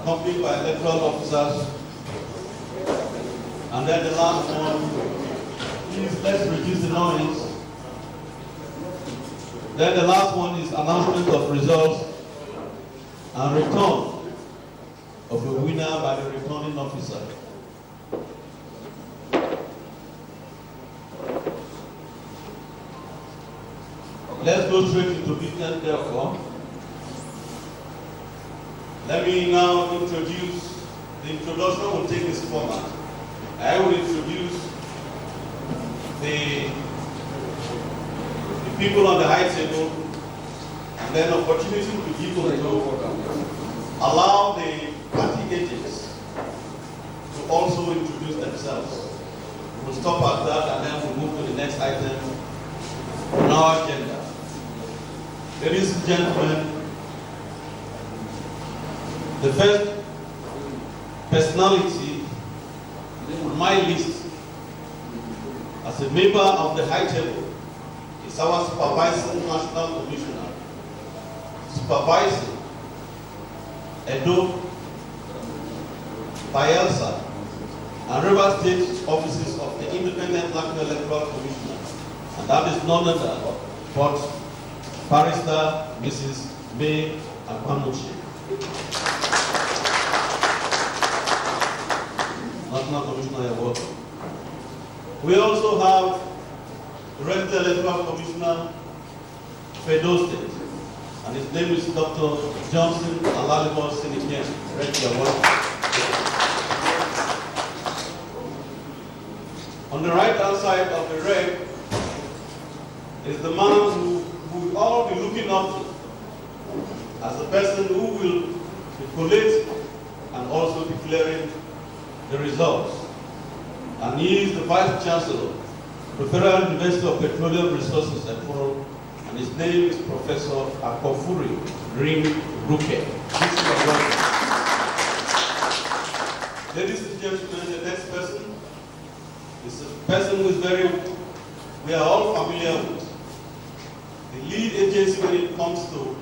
accompanied by electoral officers. And then the last one, please let's reduce the noise. Then the last one is announcement of results and return of a winner by the returning officer. Let's go straight into business therefore. Let me now introduce, the introduction will take this format. I will introduce the people on the high table, and then opportunity to give them to allow the party agents to also introduce themselves. We'll stop at that and then we'll move to the next item on our agenda. Ladies and gentlemen, the first personality on my list as a member of the high table is our supervising national commissioner, supervising Edo, Bayelsa, and River State offices of the Independent National Electoral Commissioner, and that is none other but Barrister Mrs. May Akwamuchi. National Commissioner Award. We also have the Resident Electoral Commissioner for Edo State, and his name is Dr. Johnson Alalimo Sinikian. On the right-hand side of the red is the man who we all be looking up to as the person who will be collating and also declaring the results. And he is the Vice Chancellor of the Federal University of Petroleum Resources at Foro, and his name is Professor Akofuri Ring Ruke. Ladies and gentlemen, the next person is a person who is we are all familiar with. The lead agency when it comes to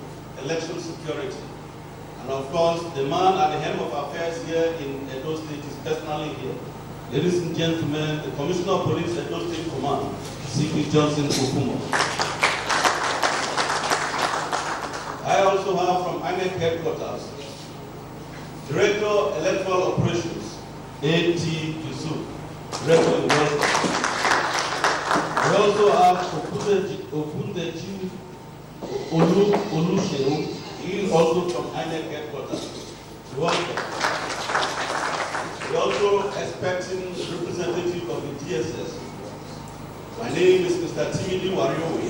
election security. And of course, the man at the helm of affairs here in Edo State is personally here. Ladies and gentlemen, the Commissioner of Police, Edo State Command, C.P. Johnson Okumo. I also have from INEC headquarters, Director Electoral Operations, A.T. Yusuf, Director of Welfare. We also have Okundeji Oluseun, he is also from INEC headquarters. Welcome. We're also expecting a representative of the DSS. My name is Mr. Timidi Wariowe,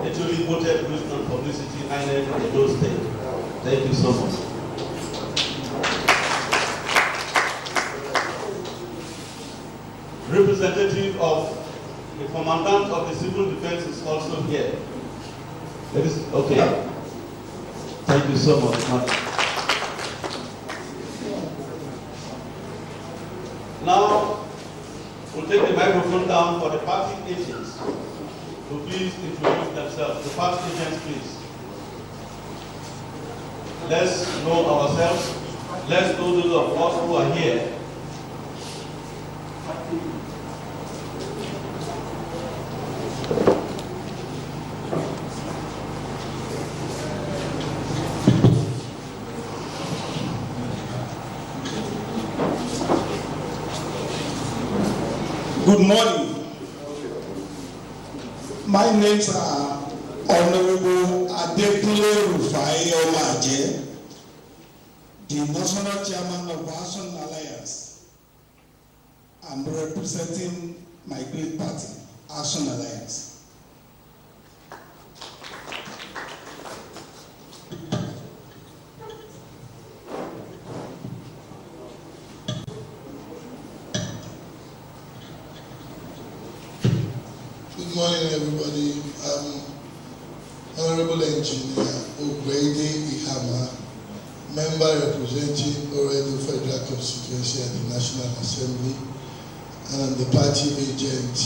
actually voted Wisdom Publicity INEC Edo State. Thank you so much. Representative of the Commandant of the Civil Defense is also here. Okay. Thank you so much. Now, we'll take the microphone down for the party agents to please introduce themselves. The party agents, please. Let's know ourselves. Let's know those of us who are here. Good morning. My names are Honorable Adekunle Rufai Olaje, the National Chairman of Action Alliance, and representing my great party, Action Alliance. Good morning, everybody. Honorable Engineer Ogbede Ihama, member representing Oredo Federal Constituency at the National Assembly, and I'm the party agent.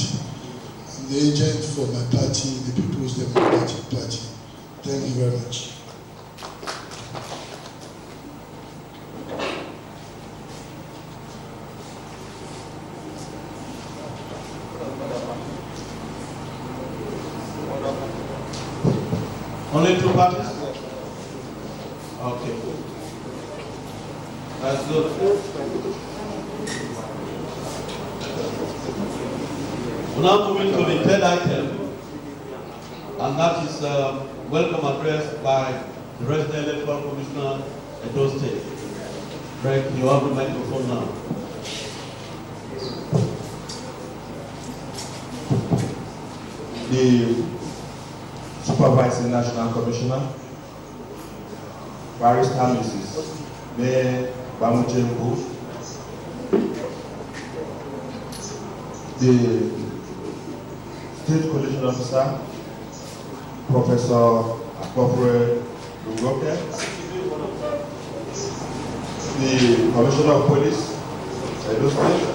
I'm the agent for my party, the People's Democratic Party. Thank you very much. Only two parties? Okay. That's good. We're now moving to the third item, and that is welcome address by the Resident Electoral Commissioner Edo State. Greg, you have the microphone now. The Supervising National Commissioner, Barrister Mrs. May Bamuchembu, the State Coalition Officer, Professor Akpofre Lungoke, the Commissioner of Police, Edo State,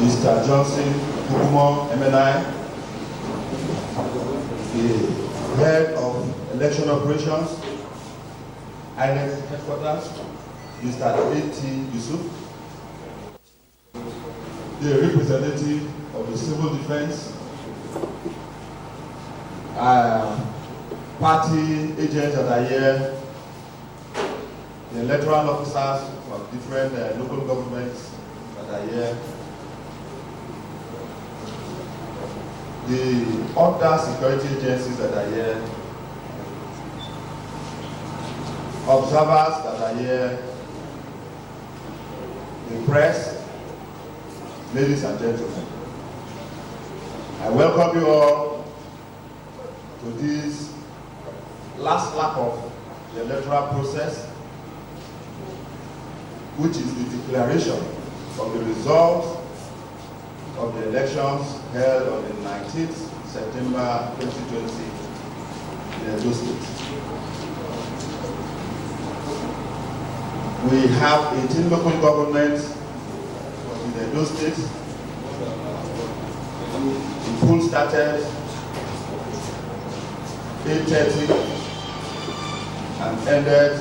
Mr. Johnson Kukumo MNI, the Head of Election Operations, INEC Headquarters, Mr. A.T. Yusuf, the representative of the Civil Defense, party agents that are here, the electoral officers from different local governments that are here, the other security agencies that are here, observers that are here, the press, ladies and gentlemen. I welcome you all to this last lap of the electoral process, which is the declaration of the results of the elections held on the 19th September 2020 in Edo State. We have 18 local governments in Edo State. The poll started 8:30 and ended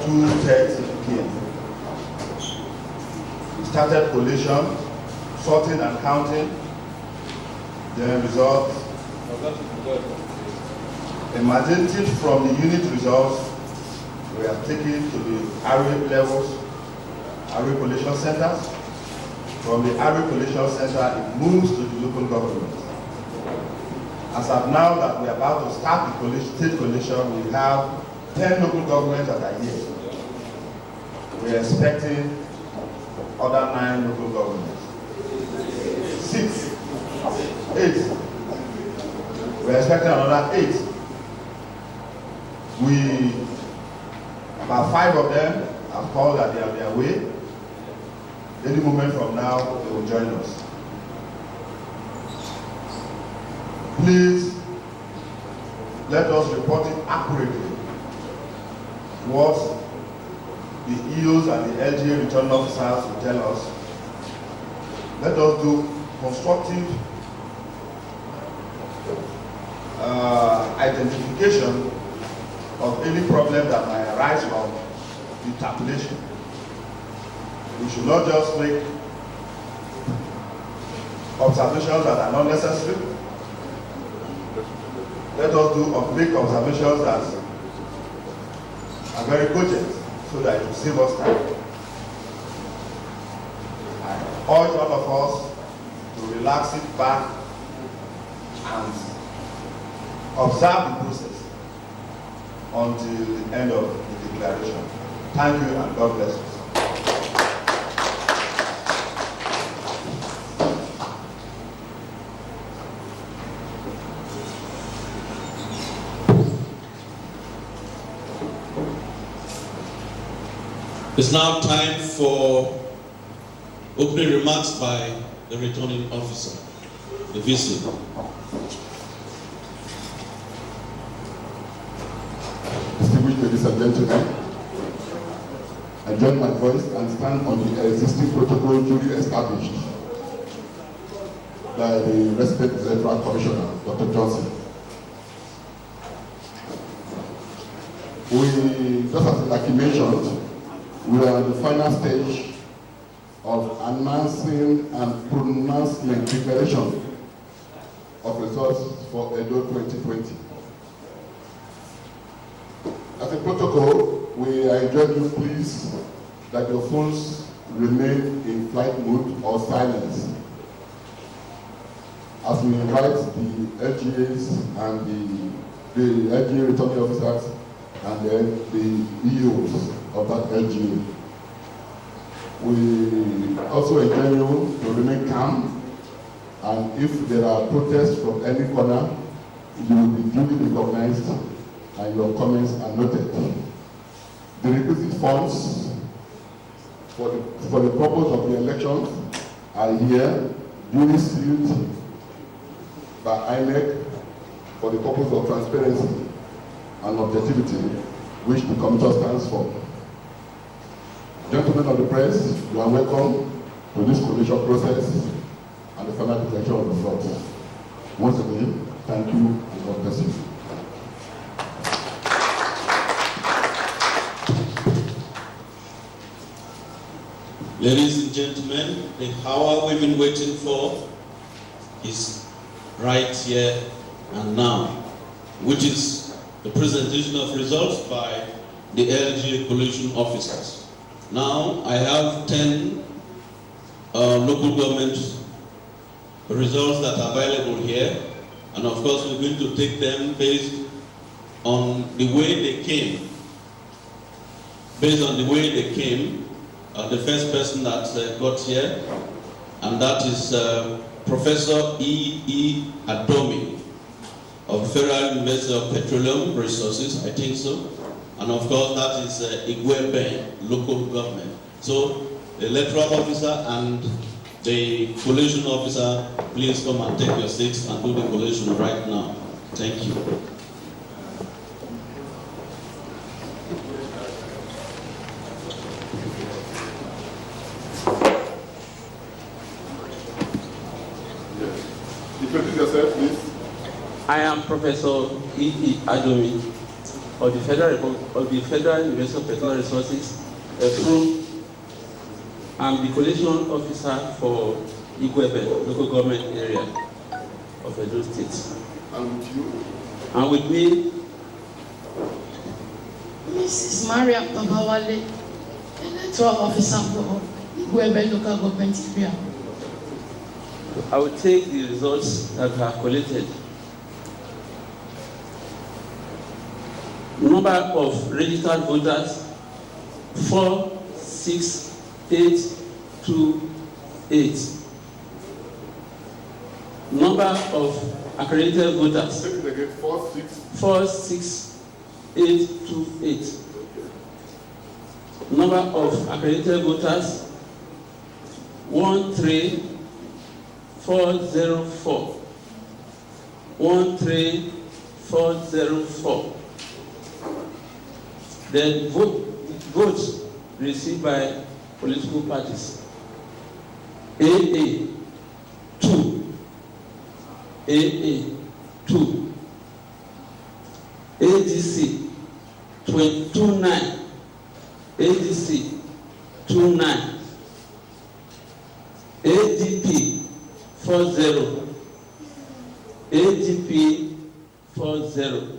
2:30 p.m. We started collation, sorting and counting, the results emanating from the unit results we are taken to the area levels, area collation centers. From the area collation center, it moves to the local government. As of now that we are about to start the state collation, we have 10 local governments that are here. We are expecting other 9 local governments. 6, 8. We are expecting another 8. About 5 of them have called that they are on their way. Any moment from now, they will join us. Please, let us report it accurately. What the EOs and the LGA return officers will tell us. Let us do constructive identification of any problem that might arise from the tabulation. We should not just make observations that are not necessary. Let us make observations that are very cogent so that it will save us time. I urge all of us to relax it back and observe the process until the end of the declaration. Thank you and God bless you. It's now time for opening remarks by the returning officer, the VC. Distinguished ladies and gentlemen, I join my voice and stand on the existing protocol duly established by the resident electoral commissioner, Dr. Johnson. Just as he mentioned, we are at the final stage of announcing and pronouncement declaration of results for Edo 2020. As a protocol, we are enjoying you please that your phones remain in flight mode or silence as we invite the LGAs and the LGA returning officers and then the EOs of that LGA. We also enjoin you to remain calm, and if there are protests from any corner, you will be duly recognized and your comments are noted. The requisite forms for the purpose of the election are here, duly sealed by INEC for the purpose of transparency and objectivity, which the commission stands for. Gentlemen of the press, you are welcome to this collation process and the final declaration of the results. Once again, thank you and God bless you. Ladies and gentlemen, the hour we've been waiting for is right here and now, which is the presentation of results by the LGA collation officers. Now, I have 10 local government results that are available here, and of course, we're going to take them based on the way they came. Based on the way they came, the first person that got here, and that is Professor E. Adomi of Federal University of Petroleum Resources, I think so. And of course, that is Igwebe, local government. So, the electoral officer and the collation officer, please come and take your seats and do the collation right now. Thank you. Introduce yourself, please. I am Professor E. Adomi of the Federal University of Petroleum Resources, I'm the collation officer for Igwebe, local government area of Edo State. And with you? And with me, Mrs. Maria Babawale, electoral officer for Igwebe local government area. I will take the results that are collected. Number of registered voters 46828. Number of accredited voters 46828. Number of accredited voters 13404. 13404. Then votes received by political parties. AA 2. AA 2. ADC 29. ADC 29. ADP 40. ADP 40.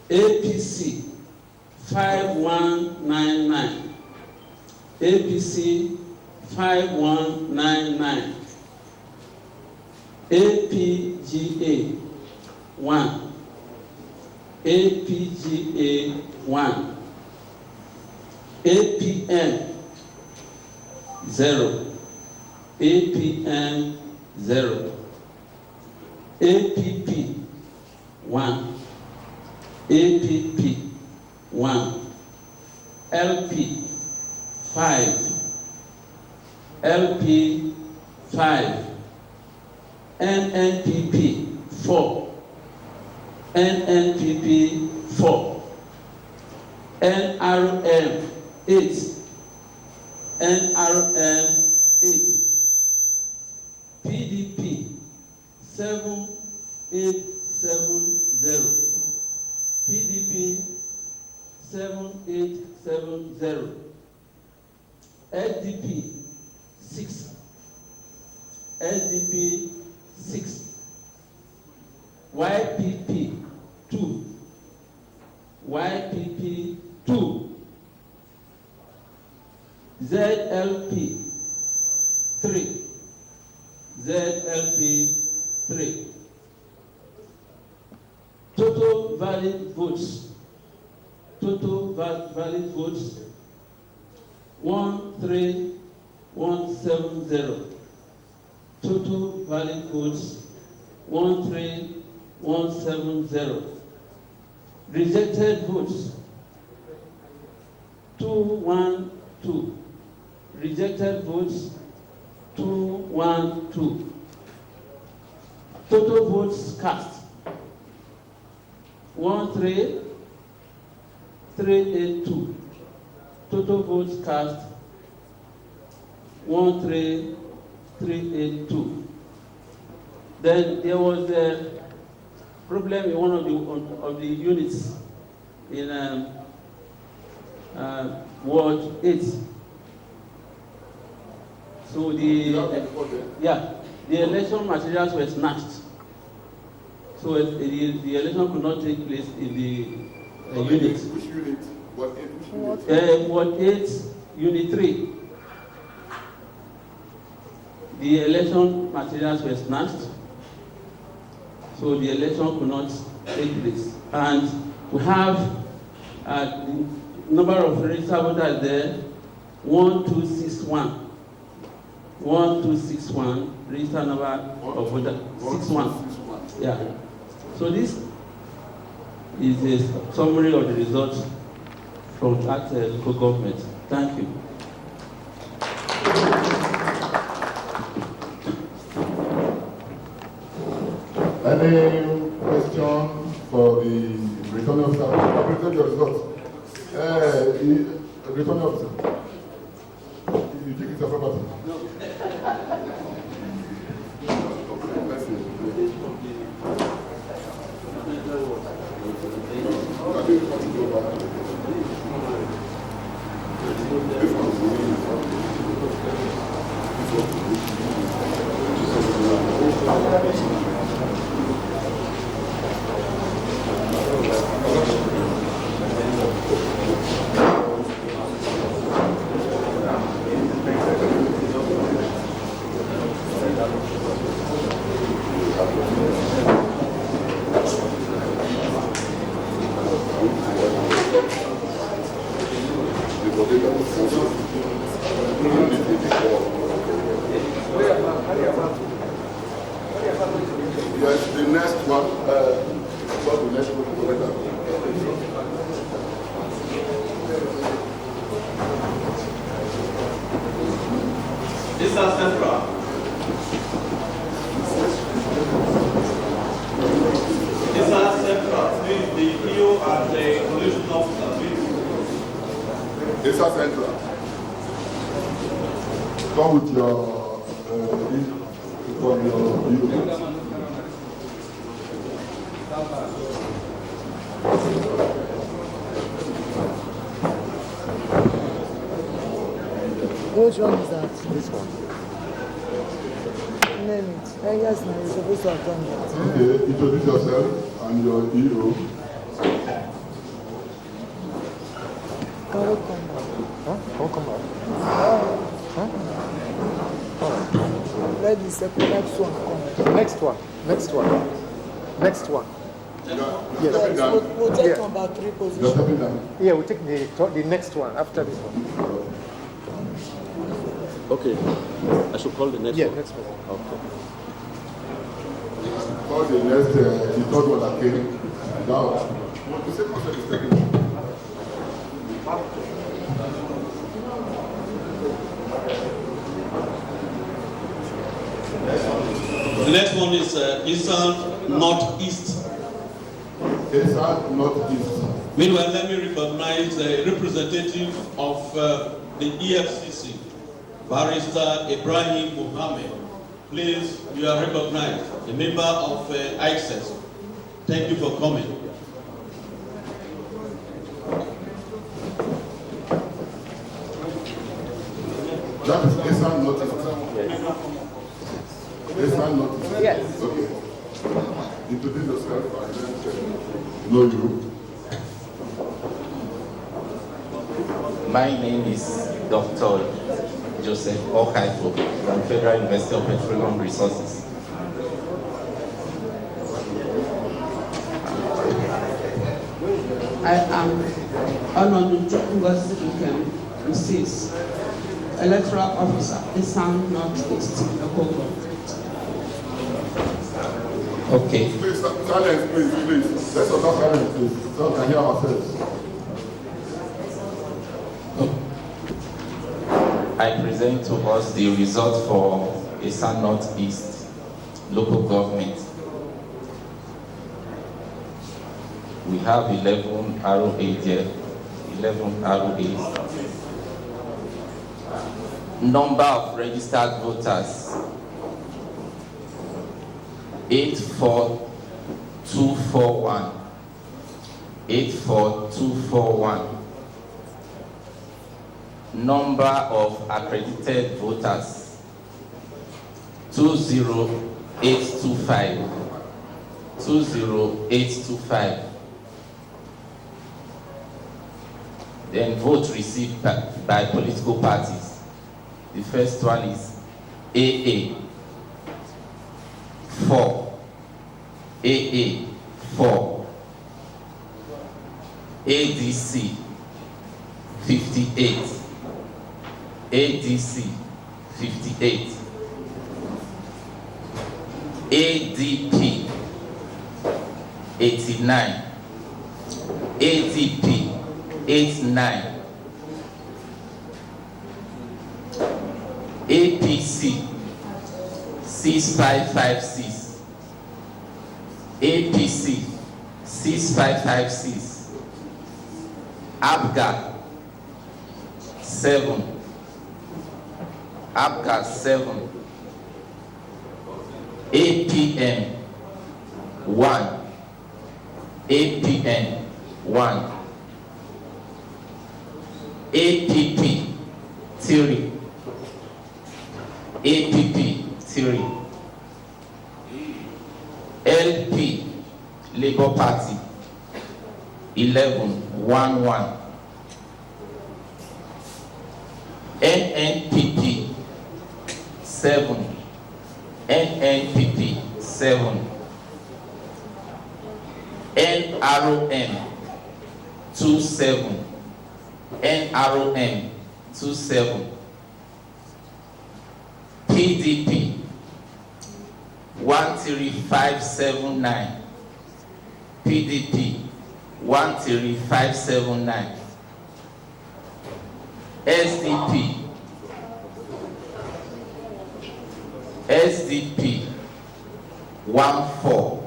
APC 5199. APC 5199. APGA 1. APGA 1. APM 0. APM 0. APP 1. APP 1. LP 5. LP 5. NNPP 4. NNPP 4. NRM 8. NRM 8. PDP 7870. PDP 7870. SDP 6. SDP 6. YPP 2. YPP 2, ZLP 3, ZLP 3. Total valid votes, 13170. Total valid votes 13170. Rejected votes 212. Rejected votes 212. Total votes cast 13382. Total votes cast 13382. Then there was a problem in one of the units in Ward 8. So the election materials were snatched. So the election could not take place in the unit. Which unit? Ward 8? Ward 8, Unit 3. The election materials were snatched. So the election could not take place. And we have the number of registered voters there, 1261. 1261, registered number of voters, 61. Yeah. So this is a summary of the results from that local government. Thank you. Any question for the returning officer? Present your results. Returning officer. You think it's a property? No. Yes, the next one. The next one. This is central. This is central. Please, the EO and the collection officer, please. This is central. Come with your Which one is that? This one. Name it. Yes, now you're supposed to have done that. Okay, introduce yourself and your hero. Can we come back? Huh? Don't come back. Huh? Let the second next one come. Next one. Next one. Next one. Yes. We'll take Yeah. number 3 You're position. stepping down. Yeah, we'll take the next one after this one. Okay. I should call the next Yeah, one. next one. Okay. Call the next, the third one that came down. The same person is taking. The next one is Eastern Northeast. Eastern Northeast. Meanwhile, let me recognize the representative of the EFCC, Barrister Ibrahim Mohammed. Please, you are recognized, a member of ICES. Thank you for coming. That is Eastern Northeast. Eastern Northeast. Yes. Okay. Introduce yourself and then know you. My name is Dr. Joseph Okaifo from Federal University of Petroleum Resources. I am Honored Ngozi Ikem, Mrs. Electoral Officer, Esan Northeast Local Government. Okay. Please, silence, please. Let's not silence, please, so we can hear ourselves. I present to us the result for Esan Northeast Local Government. We have 11 ROA there, 11 ROAs. Number of registered voters, 84241. 84241. Number of accredited voters, 20825. 20825. Then vote received by political parties. The first one is AA 4. AA 4. ADC 58. ADC 58. ADP 89. ADP 89. APC 6556. APC 6556. ABGA 7. ABGA 7. APN 1. APN 1. APP 3. APP 3. LP Labour Party 11. NNPP 7. NNPP 7. NROM 27. NROM 27. PDP 13579. PDP 13579. SDP 14.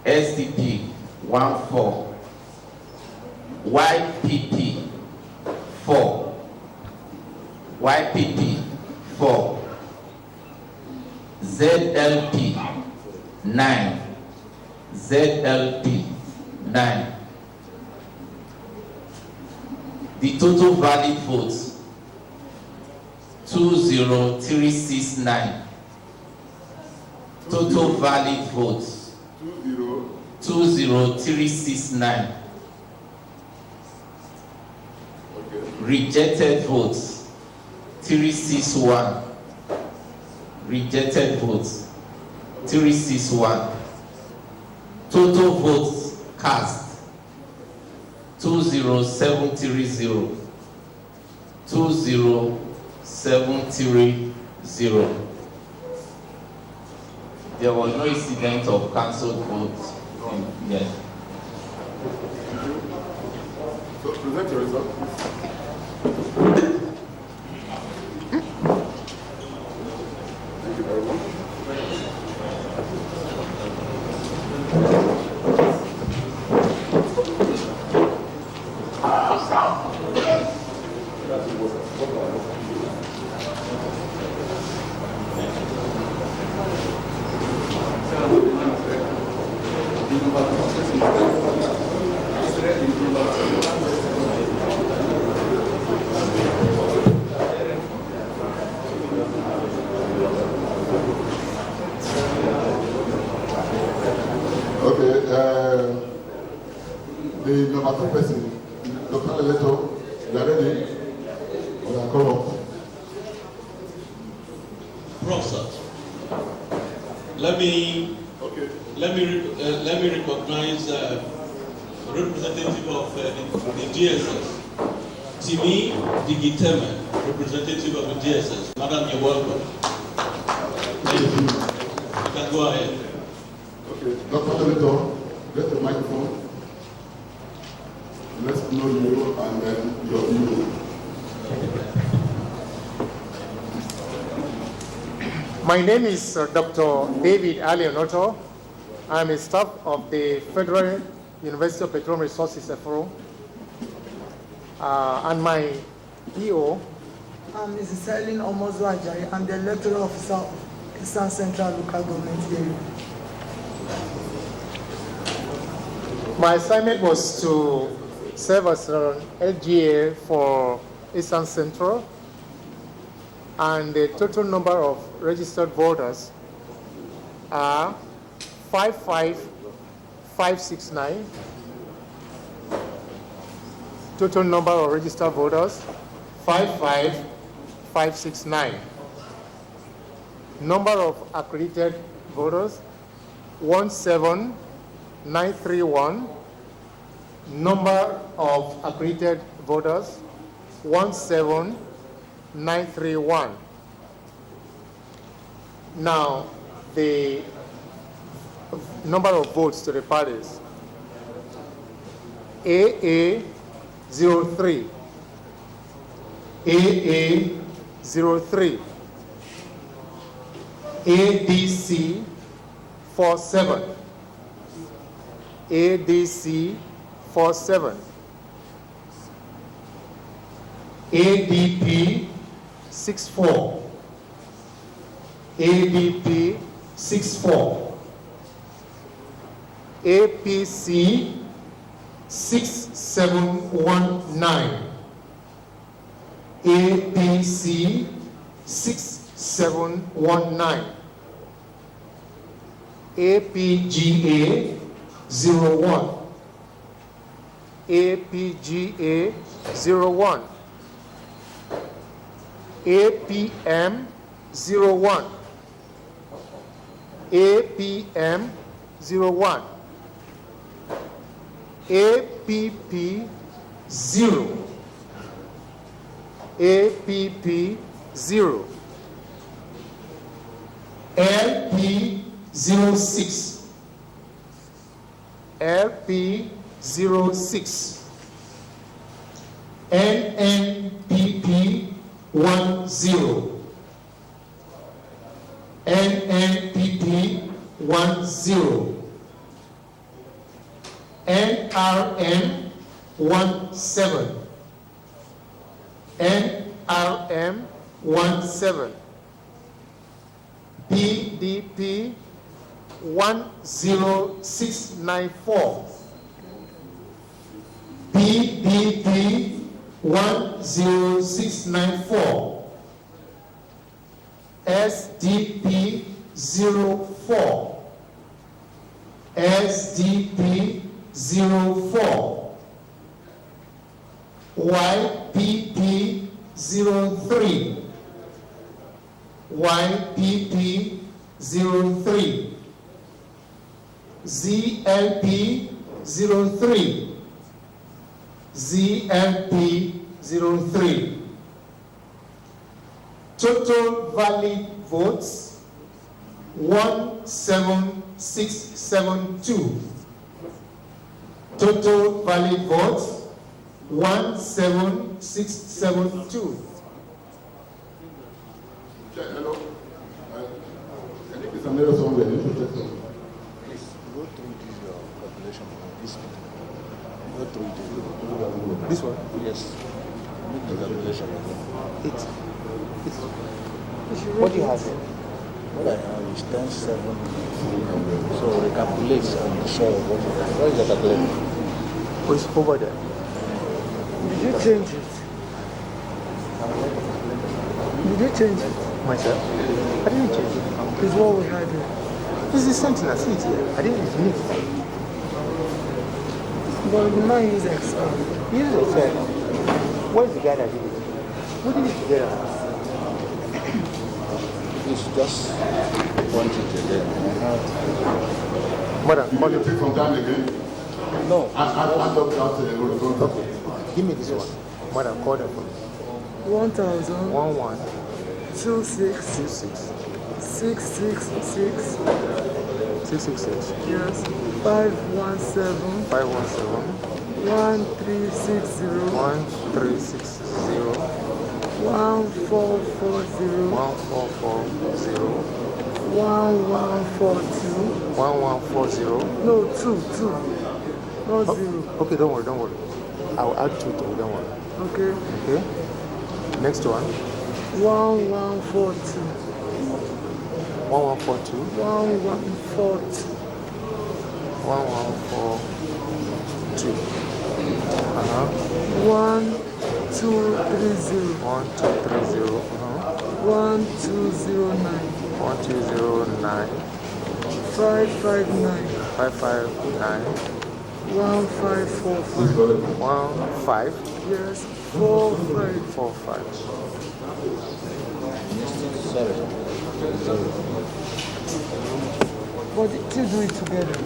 SDP 14. YPP 4. YPP 4. ZLP 9. ZLP 9. The total valid votes 20369. Total valid votes 20369. Okay. Rejected votes 361. Rejected votes 361. Total votes cast 20730. 20730. There was no incident of cancelled votes. Yes. So present your result. Thank you very much. Okay, the number 2 person, Dr. Eleto, You are ready? Okay, come up. Prof, sir. Let me recognize representative of the DSS. Timi Digiteme, representative of the DSS. Madam, you're welcome. Thank you. You can go ahead. Okay, Dr. Senator, get the microphone. Let's know you and then your view. My name is Dr. David Alionoto. I'm a staff of the Federal University of Petroleum Resources, FRO. And my PO. I'm Mrs. Eileen Omozo Ajayi. I'm the lecturer officer of Eastern Central Local Government Area. My assignment was to serve as an LGA for Eastern Central, and the total number of registered voters are 55,569. Total number of registered voters 55,569. Number of accredited voters 17,931. Number of accredited voters 17,931. Now, the number of votes to the parties: AA 03, AA 03, ADC 47, ADC 47, ADP 64, ADP 64, APC 6719, APC 6719, APGA 01, APGA 01, APM 01, APM 01, APP 0, APP 0, LP 06, LP 06, NNPP 10, NNPP 10, NRM 17, NRM 17, PDP 10694, PDP 10694, SDP 04, SDP 04, YPP 03, YPP 03, ZLP 03, ZLP 03. Total valid votes 17672. Total valid votes 17672. Hello. I think it's another somewhere. You should check something. Please go through this calculation. This one. Go through This one? Yes. Make the calculation again. What do you have here? What I have is 10,7. So recalculate and show what you have. What is the calculator? Oh, it's over there. Did you change it? Did you change it? Myself? I didn't change it. It's what we had here. This is something I see it here. I didn't use it. But the man is expired. Use it, sir. What is the guy that did it? Who did it together? It's just want it again. Madam, You want to take from time again? No. Okay. give me this one. Madam, call them for me. 1,000. 11 26. 26 666. 666 Yes. 517. 517 1360. 1360 1440. 1440 1142. 1140. No, 2. Not 0. Okay, don't worry. I'll add 2 to it, don't worry. Okay. Okay. Next one. 1142. 1142 1142. 1142. 1230. 1230. 1209. 1209. 559. 559. 1545. 15. Yes. 45. 45. Sorry. But you do it together.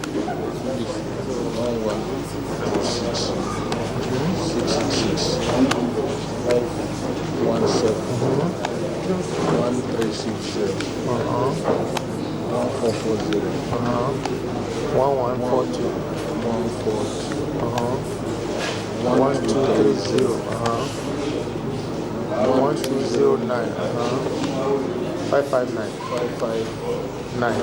1142. 1230. 1209. 559. 559.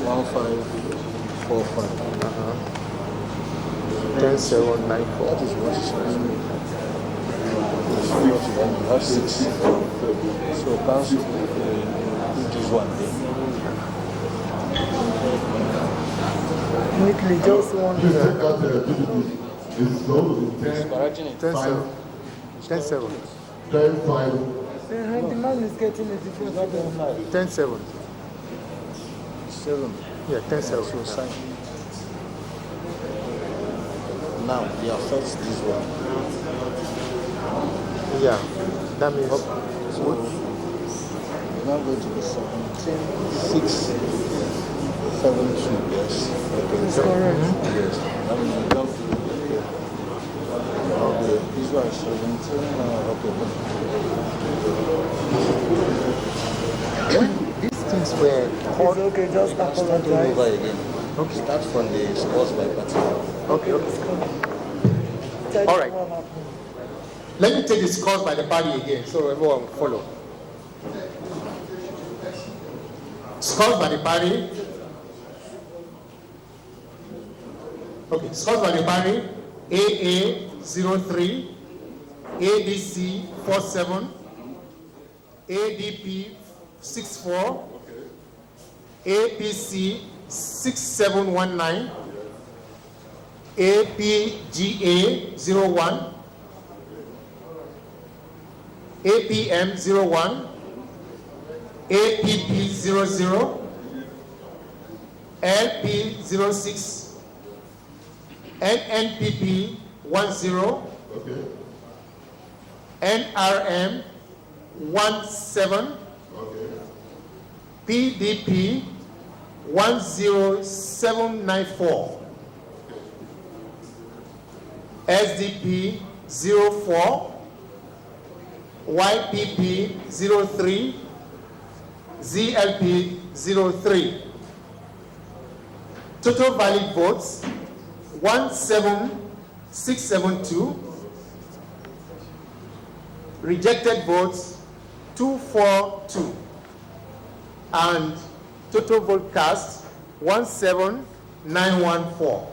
1545. 10794. That is what it says. You have 6. So cancel this one there. Quickly, just one. Please check out the DVD. It's going to be 10, 10 7. 10 7. 10, 5. The man is getting a different figure. 10 7. 7. Yeah, 10 7. So sign. Now, you affect this one. Yeah, that means. So, you're now going to be 17, 6, 7, 2. Yes. Okay. That's correct. Yes. That means you don't do it. Okay. This one is 17. Okay. These things were It's called. okay, just Start all apologize. over again. Okay. Start from the scores by party. Okay. Tell All you right. what happened. Let me take the scores by the party again so everyone will follow. Scores by the party. Okay, scores by the party. AA 03, ADC 47, ADP 64, APC 6719, APGA 01, APM 01, APP 00, LP 06, NNPP 10, Okay. NRM 17, Okay. PDP 10794, SDP 04, YPP 03, ZLP 03. Total valid votes 17672. Rejected votes 242. And total vote cast 17914.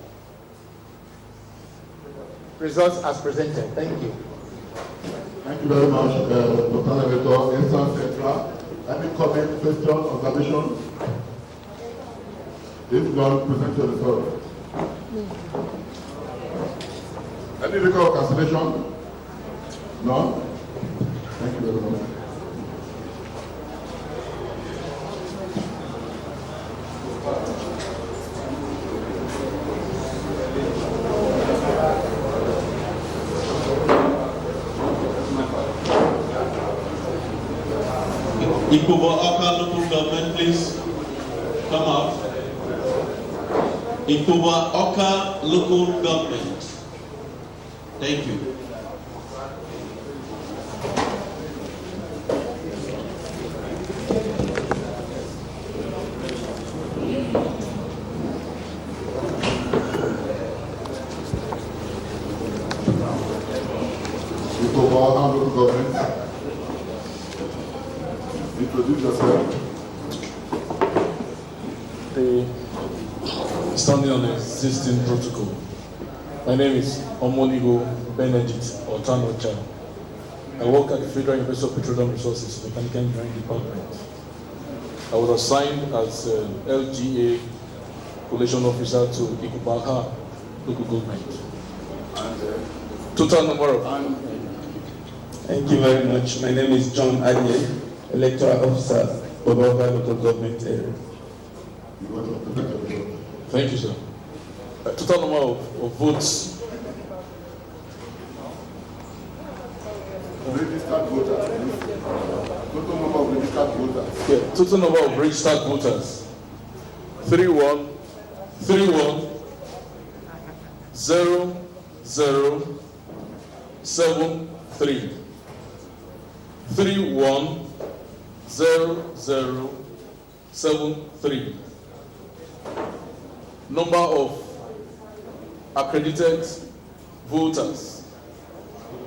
Results as presented. Thank you. Thank you very much, Dr. Leveto, Eastern Central. Any comment, question, observation? If not, present your result. Any record of cancellation? No? Thank you very much. Ikuba Oka local government, please come out. Ikuba Oka local government. Thank you. Local government. Introduce yourself. Standing on the existing protocol. My name is Omonigo Benedict Otanocha. I work at the Federal University of Petroleum Resources, Mechanical Engineering Department. I was assigned as LGA Collation Officer to Ikubaha local government. Total number of... Thank you very much. My name is John Adye, Electoral Officer, Boboga Local Government Area. Thank you, sir. Total number of votes. Registered voters. Total number of registered voters. Yeah, total number of registered voters. 31 0 0 7 3. 31 0 0 7 3. Number of accredited voters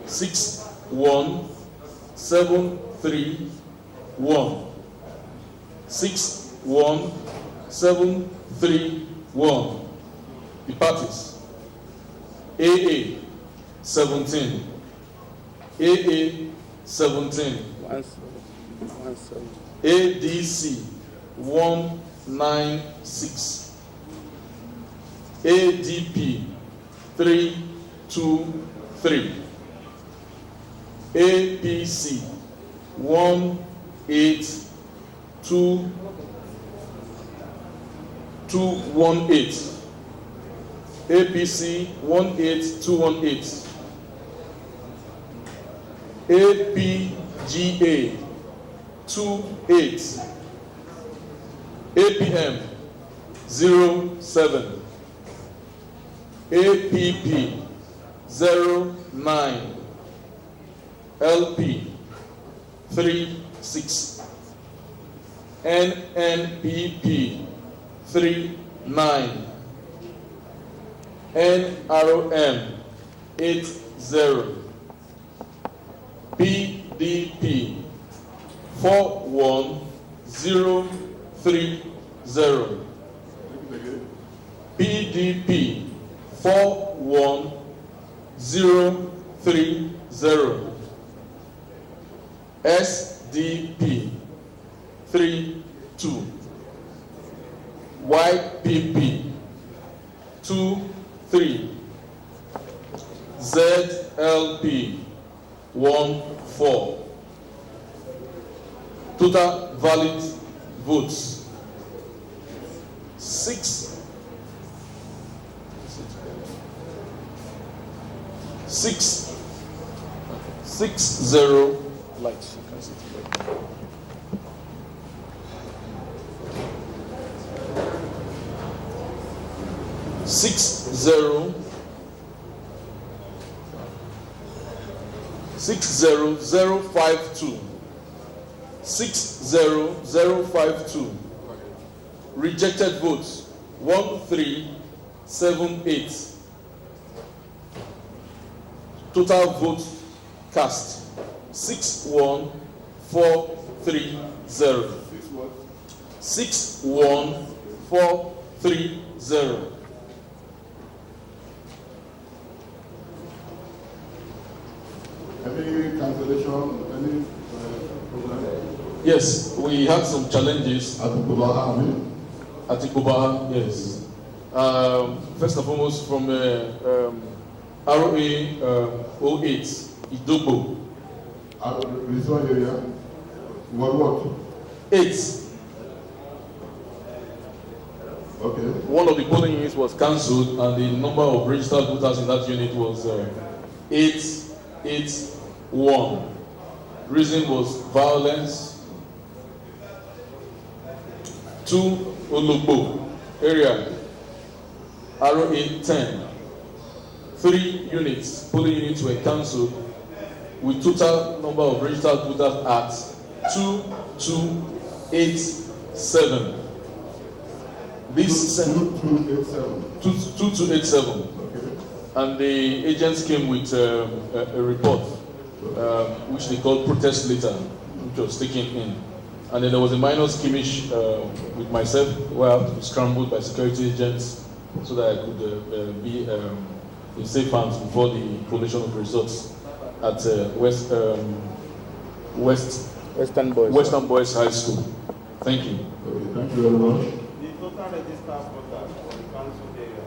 61731. 61731. The parties: AA 17. AA 17. ADC 196. ADP 323. APC 18218. APC 18218. APGA 28. APM 07. APP 09. LP 36. NNPP 39. NROM 80. PDP 41030. PDP 41030. SDP 32. YPP 23. ZLP 14. Total valid votes 6 0 Lights. 60052. 60052. Rejected votes 1378. Total votes cast 61430. 61430. Any cancellation, any problem? Yes, we had some challenges at Ikubaha. At Ikubaha, yes. First and foremost, from ROA 08, Idogbo. This one area? What? 8. Okay. One of the polling units was cancelled, and the number of registered voters in that unit was 881. Reason was violence 2 Olugbo area, ROA 10. 3 units, polling units were cancelled with total number of registered voters at 2287. This 2287. Okay. And the agents came with a report, which they called protest letter, which was taken in. And then there was a minor skirmish with myself, where I had to be scrambled by security agents so that I could be in safe hands before the collation of results at Western Boys High School. Thank you. Okay, thank you very much. The total registered voters for the council area.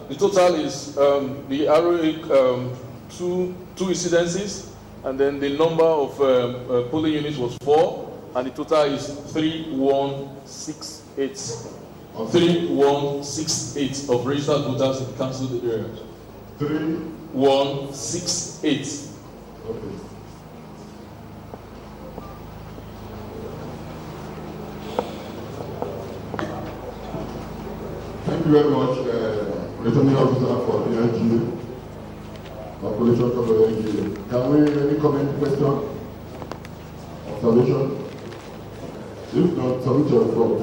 The total is the ROA two incidences, and then the number of polling units was 4, and the total is 3168. 3168 of registered voters in the council area. 3168. Okay. Thank you very much, Returning Officer for the NGA, Population Cover NGA. Can we any comment, question, observation? If not, submit your report.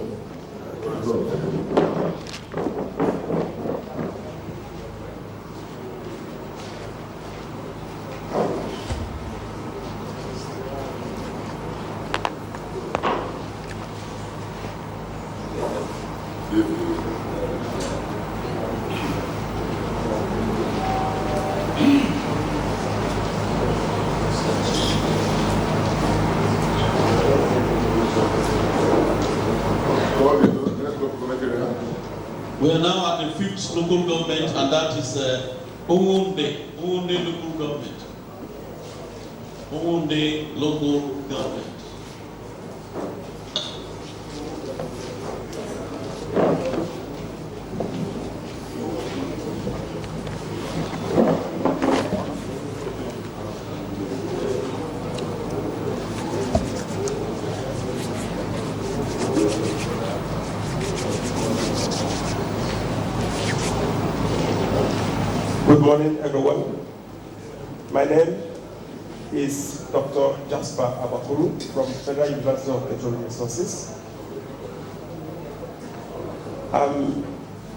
We are now at the 5th local government, and that is Owonde local government. Owonde local government. Good morning, everyone. My name is Dr. Jasper Abakuru from Federal University of Petroleum Resources. I'm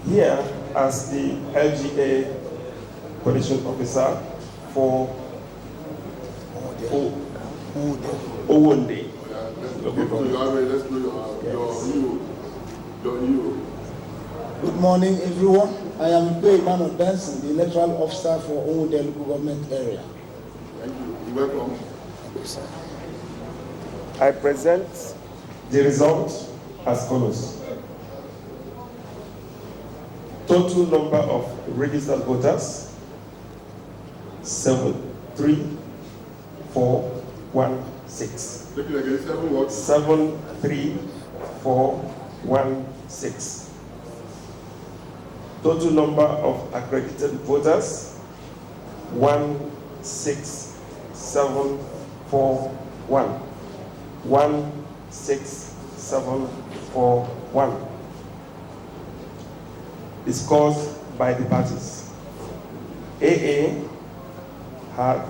here as the LGA Coalition Officer for Owonde. Good morning, everyone. I am Emmanuel Benson, the electoral officer for Owonde local government area. Thank you. You're welcome. I present the results as follows. Total number of registered voters 73416. Take it again. 7 what? 73416. Total number of accredited voters 16741. 16741. The scores by the parties. AA had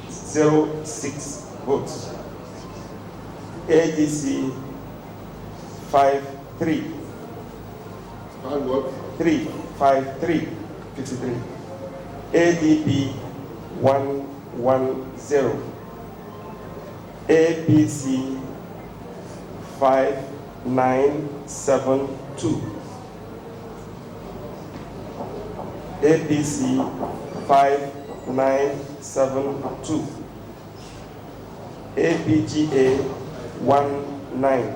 06 votes. ADC 53. 53. ADP 110. APC 5972. APC 5972. APGA 19.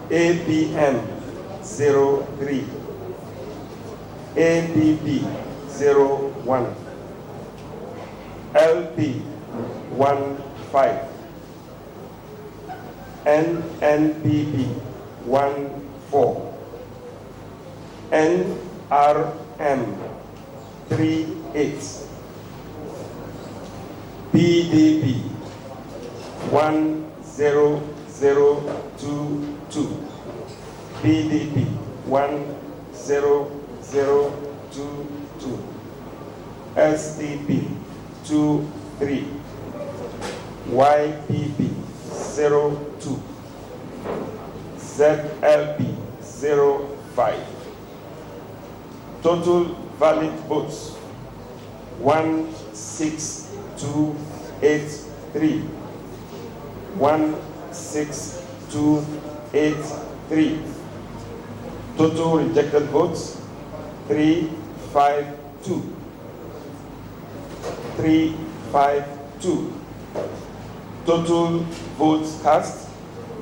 APM 03. APB 01. LP 15. NNPP 14. NRM 38. PDP 100. 1022. PDP 10022. SDP 23. YPP 02. ZLP 05. Total valid votes 16283. 16283. Total rejected votes 352. 352. Total votes cast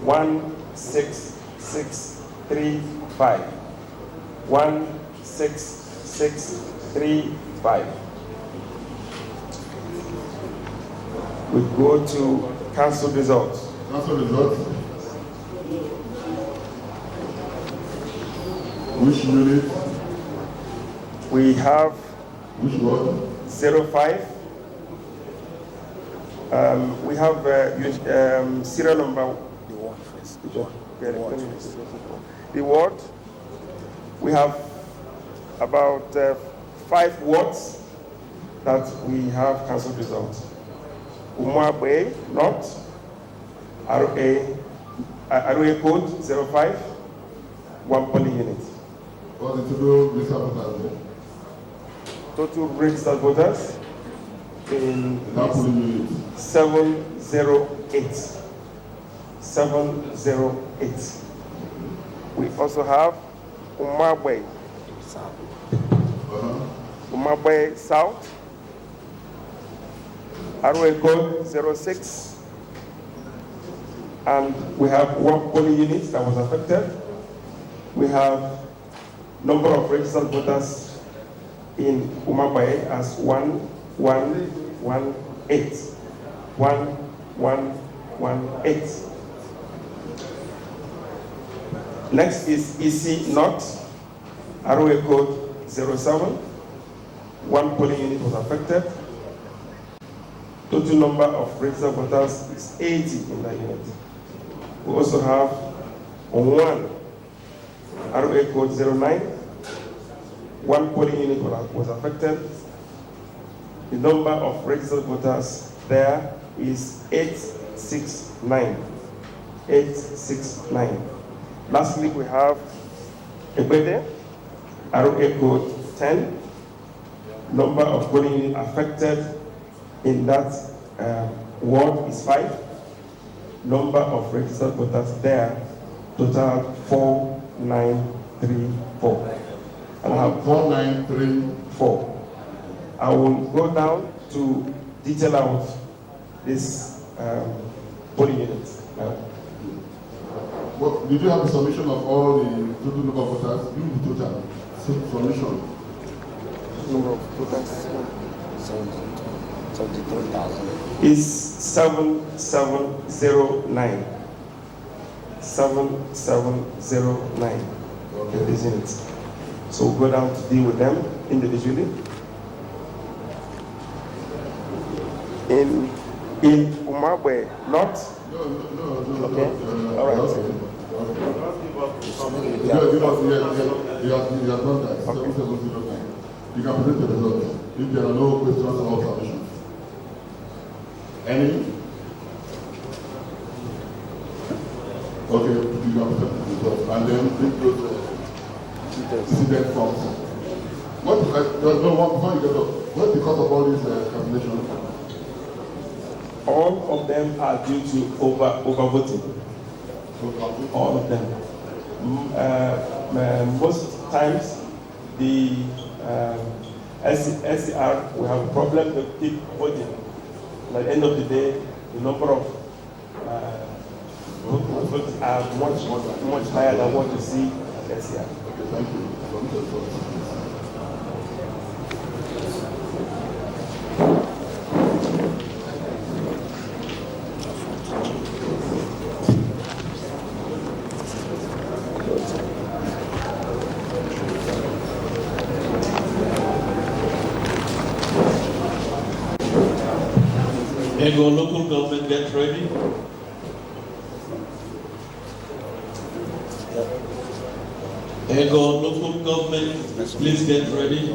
16635. 16635. We go to council results. Council results. Which unit? We have which one? 05. We have serial number. The ward first. The ward. We have about 5 wards that we have council results. Umwabwe North, RA code 05, 1 polling unit. What's the total registered voters there? Total registered voters in 708. 708. We also have Umwabwe South. Umwabwe South, RA code 06, and we have 1 polling unit that was affected. We have number of registered voters in Umwabwe as 1118. 1118. Next is EC North, ROA code 07. 1 polling unit was affected. Total number of registered voters is 80 in that unit. We also have 1 ROA code 09. 1 polling unit was affected. The number of registered voters there is 869. 869. Lastly, we have Ebede, ROA code 10. Number of polling units affected in that ward is 5. Number of registered voters there total 4934. And I have 4934. I will go down to detail out this polling units. What, did you have a submission of all the total number of voters? Give me the total submission. Number of voters 73,000. is 7709. 7709. Okay, these units. So we'll go down to deal with them individually. In Umwabwe North. No. Okay. All right. You have done that. 7709. You can present the results if there are no questions or observations. Any? Okay, you can present the results and then bring those incident forms. Before you get up, what's the cause of all these calculations? All of them are due to overvoting. All of them. Most times, the SCR will have a problem with keep voting. And at the end of the day, the number of votes are much higher than what you see at SCR. Okay, thank you. Ego local government, get ready. Ego, local government, please get ready.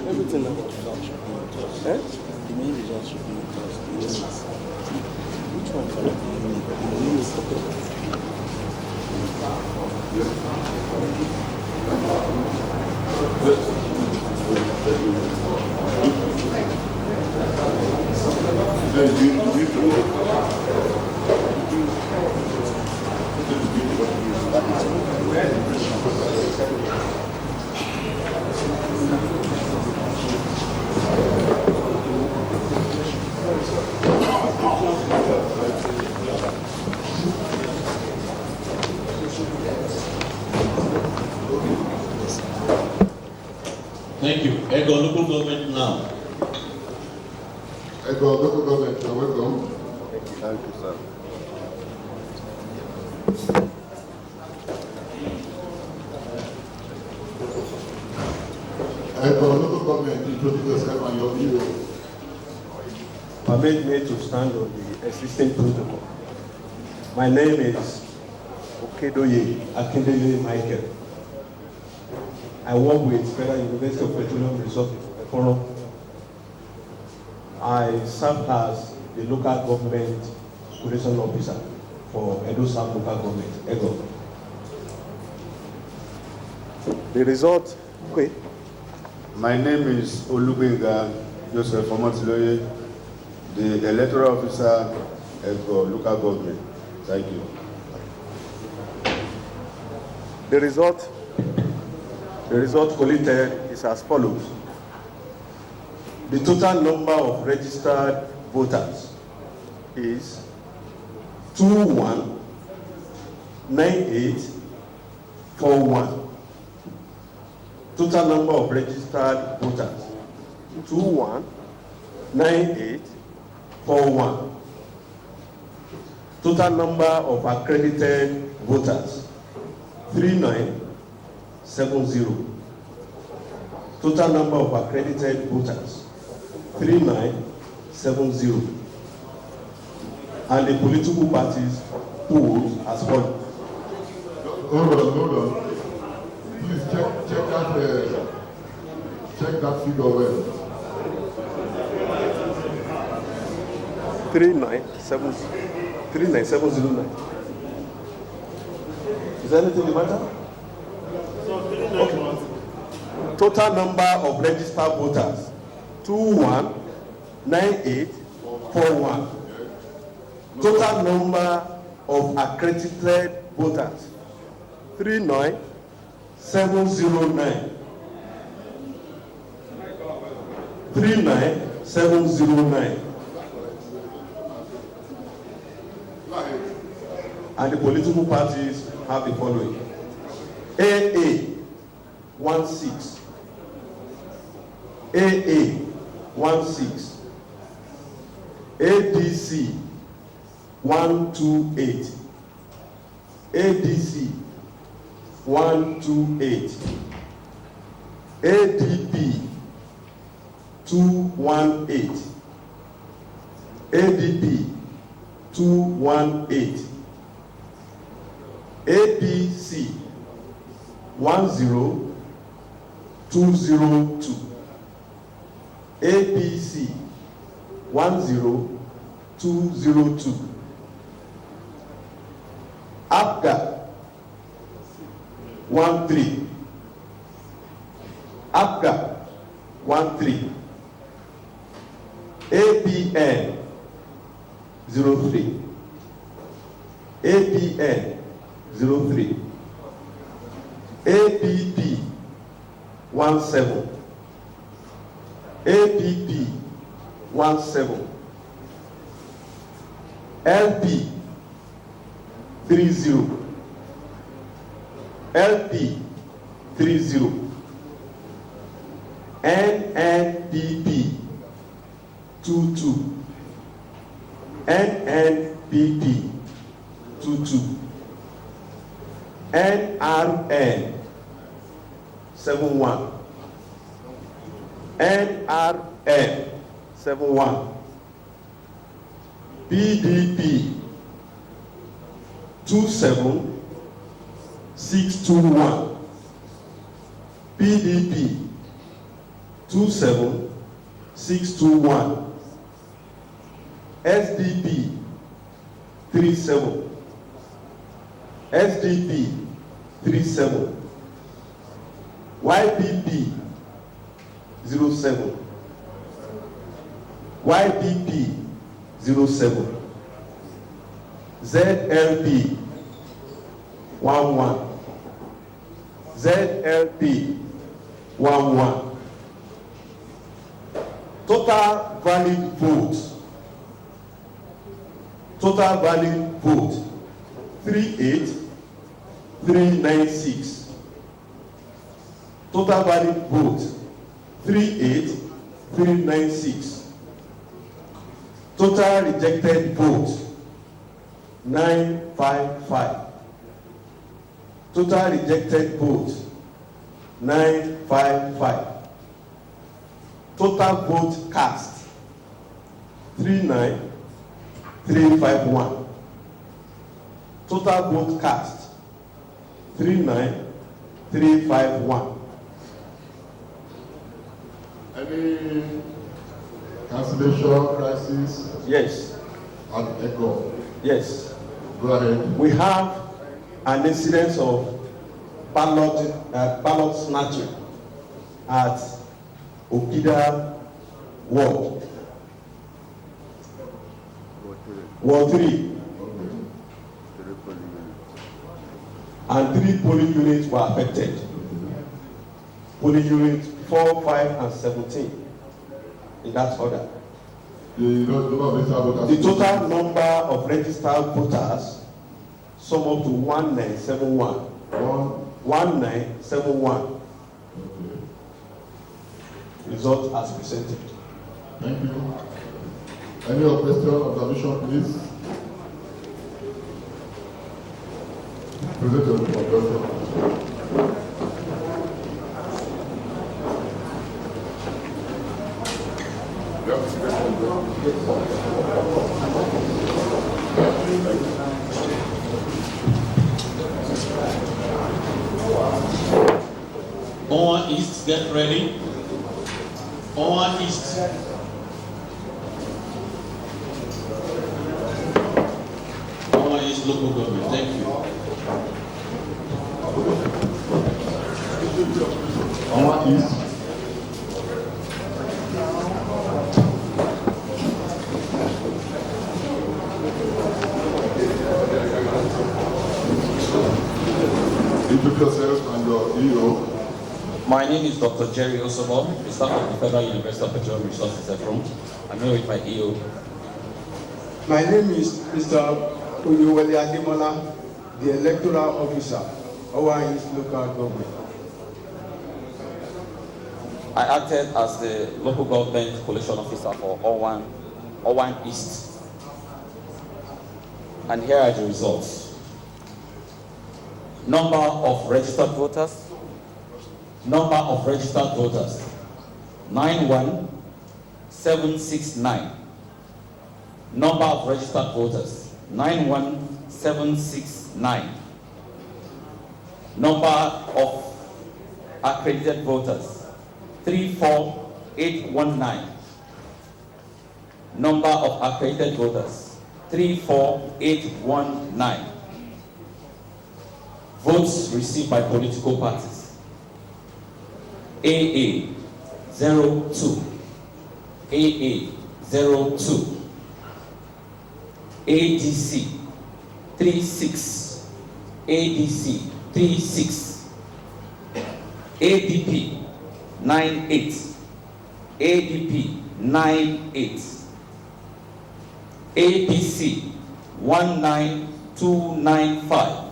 Everything about function. The main results should be because which one for the Thank you. Ego, local government now. Ego, local government, you're welcome. Thank you, sir. Ego, local government, introduce yourself and your view. Permit me to stand on the existing protocol. My name is Okedoye Akindoye Michael. I work with Federal University of Petroleum Resources, Ekoro. I serve as the local government operation officer for Edo South local government, Ego. The result, okay. My name is Olubenga Joseph Omotiloye, the electoral officer for local government. Thank you. The result collected is as follows. The total number of registered voters is 219841. Total number of registered voters 219841. Total number of accredited voters 3970. Total number of accredited voters 3970. And the political parties polled as follows. Hold on. Please check that figure well. 39709. Is there anything the matter? Okay. Total number of registered voters 219841. Total number of accredited voters 39709. 39709. And the political parties have the following. AA 16. AA 16. ADC 128. ADC 128. ADP 218. ADP 218. APC 10202. APC 10202. APGA 13. APGA 13. APN 03. APN 03. APP 17. APP 17. LP 30. LP 30. NNPP 22. NNPP 22. NRN 71. NRN 71. PDP 27621. PDP 27621, SDP 37, SDP 37, YPP 07, YPP 07, ZLP 11, ZLP 11. Total valid vote 38396. Total valid vote 38396. Total rejected vote 955. Total rejected vote 955. Total vote cast 39351. Total vote cast 39351. Any cancellation crisis? Yes. At ECHO? Yes. Go ahead. We have an incidence of ballot snatching at Okida Ward. Ward 3. And 3 polling units were affected. Polling units 4, 5, and 17. In that order. The total number of registered voters sum up to 1971. 1971. Result as presented. Thank you. Any other question, observation, please? Present your observation. Owen East, get ready. Owen East. Owen East local government. Thank you. Owen East. Introduce yourself and your EO. My name is Dr. Jerry Osobo, the staff of the Federal University of Petroleum Resources Efrom. I'm here with my EO. My name is Mr. Oyewale Ademola, the electoral officer, Owen East local government. I acted as the local government collation officer for Owen East. And here are the results. Number of registered voters. Number of registered voters 91769. Number of registered voters 91769. Number of accredited voters 34819. Number of accredited voters 34819. Votes received by political parties AA 02, AA 02, ADC 36, ADC 36, ADP 98, ADP 98, APC 19295,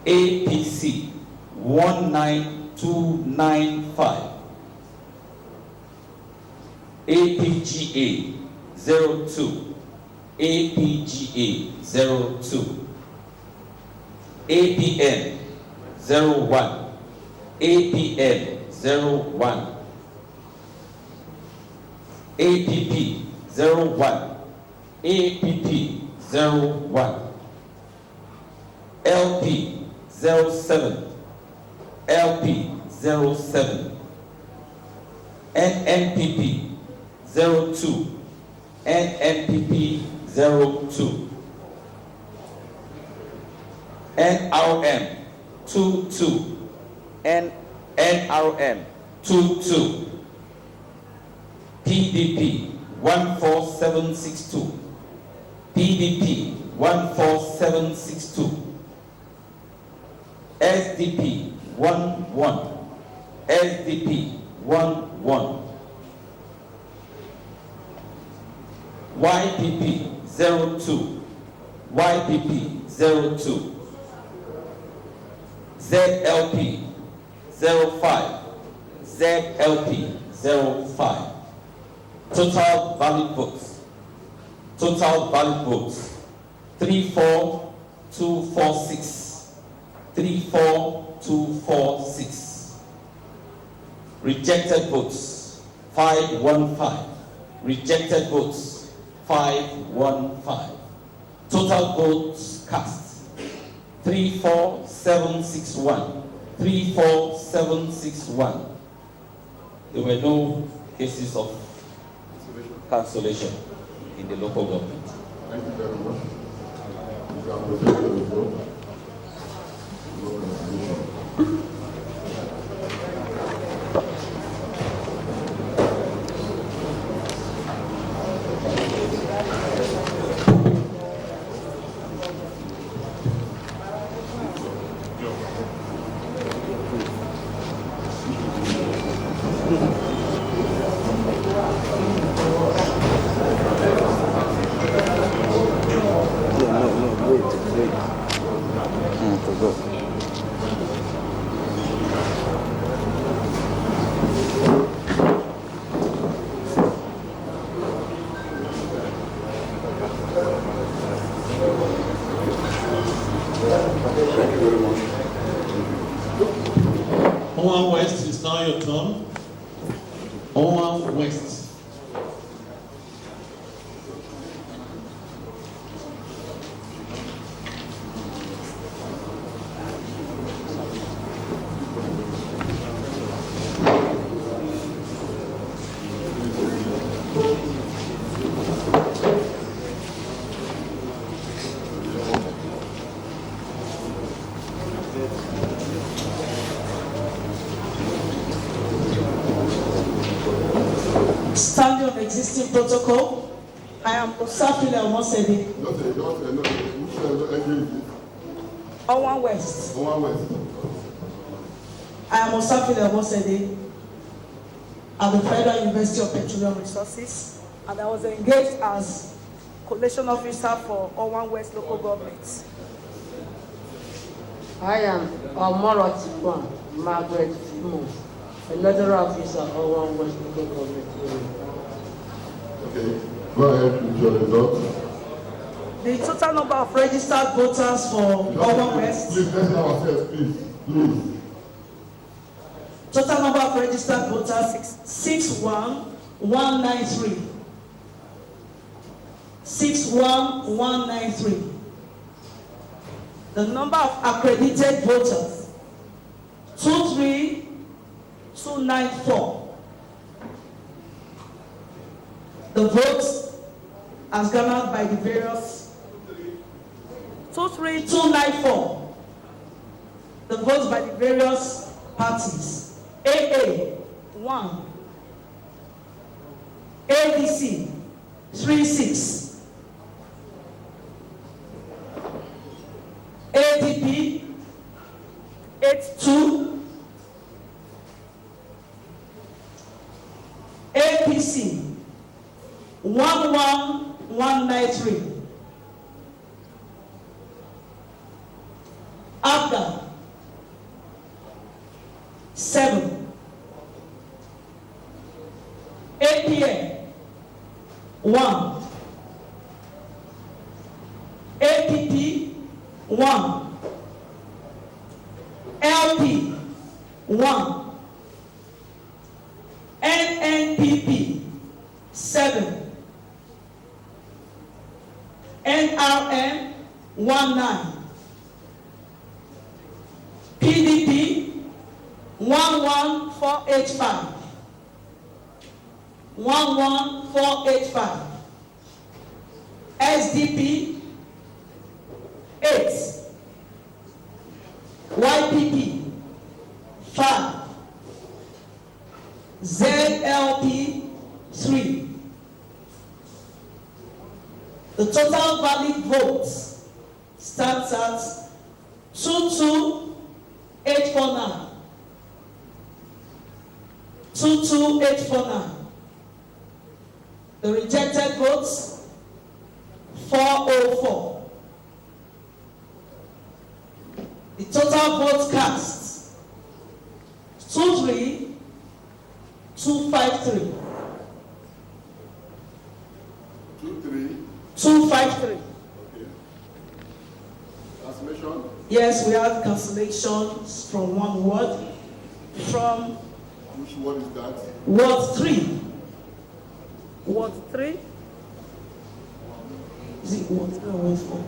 APC 19295, APGA 02, APGA 02, APN 01, APN 01, APP 01, APP 01, LP 07, LP 07, NNPP 02, NNPP 02, NRM 22, NRM 22, PDP 14762, PDP 14762, SDP 11, SDP 11, YPP 02, YPP 02, ZLP 05, ZLP 05. Total valid votes. Total valid votes. 34246. 34246. Rejected votes 515. Rejected votes 515. Total votes cast 34761. 34761. There were no cases of cancellation in the local government. Thank you very much. You can proceed to the vote. Owan West, it's now your turn. Owan West. Standing on existing protocol, I am Osafile Omosede. Owan West. Owan West. I am Osafile Omosede at the Federal University of Petroleum Resources, and I was engaged as collation officer for Owan West local government. I am Omorotipon Margaret Fimo, a letter officer of Owan West local government area. Okay, go ahead with your results. The total number of registered voters for Owan West. Please, let's know ourselves, please. Total number of registered voters 61193. 61193. The number of accredited voters 23294. The votes as garnered by the various 23294. The votes by the various parties. AA 1, ADC 36, ADP 82, APC 11193, ABDA 7, APA 1, APP 1, LP 1, NNPP 7, NRM 19, PDP 1, 11485. 11485. SDP 8. YPP 5. ZLP 3. The total valid votes stands at 22849. 22849. The rejected votes 404. The total votes cast 23253. 253. Okay. Cancellation? Yes, we have cancellations from one ward. From which word is that? Ward 3. Ward 3? Is it Ward 3 or Ward 4?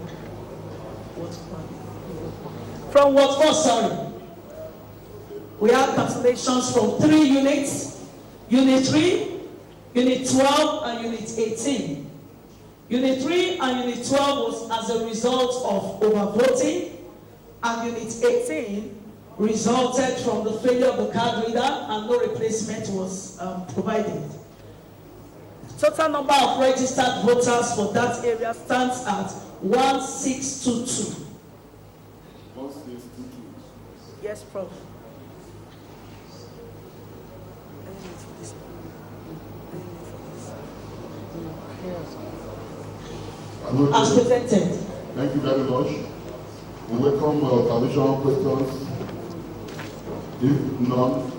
Ward 5. From Ward 4, sorry. We have cancellations from 3 units. Unit 3, Unit 12, and Unit 18. Unit 3 and Unit 12 was as a result of overvoting, and Unit 18 resulted from the failure of the card reader and no replacement was provided. Total number of registered voters for that area stands at 1622. 1622. Yes, Prof. As presented. Thank you very much. We welcome additional questions. If none,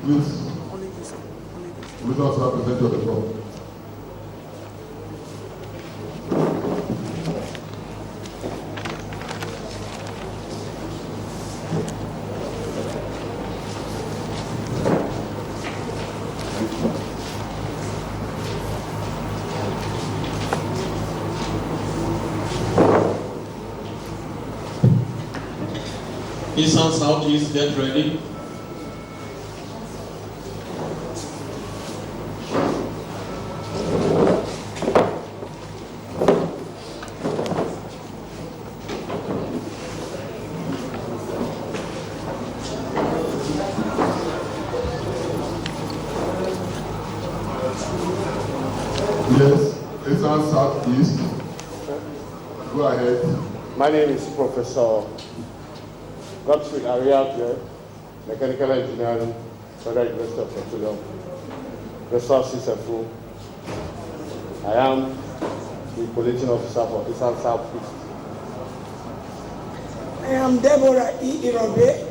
please let us represent the floor. East and Southeast, get ready. Yes, East and Southeast. Go ahead. My name is Professor Gottfried Ariadne, Mechanical Engineering, Federal University of Petroleum Resources FU. I am the Collating Officer for Eastern Southeast. I am Deborah E. Irobe,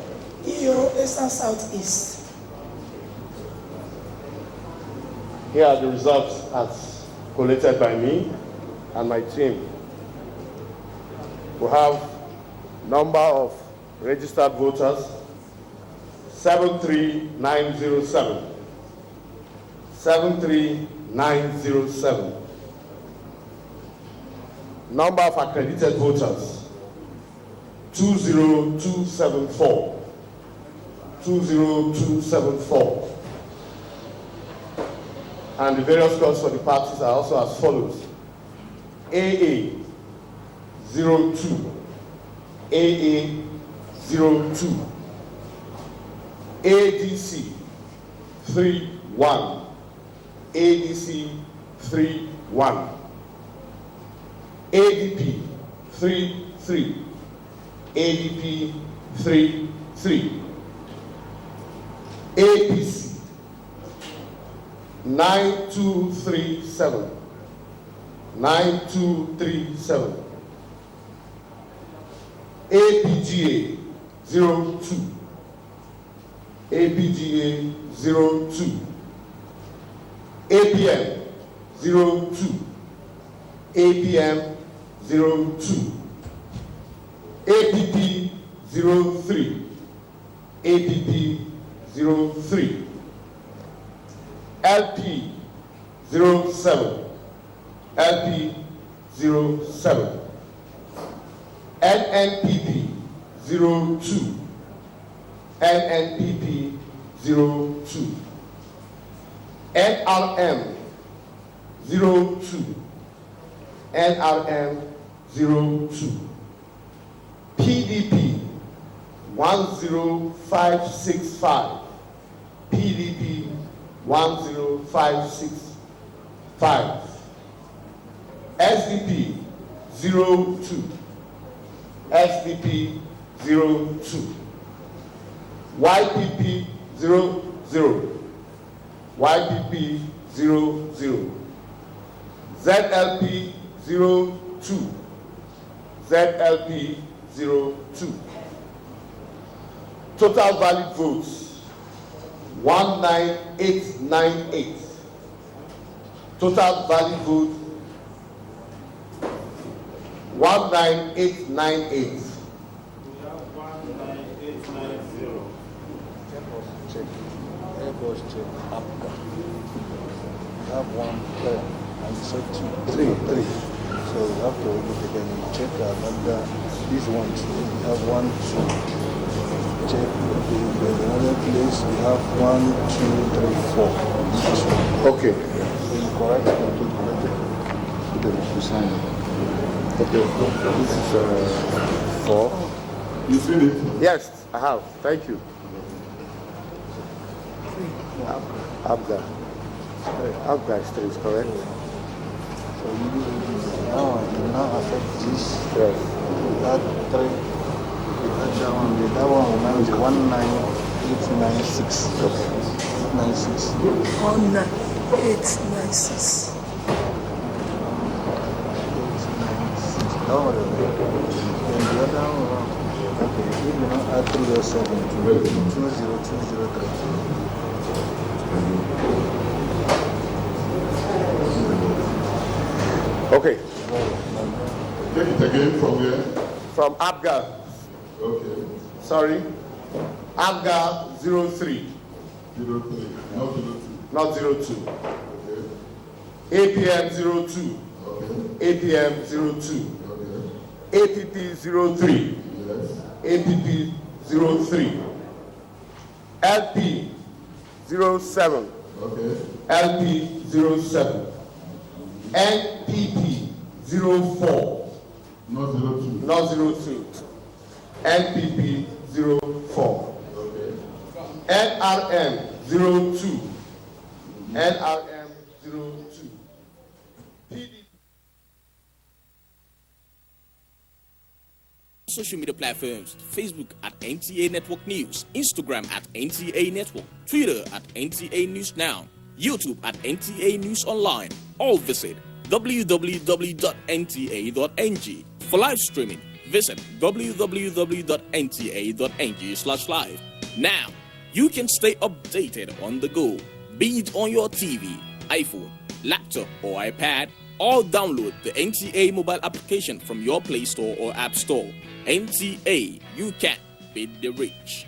EO Eastern Southeast. Here are the results as collated by me and my team. We have number of registered voters 73907. 73907. Number of accredited voters 20274. 20274. And the various scores for the parties are also as follows: AA 02, AA 02, ADC 31, ADC 31, ADP 33, ADP 33, APC 9237, 9237, APGA 02, APGA 02, APM 02, APM 02, APP 03, APP 03, LP 07, LP 07, NNPP 02, NNPP 02, NRM 02, NRM 02, PDP 10565, PDP 10565, SDP 02, SDP 02, YPP 00, YPP 00, ZLP 02, ZLP 02. Total valid votes 19898. Total valid vote 19898. Check APGA. We have one player and so three. So we have to look again and check APGA. This one too. We have 1, 2. Check the other place. We have 1, 2, 3, 4. Okay. Correct. Okay. This is 4. You seen it? Yes, I have. Thank you. APGA. APGA is 3, is correct? So you now affect this. Yes. That 3. That one will now be 19896. Okay. 96. 19896. No, then the other one, okay, if you now add 307 to 20203. Okay. Take it again from where? From APGA. Okay. Sorry. APGA 03. 03. Not 02. Okay. APM 02. Okay. APM 02. Okay. APP 03. Yes. APP 03. LP 07. Okay. LP 07. NPP 04. Not 02. Not 02. NPP 04. Okay. NRM 02. NRM 02. PDP. Social media platforms: Facebook at NTA Network News, Instagram at NTA Network, Twitter at NTA News Now, YouTube at NTA News Online. All visit www.nta.ng. For live streaming, visit www.nta.ng/live. Now, you can stay updated on the go, be it on your TV, iPhone, laptop, or iPad, or download the NTA mobile application from your Play Store or App Store. NTA, you can beat the rich.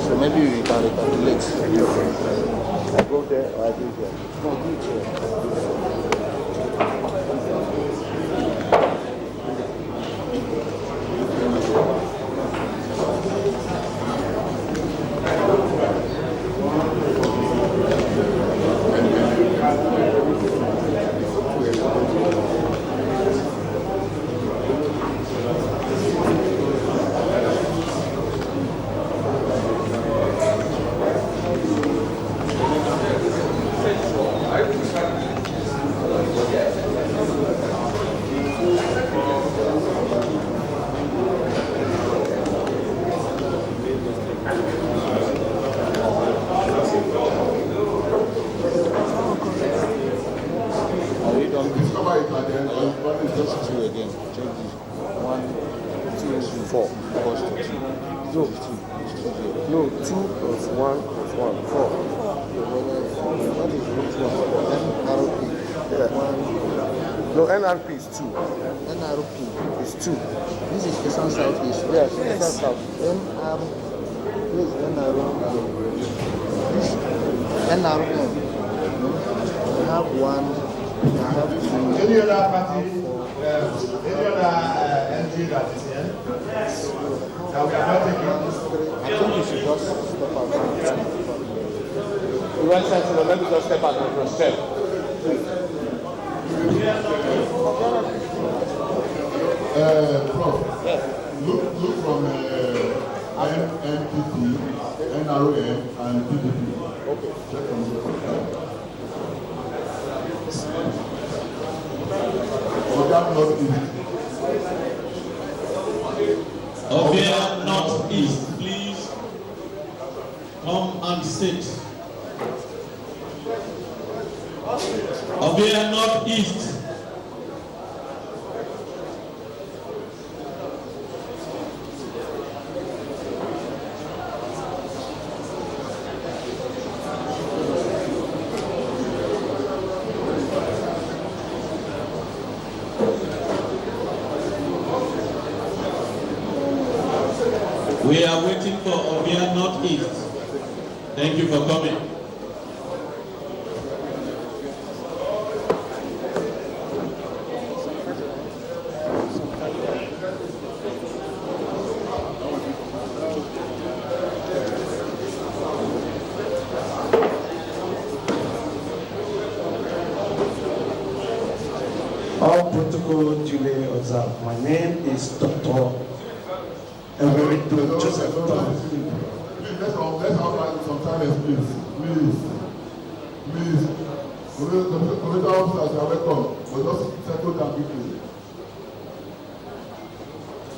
So maybe we can recalculate. I go there or I go there. No, do it here. No, NRP is 2. NRP is 2. This is Eastern Southeast. Yes, Eastern South. This NRM. We have 1. We have 2. Any other party, any other NG that is here? That we are not taking? I think you should just step out. Right side, so let me just step out and cross check. Prof, look from NPP, NRM, and PDP. Okay. Check from there. Obia Northeast, please come and sit. Obia Northeast. We are waiting for Obia Northeast. Thank you for coming. All protocol duly observed. My name is Dr. Emerito Joseph. Please, let's have some silence, please. Please. Commander officers, you are welcome. But just settle down quickly.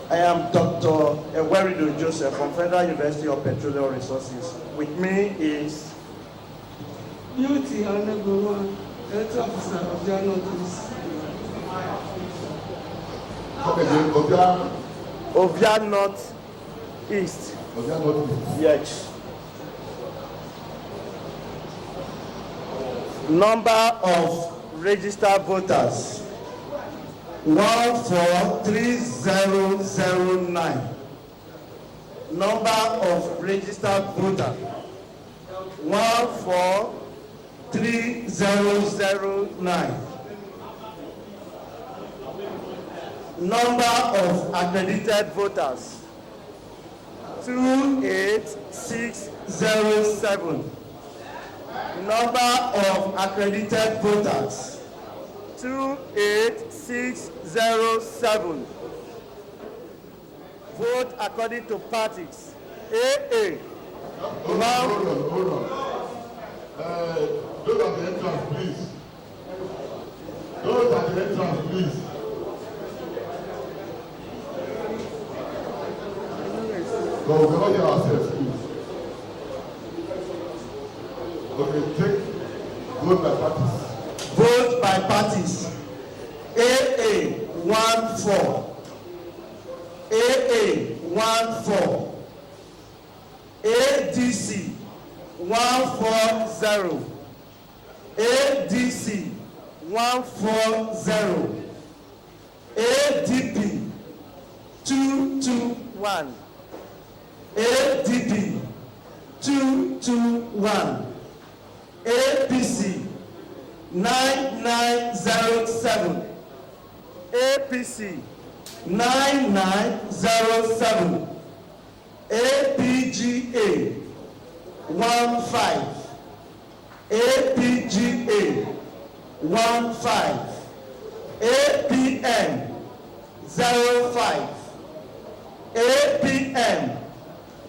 I am Dr. Ewerido Joseph from Federal University of Petroleum Resources. With me is Beauty Honorable Health Officer of the Northeast. Ovia North East. Yes. Number of registered voters 143009. Number of registered voters 143009. Number of accredited voters 28607. Number of accredited voters 28607. Vote according to parties. AA. Hold on. Those at the entrance, please. Those at the entrance, please. So we cannot hear ourselves, please. Okay, take vote by parties. Vote by parties. AA 14. AA 14. ADC 140. ADC 140. ADP 221. ADP 221. APC 9907. APC 9907. APGA 15. APGA 15. APM 05. APM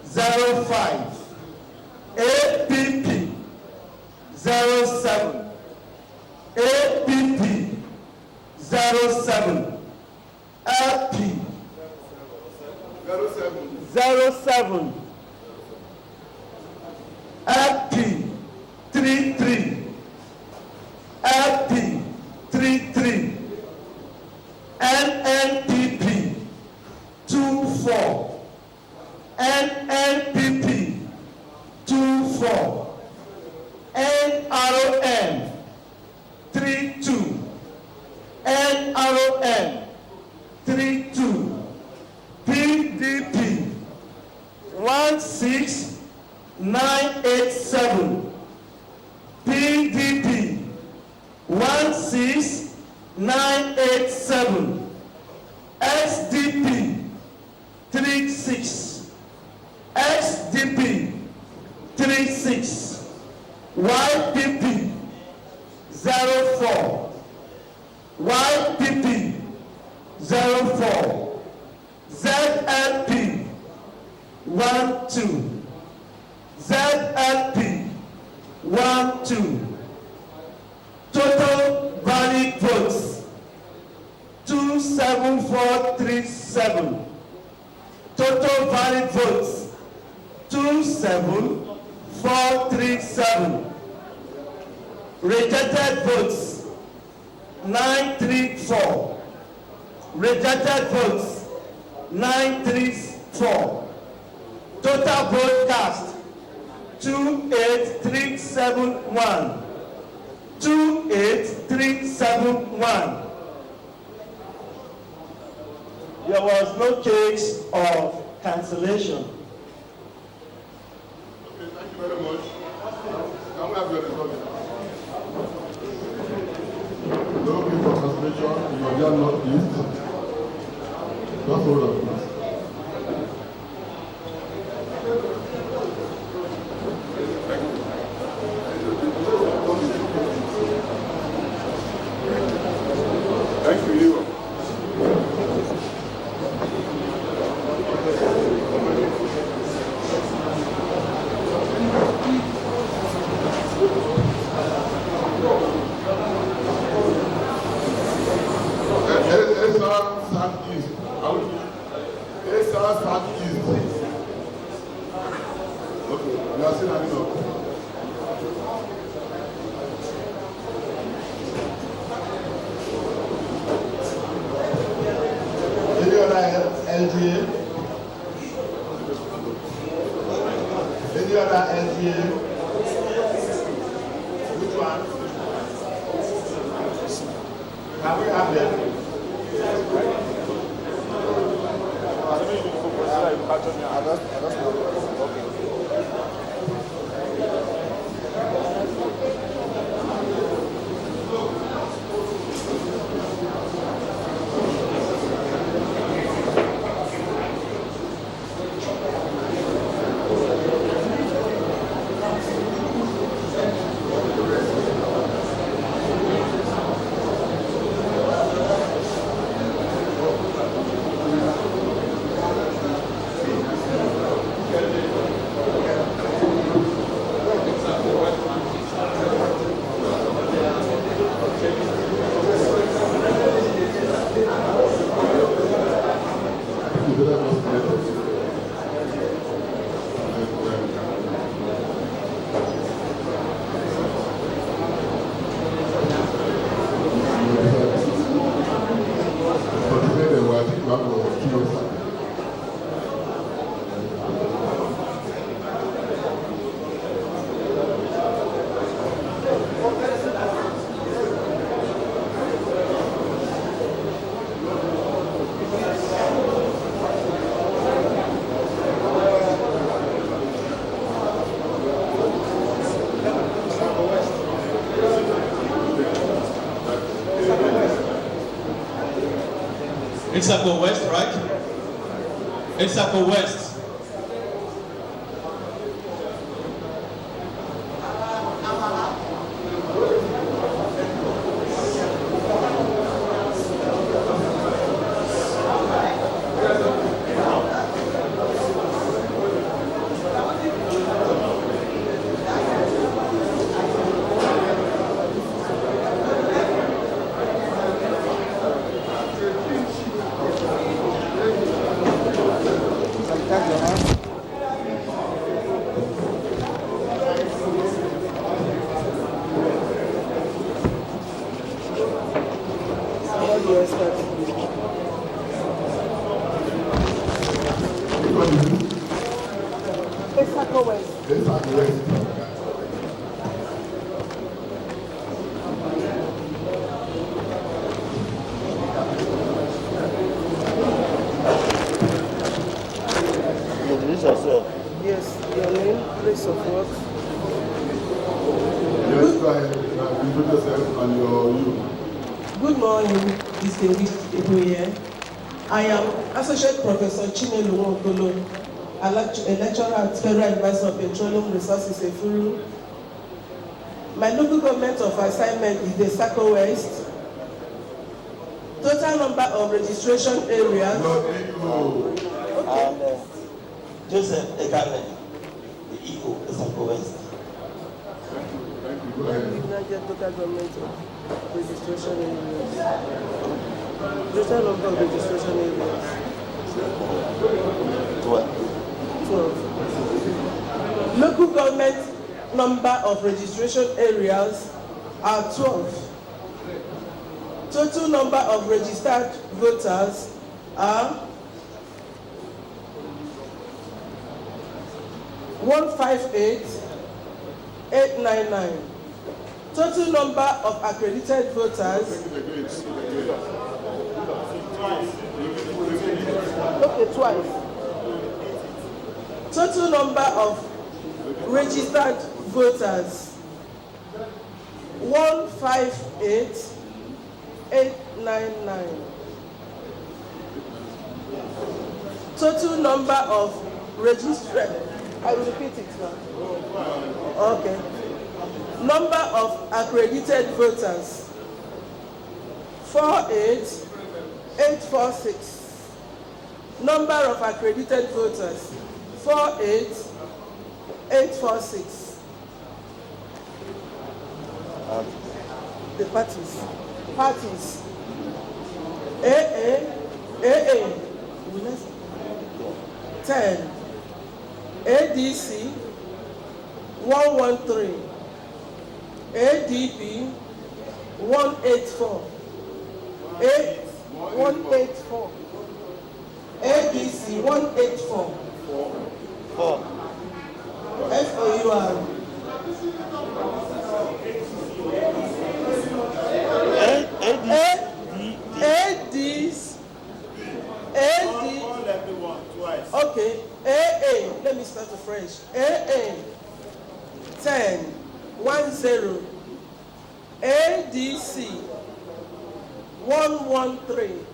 05. APP 07. APP 07. LP 07. LP 33. LP 33. NNPP 24. NNPP 24. NRM 32. NRON 32, PDP 16987, PDP 16987, SDP 36, SDP 36, YPP 04, YPP 04, ZLP 12, ZLP 12. Total valid votes 27437. Total valid votes 27437. Rejected votes 934. Rejected votes 934. Total vote cast 28371. 28371. There was no case of cancellation. Okay, thank you very much. Can we have your result? No case of cancellation in your Northeast. Just hold on, please. Thank you. Okay, you are still having up. Any other LGA? Any other LGA? Which one? Can we have them? Isako West, right? Isako West. talk. Yes, go ahead. Introduce yourself and your you. Good morning, distinguished people here. I am Associate Professor Chinelu Okolo, a lecturer at Federal University of Petroleum Resources, Efuru. My local government of assignment is the Sako West. Total number of registration areas. And Joseph Ekane, the EO, the Sako West. Total government of registration areas. Total number of registration areas. 12. Local government number of registration areas are 12. Total number of registered voters are 158,899. Total number of accredited voters. Okay, twice. Total number of registered voters 158,899. Total number of registered. I will repeat it now. Okay. Number of accredited voters 48,846. Number of accredited voters 48,846. The parties. AA 10. ADC 113. ADP 184. 184. ADC 184. FOUR. Okay, AA, let me start afresh. AA 10. 10. ADC 113.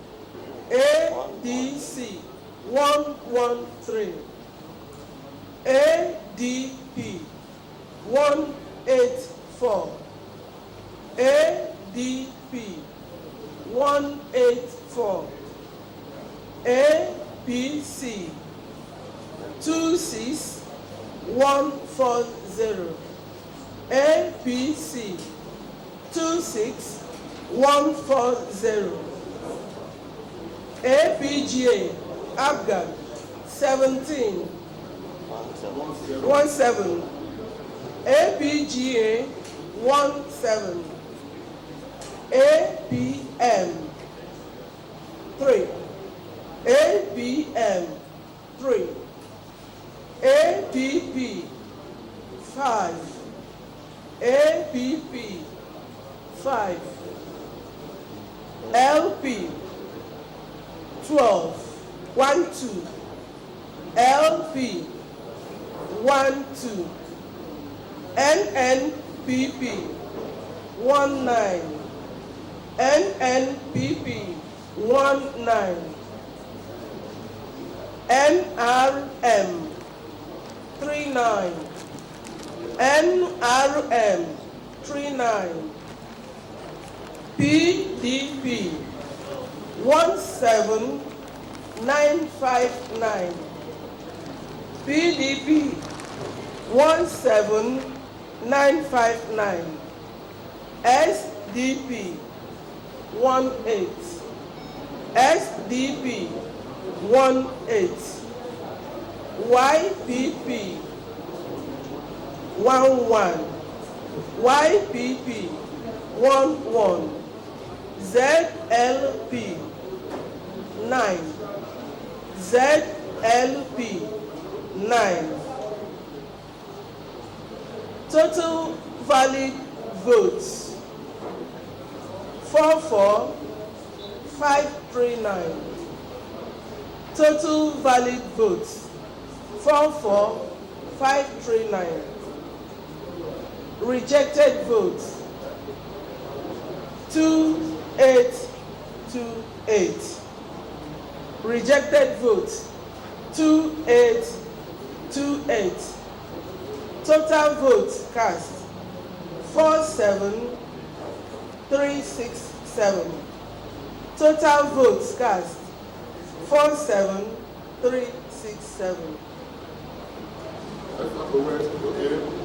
ADC 113. ADP 184. ADP 184. APC 26140. APC 26140. APGA Afghan 17. 17. APGA 17. APM 3. APM 3. APP 5. APP 5. LP 12. 12. LP 12. NNPP 19. NNPP 19. NRM 39. NRM 39. PDP 17959. PDP 17959. SDP 18. SDP 18. YPP 11. YPP 11. ZLP 9. ZLP 9. Total valid votes 44,539. Total valid votes 44,539. Rejected votes 2828. Rejected votes 2828. Total votes cast 47367. Total votes cast 47367.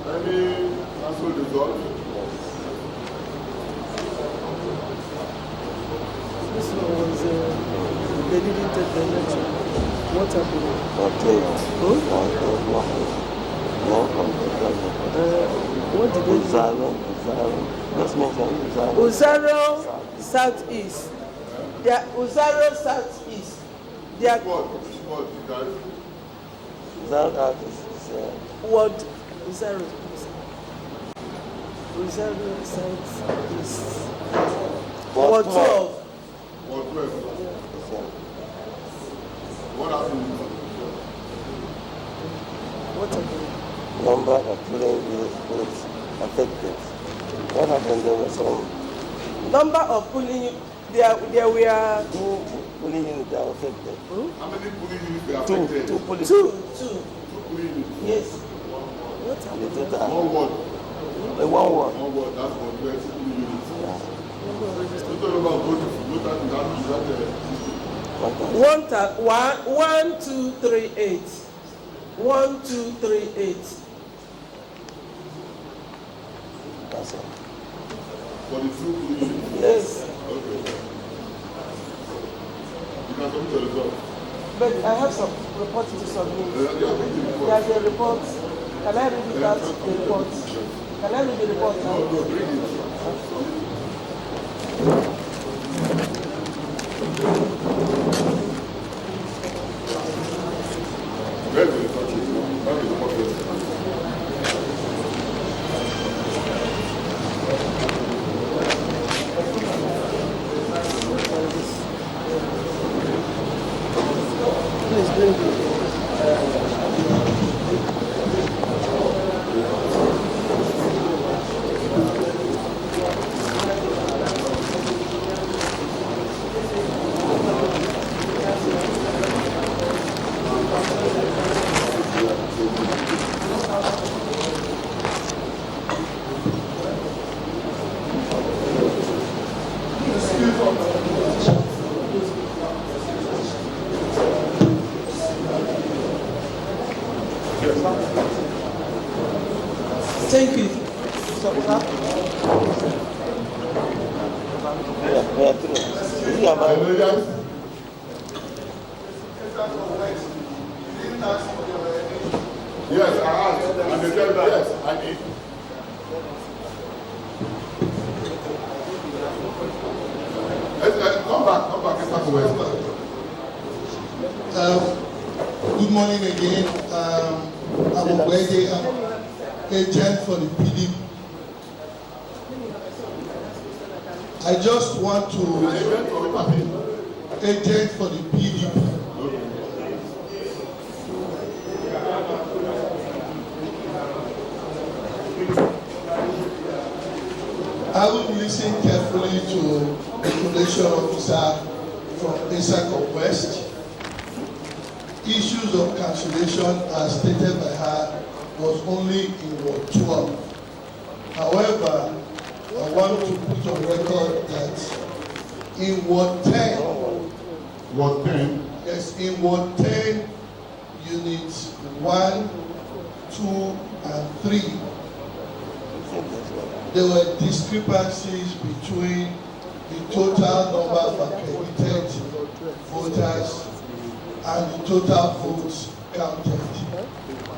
Any council result? This one was, they didn't take the election. What happened? What did they do? Uzaro Southeast. They are Uzaro Southeast. They are What? What? Uzaro. Uzaro Southeast. Ward 12. Ward 12. What happened? What happened? Number of polling votes affected. What happened? There was some Number of polling, there were polling units that were affected. How many polling units were affected? Two polling two. Two polling units. Yes. What happened? Total. One ward. One ward. One ward. That's for 12 polling units. Total number of voters. That 1238. 1238. That's all. For the two polling units. Yes. Okay. You can submit the result. But I have some reports to submit. There's a report. Can I read it out? The report. Can I read the report now? No, read it. Where's the report? Where's the report? Please bring it. Thank you. Yes, I asked. And they said yes, I did. Come back, let's talk away. Good morning again. I'm Ogwege, I'm agent for the PDP. I just want to agent for the PDP. I will listen carefully to the collation officer from Issaco West. Issues of cancellation as stated by her was only in Ward 12. However, I want to put on record that in Ward 10, Ward 10? Yes, in Ward 10, units 1, 2, and 3, there were discrepancies between the total number of accredited voters and the total votes counted.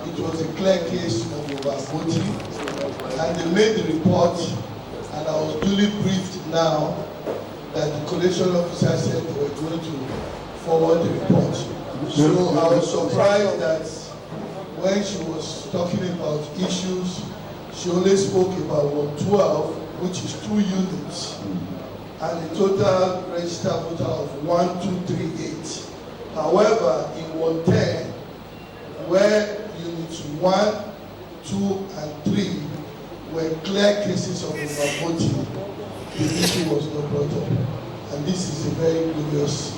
It was a clear case of overvoting, and they made the report, and I was duly briefed now that the collation officer said they were going to forward the report. So I was surprised that when she was talking about issues, she only spoke about Ward 12, which is 2 units, and a total registered voter of 1238. However, in Ward 10, where units 1, 2, and 3 were clear cases of overvoting, the issue was not brought up. And this is a very glorious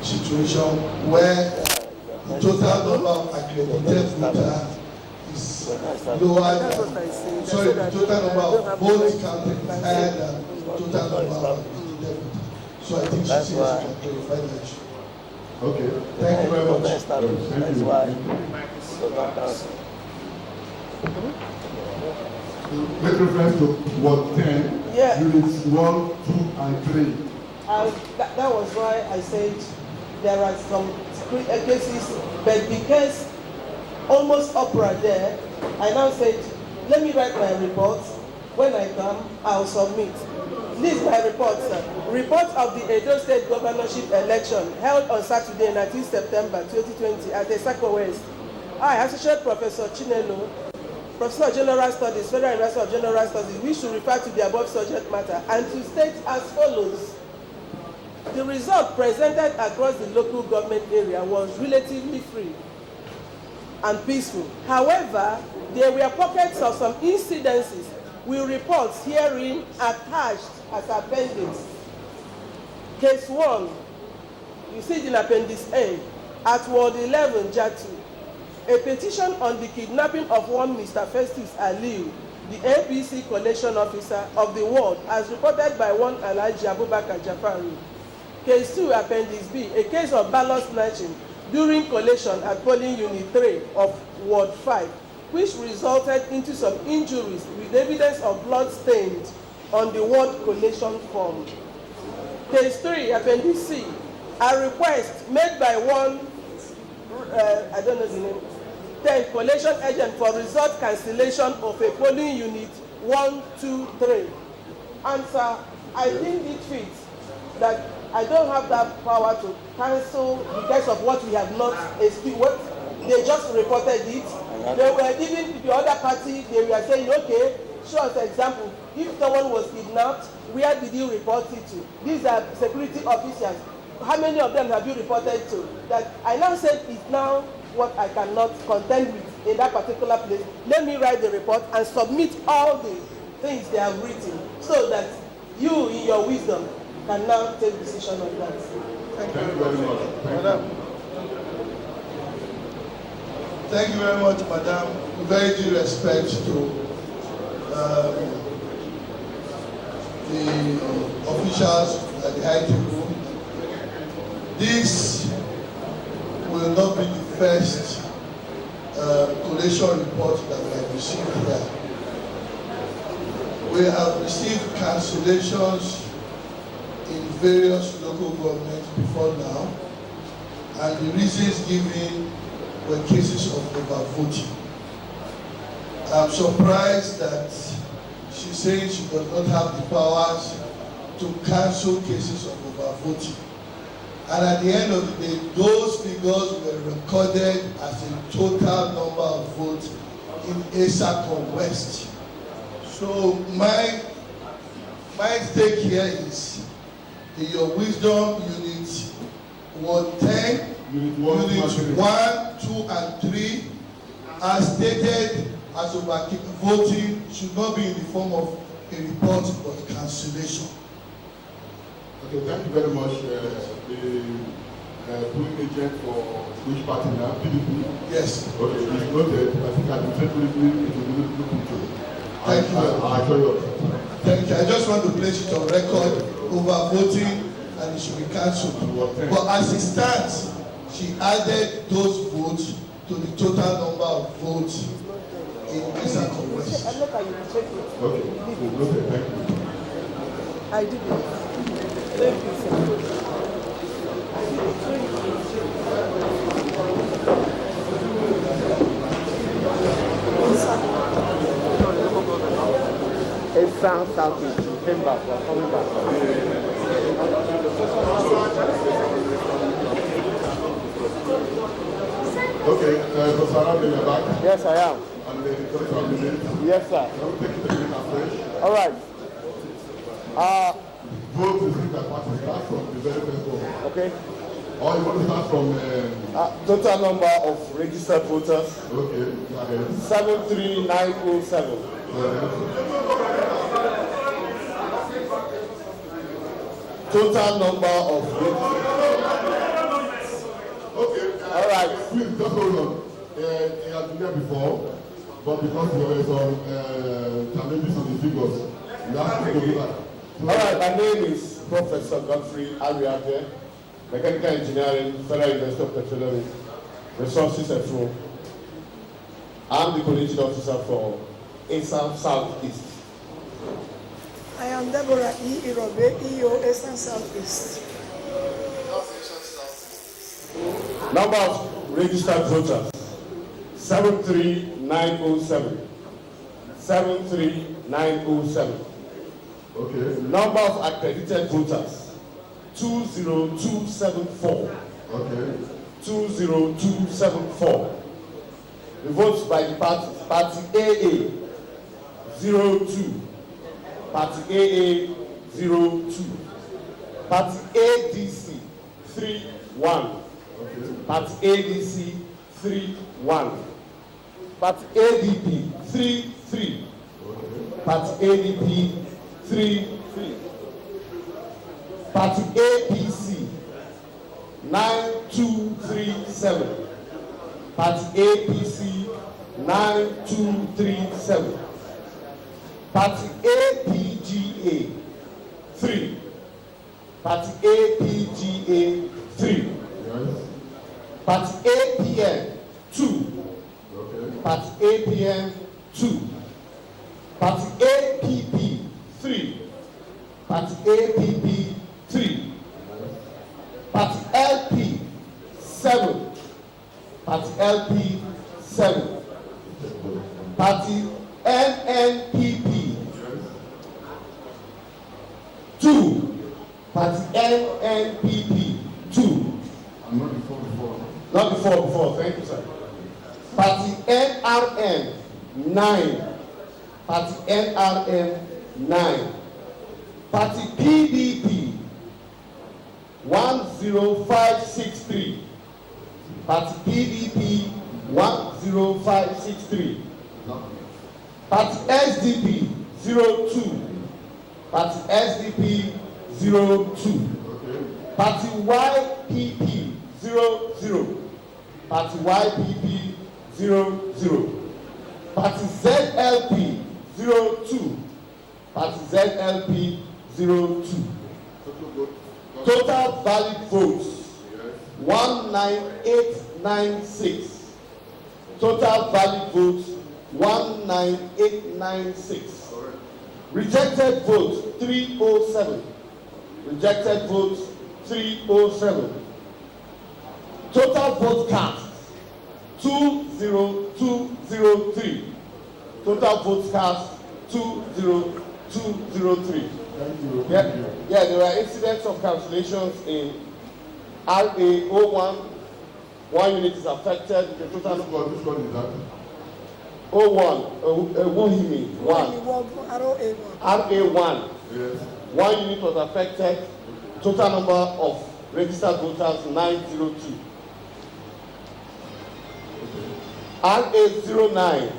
situation where the total number of accredited voters is lower than, sorry, the total number of votes counted is higher than the total number of accredited voters. So I think she says she can clarify that issue. Okay. Thank you very much. Thank you. With reference to Ward 10, yeah. Units 1, 2, and 3. That was why I said there are some cases, but because almost opera there, I now said, let me write my report. When I come, I'll submit. This is my report, sir. Report of the Edo State governorship election held on Saturday, 19 September 2020 at Esako West. I, Associate Professor Chinelo, Professor of General Studies, Federal University of General Studies, wish to refer to the above subject matter and to state as follows. The result presented across the local government area was relatively free and peaceful. However, there were pockets of some incidences with reports herein attached as appendix. Case 1, you see it in Appendix A, at Ward 11, Jatu. A petition on the kidnapping of one Mr. Festus Aliu, the APC collection officer of the ward, as reported by one Alhaji Abubakar Jafari. Case 2, Appendix B, a case of ballot snatching during collation at polling unit 3 of Ward 5, which resulted into some injuries with evidence of blood stains on the ward collation form. Case 3, Appendix C, a request made by one, I don't know the name, 10 collation agent for result cancellation of a polling unit 1, 2, 3. Answer, I think it fits that I don't have that power to cancel because of what we have not experienced. They just reported it. They were giving the other party, they were saying, okay, show us an example. If someone was kidnapped, where did you report it to? These are security officers. How many of them have you reported to? That I now said it's now what I cannot contend with in that particular place. Let me write the report and submit all the things they have written so that you, in your wisdom, can now take decision on that. Thank you very much. Thank you very much, Madam. With very due respect to the officials at the high table, this will not be the first collation report that we have received here. We have received cancellations in various local governments before now, and the reasons given were cases of overvoting. I'm surprised that she's saying she does not have the powers to cancel cases of overvoting. And at the end of the day, those figures were recorded as a total number of votes in Esako West. So my stake here is in your wisdom unit Ward 10, unit 1, 2, and 3, as stated as voting should not be in the form of a report but cancellation. Okay, thank you very much. The polling agent for which party now? PDP? Yes. Okay, it's noted. I think administratively it will be looked into. Thank you. I assure you. Thank you. I just want to place it on record over voting and it should be cancelled. But as it stands, she added those votes to the total number of votes in Esako West. Okay, noted. Thank you. I did it. Thank you, sir. It sounds something. She came back. We're coming back. Okay, Professor Arabi, you're back? Yes, I am. And the correct minute? Yes, sir. Can we take the minute afresh? All right. Vote is in the party start from the very first vote. Okay. Or you want to start from... Total number of registered voters. Okay, go ahead. 73907. Total number of Okay. All right. Please, just hold on. He has been there before, but because there were some challenges on the figures, we have to go back. All right, my name is Professor Godfrey Ariake, Mechanical Engineering, Federal University of Petroleum Resources Afro. I'm the coordinating officer for ASAM Southeast. I am Deborah E. Irobe, EO, Eastern Southeast. Number of registered voters, 73907. 73907. Okay. Number of accredited voters, 20274. Okay. 20274. The votes by the parties. Party AA, 02. Party AA, 02. Party ADC, 31. Okay. Party ADC, 31. Party ADP, 33. Okay. Party ADP, 33. Party APC, 9237. Party APC, 9237. Party APGA, 3. Party APGA, 3. Yes. Party APN, 2. Okay. Party APN, 2. Party APP, 3. Party APP, 3. Party LP, 7. Party LP, 7. Party NNPP, 2. Party NNPP, 2. I'm not before. Not before, thank you, sir. Party NRM, 9. Party NRM, 9. Party PDP, 10563. Party PDP, 10563. Party SDP, 02. Party SDP, 02. Party YPP, 00. Party YPP, 00. Party ZLP, 02. Party ZLP, 02. Total valid votes, 19896. Total valid votes, 19896. Rejected votes, 307. Rejected votes, 307. Total vote cast, 20203. Total votes cast, 20203. Thank you. Yeah, there were incidents of cancellations in RA01. 1 unit is affected. The total Which one is that? 01, Wohimi, 1. RA1. Yes. 1 unit was affected. Total number of registered voters, 902. RA09,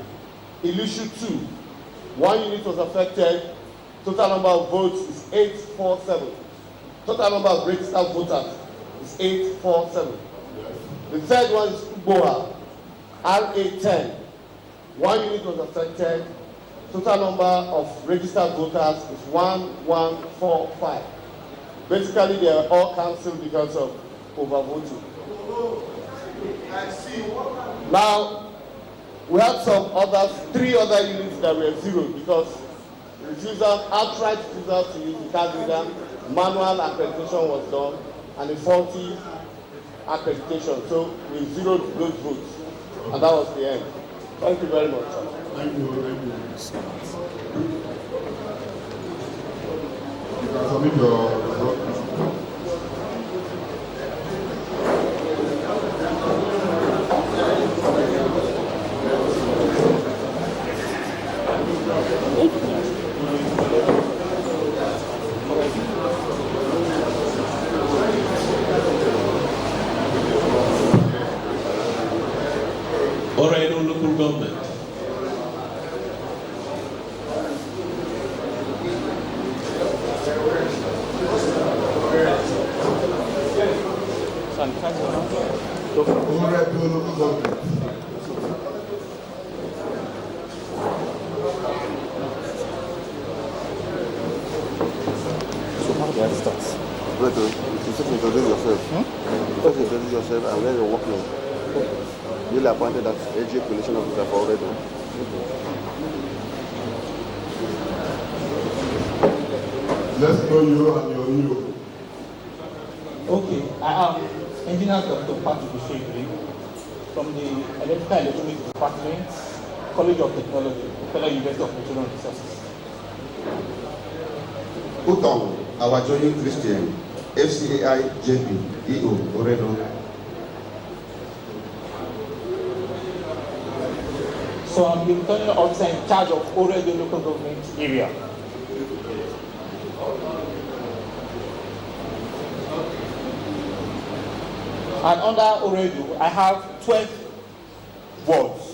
Ilushu 2. 1 unit was affected. Total number of votes is 847. Total number of registered voters is 847. The third one is Uboa, RA10. 1 unit was affected. Total number of registered voters is 1145. Basically, they are all cancelled because of overvoting. Now, we have some others, 3 other units that were zero because outright refusal to use the card reader, manual accreditation was done, and a faulty accreditation. So we zeroed those votes, and that was the end. Thank you very much. Thank you. You can submit your result. Wait, you first introduce yourself. First introduce yourself and where you're working. Newly appointed as AG Coalition Officer for Oredo. Let's know you and your you. Okay, I am Engineer Dr. Patrick Oshegri from the Electrical Electronics Department, College of Technology, Federal University of Petroleum Resources. Utong, our joining Christian, FCAI JP, EO, Oredo. So I'm the returning officer in charge of Oredo local government area. And under Oredo, I have 12 wards.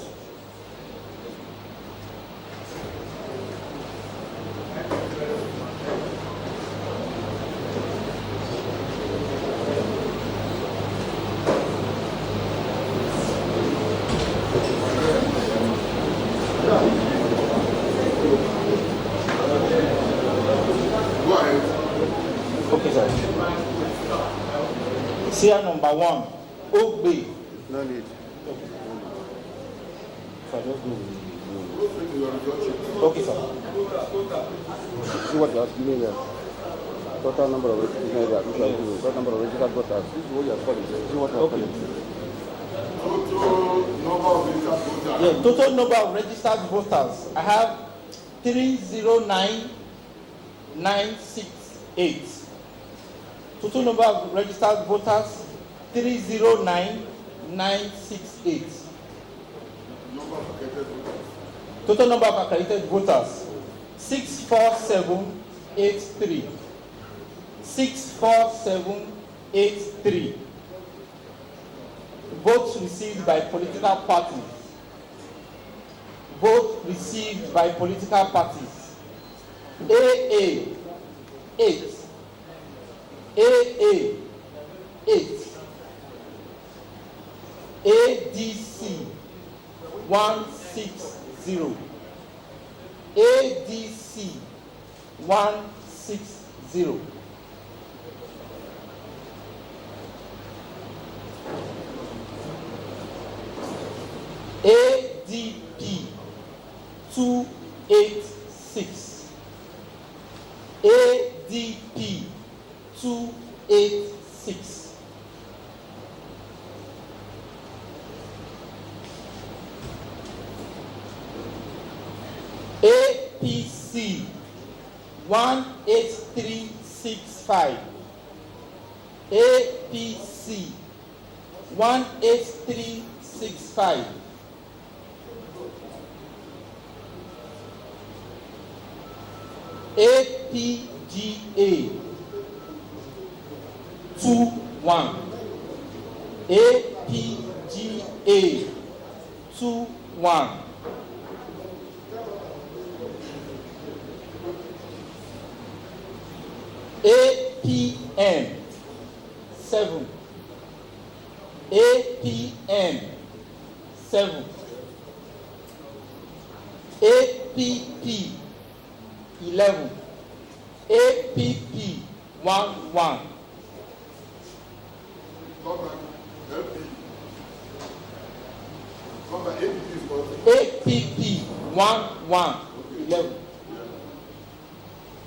Okay, sir. Serial number 1, Ogbe. No need. So I just go okay, sir. See what you are giving there. Total number of registered voters. Total number of registered voters. This is what you are calling. See what you are calling. Total number of registered voters. I have 309,968. Total number of registered voters 309,968. Total number of accredited voters 64783. 64783. Votes received by political parties. Votes received by political parties. AA 8. AA 8. ADC 160. ADC 160. ADP 286. ADP 286. APC 18365. APC 18365. APGA 21. APGA 21. APN 7. APN 7. APP 11. APP 11. APP 11.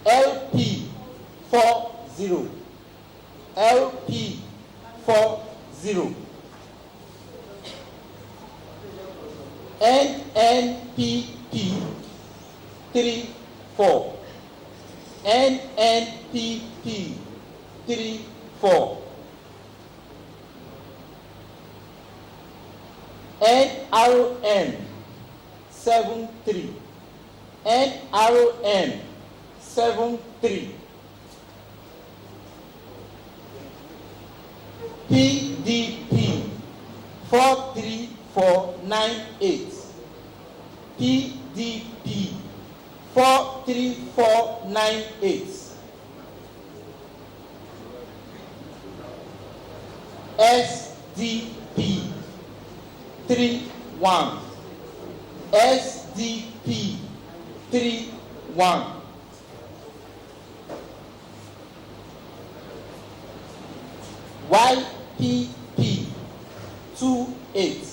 LP 40. LP 40. NNPP 34. NNPP 34. NRN 73. NRN 73. PDP 43498. PDP 43498. SDP 31. SDP 31. YPP 28.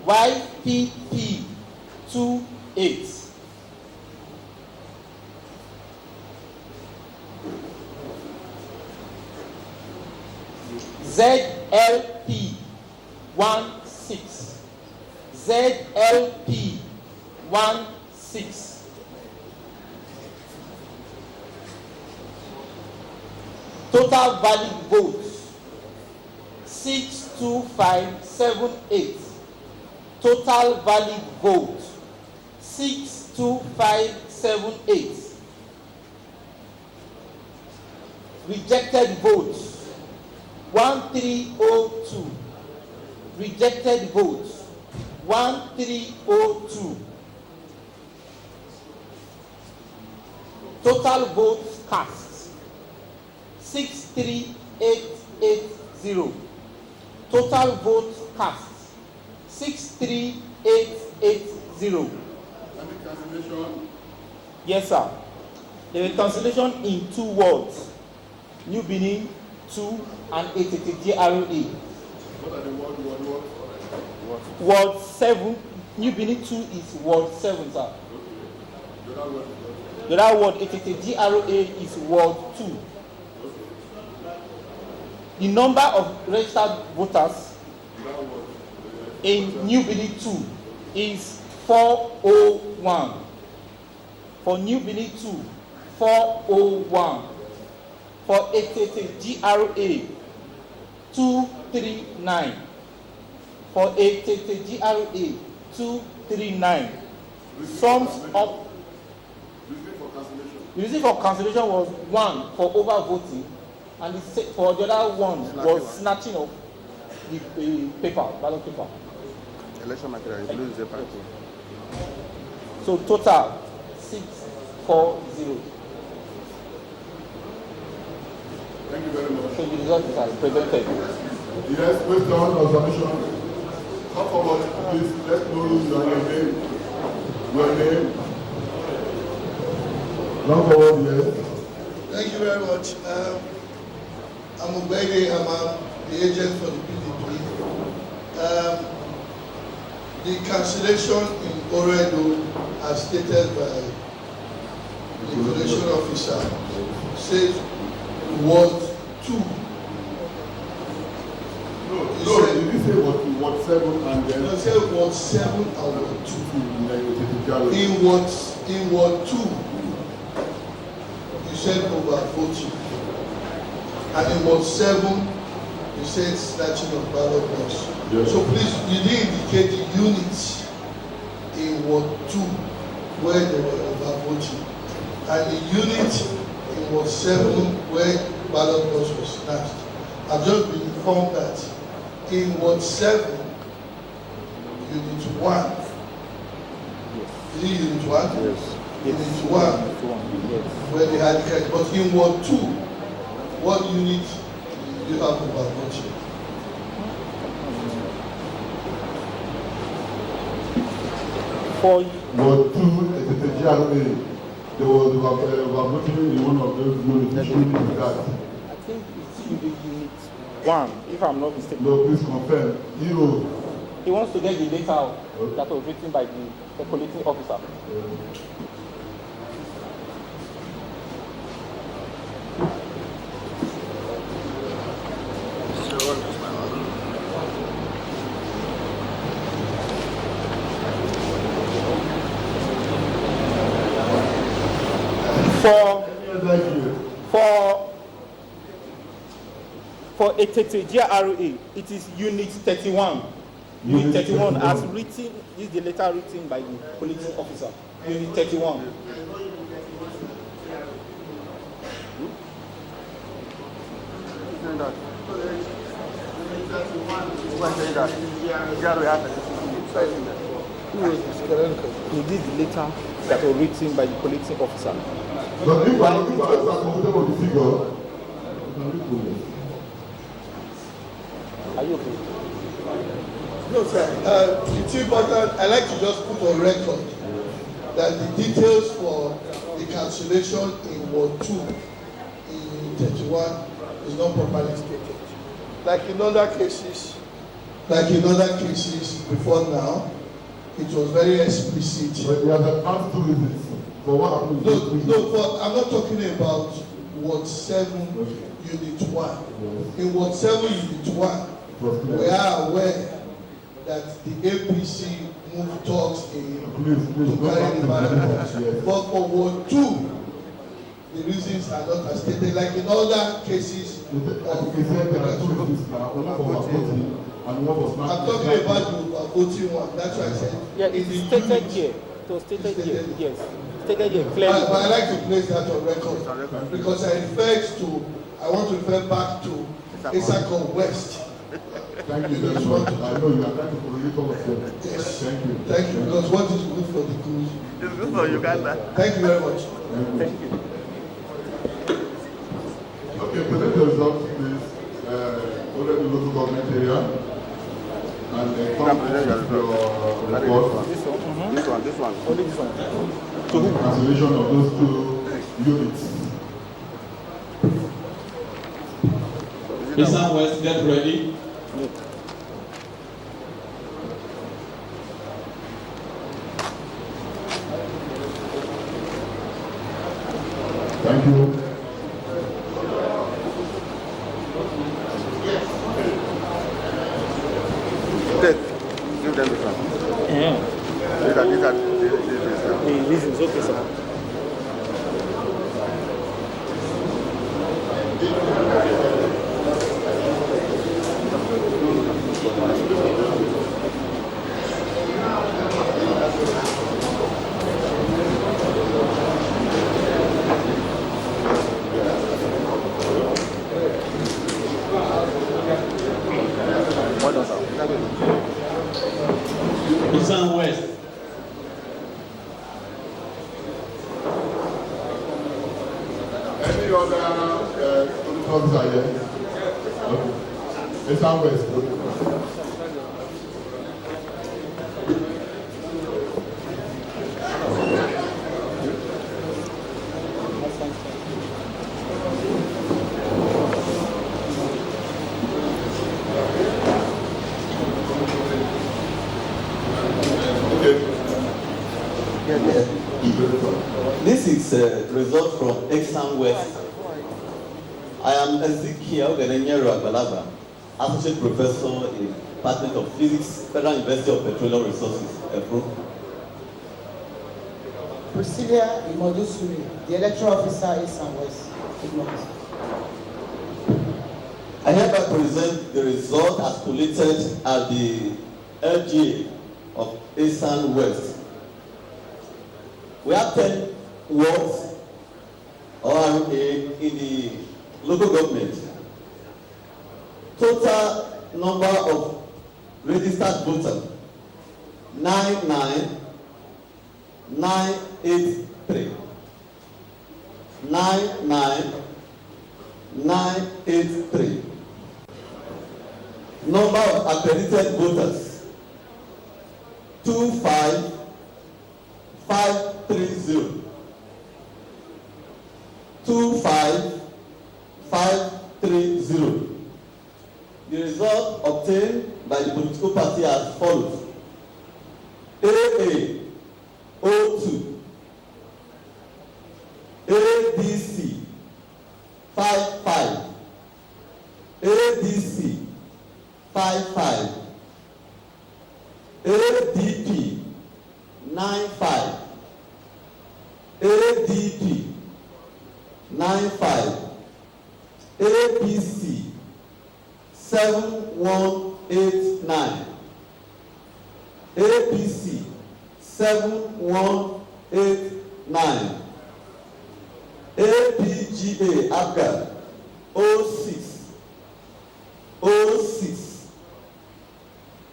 YPP 28. ZLP 16. ZLP 16. Total valid votes 62578. Total valid vote 62578. Rejected votes 1302. Rejected votes 1302. Total votes cast 63880. Total votes cast 63880. Any cancellation? Yes, sir. There is cancellation in 2 wards. New Benin 2 and ATT GRA. What are the ward? Ward 7. New Benin 2 is Ward 7, sir. Okay. The other ward, ATT GRA, is Ward 2. The number of registered voters in New Benin 2 is 401. For New Benin 2, 401. For ATT GRA, 239. For ATT GRA, 239. Sums of the reason for cancellation was 1 for overvoting, and for the other one was snatching of the paper, ballot paper. Election material, includes the party. So total 640. Thank you very much. So the result is as presented. Yes, question or submission? Come forward, please. Let's know your name. Your name. Come forward, yes. Thank you very much. I'm Ubede Hamam, the agent for the PDP. The cancellation in Oredo, as stated by the collation officer, says Ward 2. No, did you say Ward 7 and then? No, say Ward 7 and Ward 2. In Ward 2, you said overvoting. And in Ward 7, you said snatching of ballot box. Yes. So please, you didn't indicate the units in Ward 2 where they were overvoting. And the unit in Ward 7 where ballot box was snatched. I've just been informed that in Ward 7, Unit 1, is it Unit 1? Yes. Unit 1, where they had the case. But in Ward 2, what unit do you have overvoting? For Ward 2, the GRA, they were voting in one of those units. I think it's Unit 1, if I'm not mistaken. No, please confirm. He wants to get the data out that was written by the collecting officer. For ATT GRA, it is Unit 31. Unit 31 as written, this is the letter written by the police officer. Unit 31. This is the letter that was written by the policing officer. But if I am comfortable with the figure, Are you okay? No, sir. It's important. I like to just put on record that the details for the cancellation in Ward 2 in 31 is not properly stated. Like in other cases before now, it was very explicit. But there are past 2 reasons for what happened. No, but I'm not talking about Ward 7, Unit 1. In Ward 7, Unit 1, we are aware that the APC moved talks to carry the ballot. But for Ward 2, the reasons are not as stated. Like in other cases, I'm talking about the voting one. That's why I said. Yeah, it's stated here. It was stated here. Yes, stated here clearly. But I like to place that on record because I want to refer back to Isako West. Thank you very much. I know you are trying to correlate all of them. Yes. Thank you. Thank you, because what is good for the good? It's good for Uganda. Thank you very much. Thank you. Okay, present the result is already local government area. And the report. This one. Only this one. To the cancellation of those 2 units. Eastern West, get ready. Thank you. Give them this one. Yeah. This is okay, sir. Eastern West. Any other officers are here? Okay. Eastern West. This is a result from Exam West. I am Ezekiel Genenyero Agbalaba, Associate Professor in Department of Physics, Federal University of Petroleum Resources, Ebro. Priscilla Imodusuri, the electoral officer Exam West. I hereby present the result as collated at the LGA of Exam West. We have 10 wards or in the local government. Total number of registered voters 99983. 99983. Number of accredited voters 25530. 25530. The result obtained by the political party as follows: AA 02, ADC 55, ADC 55, ADP 95, ADP 95, APC 7189, APC 7189, APGA Afghan 06, 06,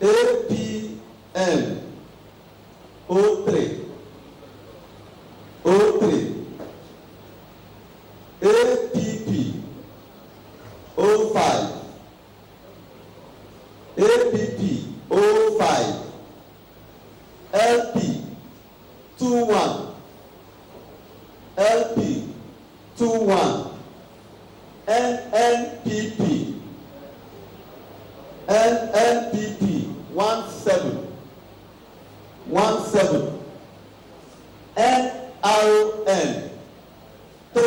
APN 03, 03, APP 05, LP 21, NNPP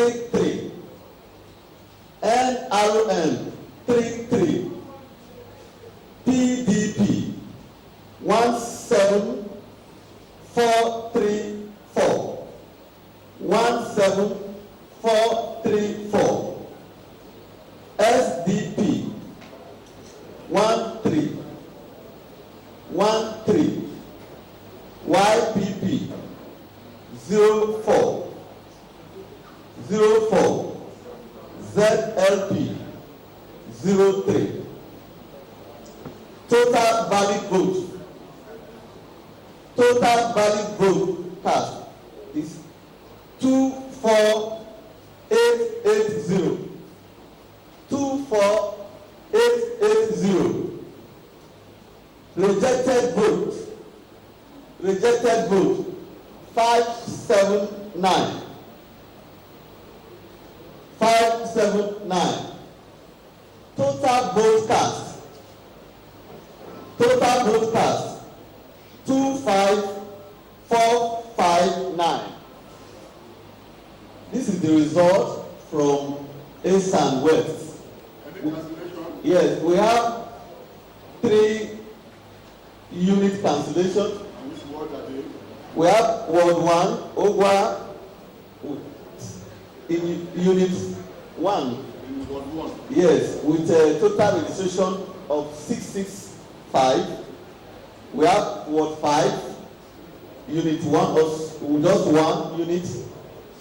17, NRN 33, PDP 17434, 17434, SDP 13, YPP 04, ZLP 03. Total valid vote cast is 24880. 24880. Rejected vote 579. 579. Total vote cast 25459. This is the result from East and West. Yes, we have 3 unit cancellation. We have Ward 1, Ogwa, in Unit 1. Yes, with a total registration of 665. We have Ward 5, Unit 1, just 1 unit,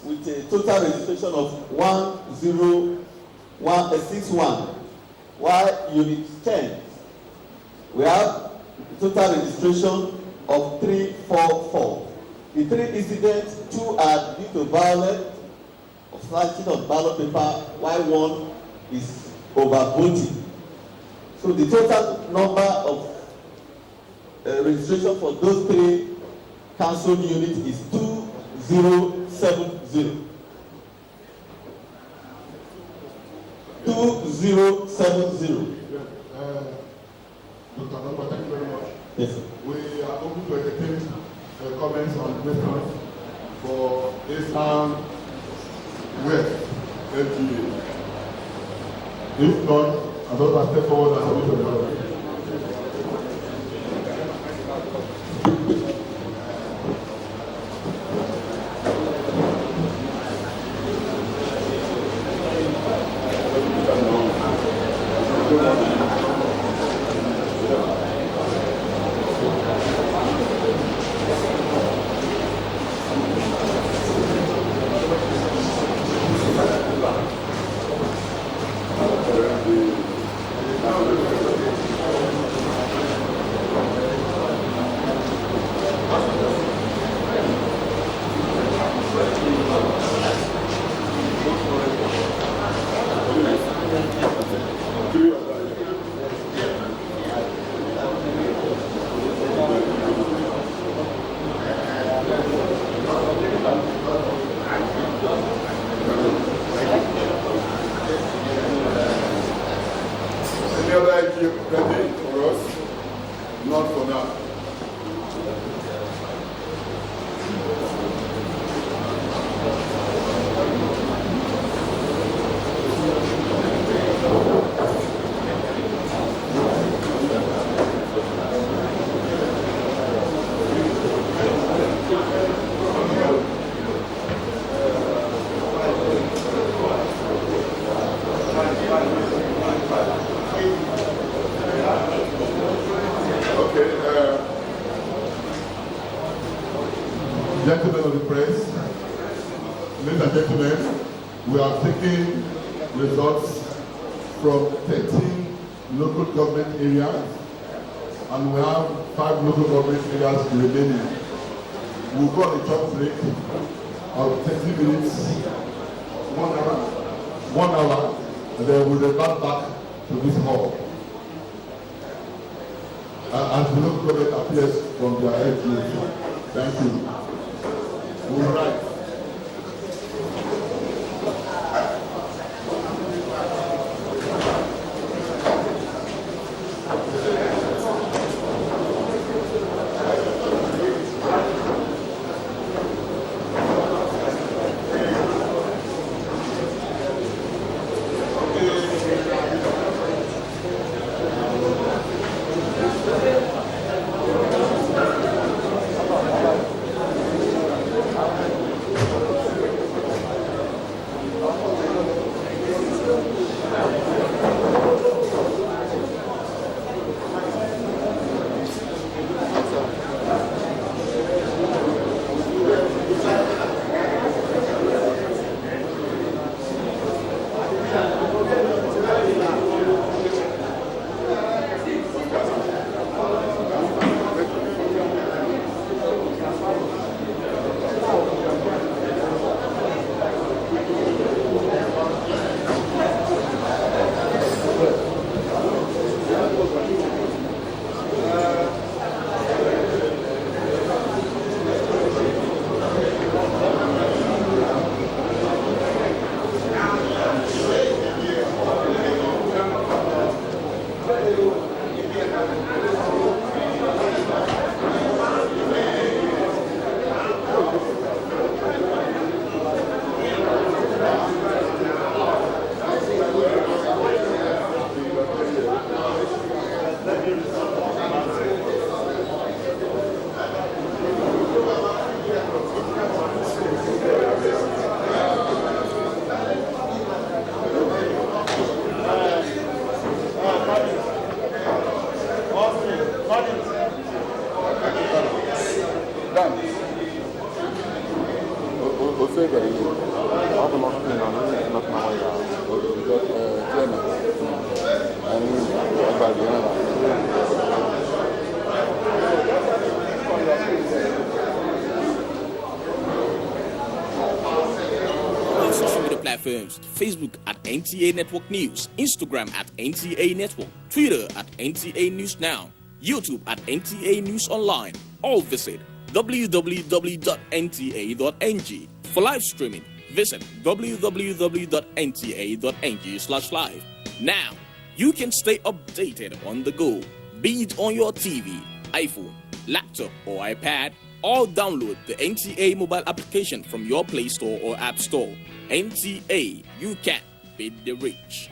with a total registration of 10161. While Unit 10, we have total registration of 344. The 3 incidents, 2 are due to violence of snatching of ballot paper, while 1 is overvoting. So the total number of registration for those 3 council units is 2070. 2070. Dr. Nomba, thank you very much. Yes. We are open to entertain comments on questions for Eastern West LGA. If not, I don't want to step forward and submit to the order. Gentlemen of the press, ladies and gentlemen, we are taking results from 13 local government areas, and we have 5 local government areas remaining. We'll go on a short break of 30 minutes, 1 hour, and then we'll revert back to this hall. As the local government appears from their LGA. Thank you. All right. platforms: Facebook at NTA Network News, Instagram at NTA Network, Twitter at NTA News Now, YouTube at NTA News Online. Or visit www.nta.ng. For live streaming, visit www.nta.ng/live. Now, you can stay updated on the go, be it on your TV, iPhone, laptop, or iPad, or download the NTA mobile application from your Play Store or App Store. NTA, you can beat the rich.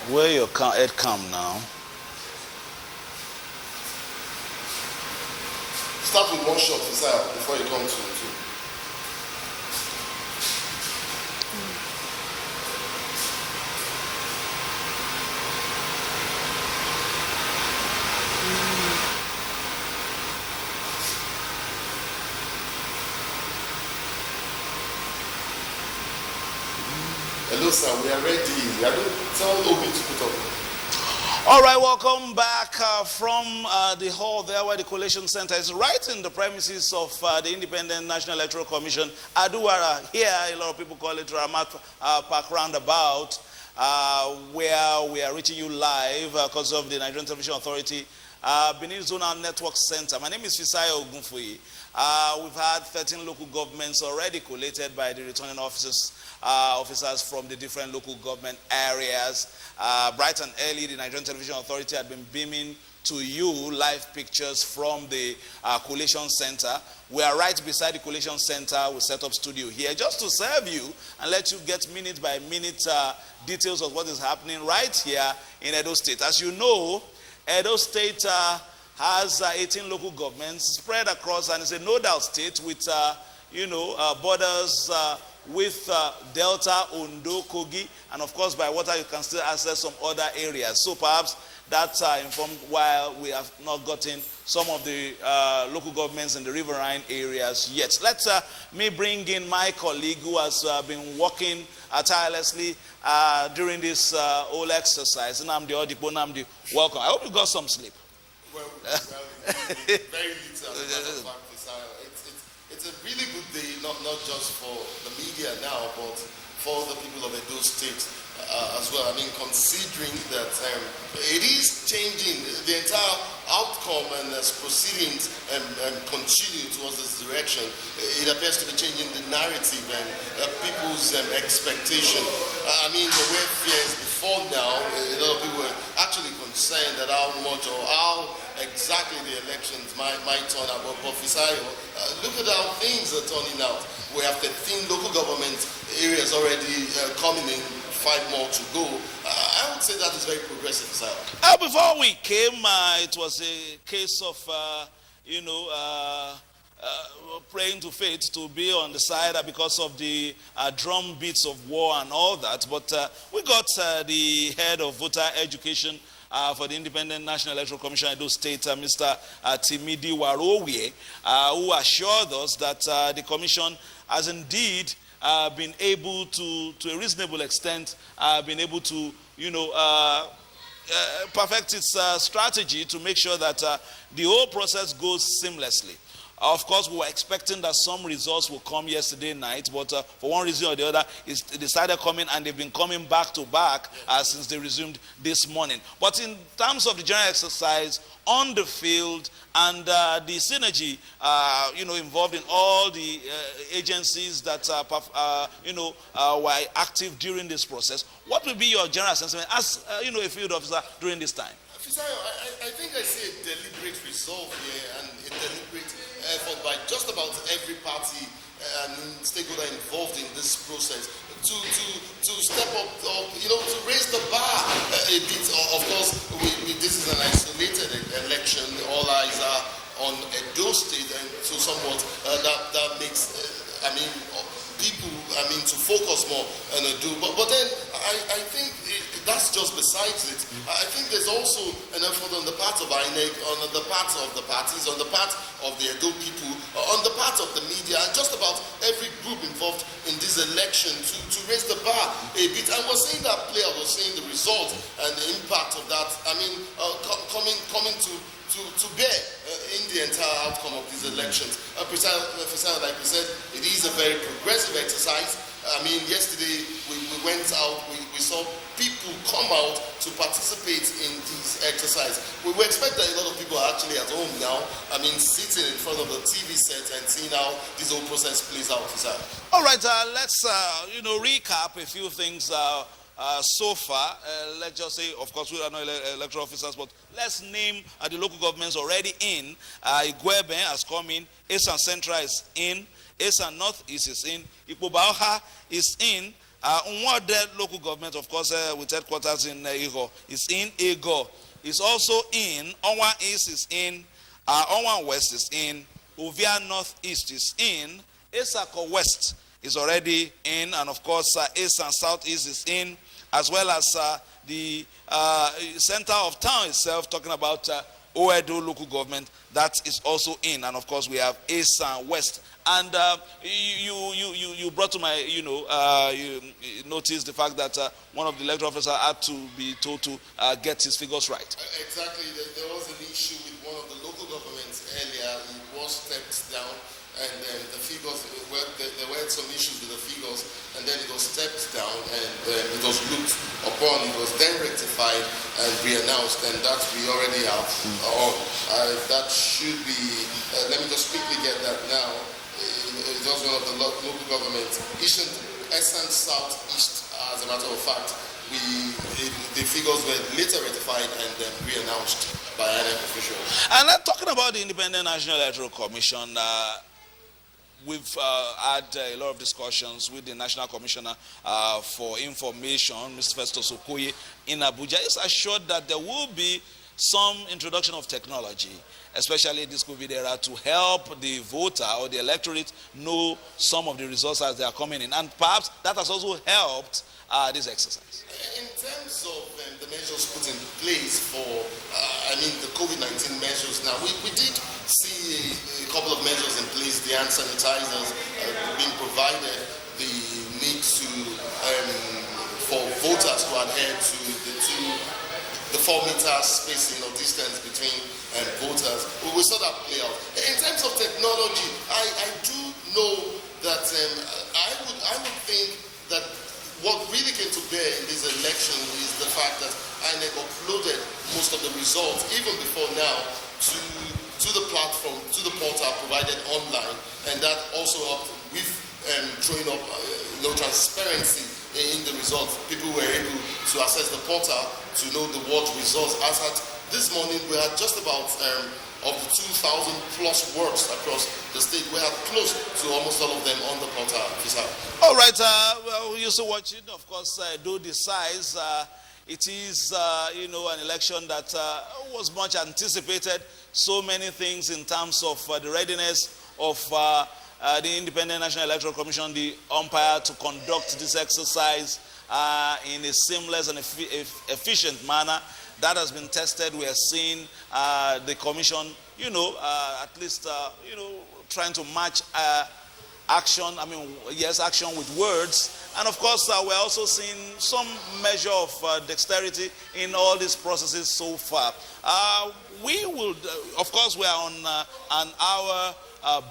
Where your head come now? Start with one shot before you come to two. Hello, sir. We are ready. I don't tell Obi to put up. All right, welcome back from the hall there where the collation center is, right in the premises of the Independent National Electoral Commission, Aduwara. Here, a lot of people call it Ramat Park Roundabout, where we are reaching you live because of the Nigerian Television Authority Benin Zonal Network Center. My name is Fisayo Ogunfuyi. We've had 13 local governments already collated by the returning officers from the different local government areas. Bright and early, the Nigerian Television Authority had been beaming to you live pictures from the collation center. We are right beside the collation center. We set up studio here just to serve you and let you get minute by minute details of what is happening right here in Edo State. As you know, Edo State has 18 local governments spread across, and it's a nodal state with, borders with Delta, Ondo, Kogi, and of course by water you can still access some other areas. So perhaps that's informed why we have not gotten some of the local governments in the riverine areas yet. Let me bring in my colleague who has been working tirelessly during this whole exercise. Namdi Odipo, Namdi, welcome. I hope you got some sleep. Well, very little. It's a really good day, not just for the media now, but for the people of Edo State as well. I mean, considering that it is changing the entire outcome and as proceedings continue towards this direction, it appears to be changing the narrative and people's expectation. I mean, there were fears before now. A lot of people were actually concerned that how much or how exactly the elections might turn out. But Fisayo, look at how things are turning out. We have 15 local government areas already coming in, 5 more to go. I would say that is very progressive, Fisayo. Before we came, it was a case of, praying to fate to be on the side because of the drum beats of war and all that. But we got the head of voter education for the Independent National Electoral Commission Edo State, Mr. Timidi Warowie, who assured us that the commission has indeed been able to a reasonable extent, been able to, perfect its strategy to make sure that the whole process goes seamlessly. Of course, we were expecting that some results will come yesterday night, but for one reason or the other, they started coming and they've been coming back to back since they resumed this morning. But in terms of the general exercise on the field and the synergy, involved in all the agencies that were active during this process, what will be your general assessment as a field officer during this time? Fisayo, I think I see a deliberate resolve here and a deliberate effort by just about every party and stakeholder involved in this process to step up, to raise the bar a bit. Of course, this is an isolated election. All eyes are on Edo State, and so somewhat that makes more do. But then I think that's just besides it. I think there's also an effort on the part of INEC, on the part of the parties, on the part of the Edo people, on the part of the media, and just about every group involved in this election to raise the bar a bit. And we're saying that player was saying the result and the impact of that. I mean, coming to bear in the entire outcome of these elections. Precisely like we said, it is a very progressive exercise. I mean, yesterday we went out, we saw people come out to participate in this exercise. We expect that a lot of people are actually at home now. I mean, sitting in front of the TV set and seeing how this whole process plays out. All right, let's recap a few things so far. Let's just say, of course, we are not electoral officers, but let's name the local governments already in. Igwebe has come in. Eastern Central is in. Eastern Northeast is in. Ikpobaoha is in. Unwade local government, of course, with headquarters in Ego, is in. Ego is also in. Onwa East is in. Onwa West is in. Uvia Northeast is in. Esako West is already in. And of course, East and Southeast is in, as well as the center of town itself, talking about Oedo local government, that is also in. And of course, we have East and West. And you brought to my, you noticed the fact that one of the electoral officers had to be told to get his figures right. Exactly. There was an issue with one of the local governments earlier. It was stepped down, and then the figures, there were some issues with the figures, and then it was stepped down, and it was looked upon. It was then rectified and re-announced, and that we already have on. That should be, let me just quickly get that now. It was one of the local governments, East and Southeast, as a matter of fact. The figures were later ratified and then re-announced by INEC officials. And talking about the Independent National Electoral Commission, we've had a lot of discussions with the National Commissioner for Information, Mr. Festus Okoye, in Abuja. He's assured that there will be some introduction of technology, especially this COVID era, to help the voter or the electorate know some of the results as they are coming in. And perhaps that has also helped this exercise. In terms of the measures put in place for, the COVID-19 measures now, we did see a couple of measures in place, the hand sanitizers being provided, the need to, for voters to adhere to the 4 meters spacing or distance between voters. We saw that play out. In terms of technology, I do know that I would think that what really came to bear in this election is the fact that INEC uploaded most of the results, even before now, to the platform, to the portal provided online, and that also helped with throwing up transparency in the results. People were able to access the portal to know the word results. As at this morning, we had just about of the 2,000 plus words across the state. We have close to almost all of them on the portal. All right, well, you're still watching, of course, do the size. It is, an election that was much anticipated. So many things in terms of the readiness of the Independent National Electoral Commission, the umpire, to conduct this exercise in a seamless and efficient manner. That has been tested. We are seeing the commission, at least, trying to match action. Action with words. And of course, we're also seeing some measure of dexterity in all these processes so far. We will, of course, we are on an hour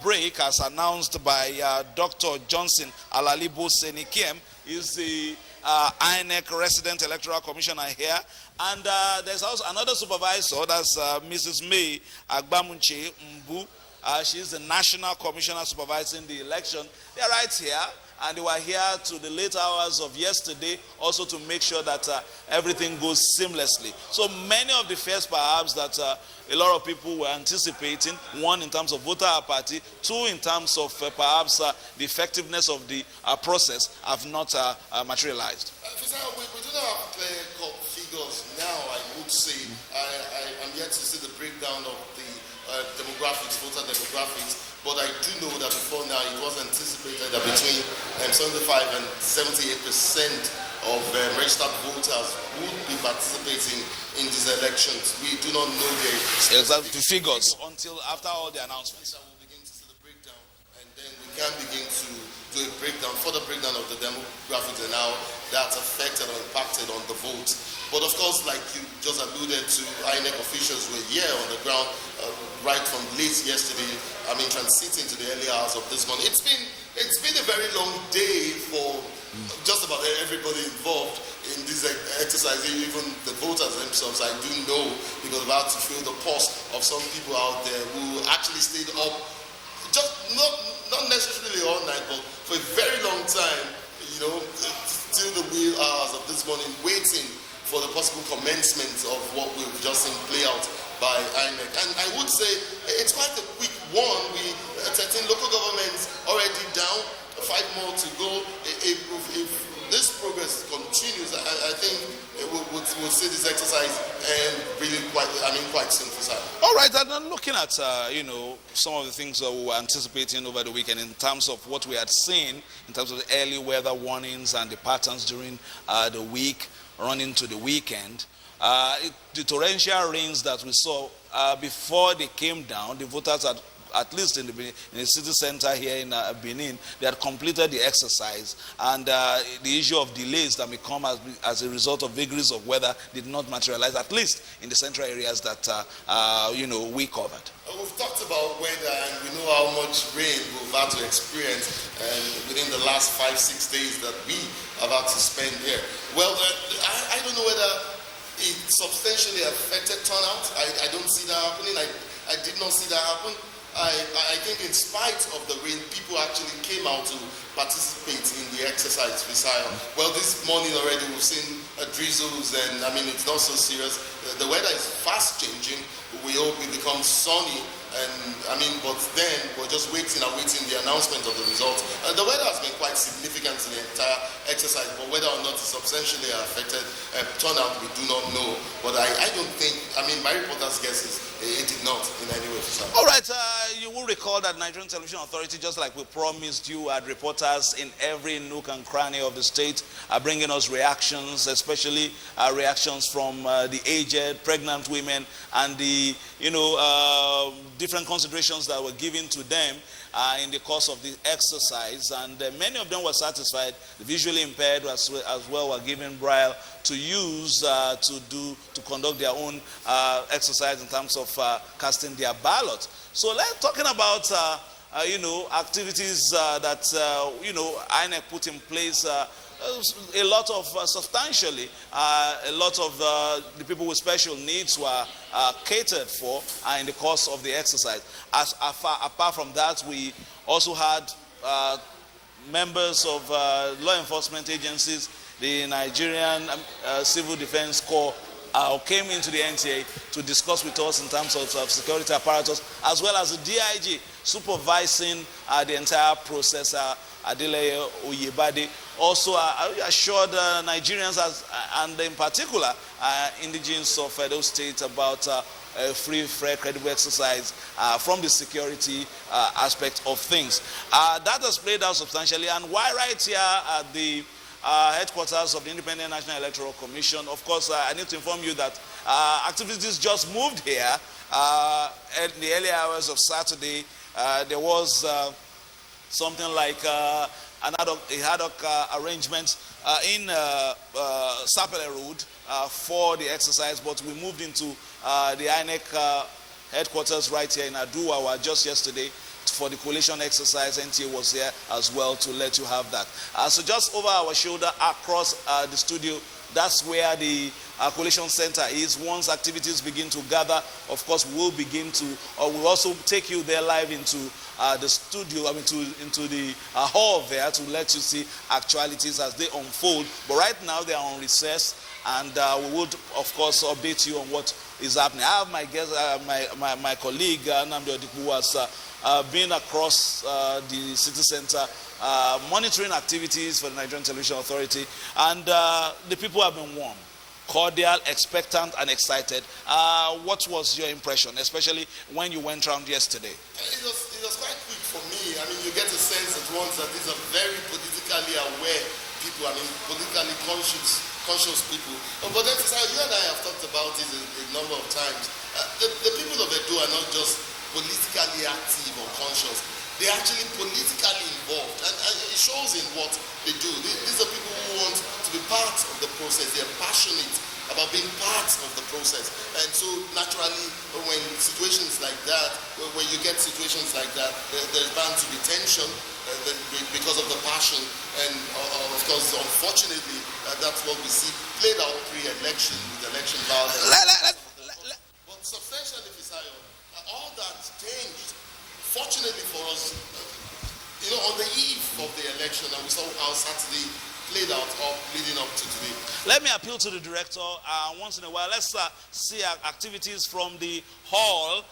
break, as announced by Dr. Johnson Alalibo Senikiem. He's the INEC resident electoral commissioner here. And there's also another supervisor, that's Mrs. May Agbamunche Mbu. She's the national commissioner supervising the election. They're right here, and they were here to the late hours of yesterday also to make sure that everything goes seamlessly. So many of the fears perhaps that a lot of people were anticipating, one, in terms of voter apathy, two, in terms of perhaps the effectiveness of the process, have not materialized. We do not have clear-cut figures now, I would say. I'm yet to see the breakdown of the demographics, voter demographics, but I do know that before now it was anticipated that between 75 and 78% of registered voters would be participating in these elections. We do not know the figures until after all the announcements. We'll begin to see the breakdown, and then we can begin to do a breakdown, further breakdown of the demographics and how that's affected or impacted on the vote. But of course, like you just alluded to, INEC officials were here on the ground right from late yesterday. Transiting to the early hours of this morning. It's been a very long day for just about everybody involved in this exercise, even the voters themselves. I do know, because I've had to feel the pulse of some people out there who actually stayed up, just not necessarily all night, but for a very long time, till the wee hours of this morning, waiting for the possible commencement of what we've just seen play out by INEC. And I would say it's quite a quick one. 13 local governments already down, 5 more to go. If this progress continues, I think we'll see this exercise and really quite soon for Saturday. All right, and then looking at some of the things that we were anticipating over the weekend in terms of what we had seen in terms of the early weather warnings and the patterns during the week running to the weekend. The torrential rains that we saw before they came down, the voters had, at least in the city center here in Benin, they had completed the exercise, and the issue of delays that may come as a result of vagaries of weather did not materialize, at least in the central areas that we covered. We've talked about weather, and we know how much rain we've had to experience within the last 5-6 days that we have had to spend here. Well, I don't know whether it substantially affected turnout. I don't see that happening. I did not see that happen. I think in spite of the rain, people actually came out to participate in the exercise for Zion. Well, this morning already we've seen drizzles, and it's not so serious. The weather is fast changing. We hope it becomes sunny, but then we're just waiting the announcement of the results. The weather has been quite significant in the entire exercise, but whether or not it substantially affected turnout, we do not know. But I don't think, my reporter's guess is it did not in any way. All right, you will recall that Nigerian Television Authority, just like we promised you, had reporters in every nook and cranny of the state bringing us reactions, especially reactions from the aged, pregnant women, and the different considerations that were given to them in the course of the exercise, and many of them were satisfied. The visually impaired as well were given braille to use to conduct their own exercise in terms of casting their ballot. So let's talking about activities that INEC put in place. A lot of substantially, a lot of the people with special needs were catered for in the course of the exercise. Apart from that, we also had members of law enforcement agencies, the Nigerian Civil Defense Corps, came into the NTA to discuss with us in terms of security apparatus, as well as the DIG supervising the entire process. Adeleye Oyebade also assured Nigerians and in particular indigenes of Edo State about a free, fair, credible exercise from the security aspect of things. That has played out substantially, and why right here at the headquarters of the Independent National Electoral Commission, of course, I need to inform you that activities just moved here at the early hours of Saturday. There was something like an ad hoc arrangement in Sapele Road for the exercise, but we moved into the INEC headquarters right here in Aduwawa just yesterday for the coalition exercise. NTA was here as well to let you have that. So just over our shoulder across the studio, that's where the coalition center is. Once activities begin to gather, of course, we'll begin to, or we'll also take you there live into the studio, into the hall there to let you see actualities as they unfold. But right now they are on recess, and we would, of course, update you on what is happening. I have my guest, my colleague, Nnamdi Odiku, who has been across the city center monitoring activities for the Nigerian Television Authority, and the people have been warm, cordial, expectant, and excited. What was your impression, especially when you went round yesterday? It was quite quick for me. I mean, you get a sense at once that these are very politically aware people, I mean, politically conscious people. But then, you and I have talked about it a number of times. The people of Edo are not just politically active or conscious. They're actually politically involved, and it shows in what they do. These are people who want to be part of the process. They're passionate about being part of the process. And so naturally, when situations like that, when you get situations like that, there's bound to be tension because of the passion. And of course, unfortunately, that's what we see played out pre-election with election violence. But substantially, Fisayo, all that changed. Fortunately for us, on the eve of the election, and we saw how Saturday played out leading up to today. Let me appeal to the director once in a while. Let's see activities from the hall,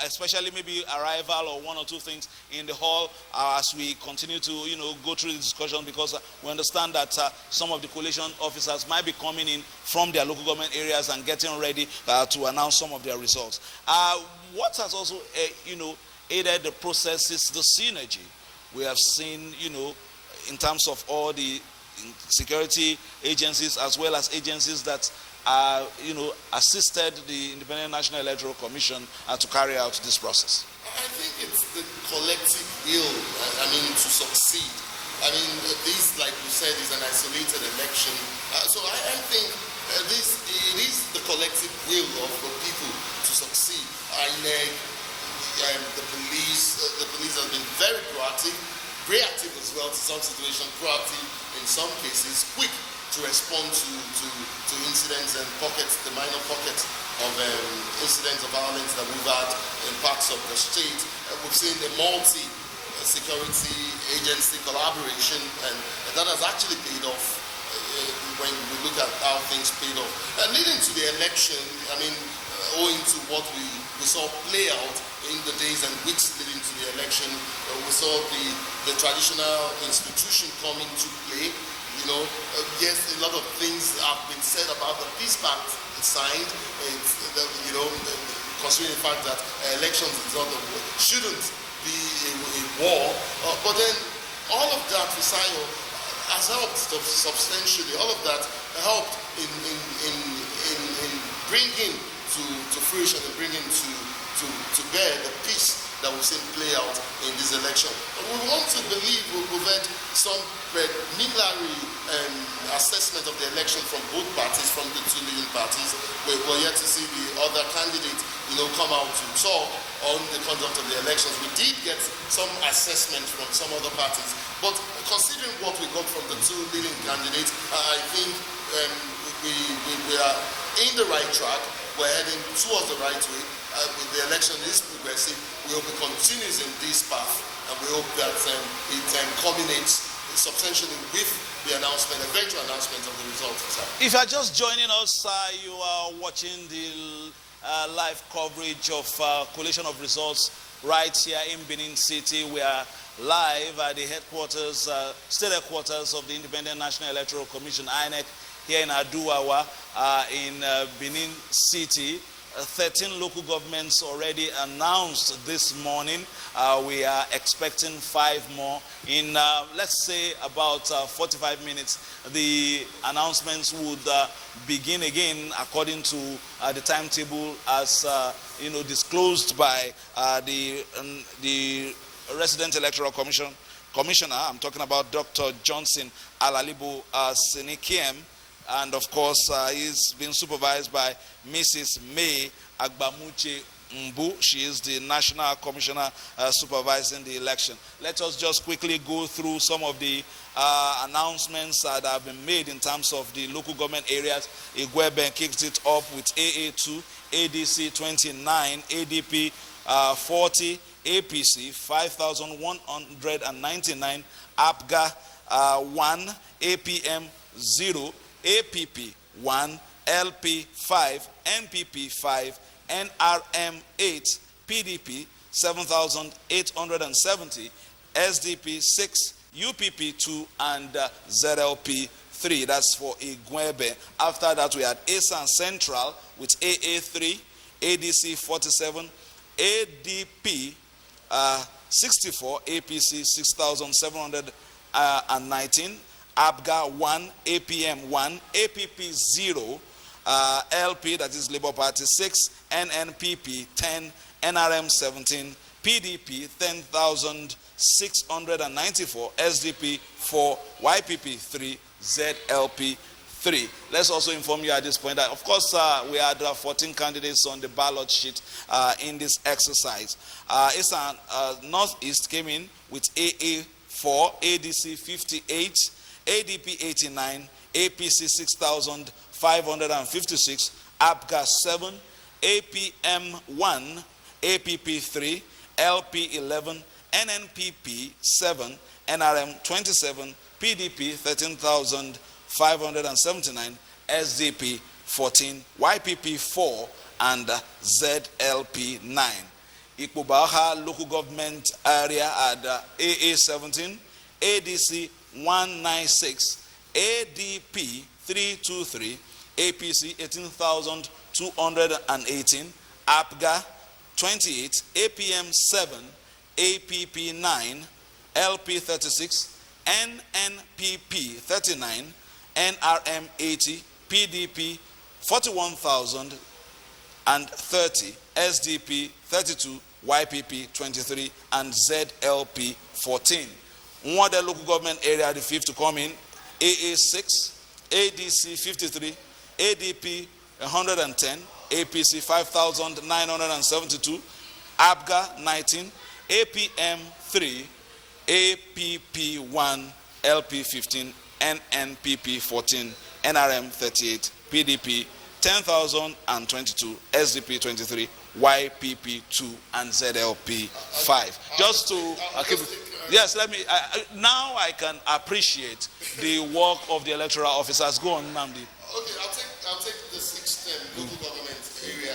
especially maybe arrival or one or two things in the hall as we continue to go through the discussion, because we understand that some of the coalition officers might be coming in from their local government areas and getting ready to announce some of their results. What has also aided the process is the synergy we have seen, in terms of all the security agencies as well as agencies that assisted the Independent National Electoral Commission to carry out this process. I think it's the collective will, to succeed. This, like you said, is an isolated election. So I think it is the collective will of the people to succeed. INEC, the police have been very proactive, reactive as well to some situations, proactive in some cases, quick to respond to incidents and the minor pockets of incidents of violence that we've had in parts of the state. We've seen a multi-security agency collaboration, and that has actually paid off when we look at how things paid off. And leading to the election, owing to what we saw play out in the days and weeks leading to the election, we saw the traditional institution come into play. Yes, a lot of things have been said about the peace pact signed. Considering the fact that elections shouldn't be a war, but then all of that, Fisayo, has helped substantially. All of that helped in bringing to fruition and bringing to bear the peace that we've seen play out in this election. We want to believe we've had some preliminary assessment of the election from both parties, from the two leading parties. We're yet to see the other candidate, come out to talk on the conduct of the elections. We did get some assessment from some other parties, but considering what we got from the two leading candidates, I think we are in the right track. We're heading towards the right way. With the election is progressive, we hope it continues in this path, and we hope that it culminates substantially with the eventual announcement of the results. If you are just joining us, you are watching the live coverage of collation of results right here in Benin City. We are live at the headquarters, state headquarters of the Independent National Electoral Commission, INEC, here in Aduwawa, in Benin City. 13 local governments already announced this morning. We are expecting 5 more. In, let's say, about 45 minutes, the announcements would begin again according to the timetable as disclosed by the Resident Electoral Commissioner. I'm talking about Dr. Johnson Alalibo Senikiem. And of course, he's been supervised by Mrs. May Agbamuche Mbu. She is the National Commissioner supervising the election. Let us just quickly go through some of the announcements that have been made in terms of the local government areas. Igweben kicked it up with AA2, ADC 29, ADP 40, APC 5,199, APGA 1, APM 0, APP 1, LP 5, NPP 5, NRM 8, PDP 7,870, SDP 6, UPP 2, and ZLP 3. That's for Igwebe. After that, we had Esan Central with AA 3, ADC 47, ADP 64, APC 6,719, ABGA 1, APM 1, APP 0, LP, that is Labour Party 6, NNPP 10, NRM 17, PDP 10,694, SDP 4, YPP 3, ZLP 3. Let's also inform you at this point that, of course, we had 14 candidates on the ballot sheet in this exercise. Eastern Northeast came in with AA 4, ADC 58, ADP 89, APC 6,556, APGA 7, APM 1, APP 3, LP 11, NNPP 7, NRM 27, PDP 13,579, SDP 14, YPP 4, and ZLP 9. Ikpubaha local government area at AA 17, ADC 196, ADP 323, APC 18,218, APGA 28, APM 7, APP 9, LP 36, NNPP 39, NRM 80, PDP 41,030, SDP 32, YPP 23, and ZLP 14. One other local government area, the fifth to come in, AA 6, ADC 53, ADP 110, APC 5,972, ABGA 19, APM 3, APP 1, LP 15, NNPP 14, NRM 38, PDP 10,022, SDP 23, YPP 2, and ZLP 5. Just to keep it. Yes, let me. Now I can appreciate the work of the electoral officers. Go on, Namdi. Okay, I'll take the 6th local government area.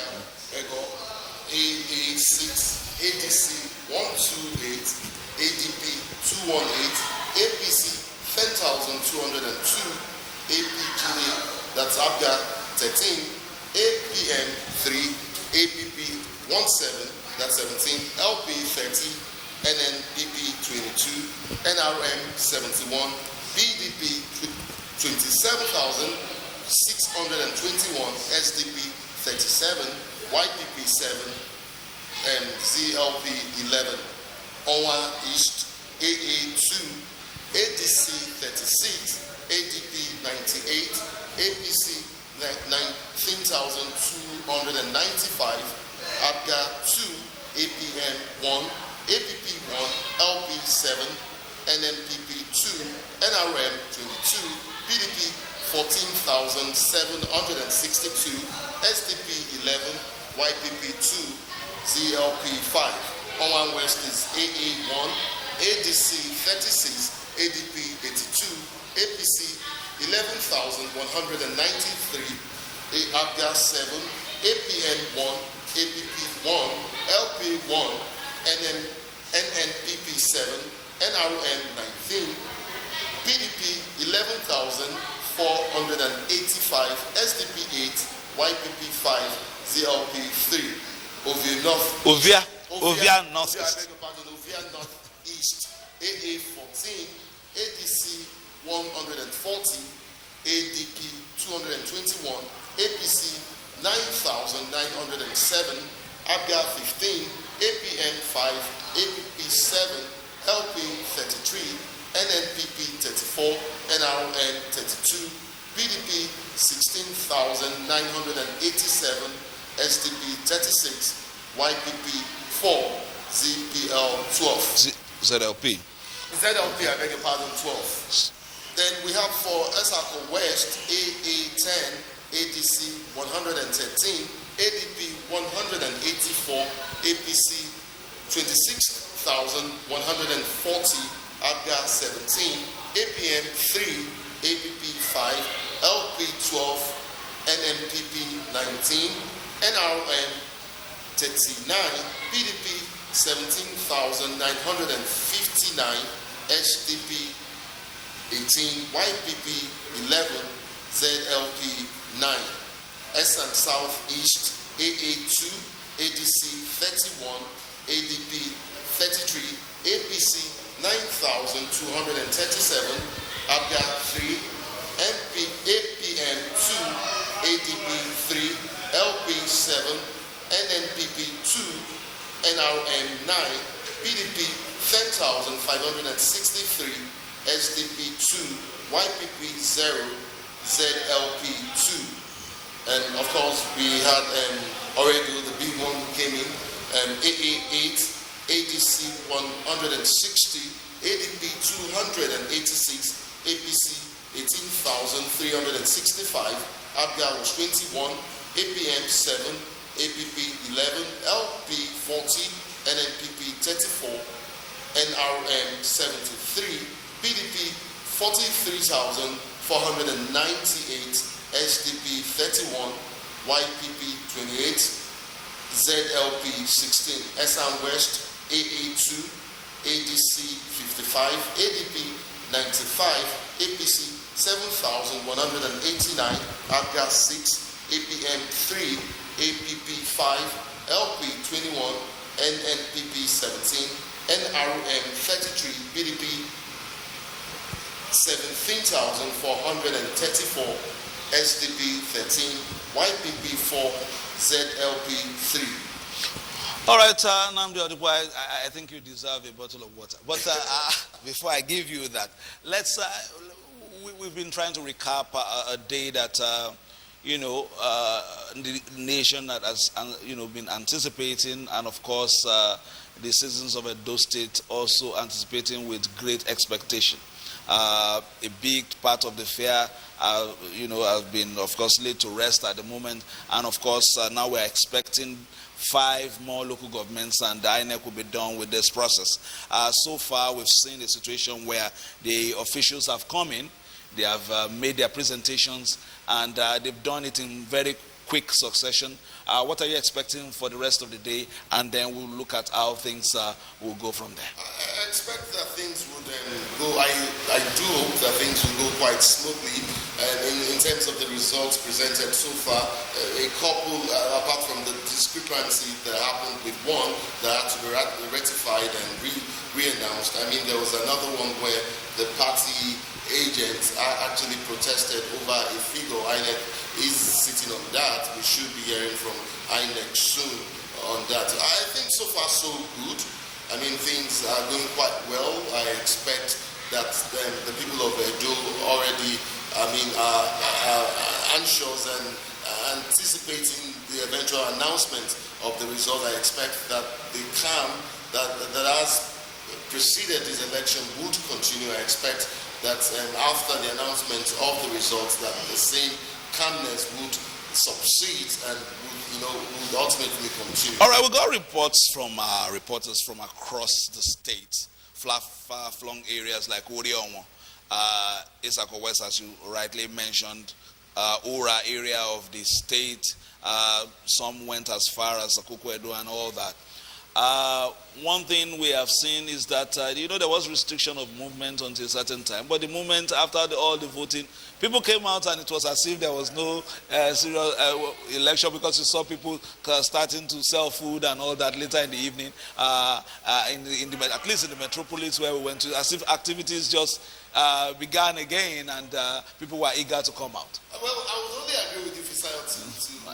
AA6, ADC 128, ADP 218, APC 10,202, APGA, that's ABGA 13, APM 3, APP 17, that's 17, LP 30, NNPP 22, NRM 71, BDP 27,621, SDP 37, YPP 7, and ZLP 11. Onwa East, AA 2, ADC 36, ADP 98, APC 19,295, ABGA 2, APM 1, APP 1, LP 7, NNPP 2, NRM 22, PDP 14,762, SDP 11, YPP 2, ZLP 5. Onwan West is AA 1, ADC 36, ADP 82, APC 11,193, ABGA 7, APN 1, APP 1, LP 1, NNPP 7, NRM 19, PDP 11,485, SDP 8, YPP 5, ZLP 3. Ovia North. Ovia North. Ovia North East. AA 14, ADC 140, ADP 221, APC 9,907, ABGA 15, APM 5, APP 7, LP 33, NNPP 34, NRM 32, PDP 16,987, SDP 36, YPP 4, ZPL 12. ZLP. ZLP, I beg your pardon, 12. Then we have for Esako West, AA 10, ADC 113, ADP 184, APC 26,140, ABGA 17, APM 3, APP 5, LP 12, NMPP 19, NRM 39, PDP 17,959, SDP 18, YPP 11, ZLP 9. S and South East, AA 2, ADC 31, ADP 33, APC 9,237, APGA 3, APM 2, ADP 3, LP 7, NNPP 2, NRM 9, PDP 10,563, SDP 2, YPP 0, ZLP 2. And of course, we had already the big one came in, AA 8, ADC 160, ADP 286, APC 18,365, APGA was 21, APM 7, APP 11, LP 40, NNPP 34, NRM 73, PDP 43,498, SDP 31, YPP 28, ZLP 16, SM West AA 2, ADC 55, ADP 95, APC 7,189, APGA 6, APM 3, APP 5, LP 21, NNPP 17, NRM 33, BDP 17,434, SDP 13, YPP 4, ZLP 3. All right, Namdi Odipo, I think you deserve a bottle of water. But before I give you that, let's. We've been trying to recap a day that the nation that has been anticipating, and of course the citizens of Edo State also anticipating with great expectation. A big part of the fair, has been, of course, laid to rest at the moment, and of course now we're expecting 5 more local governments, and the INEC will be done with this process. So far, we've seen a situation where the officials have come in, they have made their presentations, and they've done it in very quick succession. What are you expecting for the rest of the day? And then we'll look at how things will go from there. I expect that things would go, I do hope that things will go quite smoothly. In terms of the results presented so far, a couple, apart from the discrepancy that happened with one that had to be rectified and re-announced. I mean, there was another one where the party agents actually protested over a figure. INEC is sitting on that. We should be hearing from INEC soon on that. I think so far so good. I mean, things are going quite well. I expect that the people of Edo already, are anxious and anticipating the eventual announcement of the result. I expect that the calm that has preceded this election would continue. I expect that after the announcement of the results, that the same calmness would succeed and would ultimately continue. All right, we got reports from reporters from across the state, far-flung areas like Orionwo, Isako West, as you rightly mentioned, Ora area of the state. Some went as far as Akoko Edo and all that. One thing we have seen is that there was restriction of movement until a certain time, but the moment after all the voting, people came out and it was as if there was no serious election, because you saw people starting to sell food and all that later in the evening, at least in the metropolis where we went to, as if activities just began again, and people were eager to come out. Well, I would only agree with you, Fisaya, to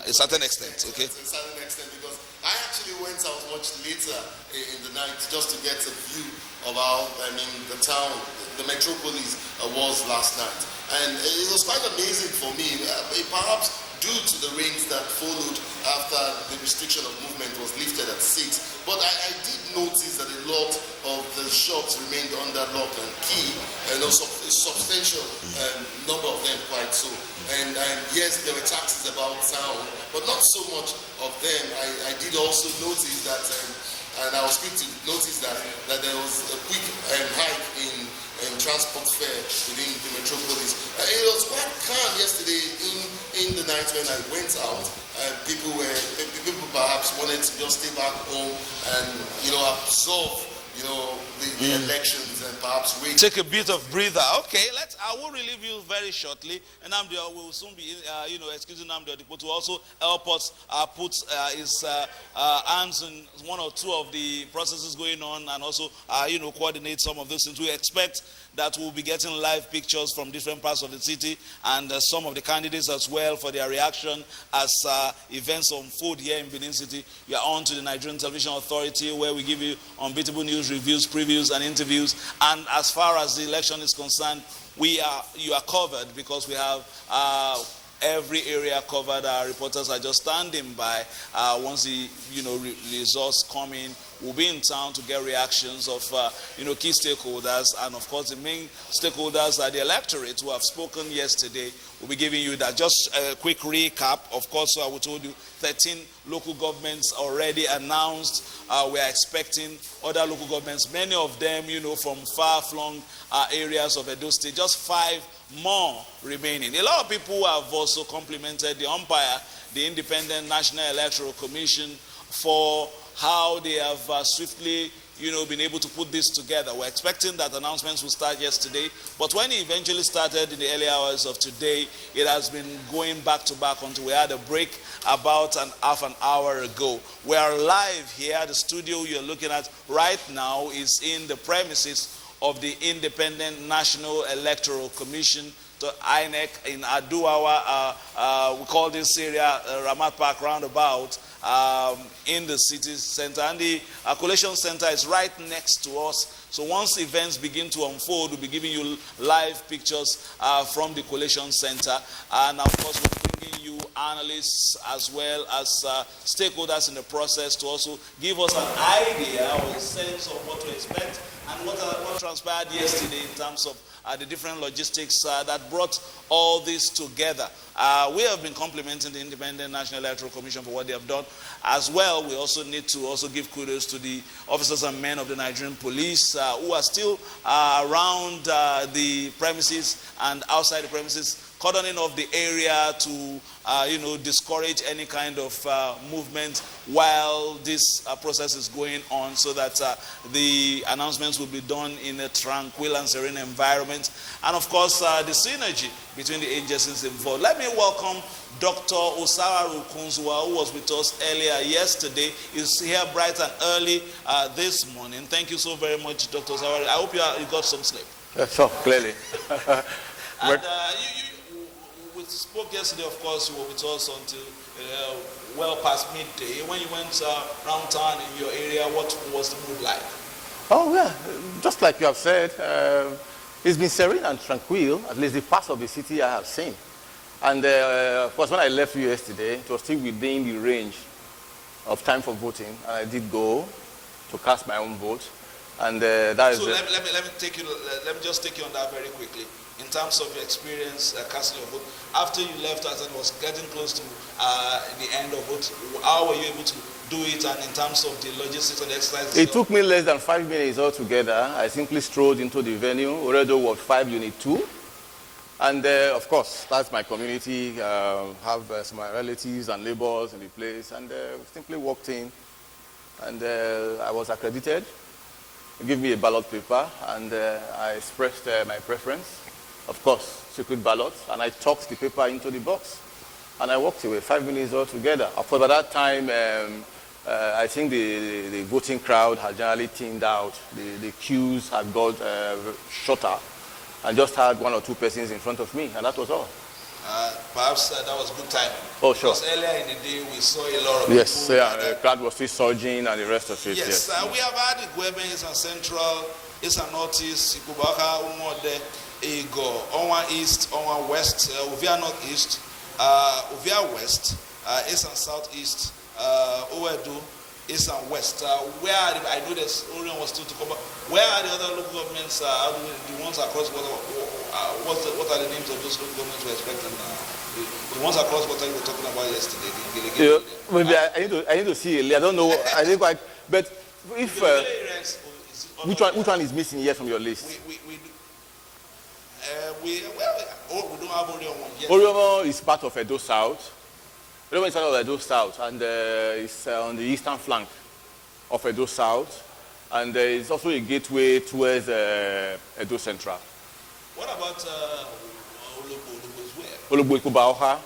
a certain extent, okay? To a certain extent, because I actually went out much later in the night just to get a view of how, the town, the metropolis was last night. And it was quite amazing for me, perhaps due to the rains that followed after the restriction of movement was lifted at 6. But I did notice that a lot of the shops remained under lock and key, and also a substantial number of them quite so. And yes, there were taxes about town, but not so much of them. I did also notice that, and I was quick to notice that there was a quick hike in transport fare within the metropolis. It was quite calm yesterday in the night when I went out. People perhaps wanted to just stay back home and absorb the elections and perhaps wait. Take a bit of breather. Okay, I will relieve you very shortly, and Namdi will soon be, excusing Namdi to also help us put his hands in one or two of the processes going on, and also, coordinate some of those things. We expect that we'll be getting live pictures from different parts of the city, and some of the candidates as well for their reaction as events unfold here in Benin City. We are on to the Nigerian Television Authority, where we give you unbeatable news, reviews, previews, and interviews. And as far as the election is concerned, you are covered, because we have every area covered. Our reporters are just standing by. Once the results come in, we'll be in town to get reactions of key stakeholders, and of course the main stakeholders are the electorate who have spoken yesterday. We'll be giving you that. Just a quick recap. Of course, I told you 13 local governments already announced. We are expecting other local governments, many of them from far-flung areas of Edo State. Just 5 more remaining. A lot of people have also complimented the umpire, the Independent National Electoral Commission, for how they have swiftly been able to put this together. We're expecting that announcements will start yesterday, but when it eventually started in the early hours of today, it has been going back to back until we had a break about half an hour ago. We are live here. The studio you're looking at right now is in the premises of the Independent National Electoral Commission, the INEC in Aduawa. We call this area Ramat Park Roundabout, in the city center. And the collation center is right next to us. So once events begin to unfold, we'll be giving you live pictures from the collation center. And of course, we're bringing you analysts as well as stakeholders in the process to also give us an idea or a sense of what to expect and what transpired yesterday in terms of the different logistics that brought all this together. We have been complimenting the Independent National Electoral Commission for what they have done. As well, we also need to also give kudos to the officers and men of the Nigerian police who are still around the premises and outside the premises, cordoning off the area to discourage any kind of movement while this process is going on, so that the announcements will be done in a tranquil and serene environment. And of course, the synergy between the agencies involved. Let me welcome Dr. Osawaru Kunzua, who was with us earlier yesterday. Is here bright and early this morning. Thank you so very much, Dr. Osawaru. I hope you got some sleep. Sure, clearly. And we spoke yesterday, of course. You were with us until well past midday. When you went around town in your area, what was the mood like? Oh, yeah, just like you have said, it's been serene and tranquil, at least the parts of the city I have seen. And of course, when I left you yesterday, it was still within the range of time for voting, and I did go to cast my own vote. And that is. So let me just take you on that very quickly. In terms of your experience casting your vote, after you left as it was getting close to the end of vote, how were you able to do it? And in terms of the logistics and the exercises? It took me less than 5 minutes altogether. I simply strolled into the venue, already Ward 5, Unit 2. And of course, that's my community. Have some of my relatives and neighbors in the place. And simply walked in. And I was accredited. They gave me a ballot paper. And I expressed my preference. Of course, secret ballot. And I tucked the paper into the box. And I walked away, 5 minutes altogether. Of course, by that time, I think the voting crowd had generally thinned out. The queues had got shorter. And just had 1 or 2 persons in front of me, and that was all. Perhaps that was good timing. Oh, sure. Because earlier in the day, we saw a lot of yes, people. Yes, the crowd was still surging and the rest of it. Yes, we have had the Gwebe, Eastern Central, Eastern Northeast, Ikubaka, Umode, Ego, Onwa East, Onwa West, Uvia Northeast, Uvia West, Eastern Southeast, Owedu, East and West. Where are the, I know there's Orion was still to come, but where are the other local governments? The ones across water? What are the names of those local governments we're expecting? The ones across water you were talking about yesterday. Maybe I need to see it. I don't know. I think like, but if which one is missing here from your list? We don't have Orion one yet. Orion is part of Edo South. Orion is part of Edo South, and it's on the eastern flank of Edo South. And it's also a gateway towards Edo Central. What about Ologbo? Ologbo is where? Ologbo Kubaoka.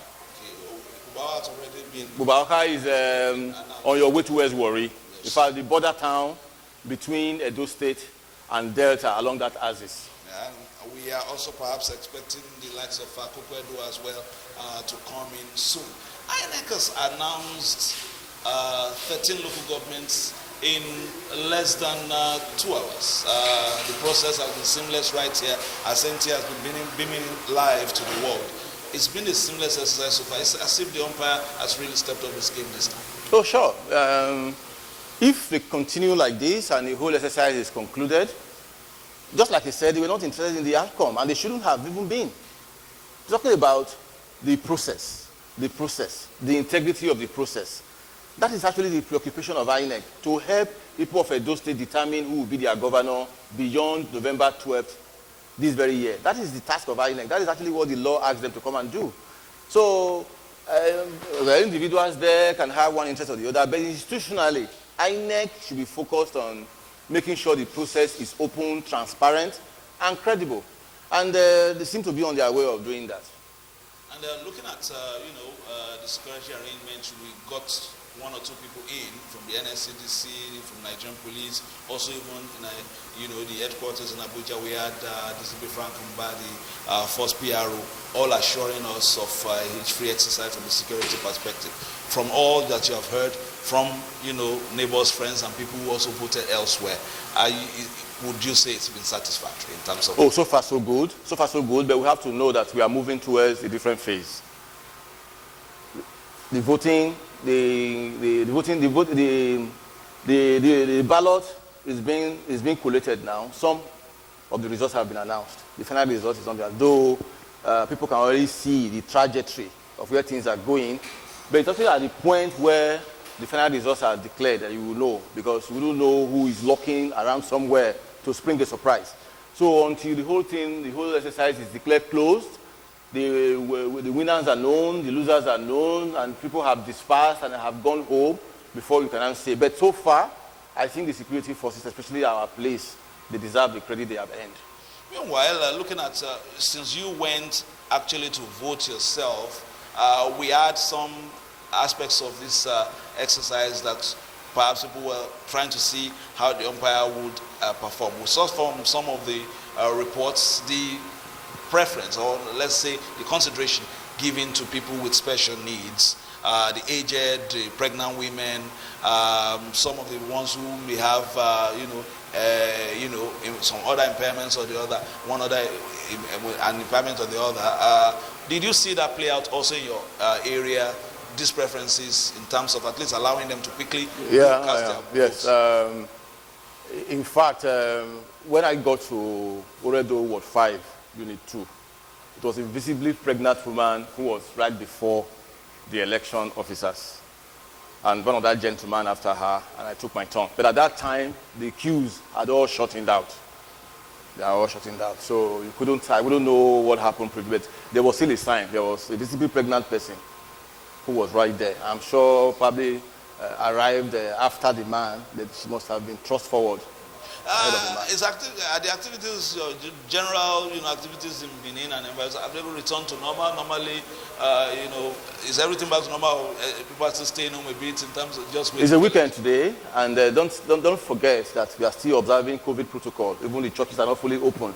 Kubaoka has already been... Kubaoka is on your way towards Warri. In fact, the border town between Edo State and Delta along that axis. Yeah, we are also perhaps expecting the likes of Kokwedo as well to come in soon. INEC has announced 13 local governments in less than 2 hours. The process has been seamless right here, as NTA has been beaming live to the world. It's been a seamless exercise so far. It's as if the umpire has really stepped up his game this time. Oh, sure. If they continue like this and the whole exercise is concluded, just like I said, they were not interested in the outcome, and they shouldn't have even been. Talking about the process, the integrity of the process. That is actually the preoccupation of INEC, to help people of Edo State determine who will be their governor beyond November 12th this very year. That is the task of INEC. That is actually what the law asks them to come and do. So, the individuals there can have one interest or the other, but institutionally, INEC should be focused on making sure the process is open, transparent, and credible. And they seem to be on their way of doing that. And looking at, the security arrangements, we got 1 or 2 people in from the NSCDC, from Nigerian police, also even in, the headquarters in Abuja, we had DCP Frank Mba, the first PRO, all assuring us of free exercise from the security perspective. From all that you have heard from, neighbors, friends, and people who also voted elsewhere, would you say it's been satisfactory in terms of... Oh, so far so good. So far so good, but we have to know that we are moving towards a different phase. The voting, the ballot is being collated now. Some of the results have been announced. The final result is not there, though people can already see the trajectory of where things are going. But it's also at the point where the final results are declared that you will know, because we don't know who is lurking around somewhere to spring a surprise. So until the whole exercise is declared closed, the winners are known, the losers are known, and people have dispersed and have gone home before you can say. But so far, I think the security forces, especially our police, they deserve the credit they have earned. Meanwhile, looking at, since you went actually to vote yourself, we had some aspects of this exercise that perhaps people were trying to see how the umpire would perform. We saw from some of the reports the preference, or let's say the consideration given to people with special needs, the aged, the pregnant women, some of the ones who may have, some other impairments or the other, an impairment or the other. Did you see that play out also in your area? These preferences in terms of at least allowing them to quickly cast their votes? In fact, when I got to Oredo Ward 5, Unit 2, it was a visibly pregnant woman who was right before the election officers. And one of that gentleman after her, and I took my turn. But at that time, the queues had all shortened out. They are all shortened out. So I wouldn't know what happened, but there was still a sign. There was a visibly pregnant person who was right there. I'm sure probably arrived after the man, that she must have been thrust forward. The activities, general activities in Benin and environment, have they returned to normal? Normally, is everything back to normal? People are still staying home a bit in terms of just waiting. It's a weekend today, and don't forget that we are still observing COVID protocol. Even the churches are not fully open.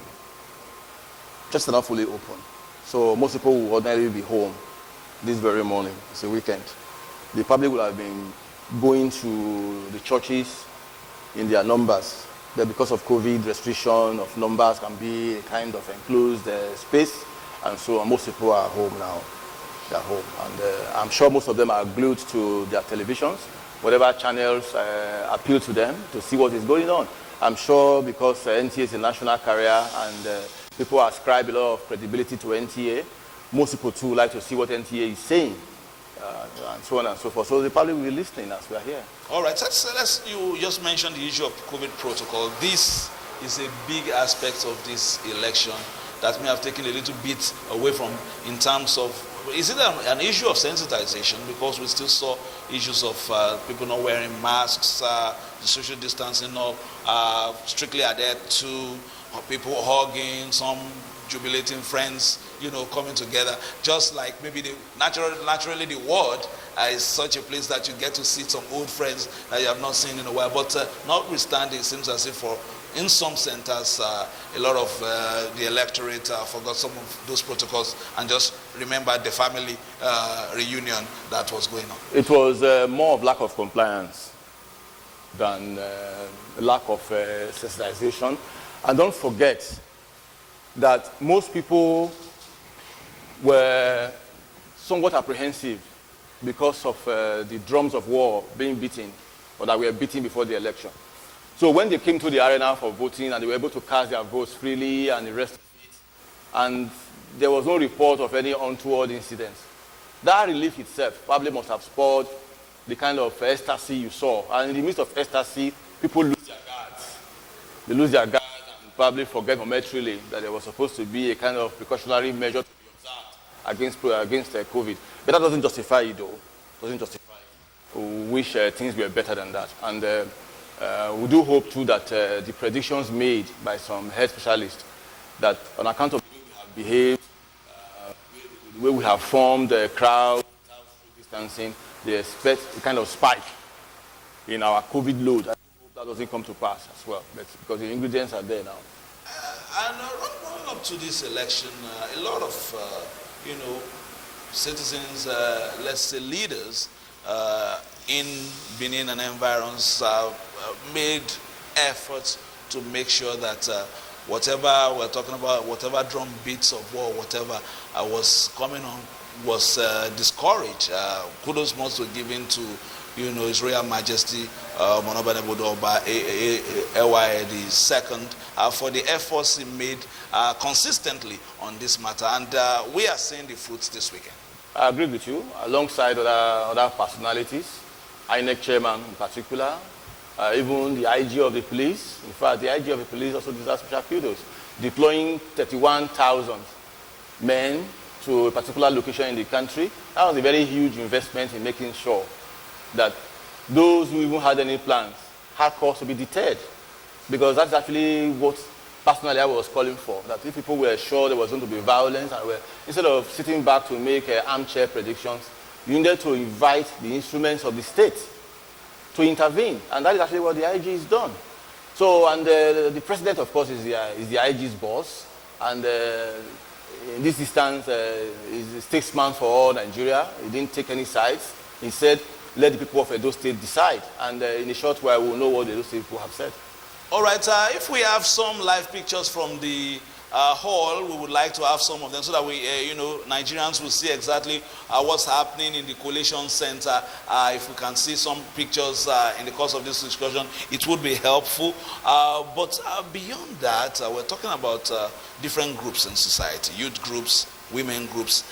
Churches are not fully open. So most people will ordinarily be home this very morning. It's a weekend. They probably would have been going to the churches in their numbers. But because of COVID restriction of numbers can be a kind of enclosed space, and so most people are home now. They're home, and I'm sure most of them are glued to their televisions, whatever channels appeal to them to see what is going on. I'm sure because NTA is a national carrier and people ascribe a lot of credibility to NTA, most people too like to see what NTA is saying, and so on and so forth. So they probably will be listening as we are here. All right, you just mentioned the issue of COVID protocol. This is a big aspect of this election that may have taken a little bit away from, in terms of is it an issue of sensitization? Because we still saw issues of people not wearing masks, the social distancing not strictly adhered to, or people hugging, some jubilating friends, coming together. Just like maybe naturally the world is such a place that you get to see some old friends that you have not seen in a while. But notwithstanding, it seems as if in some centers, a lot of the electorate forgot some of those protocols and just remembered the family reunion that was going on. It was more of lack of compliance than lack of sensitization. And don't forget that most people were somewhat apprehensive because of the drums of war being beaten, or that were beaten before the election. So when they came to the arena for voting and they were able to cast their votes freely and the rest of it, and there was no report of any untoward incidents, that relief itself probably must have spurred the kind of ecstasy you saw. And in the midst of ecstasy, people lose their guards. They lose their guards and probably forget momentarily that there was supposed to be a kind of precautionary measure to be observed against COVID. But that doesn't justify it, though. Doesn't justify it. We wish things were better than that. And we do hope, too, that the predictions made by some health specialists, that on account of the way we have behaved, the way we have formed the crowd, distancing, they expect a kind of spike in our COVID load. I hope that doesn't come to pass as well, but because the ingredients are there now. And running up to this election, a lot of, citizens, let's say leaders in Benin and environs made efforts to make sure that whatever we're talking about, whatever drum beats of war, whatever was coming on, was discouraged. Kudos must be given to, His Royal Majesty Monobane Bodoba Ewaye II for the efforts he made consistently on this matter, and we are seeing the fruits this weekend. I agree with you, alongside other personalities, INEC chairman in particular, even the IG of the police. In fact, the IG of the police also deserves special kudos, deploying 31,000 men to a particular location in the country. That was a very huge investment in making sure that those who even had any plans had cause to be deterred, because that's actually what personally I was calling for, that if people were sure there was going to be violence, and instead of sitting back to make armchair predictions, you needed to invite the instruments of the state to intervene, and that is actually what the IG has done. So, and the president, of course, is the IG's boss, and in this instance, is a statesman for all Nigeria. He didn't take any sides. He said, let the people of Edo State decide, and in a short while, we'll know what the Edo State people have said. All right, if we have some live pictures from the hall, we would like to have some of them so that we, Nigerians will see exactly what's happening in the collation center. If we can see some pictures in the course of this discussion, it would be helpful. But beyond that, we're talking about different groups in society, youth groups, women groups.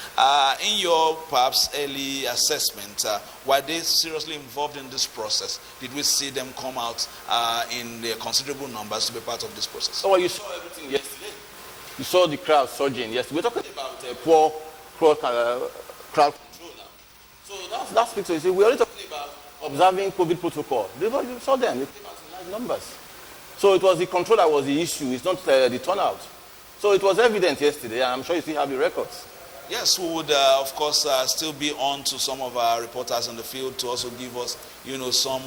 In your perhaps early assessment, were they seriously involved in this process? Did we see them come out in their considerable numbers to be part of this process? Oh, well, you saw everything yesterday. You saw the crowd surging. Yes, we're talking about poor crowd control now. So that's picture. You see, we're only talking about observing COVID protocol. You saw them. They came out in large numbers. So it was the control that was the issue. It's not the turnout. So it was evident yesterday, and I'm sure you still have the records. Yes, we would, of course, still be on to some of our reporters in the field to also give us, some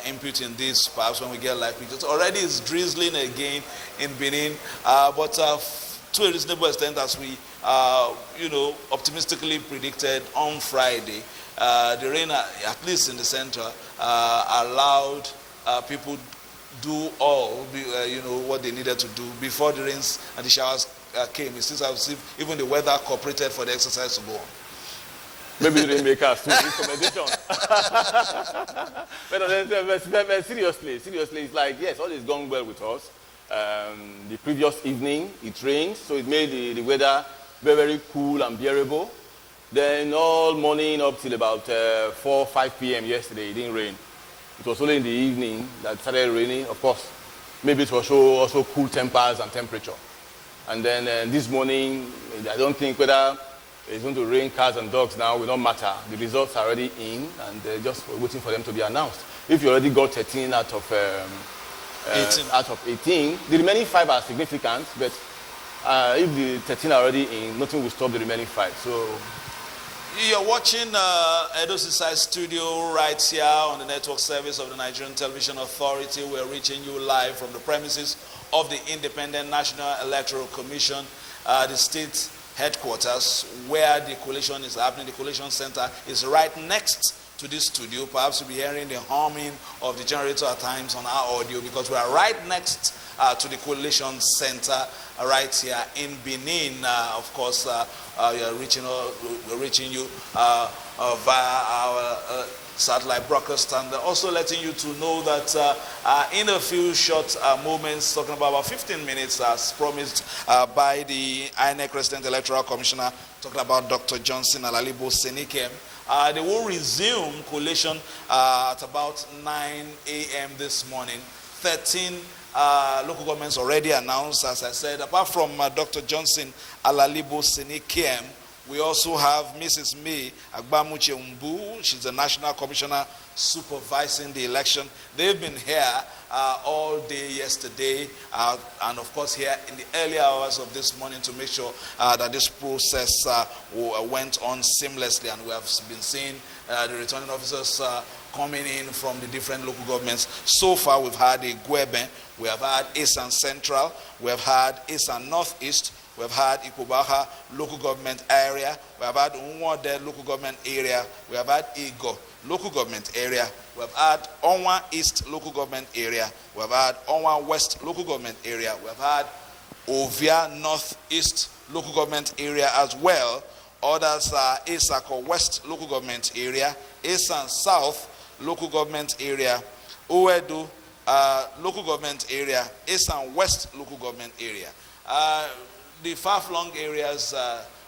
input in this, perhaps when we get live pictures. Already it's drizzling again in Benin, but to a reasonable extent, as we, optimistically predicted on Friday, the rain, at least in the center, allowed people do all, what they needed to do before the rains and the showers came. It seems as if even the weather cooperated for the exercise to go on. Maybe the rainmakers too, recommendation. But seriously, it's like, yes, all is going well with us. The previous evening, it rained, so it made the weather very, very cool and bearable. Then all morning up till about 4, 5 p.m. yesterday, it didn't rain. It was only in the evening that it started raining. Of course, maybe it was also cool tempers and temperature. And then this morning, I don't think whether It's going to rain cats and dogs now, will not matter. The results are already in, and they're just waiting for them to be announced. If you already got 13 out of 18, the remaining 5 are significant, but if the 13 are already in, nothing will stop the remaining 5. So you're watching Edo Side Studio right here on the network service of the Nigerian Television Authority. We're reaching you live from the premises of the Independent National Electoral Commission, the state headquarters where the collation is happening. The collation center is right next to this studio. Perhaps you'll be hearing the humming of the generator at times on our audio because we are right next to the collation center right here in Benin. Of course, we are reaching you via our satellite broadcast, and also letting you to know that in a few short moments, talking about 15 minutes as promised by the INEC Resident Electoral Commissioner, talking about Dr. Johnson Alalibo Senikem, they will resume collation at about 9 a.m. this morning. 13 local governments already announced, as I said. Apart from Dr. Johnson Alalibo Senikem, we also have Mrs. May Agbamuche Mbu. She's the National Commissioner supervising the election. They've been here all day yesterday and of course here in the early hours of this morning to make sure that this process went on seamlessly, and we have been seeing the returning officers coming in from the different local governments. So far we've had Igwebe, we have had Eastern Central, we have had Eastern Northeast, we have had Ikubaha local government area, we have had Unwade local government area, we have had Igo local government area, we have had Onwa East local government area, we have had Onwa West local government area, we have had Ovia Northeast local government area as well. Others are Isako West local government area, Eastern South local government area, Oedu local government area, Eastern West local government area. The far-flung areas,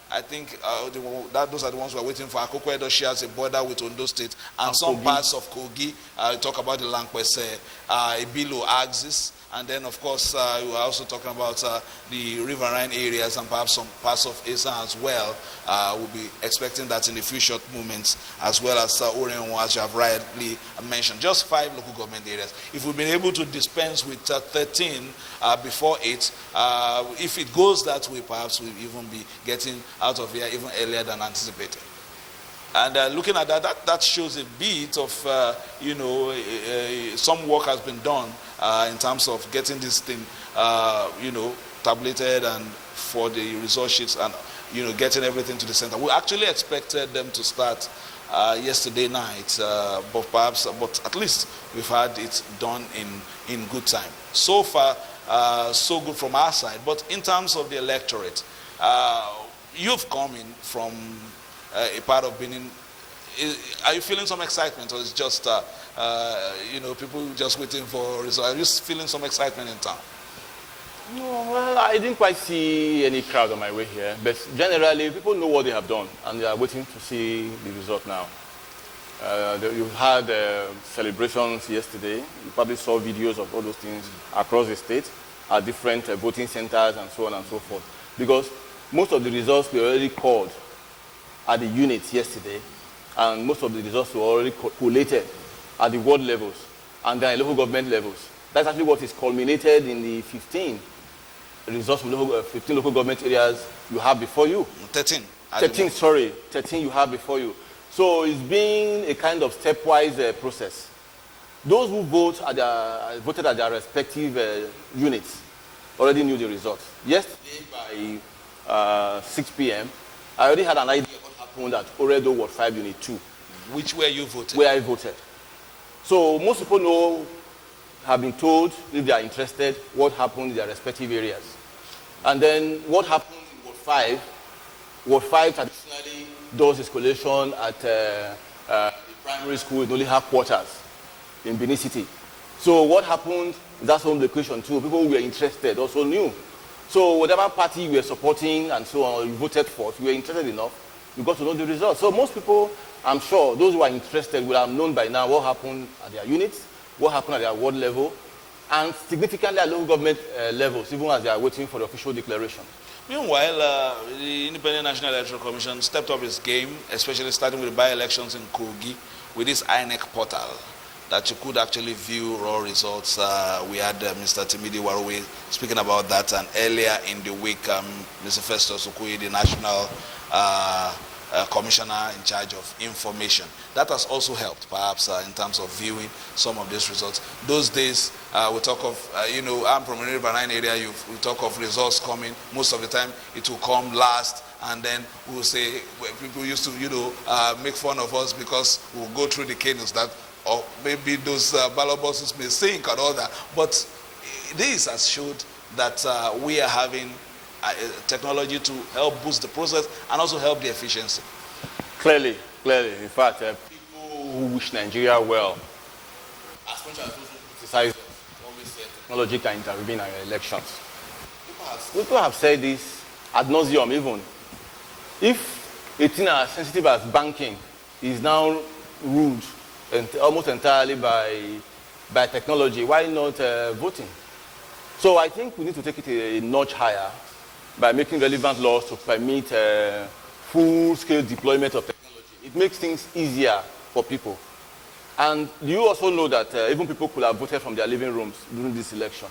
I think those are the ones who are waiting for. Akoko Edo shares a border with Ondo State and some Kogi. Parts of Kogi. Talk about the Lankwese, Ibilo axis. And then, of course, we are also talking about the riverine areas and perhaps some parts of Asa as well. We'll be expecting that in a few short moments, as well as Orion, as you have rightly mentioned. Just 5 local government areas. If we've been able to dispense with 13 before 8, if it goes that way, perhaps we'll even be getting out of here even earlier than anticipated. And looking at that shows a bit of, some work has been done in terms of getting this thing, tabulated and for the result sheets and, getting everything to the center. We actually expected them to start yesterday night, but at least we've had it done in good time. So far, so good from our side. But in terms of the electorate, you've come in from a part of Benin. Are you feeling some excitement, or is just people just waiting for results? Are you feeling some excitement in town? No, well, I didn't quite see any crowd on my way here, but generally people know what they have done and they are waiting to see the result now. You had celebrations yesterday. You probably saw videos of all those things across the state at different voting centers and so on and so forth, because most of the results were already called at the units yesterday, and most of the results were already collated at the ward levels and then local government levels. That's actually what is culminated in the 15 results from 15 local government areas you have before you. 13 you have before you. So it's been a kind of stepwise process. Those who voted at their respective units already knew the results. Yesterday by 6 p.m., I already had an idea of what happened at Oredo Ward 5 Unit 2. Which where you voted? Where I voted. So most people have been told, if they are interested, what happened in their respective areas. And then what happened in Ward 5. Ward 5 traditionally does its collation at the primary school in only half quarters in Benin City. So what happened, that's home location too. People who were interested also knew. So whatever party you were supporting and so on, you voted for, if you were interested enough, you got to know the results. So most people, I'm sure, those who are interested will have known by now what happened at their units, what happened at their ward level, and significantly at local government levels, even as they are waiting for the official declaration. Meanwhile, the Independent National Electoral Commission stepped up its game, especially starting with the by-elections in Kogi, with this INEC portal that you could actually view raw results. We had Mr. Timidi Warowe speaking about that, and earlier in the week, Mr. Festus Okoye, the National Commissioner in charge of information. That has also helped, perhaps, in terms of viewing some of these results. Those days, we talk of, I'm from the River Nine area, we talk of results coming. Most of the time, it will come last, and then we'll say, people used to, make fun of us because we'll go through the canyons that, or maybe those ballot boxes may sink and all that. But this has showed that we are having technology to help boost the process and also help the efficiency. Clearly. In fact, people who wish Nigeria well, as much as those who criticize always say technology can intervene in elections. People have said this ad nauseum even. If a thing as sensitive as banking is now ruled almost entirely by technology, why not voting? So I think we need to take it a notch higher by making relevant laws to permit full-scale deployment of technology. It makes things easier for people. And you also know that even people could have voted from their living rooms during this election.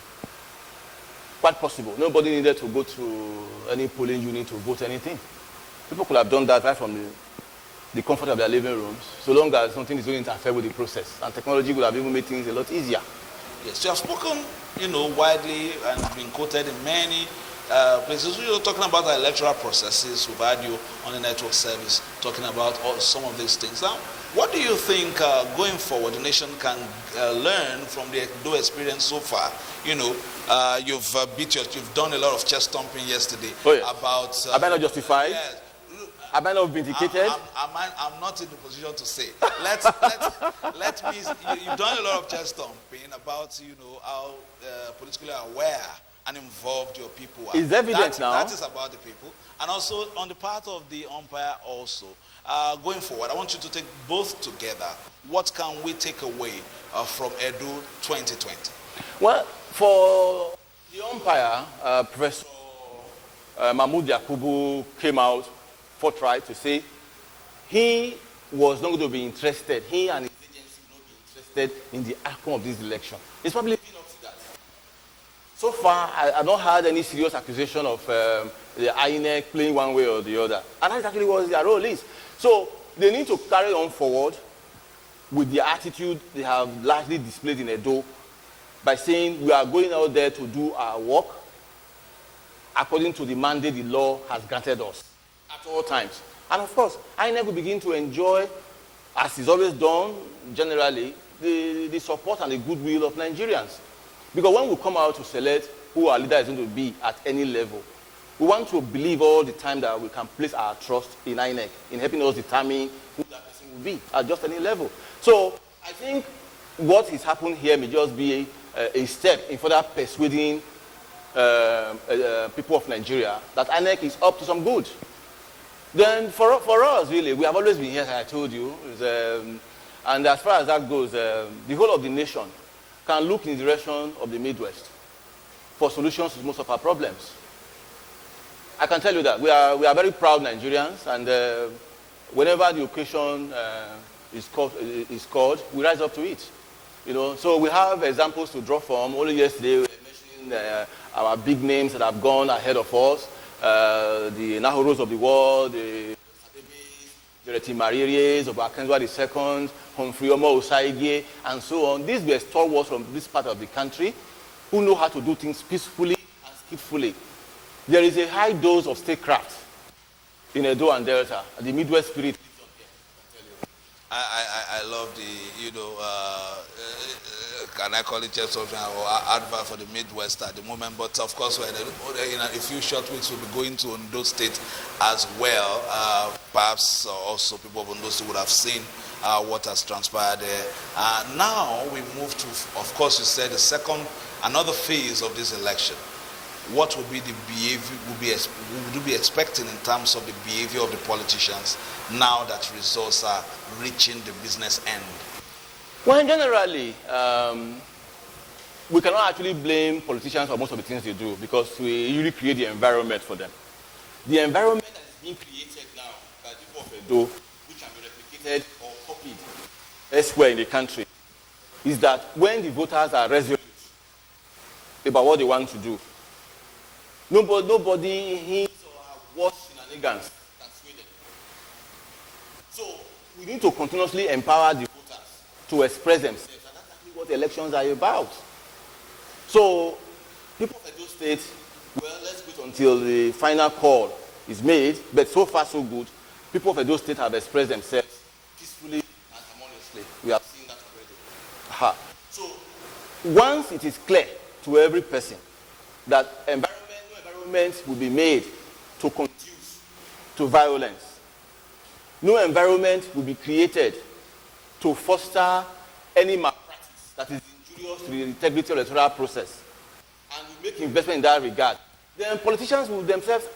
Quite possible. Nobody needed to go to any polling unit to vote anything. People could have done that right from the comfort of their living rooms, so long as something is going to interfere with the process. And technology would have even made things a lot easier. Yes, you have spoken, widely and been quoted in many places. You're talking about the electoral processes. We've had you on the network service talking about some of these things. Now, what do you think going forward the nation can learn from the Edo experience so far? You've done a lot of chest thumping yesterday. Oh, yes. About. Am I not justified? Yes. Am I not vindicated? I'm not in the position to say. Let me. You've done a lot of chest thumping about how politically aware and involved your people are. It's evident now. That is about the people, and also on the part of the umpire. Also, going forward, I want you to take both together. What can we take away from Edo 2020? Well, for the umpire, Professor Mahmoud Yakubu came out forthright to say he was not going to be interested, he and his agency will not be interested in the outcome of this election. It's probably been up to that. So far, I've not had any serious accusation of the INEC playing one way or the other. And that's actually what their role is. So they need to carry on forward with the attitude they have largely displayed in Edo by saying we are going out there to do our work according to the mandate the law has granted us at all times. And of course, INEC will begin to enjoy, as is always done generally, the support and the goodwill of Nigerians. Because when we come out to select who our leader is going to be at any level, we want to believe all the time that we can place our trust in INEC, in helping us determine who that person will be at just any level. So I think what has happened here may just be a step in further persuading people of Nigeria that INEC is up to some good. Then for us, really, we have always been here, as I told you. And as far as that goes, the whole of the nation can look in the direction of the Midwest for solutions to most of our problems. I can tell you that we are very proud Nigerians, and whenever the occasion is called, we rise up to it. So we have examples to draw from. Only yesterday we were mentioning our big names that have gone ahead of us. The Nahoros of the world, the Jereti Mariries of Akenwa II, Humphrey Omo Osaige, and so on. These were stalwarts from this part of the country who know how to do things peacefully and skillfully. There is a high dose of statecraft in Edo and Delta, the Midwest spirit. I love the, can I call it just something or advert for the Midwest at the moment? But of course, in a few short weeks, we'll be going to Ondo State as well. Perhaps also people of Ondo State would have seen what has transpired there. Now we move to, of course, you said another phase of this election. What would be the behavior, would you be expecting in terms of the behavior of the politicians now that results are reaching the business end? Well, generally, we cannot actually blame politicians for most of the things they do because we usually create the environment for them. The environment that is being created now by people of Edo, which can be replicated or copied elsewhere in the country, is that when the voters are resolute about what they want to do, nobody hints or have worse shenanigans than Sweden. So we need to continuously empower the voters to express themselves, and that's actually what elections are about. So people of Edo State, well, let's wait until the final call is made, but so far so good. People of Edo State have expressed themselves peacefully and harmoniously. We have seen that already. Aha. So once it is clear to every person that no environment will be made to conduce to violence, no environment will be created to foster any malpractice that is injurious to the integrity of the electoral process, and we make investment in that regard, then politicians will themselves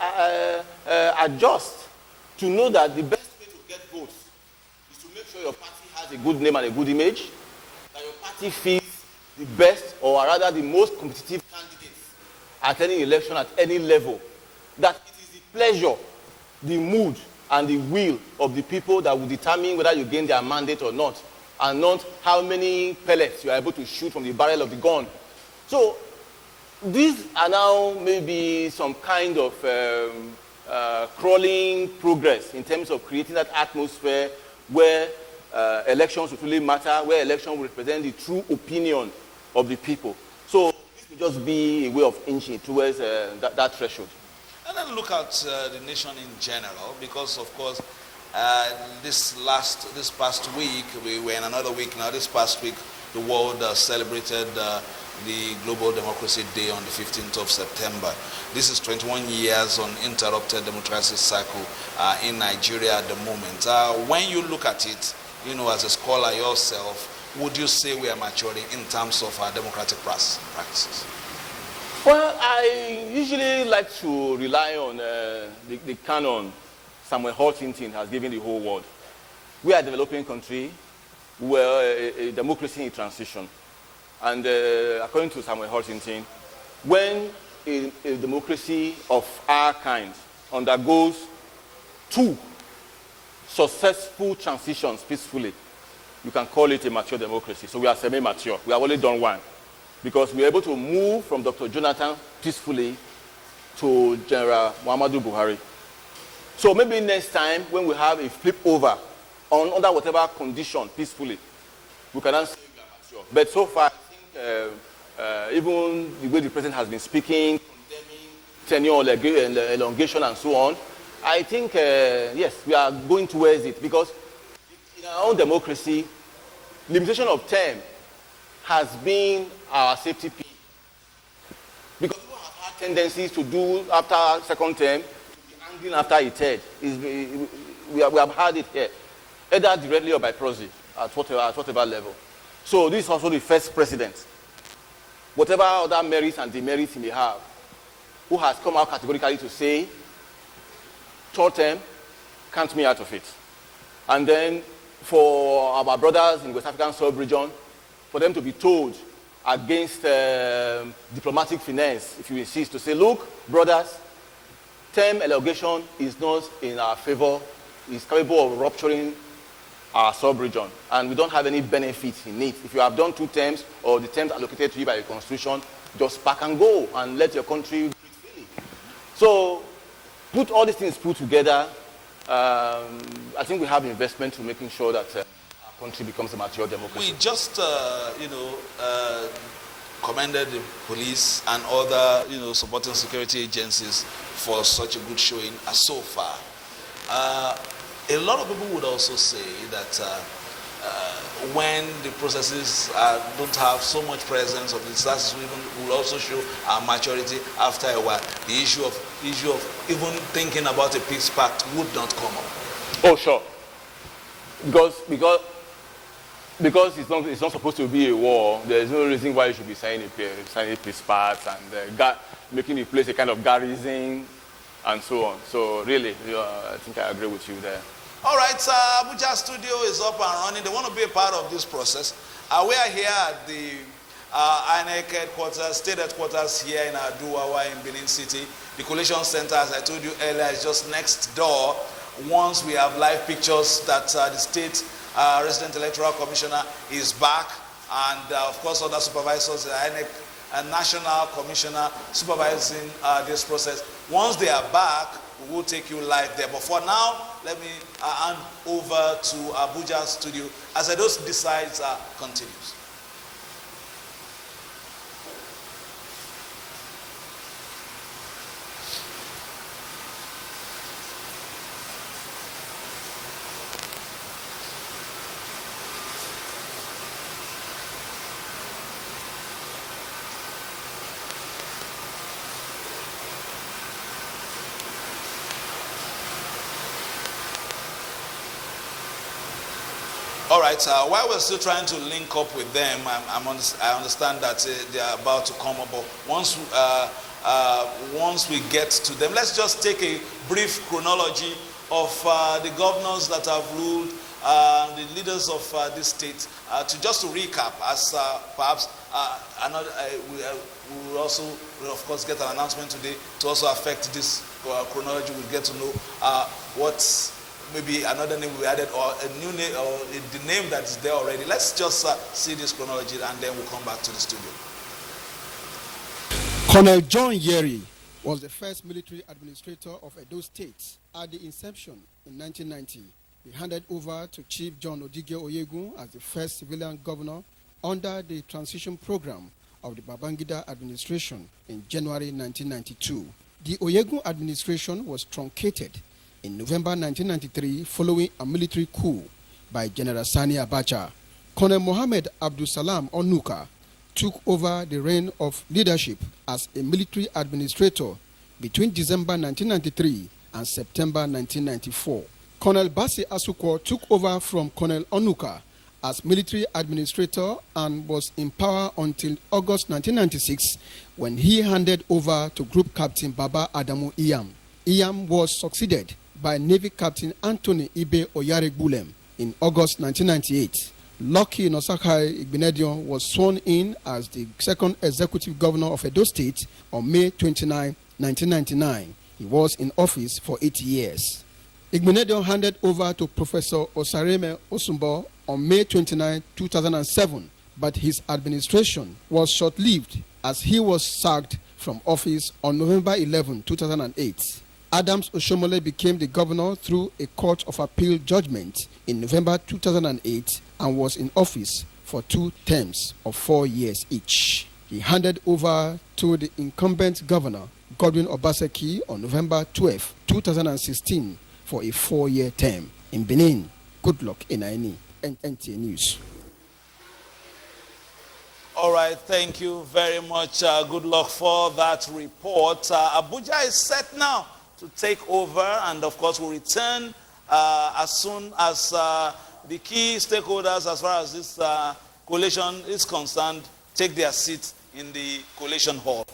adjust to know that the best way to get votes is to make sure your party has a good name and a good image, that your party feels the best or rather the most competitive candidates at any election at any level, that it is the pleasure, the mood, and the will of the people that will determine whether you gain their mandate or not, and not how many pellets you are able to shoot from the barrel of the gun. So these are now maybe some kind of crawling progress in terms of creating that atmosphere where elections will really matter, where elections will represent the true opinion of the people. So this will just be a way of inching towards that threshold. And then look at the nation in general, because of course this past week, we were in another week now, this past week the world celebrated the Global Democracy Day on the 15th of September. This is 21 years uninterrupted democracy cycle in Nigeria at the moment. When you look at it, as a scholar yourself, would you say we are maturing in terms of our democratic practices? Well, I usually like to rely on the canon Samuel Huntington has given the whole world. We are a developing country. We are a democracy in transition. And according to Samuel Huntington, when a democracy of our kind undergoes 2 successful transitions peacefully, you can call it a mature democracy. So we are semi-mature. We have only done 1. Because we are able to move from Dr. Jonathan peacefully to General Muhammadu Buhari. So maybe next time when we have a flip over under whatever condition peacefully, we can say we are mature. But so far, I think even the way the president has been speaking, condemning tenure elongation and so on, I think, yes, we are going towards it. Because in our own democracy, limitation of term has been our safety pin. Because people have had tendencies to do after second term, to be angling after a third. We have had it here, either directly or by proxy, at whatever level. So this is also the first president, whatever other merits and demerits he may have, who has come out categorically to say, third term, count me out of it. And then for our brothers in West African sub-region, for them to be told against diplomatic finesse, if you insist, to say, look, brothers, term elongation is not in our favor, it's capable of rupturing our sub-region, and we don't have any benefit in it. If you have done 2 terms, or the terms allocated to you by the constitution, just pack and go, and let your country breathe freely. So, put all these things put together, I think we have investment to making sure that our country becomes a mature democracy. We just, commended the police and other, supporting security agencies for such a good showing so far. A lot of people would also say that when the processes don't have so much presence of the stars, will also show our maturity after a while. The issue of even thinking about a peace pact would not come up. Oh, sure. Because it's not supposed to be a war, there is no reason why you should be signing peace pacts and making the place a kind of garrison and so on. So really, I think I agree with you there. All right, Abuja studio is up and running. They want to be a part of this process. We are here at the INEC headquarters, state headquarters here in Aduwawa in Benin City. The collation center, as I told you earlier, is just next door. Once we have live pictures that the state resident electoral commissioner is back, and of course other supervisors, the INEC national commissioner supervising this process. Once they are back, we will take you live there. But for now, let me hand over to Abuja studio as those decides continues. All right, while we're still trying to link up with them, I understand that they are about to come up. But once we get to them, let's just take a brief chronology of the governors that have ruled, the leaders of this state, to recap, as perhaps we will also, of course, get an announcement today to also affect this chronology. We'll get to know what's maybe another name we added, or a new name, or the name that is there already. Let's just see this chronology, and then we'll come back to the studio. Colonel John Yeri was the first military administrator of Edo State. At the inception in 1990, he handed over to Chief John Odige Oyegun as the first civilian governor under the transition program of the Babangida administration in January 1992. The Oyegun administration was truncated in November 1993 following a military coup by General Sani Abacha. Colonel Mohammed Abdul Salam Onuka took over the reign of leadership as a military administrator between December 1993 and September 1994. Colonel Basi Asuko took over from Colonel Onuka as military administrator and was in power until August 1996, when he handed over to Group Captain Baba Adamu Iyam. Iyam was succeeded by Navy Captain Anthony Ibe Oyaregbulem in August 1998. Lucky Nosakai Igbinedion was sworn in as the second executive governor of Edo State on May 29, 1999. He was in office for 8 years. Igbinedion handed over to Professor Osareme Osumbo on May 29, 2007, but his administration was short-lived as he was sacked from office on November 11, 2008. Adams Oshomole became the governor through a Court of Appeal judgment in November 2008 and was in office for 2 terms of 4 years each. He handed over to the incumbent governor, Godwin Obaseki, on November 12, 2016 for a 4-year term. In Benin, good luck in NTA News. All right, thank you very much. Good luck for that report. Abuja is set now to take over, and of course we'll return as soon as the key stakeholders, as far as this coalition is concerned, take their seats in the coalition hall.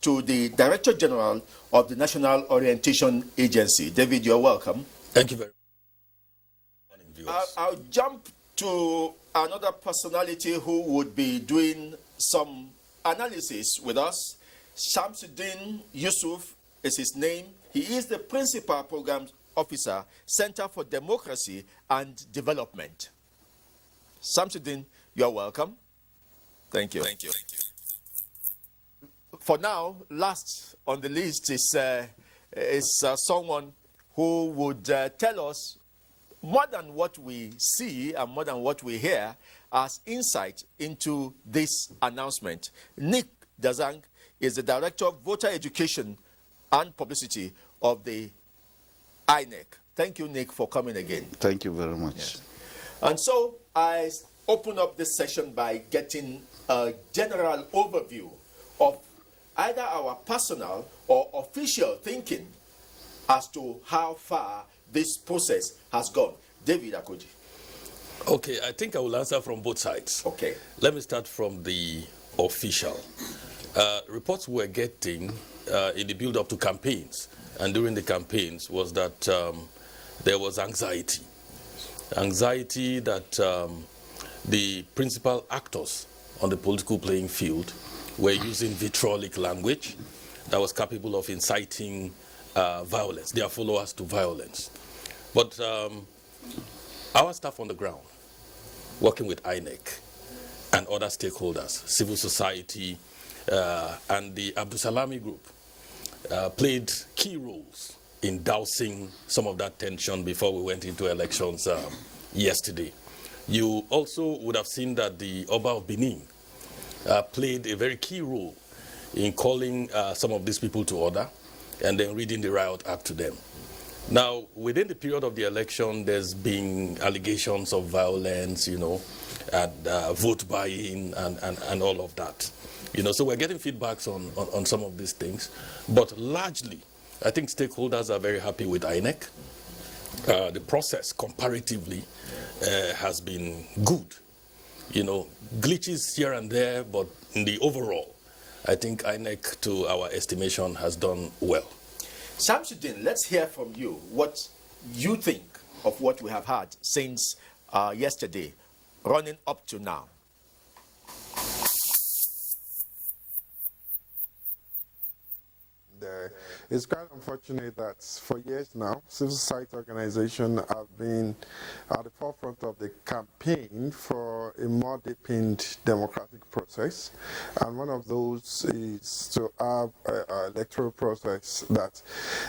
To the Director General of the National Orientation Agency. David, you're welcome. Thank you very much. I'll jump to another personality who would be doing some analysis with us. Shamsuddin Yusuf is his name. He is the Principal Program Officer, Center for Democracy and Development. Samsudeen, you're welcome. Thank you. Thank you. For now, last on the list is someone who would tell us more than what we see and more than what we hear as insight into this announcement. Nick Dazang is the Director of Voter Education and Publicity of the INEC. Thank you, Nick, for coming again. Thank you very much. Yes. And so I open up this session by getting a general overview of either our personal or official thinking as to how far this process has gone. David Akoji. Okay, I think I will answer from both sides. Okay. Let me start from the official. Reports we're getting in the build-up to campaigns and during the campaigns was that there was anxiety. Anxiety that the principal actors on the political playing field were using vitriolic language that was capable of inciting violence, their followers to violence. But our staff on the ground, working with INEC and other stakeholders, civil society, and the Abdul Salami group, played key roles in dousing some of that tension before we went into elections yesterday. You also would have seen that the Oba of Benin played a very key role in calling some of these people to order and then reading the riot act to them. Now, within the period of the election, there's been allegations of violence, and vote buying and all of that. So we're getting feedbacks on some of these things. But largely, I think stakeholders are very happy with INEC. The process, comparatively, has been good. Glitches here and there, but in the overall, I think INEC, to our estimation, has done well. Samsudeen, let's hear from you what you think of what we have had since yesterday, running up to now. It's quite unfortunate that for years now, civil society organizations have been at the forefront of the campaign for a more deepened democratic process. And one of those is to have an electoral process that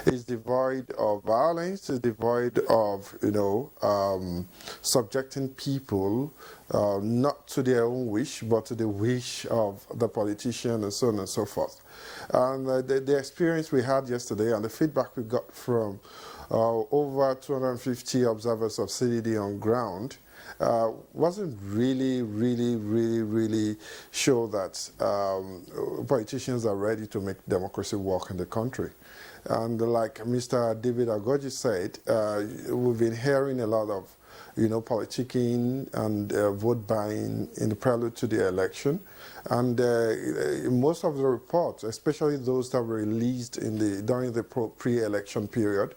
is devoid of violence, is devoid of, subjecting people not to their own wish, but to the wish of the politician and so on and so forth. And the experience we had yesterday and the feedback we got from over 250 observers of CDD on ground wasn't really show that politicians are ready to make democracy work in the country. And like Mr. David Agoji said, we've been hearing a lot of politicking and vote buying in the prelude to the election. And most of the reports, especially those that were released during the pre-election period,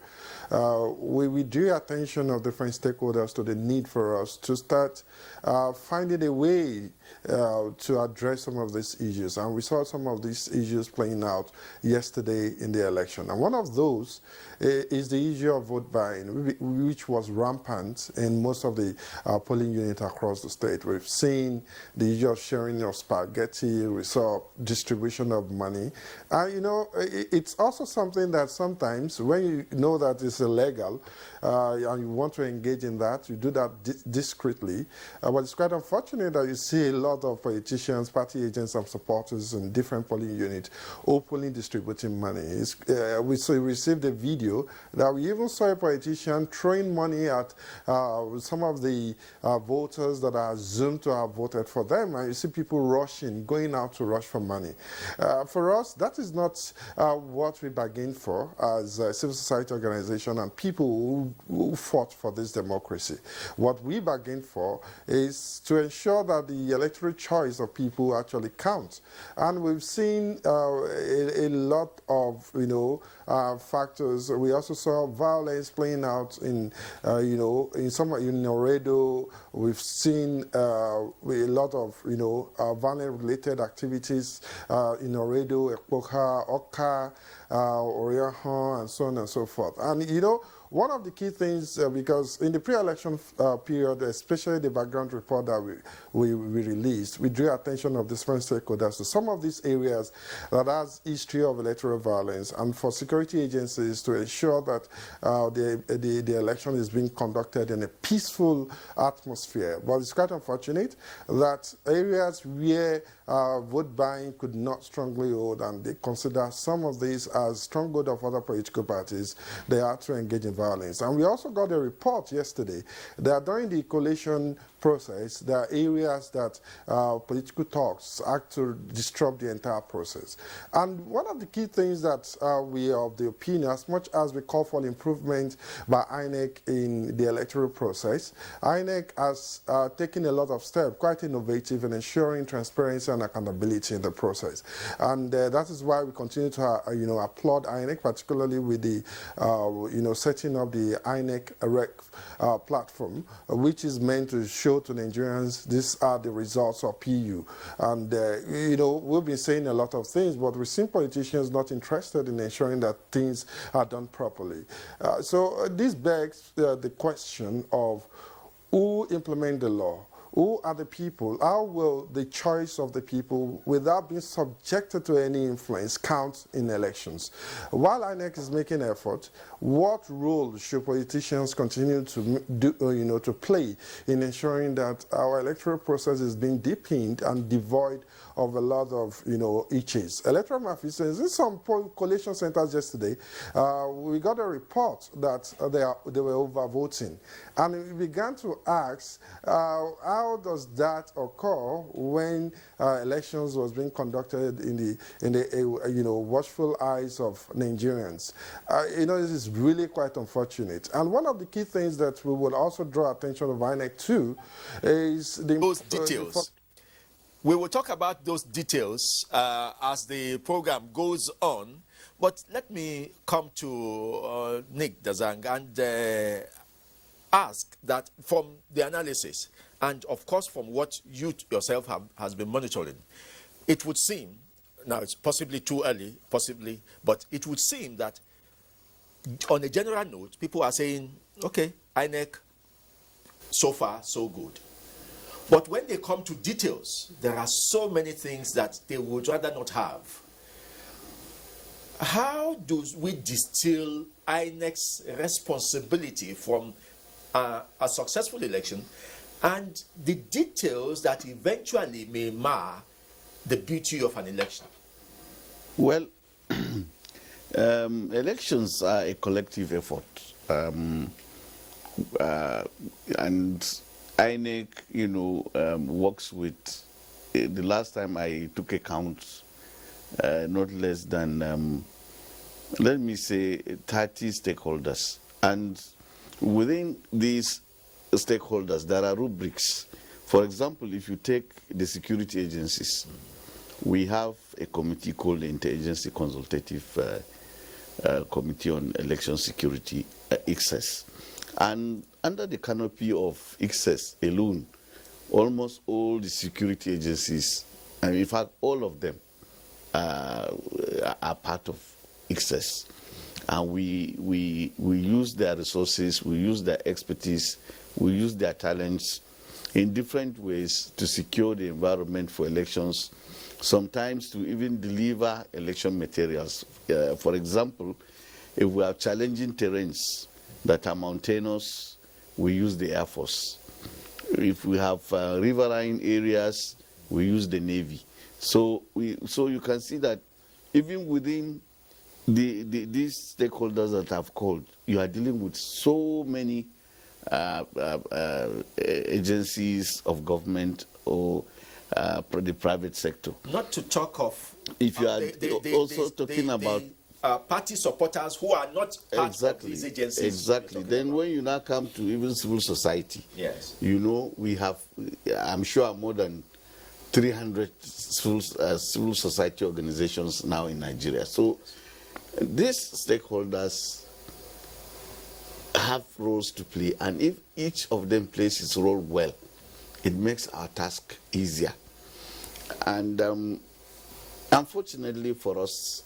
we drew attention of different stakeholders to the need for us to start finding a way to address some of these issues. And we saw some of these issues playing out yesterday in the election. And one of those is the issue of vote buying, which was rampant in most of the polling units across the state. We've seen the issue of sharing of spaghetti, we saw distribution of money. It's also something that sometimes when you know that it's illegal and you want to engage in that, you do that discreetly. But it's quite unfortunate that you see a lot of politicians, party agents and supporters in different polling units openly distributing money. We received a video that we even saw a politician throwing money at some of the voters that are assumed to have voted for them, and you see people rushing, going out to rush for money. For us, that is not what we bargained for as a civil society organization and people who who fought for this democracy. What we bargained for is to ensure that the electoral choice of people actually counts. And we've seen a lot of, factors. We also saw violence playing out in, in Oredo. We've seen a lot of, violence-related activities in Oredo, Ekpoka, Oka, Oriahan, and so on and so forth. And, one of the key things, because in the pre-election period, especially the background report that we released, we drew attention of different stakeholders to some of these areas that has history of electoral violence, and for security agencies to ensure that the election is being conducted in a peaceful atmosphere. But it's quite unfortunate that areas where vote buying could not strongly hold, and they consider some of these as stronghold of other political parties, they are to engage in violence. And we also got a report yesterday that during the coalition process, there are areas that political talks act to disrupt the entire process. And one of the key things that we are of the opinion, as much as we call for improvement by INEC in the electoral process, INEC has taken a lot of steps, quite innovative, in ensuring transparency and accountability in the process. And that is why we continue to applaud INEC, particularly with the setting up the INEC Rec platform, which is meant to show to Nigerians these are the results of PU. And we've been saying a lot of things, but we've seen politicians not interested in ensuring that things are done properly. So this begs the question of who implement the law? Who are the people? How will the choice of the people, without being subjected to any influence, count in elections? While INEC is making effort, what role should politicians continue to do, to play in ensuring that our electoral process is being deepened and devoid of a lot of, itches? Electoral malfeasance. In some collation centers yesterday, we got a report that they were overvoting, and we began to ask, how does that occur when elections was being conducted in the watchful eyes of Nigerians? This is really quite unfortunate. And one of the key things that we will also draw attention of INEC to is those details. We will talk about those details as the program goes on. But let me come to Nick Dazang and ask that from the analysis, and of course from what you yourself has been monitoring, it would seem, now it's possibly too early, but it would seem that on a general note, people are saying, okay, INEC, so far, so good. But when they come to details, there are so many things that they would rather not have. How do we distill INEC's responsibility from a successful election and the details that eventually may mar the beauty of an election? Well, elections are a collective effort. And INEC, works with, the last time I took a count, not less than, let me say, 30 stakeholders. And within these stakeholders, there are rubrics. For example, if you take the security agencies, we have a committee called the Interagency Consultative Committee on Election Security, ICSES. And under the canopy of ICSES alone, almost all the security agencies, and in fact all of them, are part of ICSES. And we use their resources, we use their expertise, we use their talents in different ways to secure the environment for elections, sometimes to even deliver election materials. For example, if we have challenging terrains that are mountainous, we use the Air Force. If we have riverine areas, we use the Navy. So you can see that even within these stakeholders that I've called, you are dealing with so many agencies of government or the private sector. Not to talk of... If you are also talking about party supporters who are not part exactly, of these agencies. Exactly. Then when you now come to even civil society, yes, you know, we have, I'm sure, more than 300 civil society organizations now in Nigeria. So these stakeholders have roles to play, and if each of them plays its role well, it makes our task easier. And unfortunately for us,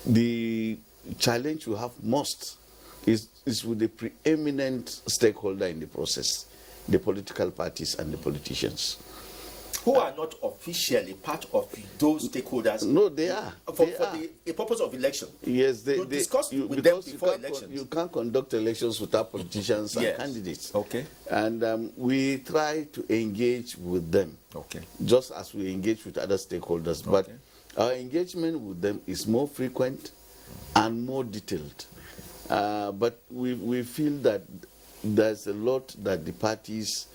the challenge we have most is with the preeminent stakeholder in the process, the political parties and the politicians. Who are not officially part of those stakeholders? No, they are. For the purpose of election. Yes, they discuss with them before elections. You can't conduct elections without politicians and candidates. Okay. And we try to engage with them. Okay. Just as we engage with other stakeholders. But our engagement with them is more frequent and more detailed. But we feel that there's a lot that the parties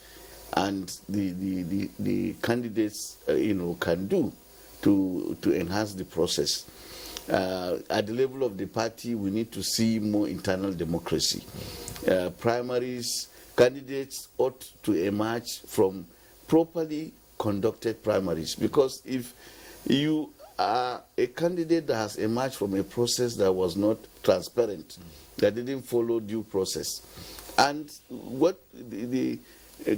and the candidates, can do to enhance the process. At the level of the party, we need to see more internal democracy. Primaries, candidates ought to emerge from properly conducted primaries, because if you are a candidate that has emerged from a process that was not transparent, that didn't follow due process, and what the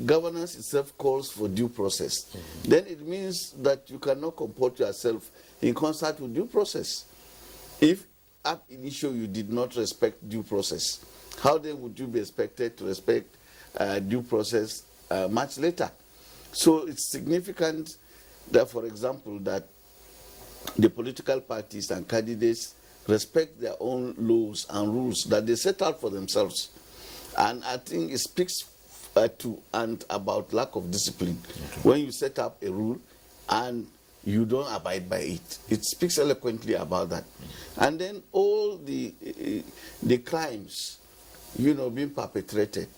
governance itself calls for due process, then it means that you cannot comport yourself in concert with due process. If ab initio you did not respect due process, how then would you be expected to respect due process much later? So it's significant that, for example, that the political parties and candidates respect their own laws and rules that they set out for themselves. And I think it speaks to and about lack of discipline. When you set up a rule and you don't abide by it, it speaks eloquently about that. And then all the crimes, being perpetrated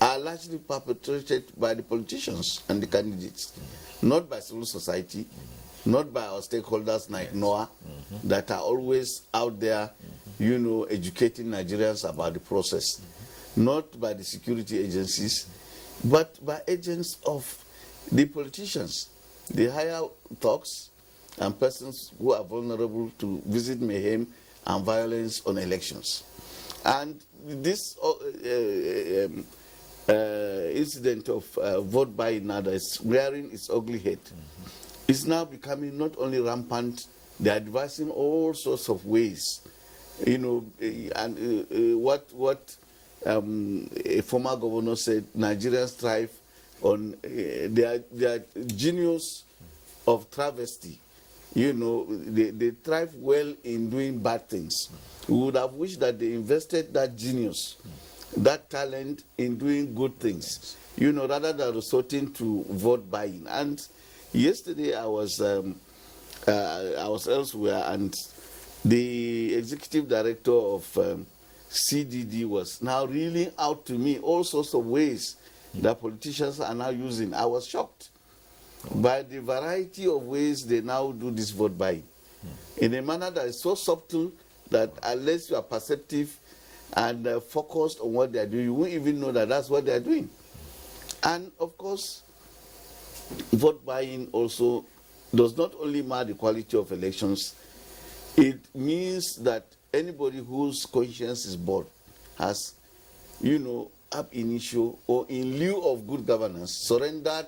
are largely perpetrated by the politicians and the candidates, not by civil society, not by our stakeholders like NOAA, that are always out there, educating Nigerians about the process, not by the security agencies, but by agents of the politicians, the higher thugs and persons who are vulnerable to visit mayhem and violence on elections. And this incident of vote buying now that is rearing its ugly head is now becoming not only rampant, they are devising all sorts of ways, and what a former governor said, Nigerians thrive on, they are genius of travesty. They thrive well in doing bad things. We would have wished that they invested that genius, that talent in doing good things, rather than resorting to vote buying. And yesterday I was elsewhere, and the executive director of CDD was now reeling out to me all sorts of ways that politicians are now using. I was shocked by the variety of ways they now do this vote buying in a manner that is so subtle that unless you are perceptive and focused on what they are doing, you won't even know that that's what they are doing. And of course, vote buying also does not only mar the quality of elections, it means that anybody whose conscience is bored has, ab initio or in lieu of good governance, surrendered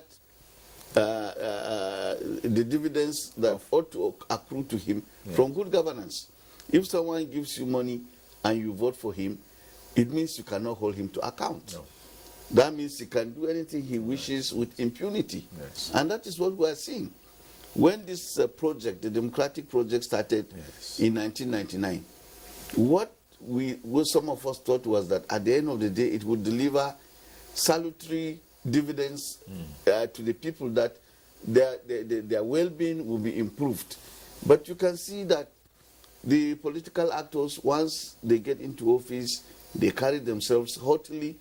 the dividends that ought to accrue to him from good governance. If someone gives you money and you vote for him, it means you cannot hold him to account. No. That means he can do anything he wishes with impunity. Yes. And that is what we are seeing. When this project, the democratic project, started in 1999, what some of us thought was that at the end of the day it would deliver salutary dividends to the people, that their well-being will be improved. But you can see that the political actors, once they get into office, they carry themselves haughtily,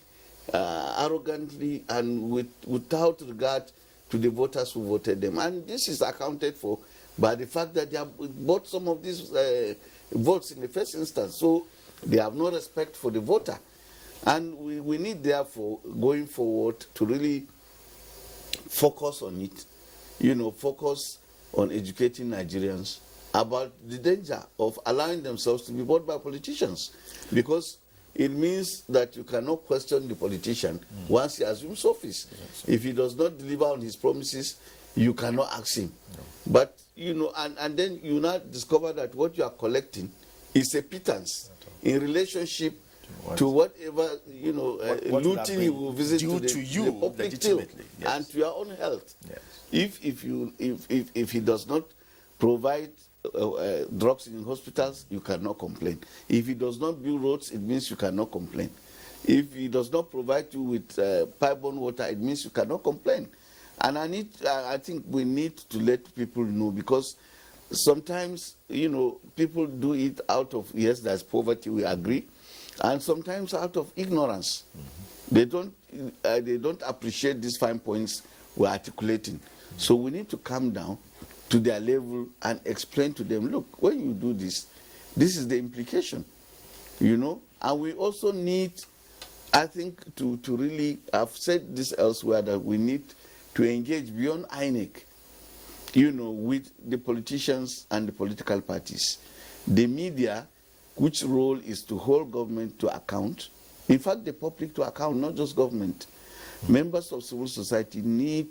arrogantly, and without regard to the voters who voted them. And this is accounted for by the fact that they have bought some of these votes in the first instance. So they have no respect for the voter. And we need, therefore, going forward, to really focus on it, focus on educating Nigerians about the danger of allowing themselves to be bought by politicians, because it means that you cannot question the politician once he assumes office. Yes. If he does not deliver on his promises, you cannot ask him. No. But, and then you now discover that what you are collecting is a pittance in relationship to whatever, what looting he will visit to the public till, yes, and to your own health. Yes. If he does not provide drugs in hospitals, you cannot complain. If he does not build roads, it means you cannot complain. If he does not provide you with pipe-borne water, it means you cannot complain. And I think we need to let people know, because sometimes, people do it out of, yes, there's poverty, we agree, and sometimes out of ignorance. Mm-hmm. They don't appreciate these fine points we're articulating. So we need to come down to their level and explain to them, look, when you do this, this is the implication, And we also need, I think, to really, I've said this elsewhere, that we need to engage beyond INEC, with the politicians and the political parties. The media, which role is to hold government to account, in fact, the public to account, not just government. Mm-hmm. Members of civil society need,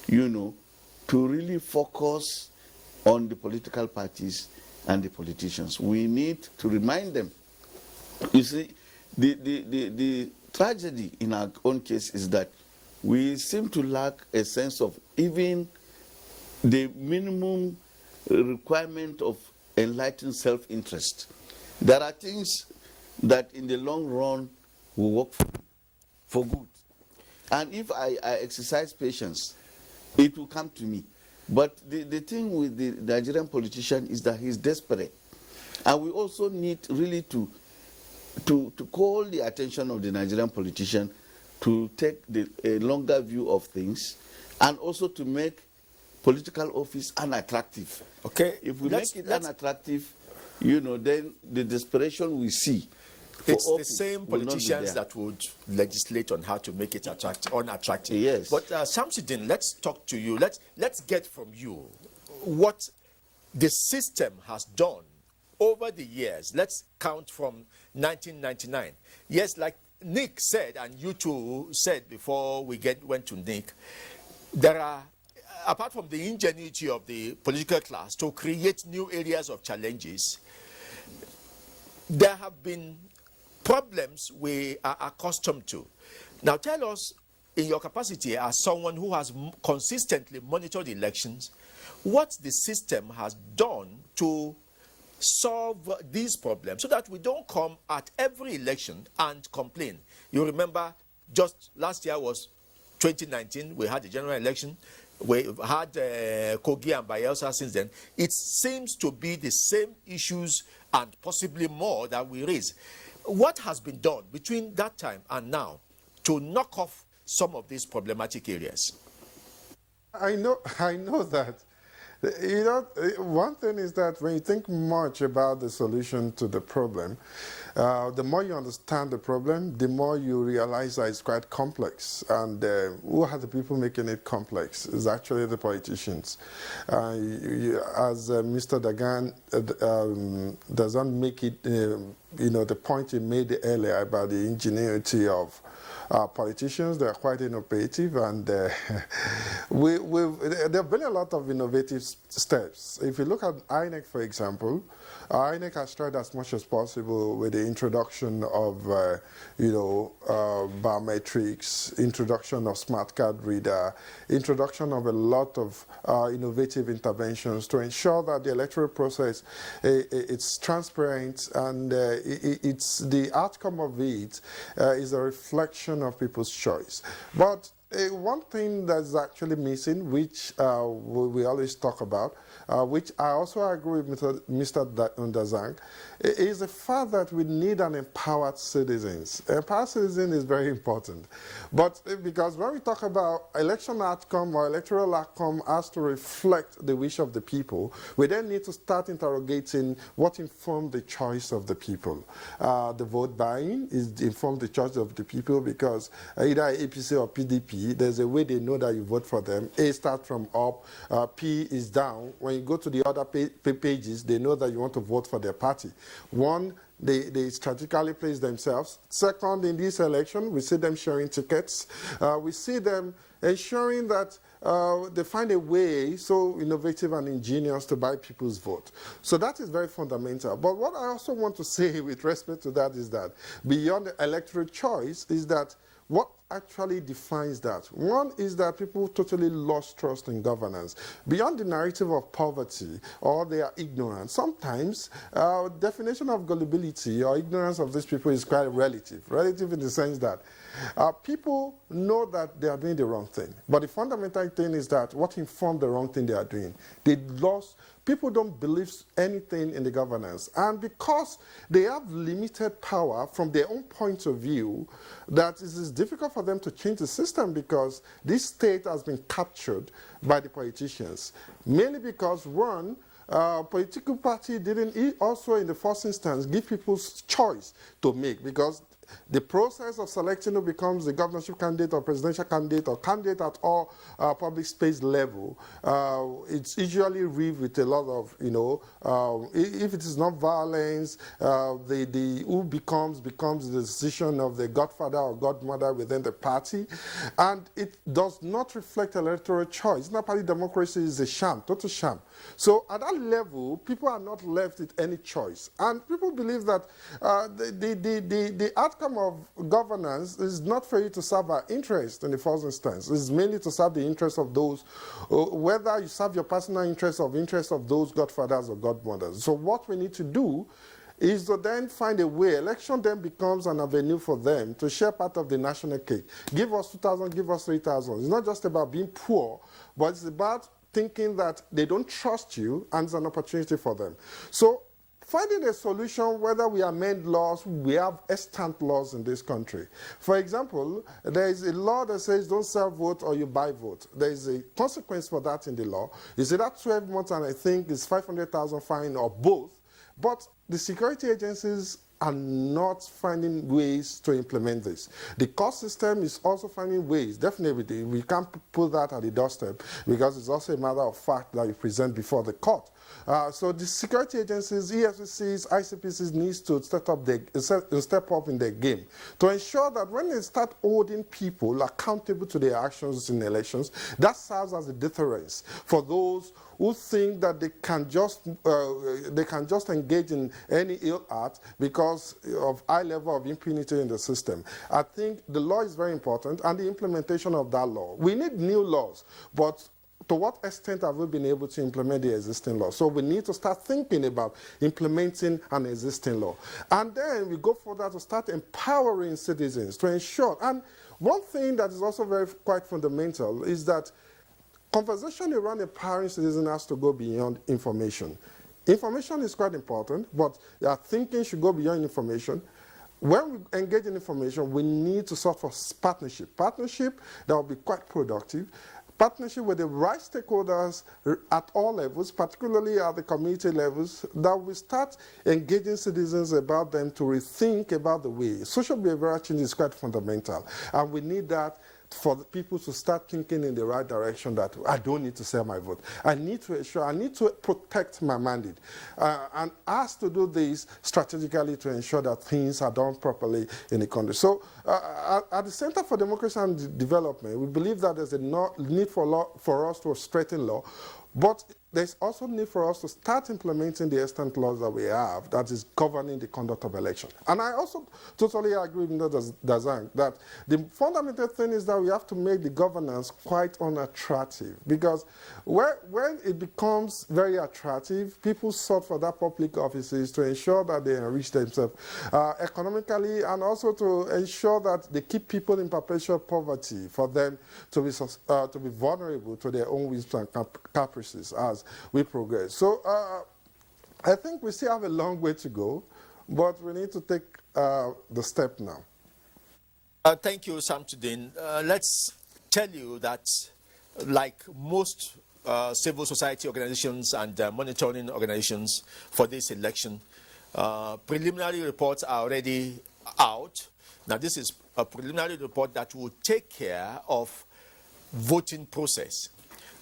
to really focus on the political parties and the politicians. We need to remind them. You see, the tragedy in our own case is that we seem to lack a sense of even the minimum requirement of enlightened self-interest. There are things that in the long run will work for good. And if I exercise patience, it will come to me. But the thing with the Nigerian politician is that he's desperate. And we also need really to call the attention of the Nigerian politician to take a longer view of things, and also to make political office unattractive. Okay. If we make it unattractive, then the desperation we see. It's the same politicians that would legislate on how to make it unattractive. Yes. But Samsudeen, let's talk to you. Let's get from you what the system has done over the years. Let's count from 1999. Yes, like Nick said, and you two said before we went to Nick, there are, apart from the ingenuity of the political class to create new areas of challenges, there have been problems we are accustomed to. Now tell us, in your capacity as someone who has consistently monitored elections, what the system has done to solve these problems so that we don't come at every election and complain. You remember, just last year was 2019, we had the general election. We've had Kogi and Bayelsa since then. It seems to be the same issues and possibly more that we raise. What has been done between that time and now to knock off some of these problematic areas? I know that. One thing is that when you think much about the solution to the problem, the more you understand the problem, the more you realize that it's quite complex. And who are the people making it complex? It's actually the politicians. As Mr. Dagan doesn't make it, the point he made earlier about the ingenuity of politicians. They're quite innovative, and there have been a lot of innovative steps. If you look at INEC, for example, INEC has tried as much as possible with the introduction of, biometrics, introduction of smart card reader, introduction of a lot of innovative interventions to ensure that the electoral process it's transparent, and it's the outcome of it is a reflection of people's choice. But one thing that's actually missing, which we always talk about, which I also agree with Mr. Ndazang, is the fact that we need an empowered citizens. Empowered citizen is very important. But because when we talk about election outcome or electoral outcome has to reflect the wish of the people, we then need to start interrogating what informed the choice of the people. The vote buying is informed the choice of the people because either APC or PDP, there's a way they know that you vote for them. A starts from up, P is down. When you go to the other pages, they know that you want to vote for their party. One, they strategically place themselves. Second, in this election, we see them sharing tickets. We see them ensuring that they find a way so innovative and ingenious to buy people's vote. So that is very fundamental. But what I also want to say with respect to that is that beyond the electoral choice is that what actually defines that? One is that people totally lost trust in governance. Beyond the narrative of poverty or their ignorance, sometimes definition of gullibility or ignorance of these people is quite relative. Relative in the sense that people know that they are doing the wrong thing. But the fundamental thing is that what informed the wrong thing they are doing? They lost. People don't believe anything in the governance. And because they have limited power from their own point of view, that it is difficult for them to change the system because this state has been captured by the politicians. Mainly because, one, political party didn't also in the first instance give people choice to make because the process of selecting who becomes the governorship candidate or presidential candidate or candidate at all public space level, it's usually rife with a lot of, if it is not violence, who becomes the decision of the godfather or godmother within the party, and it does not reflect electoral choice. Now, party democracy is a sham, total sham. So at that level, people are not left with any choice, and people believe that the outcome of governance is not for you to serve our interest in the first instance. It's mainly to serve the interest of those, whether you serve your personal interest or interest of those godfathers or godmothers. So what we need to do is to then find a way. Election then becomes an avenue for them to share part of the national cake. Give us 2,000, give us 3,000. It's not just about being poor, but it's about thinking that they don't trust you and it's an opportunity for them. So finding a solution, whether we amend laws, we have extant laws in this country. For example, there is a law that says don't sell vote or you buy vote. There is a consequence for that in the law. Is either 12 months and I think it's 500,000 fine or both. But the security agencies are not finding ways to implement this. The court system is also finding ways. Definitely, we can't put that at the doorstep because it's also a matter of fact that you present before the court. So the security agencies, EFCCs, ICPCs needs to step up in their game to ensure that when they start holding people accountable to their actions in elections, that serves as a deterrence for those who think that they can just engage in any ill act because of high level of impunity in the system. I think the law is very important and the implementation of that law. We need new laws, but to what extent have we been able to implement the existing law? So we need to start thinking about implementing an existing law. And then we go further to start empowering citizens to ensure. And one thing that is also quite fundamental is that conversation around empowering citizens has to go beyond information. Information is quite important, but our thinking should go beyond information. When we engage in information, we need to sort of partnership. Partnership that will be quite productive. Partnership with the right stakeholders at all levels, particularly at the community levels, that we start engaging citizens about them to rethink about the way. Social behavioral change is quite fundamental, and we need that for the people to start thinking in the right direction that I don't need to sell my vote. I need to ensure, I need to protect my mandate. And ask to do this strategically to ensure that things are done properly in the country. So at the Center for Democracy and Development, we believe that there's a need for us to strengthen law. But there's also need for us to start implementing the extant laws that we have that is governing the conduct of election. And I also totally agree with Dazang that the fundamental thing is that we have to make the governance quite unattractive, because when it becomes very attractive, people sought for that public offices to ensure that they enrich themselves economically, and also to ensure that they keep people in perpetual poverty for them to be vulnerable to their own whims and caprices as we progress. So I think we still have a long way to go, but we need to take the step now. Thank you, Samsudeen. Let's tell you that, like most civil society organizations and monitoring organizations for this election, preliminary reports are already out. Now, this is a preliminary report that will take care of voting process.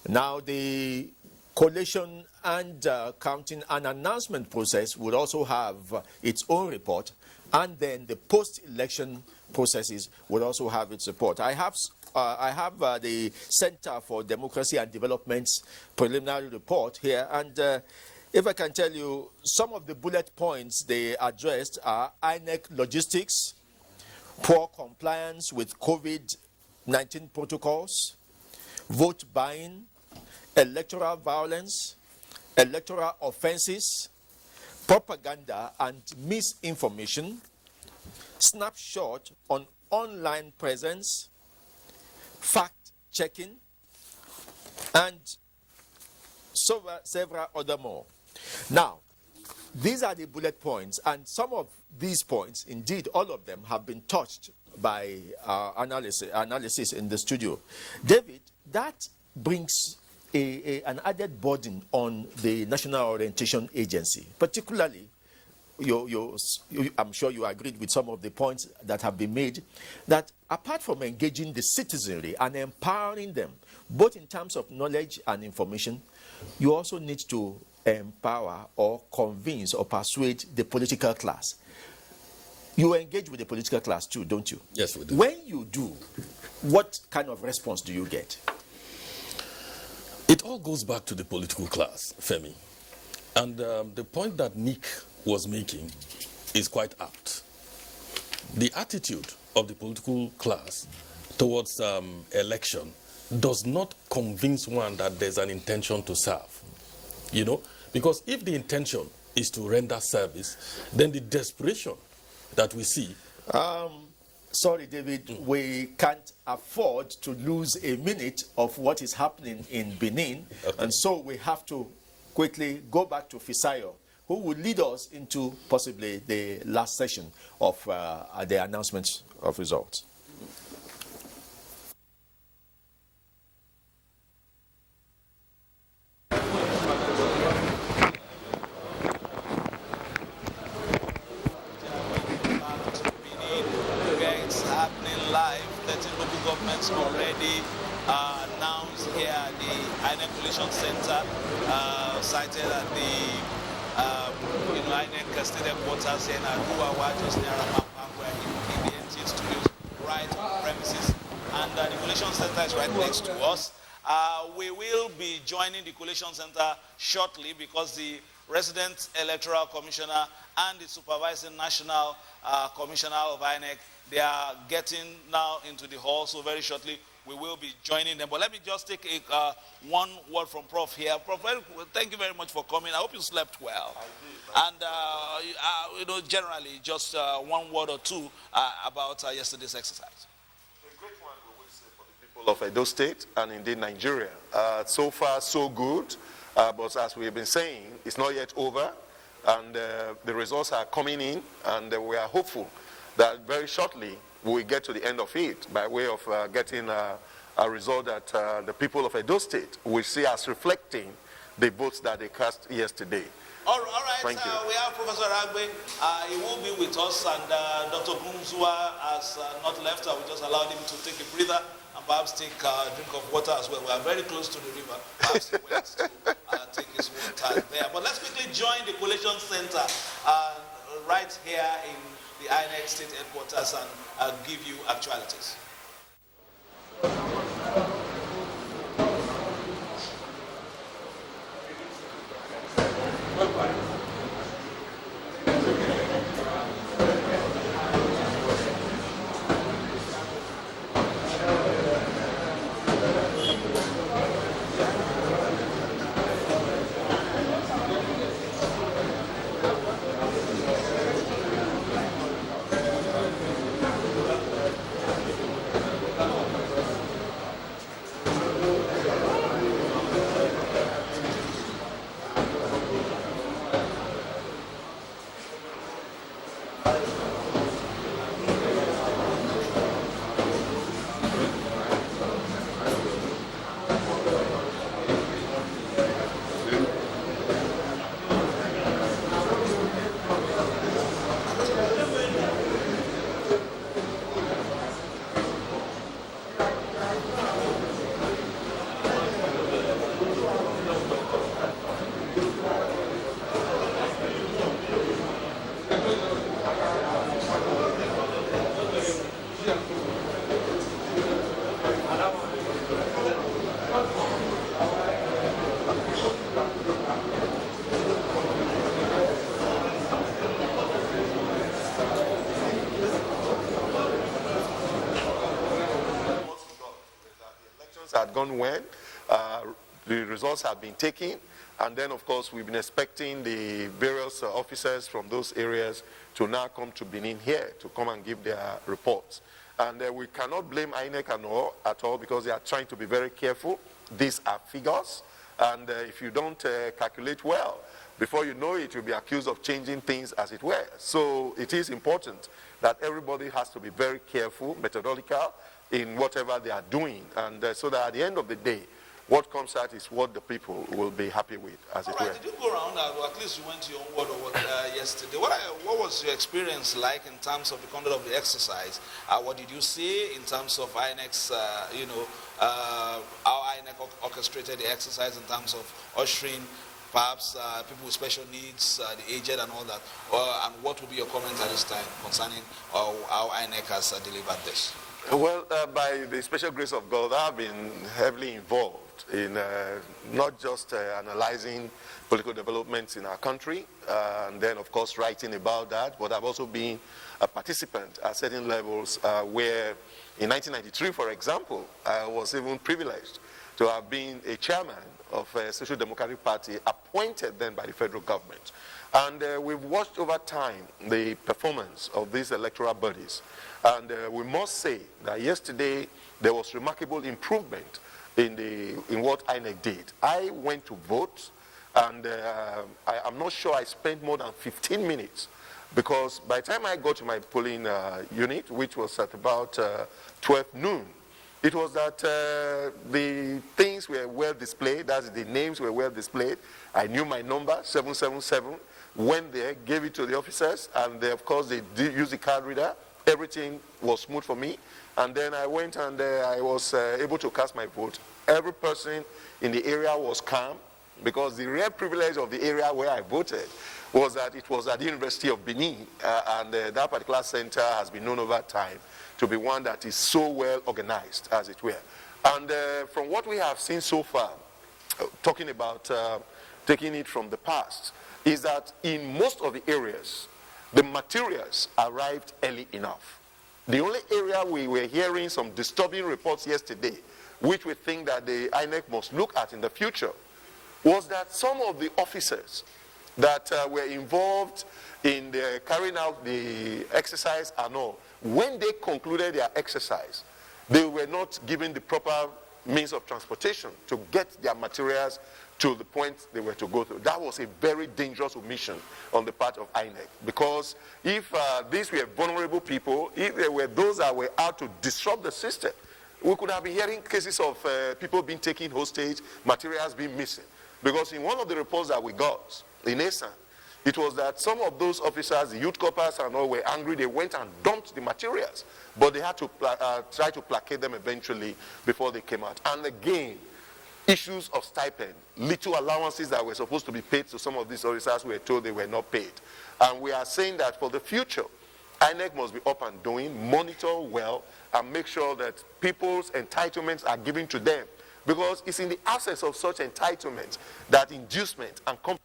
Now, the collation and counting and announcement process would also have its own report, and then the post-election processes would also have its report. I have the Center for Democracy and Development's preliminary report here, and if I can tell you, some of the bullet points they addressed are INEC logistics, poor compliance with COVID-19 protocols, vote buying, electoral violence, electoral offenses, propaganda and misinformation, snapshot on online presence, fact-checking, and several other more. Now, these are the bullet points, and some of these points, indeed all of them, have been touched by analysis in the studio. David, that brings an added burden on the National Orientation Agency, particularly, I'm sure you agreed with some of the points that have been made, that apart from engaging the citizenry and empowering them, both in terms of knowledge and information, you also need to empower or convince or persuade the political class. You engage with the political class too, don't you? Yes, we do. When you do, what kind of response do you get? It all goes back to the political class, Femi. And the point that Nick was making is quite apt. The attitude of the political class towards election does not convince one that there's an intention to serve. You know, because if the intention is to render service, then the desperation that we see. Sorry, David, we can't afford to lose a minute of what is happening in Benin, and so we have to quickly go back to Fisayo, who will lead us into possibly the last session of the announcement of results. Already announced here at the INEC Collation Center, cited at the INEC State Headquarters here in Aduwawa, just near Ramapangwa in the NT Studios, right premises. And the Collation Center is right next to us. We will be joining the Collation Center shortly because the resident electoral commissioner and the supervising national commissioner of INEC, they are getting now into the hall, so very shortly we will be joining them. But let me just take one word from Prof here. Prof, thank you very much for coming. I hope you slept well. I did. And generally, just one word or two about yesterday's exercise. A great one, we will say, for the people of Edo State and indeed Nigeria. So far, so good. But as we have been saying, it's not yet over, and the results are coming in, and we are hopeful that very shortly we will get to the end of it by way of getting a result that the people of Edo State will see as reflecting the votes that they cast yesterday. All right, we have Professor Agbe. He will be with us, and Dr. Gumzua has not left. I will just allow him to take a breather and perhaps take a drink of water as well. We are very close to the river. Perhaps he wants to take his water there. But let's quickly join the Collation Center right here in the INEC State Headquarters and give you actualities. gone when. The results have been taken. And then, of course, we've been expecting the various officers from those areas to now come to Benin here to come and give their reports. And we cannot blame INEC at all because they are trying to be very careful. These are figures. And if you don't calculate well, before you know it, you'll be accused of changing things as it were. So it is important that everybody has to be very careful, methodological in whatever they are doing. And so that at the end of the day, what comes out is what the people will be happy with, as it were. Did you go around, or at least you went to your own word or yesterday? What was your experience like in terms of the conduct of the exercise? What did you see in terms of INEC's, how INEC orchestrated the exercise in terms of ushering perhaps people with special needs, the aged and all that? And what would be your comment at this time concerning how INEC has delivered this? Well, by the special grace of God, I've been heavily involved in not just analyzing political developments in our country, and then, of course, writing about that, but I've also been a participant at certain levels where, in 1993, for example, I was even privileged to have been a chairman of a Social Democratic Party appointed then by the federal government. And we've watched over time the performance of these electoral bodies. And we must say that yesterday there was remarkable improvement in what INEC did. I went to vote, and I'm not sure I spent more than 15 minutes, because by the time I got to my polling unit, which was at about 12 noon, it was that the things were well displayed, that's the names were well displayed. I knew my number, 777, went there, gave it to the officers, and of course they did use the card reader. Everything was smooth for me. And then I went and I was able to cast my vote. Every person in the area was calm, because the real privilege of the area where I voted was that it was at the University of Benin, and that particular center has been known over time to be one that is so well organized, as it were. And from what we have seen so far, talking about taking it from the past, is that in most of the areas, the materials arrived early enough. The only area we were hearing some disturbing reports yesterday, which we think that the INEC must look at in the future, was that some of the officers that were involved in carrying out the exercise and all, when they concluded their exercise, they were not given the proper means of transportation to get their materials to the point they were to go through. That was a very dangerous omission on the part of INEC, because if these were vulnerable people, if they were those that were out to disrupt the system, we could have been hearing cases of people being taken hostage, materials being missing. Because in one of the reports that we got in Esan, it was that some of those officers, the youth corps and all, were angry. They went and dumped the materials, but they had to try to placate them eventually before they came out. And again, issues of stipend, little allowances that were supposed to be paid to some of these officers were told they were not paid. And we are saying that for the future, INEC must be up and doing, monitor well, and make sure that people's entitlements are given to them. Because it's in the absence of such entitlements that inducement and compromise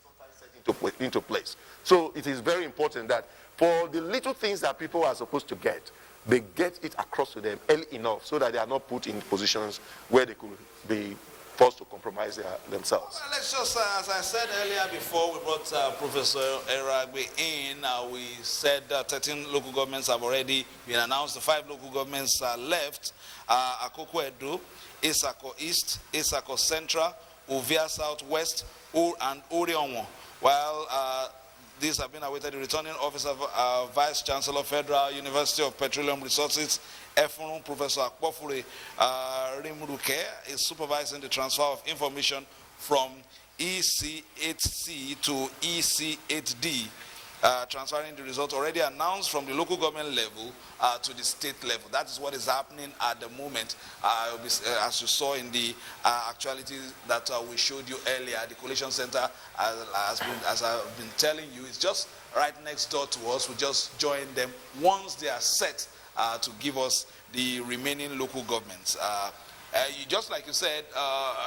are sometimes set into place. So it is very important that for the little things that people are supposed to get, they get it across to them early enough so that they are not put in positions where they could be forced to compromise themselves. Well, let's just, as I said earlier before we brought Professor Eragbe in, we said 13 local governments have already been announced. The 5 local governments are left: Akoko Edo, Isako East, Isako Central, Uvia Southwest, and Orionwo. While these have been awaited, the returning officer, Vice Chancellor, Federal University of Petroleum Resources, Efun, Professor Akpofure Rimuruke, is supervising the transfer of information from EC8C to EC8D, transferring the results already announced from the local government level to the state level. That is what is happening at the moment. As you saw in the actuality that we showed you earlier, the collation center, as I've been telling you, is just right next door to us. We just join them once they are set to give us the remaining local governments. Just like you said,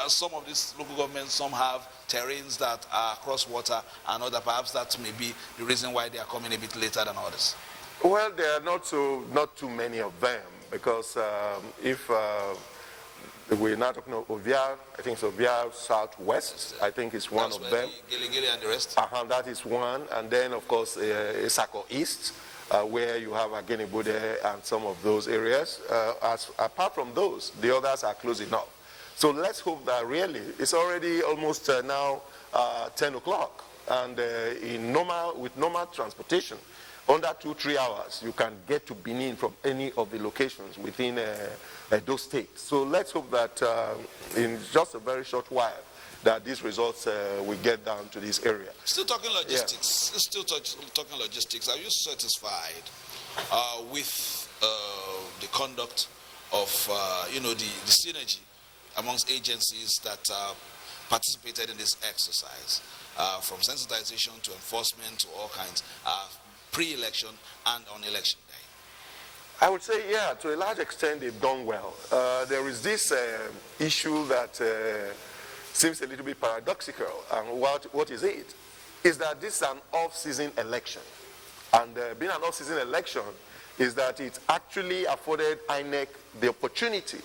some of these local governments, some have terrains that are across water, and other perhaps that may be the reason why they are coming a bit later than others. Well, there are not too many of them, because if We're not talking of Ovia, I think it's Ovia Southwest, I think it's one of them. Gilly and the rest? That is one. And then, of course, Isako East, where you have Agenibude and some of those areas. Apart from those, the others are close enough. So let's hope that really, it's already almost now 10 o'clock. And with normal transportation, under 2-3 hours, you can get to Benin from any of the locations within those states. So let's hope that in just a very short while, that these results will get down to this area. Still talking logistics. Yeah. Still talking logistics. Are you satisfied with the conduct of the synergy amongst agencies that participated in this exercise, from sensitization to enforcement to all kinds, pre-election and on election day? I would say, yeah, to a large extent they've done well. There is this issue that seems a little bit paradoxical. And what is it? Is that this is an off-season election. And being an off-season election is that it actually afforded INEC the opportunity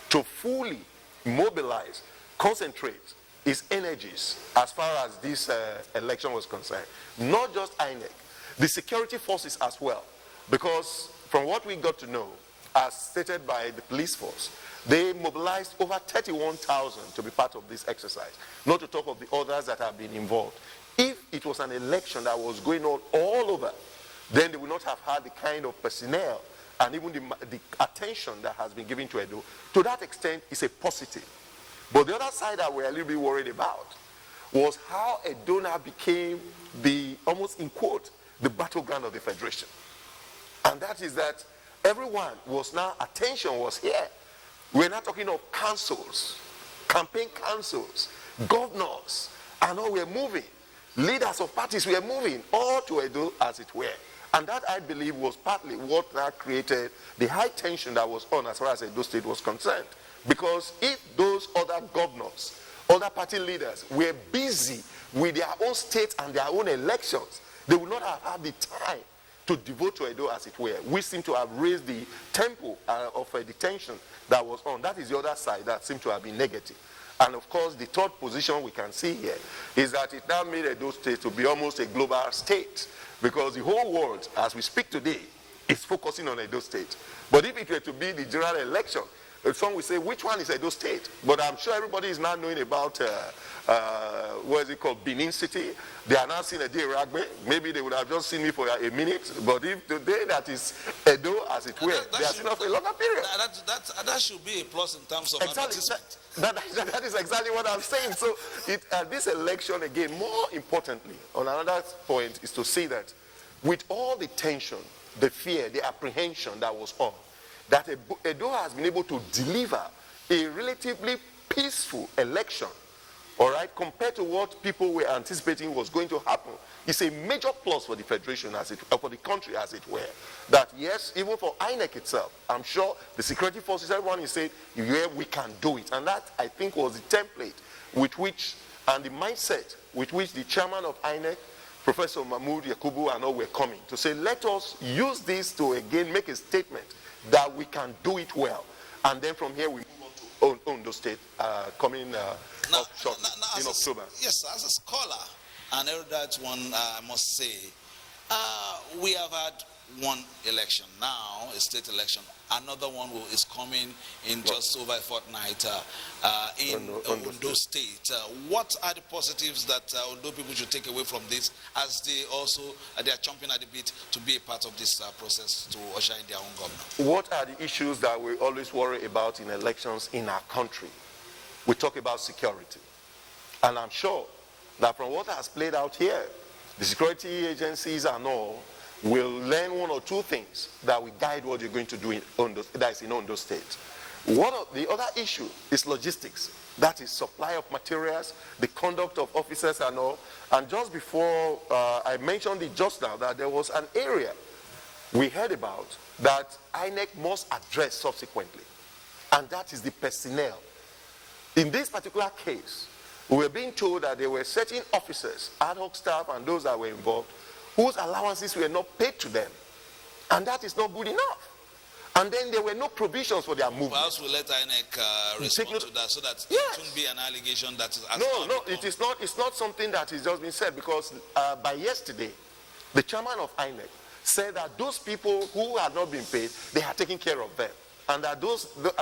to fully mobilize, concentrate its energies as far as this election was concerned. Not just INEC, the security forces as well. Because from what we got to know, as stated by the police force, they mobilized over 31,000 to be part of this exercise, not to talk of the others that have been involved. If it was an election that was going on all over, then they would not have had the kind of personnel and even the attention that has been given to Edo. To that extent, it's a positive. But the other side that we're a little bit worried about was how Edo now became almost in quote, the battleground of the Federation. And that is that everyone was now, attention was here. We're not talking of councils, campaign councils, governors, and all we're moving. Leaders of parties were moving all to Edo, as it were. And that, I believe, was partly what now created the high tension that was on as far as Edo State was concerned. Because if those other governors, other party leaders were busy with their own states and their own elections, they would not have had the time to devote to Edo, as it were. We seem to have raised the tempo of the tension that was on. That is the other side that seemed to have been negative. And of course, the third position we can see here is that it now made Edo State to be almost a global state, because the whole world, as we speak today, is focusing on Edo State. But if it were to be the general election, some will say, which one is Edo State? But I'm sure everybody is now knowing about, what is it called, Benin City. They are now seeing a day rugby. Maybe they would have just seen me for a minute. But if today that is Edo, as it were, they are seen us for a longer period. That should be a plus in terms of advertisement. That is exactly what I'm saying. So this election, again, more importantly, on another point, is to see that with all the tension, the fear, the apprehension that was on, that Edo has been able to deliver a relatively peaceful election, all right, compared to what people were anticipating was going to happen. It's a major plus for the Federation, for the country, as it were. That yes, even for INEC itself, I'm sure the security forces, everyone is saying, yeah, we can do it. And that, I think, was the template with which, and the mindset with which the chairman of INEC, Professor Mahmoud Yakubu, and all were coming to say, let us use this to again make a statement that we can do it well. And then from here we move on to Ondo State coming in October. Yes, as a scholar, and erudite one, I must say, we have had one election now, a state election. Another one is coming in just over a fortnight in Ondo State. What are the positives that Ondo people should take away from this, as they are chomping at the bit to be a part of this process to usher in their own government? What are the issues that we always worry about in elections in our country? We talk about security. And I'm sure that from what has played out here, the security agencies and all will learn one or two things that will guide what you're going to do in Ondo State. One of the other issue is logistics. That is supply of materials, the conduct of officers and all. And just before I mentioned it just now, that there was an area we heard about that INEC must address subsequently. And that is the personnel. In this particular case, we were being told that there were certain officers, ad hoc staff and those that were involved, whose allowances were not paid to them. And that is not good enough. And then there were no provisions for their movement. Perhaps we'll let INEC respond to that so that it won't be an allegation that is No, it is not. It's not something that is just been said, because by yesterday, the chairman of INEC said that those people who had not been paid, they had taken care of them. And that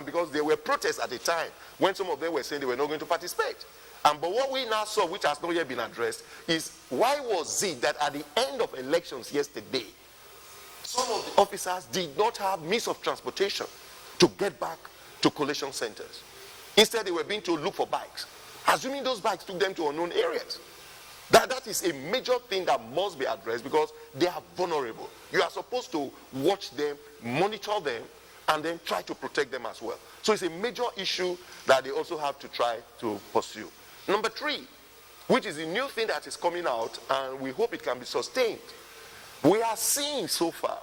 because there were protests at the time when some of them were saying they were not going to participate. But what we now saw, which has not yet been addressed, is why was it that at the end of elections yesterday, some of the officers did not have means of transportation to get back to collation centers. Instead, they were being told, look for bikes, assuming those bikes took them to unknown areas. That is a major thing that must be addressed, because they are vulnerable. You are supposed to watch them, monitor them, and then try to protect them as well. So it's a major issue that they also have to try to pursue. Number 3, which is a new thing that is coming out, and we hope it can be sustained. We are seeing so far,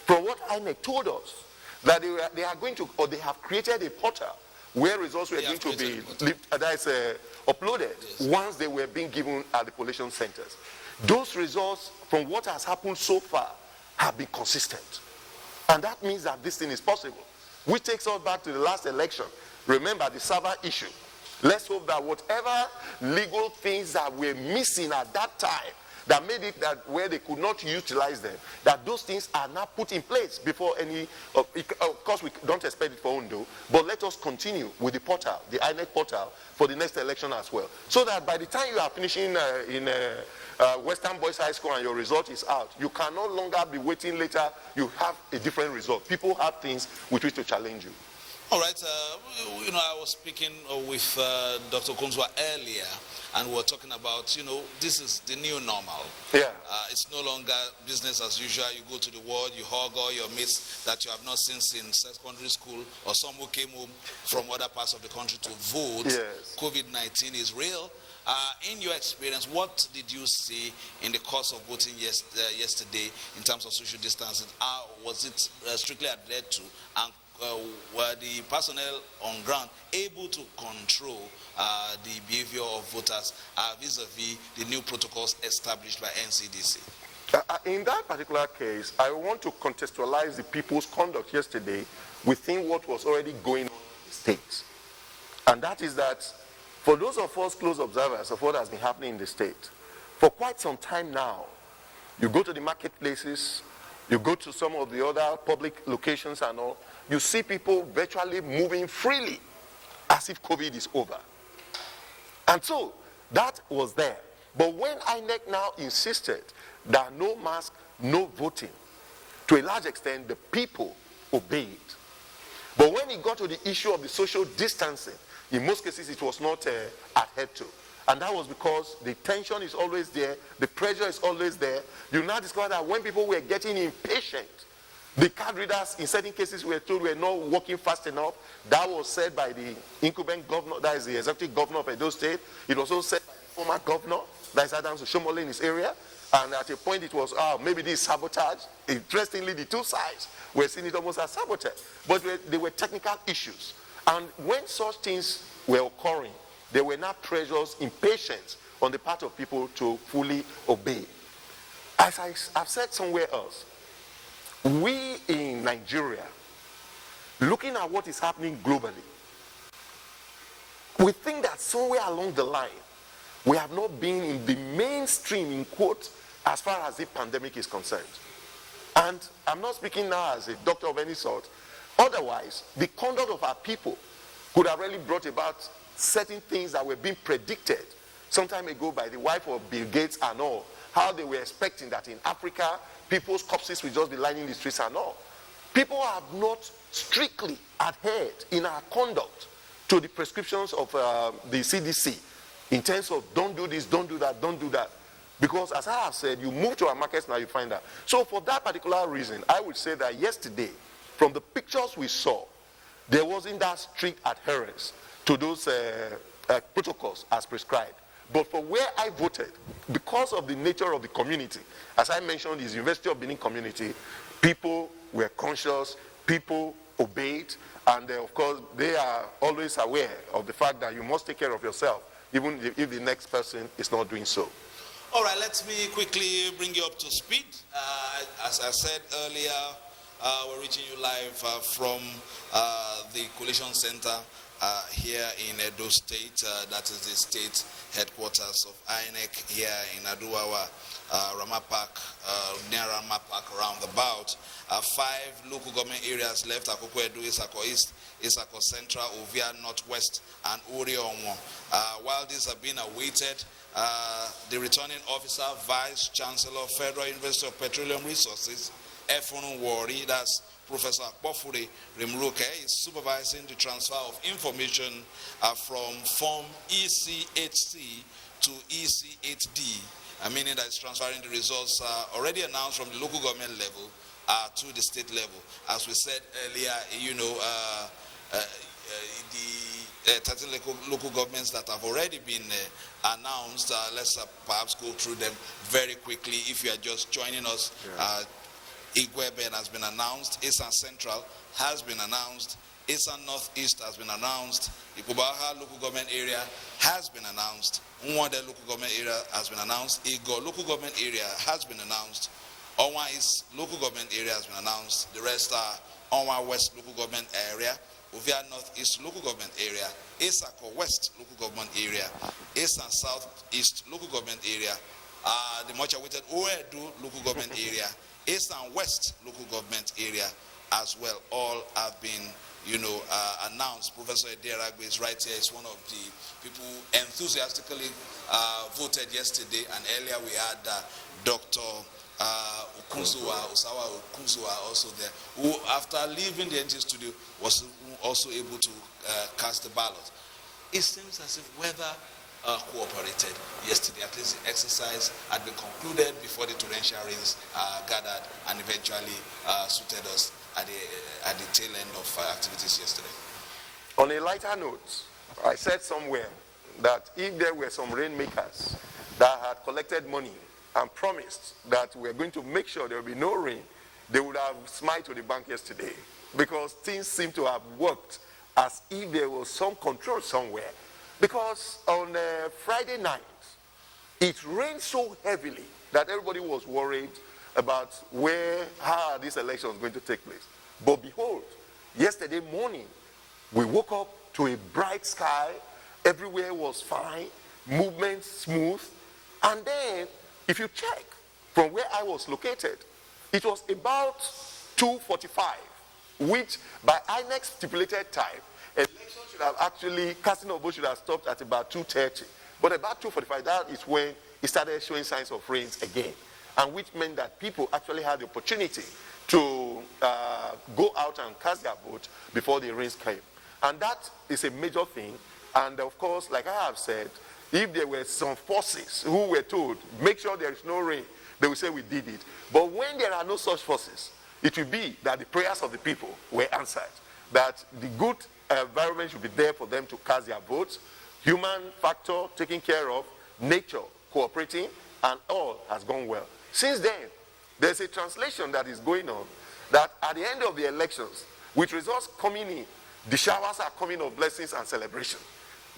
from what INEC told us, that they are going to, or they have created a portal where results were going to be uploaded once they were being given at the collation centers. Those results, from what has happened so far, have been consistent. And that means that this thing is possible. Which takes us back to the last election. Remember the server issue. Let's hope that whatever legal things that were missing at that time, that made it that where they could not utilize them, that those things are now put in place before any, of course we don't expect it for Ondo, but let us continue with the portal, the INEC portal, for the next election as well. So that by the time you are finishing in Western Boys High School and your result is out, you can no longer be waiting later, you have a different result. People have things with which to challenge you. All right, I was speaking with Dr. Kunzwa earlier, and we were talking about, this is the new normal. Yeah. It's no longer business as usual. You go to the ward, you hug all your mates that you have not seen since secondary school, or some who came home from other parts of the country to vote. Yes. COVID-19 is real. In your experience, what did you see in the course of voting yesterday in terms of social distancing? Was it strictly adhered to, and were the personnel on ground able to control the behavior of voters vis-a-vis the new protocols established by NCDC? In that particular case, I want to contextualize the people's conduct yesterday within what was already going on in the state. And that is that for those of us close observers of what has been happening in the state, for quite some time now, you go to the marketplaces, you go to some of the other public locations and all, you see people virtually moving freely as if COVID is over. And so that was there. But when INEC now insisted that no mask, no voting, to a large extent the people obeyed. But when it got to the issue of the social distancing, in most cases it was not adhered to. And that was because the tension is always there, the pressure is always there. You now discover that when people were getting impatient, the card readers in certain cases were told were not working fast enough. That was said by the incumbent governor, that is the executive governor of Edo State. It was also said by the former governor, that is Adams Oshomole in his area. And at a point it was, maybe this sabotage. Interestingly, the two sides were seeing it almost as sabotage. But they were technical issues. And when such things were occurring, there were now pressures, impatience on the part of people to fully obey. As I've said somewhere else, we in Nigeria, looking at what is happening globally, we think that somewhere along the line, we have not been in the mainstream, in quotes, as far as the pandemic is concerned. And I'm not speaking now as a doctor of any sort. Otherwise, the conduct of our people could have really brought about certain things that were being predicted some time ago by the wife of Bill Gates and all, how they were expecting that in Africa, people's corpses will just be lining the streets and all. People have not strictly adhered in our conduct to the prescriptions of the CDC in terms of don't do this, don't do that, don't do that. Because as I have said, you move to our markets now, you find that. So for that particular reason, I would say that yesterday, from the pictures we saw, there wasn't that strict adherence to those protocols as prescribed. But for where I voted, because of the nature of the community, as I mentioned, is University of Benin community, people were conscious, people obeyed, and of course, they are always aware of the fact that you must take care of yourself, even if the next person is not doing so. All right, let me quickly bring you up to speed. As I said earlier, We're reaching you live from the Coalition Center here in Edo State. That is the state headquarters of INEC here in Aduwawa, Rama Park, near Rama Park roundabout. 5 local government areas left: Akoko Edo, Isako East, Isako Central, Ovia Northwest, and Ori-Onwo. While these are being awaited, the returning officer, Vice Chancellor, Federal University of Petroleum Resources, Efunu Wari, that's Professor Akpofure Rimruke, is supervising the transfer of information from Form EC8C to EC8D, meaning that it's transferring the results already announced from the local government level to the state level. As we said earlier, you know, the 13 local governments that have already been announced, let's perhaps go through them very quickly. If you are just joining us, Igweben has been announced, Eastern Central has been announced, Eastern Northeast has been announced, Ikubaha local government area has been announced, Nwade local government area has been announced, Igor local government area has been announced, Onwa East local government area has been announced, the rest are Onwa West local government area, Ovia Northeast local government area, Isako West local government area, East and Southeast local government area, the much awaited Oedu local government area, East and West local government area as well. All have been, you know, announced. Professor Ederagbe is right here. He's one of the people who enthusiastically voted yesterday, and earlier we had Dr. Usawa Okunzuwa also there, who after leaving the NT studio was also able to cast the ballot. It seems as if weather cooperated yesterday. At least the exercise had been concluded before the torrential rains gathered and eventually suited us at the tail end of activities yesterday. On a lighter note, I said somewhere that if there were some rainmakers that had collected money and promised that we're going to make sure there will be no rain, they would have smiled to the bank yesterday, because things seem to have worked as if there was some control somewhere. Because on Friday night, it rained so heavily that everybody was worried about how this election was going to take place. But behold, yesterday morning, we woke up to a bright sky, everywhere was fine, movement smooth, and then, if you check from where I was located, it was about 2:45, which by INEC stipulated time, election should have actually, casting of votes should have stopped at about 2:30. But about 2:45, that is when it started showing signs of rains again. And which meant that people actually had the opportunity to go out and cast their vote before the rains came. And that is a major thing. And of course, like I have said, if there were some forces who were told, make sure there is no rain, they will say we did it. But when there are no such forces, it will be that the prayers of the people were answered, that the good environment should be there for them to cast their votes, human factor taken care of, nature cooperating, and all has gone well. Since then, there's a translation that is going on that at the end of the elections, with results coming in, the showers are coming of blessings and celebration.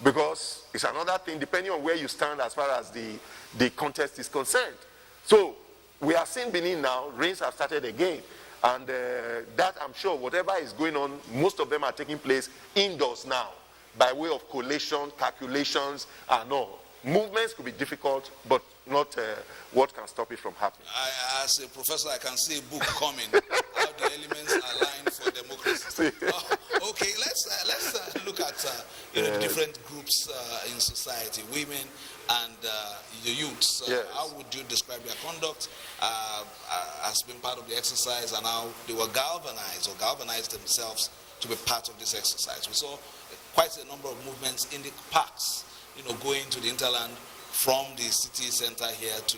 Because it's another thing, depending on where you stand as far as the contest is concerned. So, we are seeing Benin now, rains have started again. And that, I'm sure, whatever is going on, most of them are taking place indoors now, by way of collation, calculations, and all. Movements could be difficult, but not what can stop it from happening. As a professor, I can see a book coming, how the elements align for democracy. Okay, let's look at the different groups in society, women and the youths. Yes. How would you describe their conduct as being part of the exercise, and how they were galvanized themselves to be part of this exercise? We saw quite a number of movements in the parks, going to the hinterland from the city center here to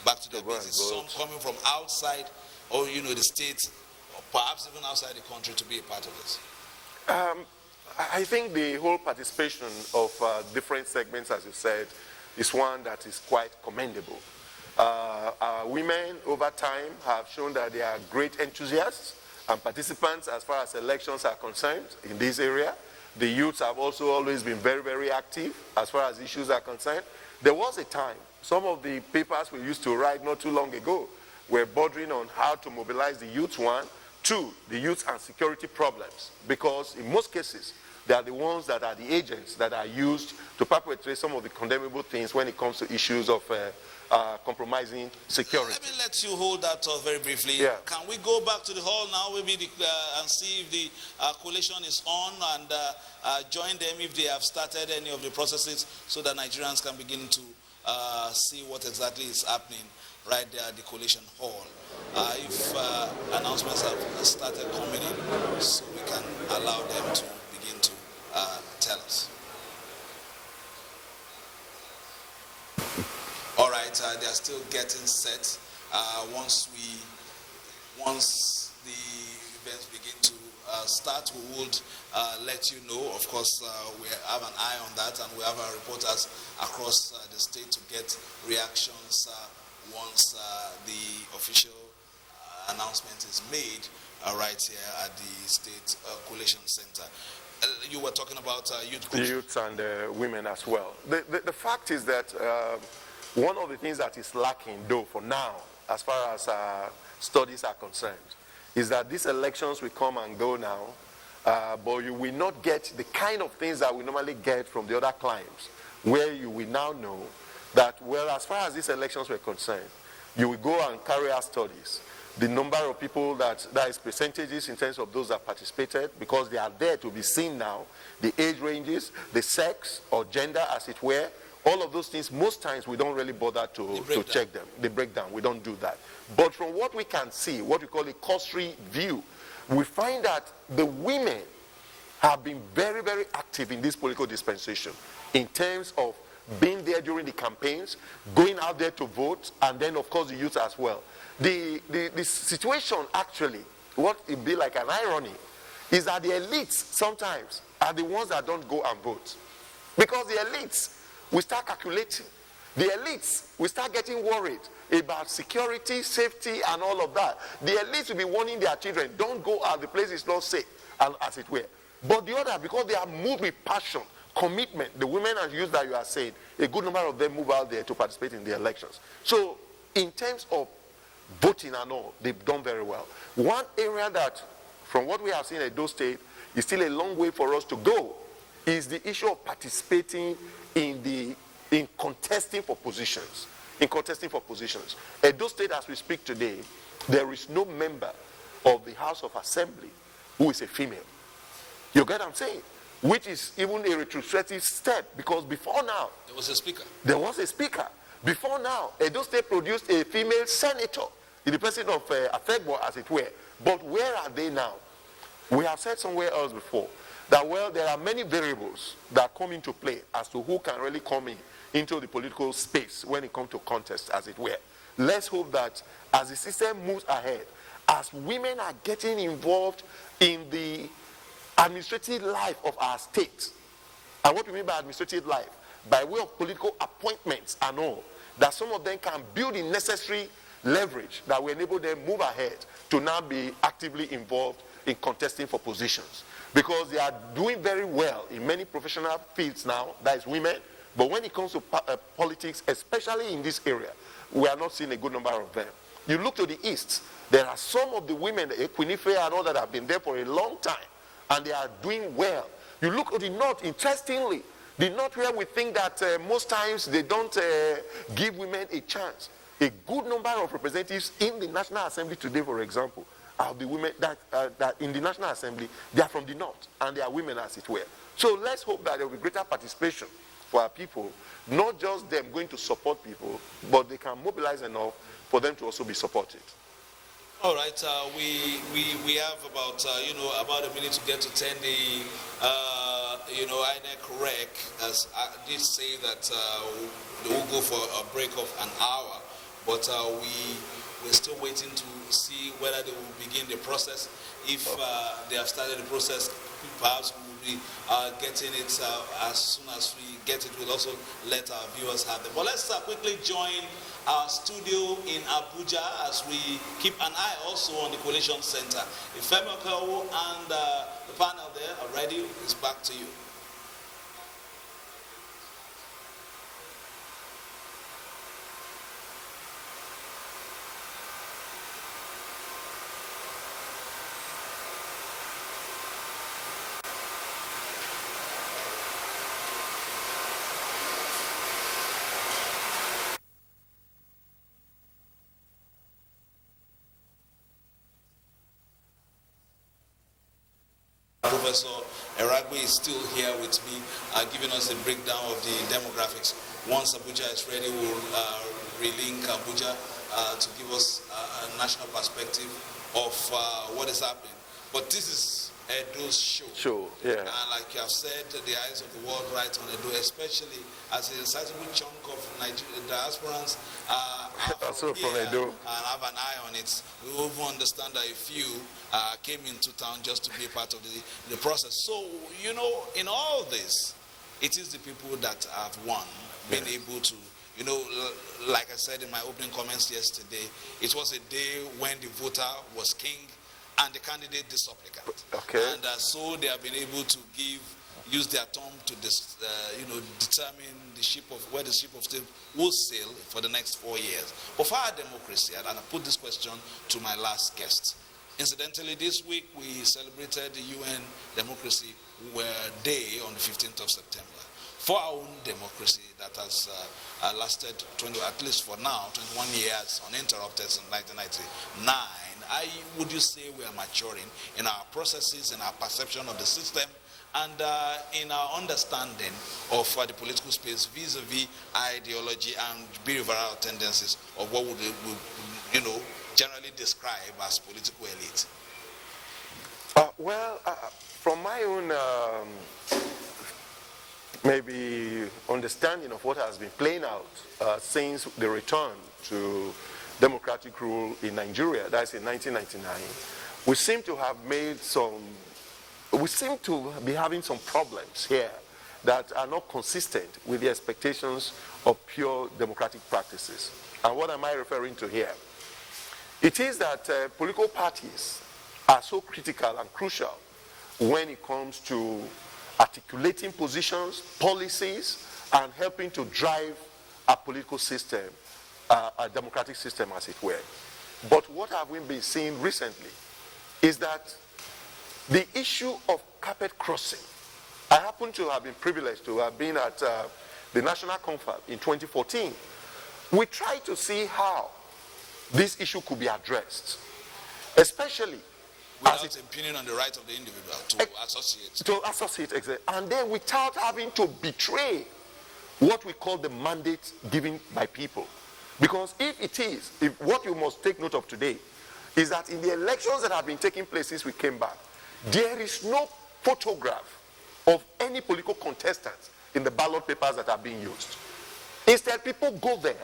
back to their bases. Some coming from outside, or the state, or perhaps even outside the country, to be a part of this. I think the whole participation of different segments, as you said, is one that is quite commendable. Our women over time have shown that they are great enthusiasts and participants as far as elections are concerned in this area. The youths have also always been very, very active as far as issues are concerned. There was a time, some of the papers we used to write not too long ago were bordering on how to mobilize the youth, 1, Two, the youth and security problems, because in most cases, they are the ones that are the agents that are used to perpetrate some of the condemnable things when it comes to issues of compromising security. Let me let you hold that thought very briefly. Yeah. Can we go back to the hall now maybe and see if the coalition is on, and join them if they have started any of the processes, so that Nigerians can begin to see what exactly is happening right there at the coalition hall. If announcements have started coming in, so we can allow them to begin to tell us. All right, they are still getting set. Once the events begin to start, we would let you know. Of course, we have an eye on that, and we have our reporters across the state to get reactions once the official announcement is made right here at the State Coalition Center. You were talking about youth groups. Youths and women as well. The fact is that one of the things that is lacking, though, for now, as far as studies are concerned, is that these elections will come and go now, but you will not get the kind of things that we normally get from the other climes, where you will now know that, well, as far as these elections were concerned, you will go and carry out studies. The number of people that is percentages in terms of those that participated, because they are there to be seen now, the age ranges, the sex or gender, as it were, all of those things, most times we don't really bother to check them. They break down. We don't do that. But from what we can see, what we call a cursory view, we find that the women have been very, very active in this political dispensation in terms of being there during the campaigns, going out there to vote, and then, of course, the youth as well. The situation, actually, what it be like an irony, is that the elites sometimes are the ones that don't go and vote. Because the elites, we start calculating. The elites, we start getting worried about security, safety, and all of that. The elites will be warning their children, don't go out, the place is not safe, and as it were. But the other, because they are moved with passion, commitment, the women and youth that you are saying, a good number of them move out there to participate in the elections. So, in terms of voting and all, they've done very well. One area that, from what we have seen at Edo State, is still a long way for us to go, is the issue of participating in contesting for positions. In contesting for positions. Edo State, as we speak today, there is no member of the House of Assembly who is a female. You get what I'm saying? Which is even a retrospective step, because before now, there was a speaker. There was a speaker. Before now, Edo State produced a female senator, the president of Afegbo, as it were. But where are they now? We have said somewhere else before that, well, there are many variables that come into play as to who can really come into the political space when it comes to contests, as it were. Let's hope that as the system moves ahead, as women are getting involved in the administrative life of our state, and what we mean by administrative life, by way of political appointments and all, that some of them can build the necessary leverage that will enable them move ahead to now be actively involved in contesting for positions. Because they are doing very well in many professional fields now, that is women, but when it comes to politics, especially in this area, we are not seeing a good number of them. You look to the east, there are some of the women, the Equinife and all that have been there for a long time, and they are doing well. You look at the north, interestingly, the north where we think that most times they don't give women a chance. A good number of representatives in the National Assembly today, for example, are the women that in the National Assembly, they are from the north, and they are women, as it were. So let's hope that there will be greater participation for our people, not just them going to support people, but they can mobilize enough for them to also be supported. All right, we have about about a minute to get to 10. The INEC rec did say that they will go for a break of an hour, but we're still waiting to see whether they will begin the process. If they have started the process, perhaps we will be getting it as soon as we get it. We'll also let our viewers have them. But let's quickly join our studio in Abuja as we keep an eye also on the Coalition Center. Ifemi Okawo and the panel there are ready. It's back to you. Professor Eragbe is still here with me, giving us a breakdown of the demographics. Once Abuja is ready, we'll relink Abuja to give us a national perspective of what is happening. But this is Edo's show. Sure, yeah. And like you have said, the eyes of the world right on Edo, especially as a sizable chunk of Nigeria diasporans are from Edo and have an eye on it. We even understand that a few came into town just to be a part of the process. So, you know, in all this, it is the people that have won, been able to, you know, like I said in my opening comments yesterday, it was a day when the voter was king and the candidate the supplicant. Okay. And so they have been able to use their tongue to determine the ship of where the ship of state will sail for the next 4 years. But for our democracy, and I put this question to my last guest. Incidentally, this week we celebrated the UN Democracy Day on the 15th of September. For our own democracy that has lasted at least for now, 21 years uninterrupted since 1999, would you say we are maturing in our processes, in our perception of the system, and in our understanding of the political space vis-a-vis ideology and behavioral tendencies of what would generally describe as political elite? From my own maybe understanding of what has been playing out since the return to democratic rule in Nigeria, that's in 1999, we seem to be having some problems here that are not consistent with the expectations of pure democratic practices. And what am I referring to here? It is that political parties are so critical and crucial when it comes to articulating positions, policies, and helping to drive a political system, a democratic system as it were. But what have we been seeing recently is that the issue of carpet crossing, I happen to have been privileged to have been at the National Conference in 2014. We tried to see how this issue could be addressed, especially without impinging on the right of the individual to associate. To associate, exactly. And then without having to betray what we call the mandate given by people. Because if what you must take note of today is that in the elections that have been taking place since we came back, there is no photograph of any political contestants in the ballot papers that are being used. Instead, people go there.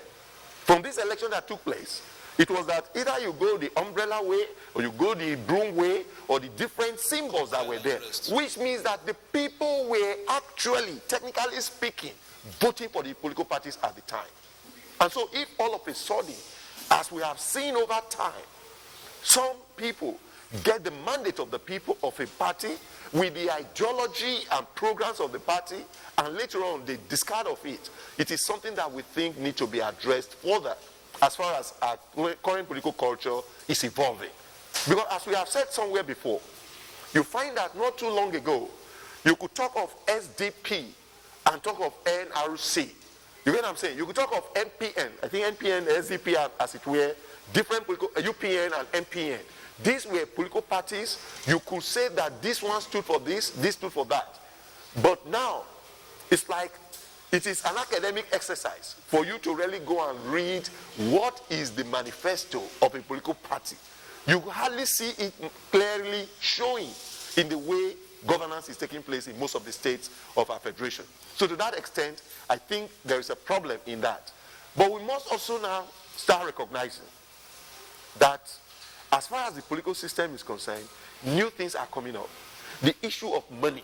From this election that took place, it was that either you go the umbrella way, or you go the broom way, or the different symbols that were there, which means that the people were actually, technically speaking, voting for the political parties at the time. And so if all of a sudden, as we have seen over time, some people get the mandate of the people of a party with the ideology and programs of the party, and later on they discard of it, it is something that we think need to be addressed further as far as our current political culture is evolving. Because as we have said somewhere before, you find that not too long ago, you could talk of SDP and talk of NRC. You get what I'm saying? You could talk of MPN. I think NPN, SDP are, as it were, different political, UPN and MPN. These were political parties. You could say that this one stood for this stood for that. But now, it's like it is an academic exercise for you to really go and read what is the manifesto of a political party. You hardly see it clearly showing in the way governance is taking place in most of the states of our federation. So to that extent, I think there is a problem in that. But we must also now start recognizing that as far as the political system is concerned, new things are coming up. The issue of money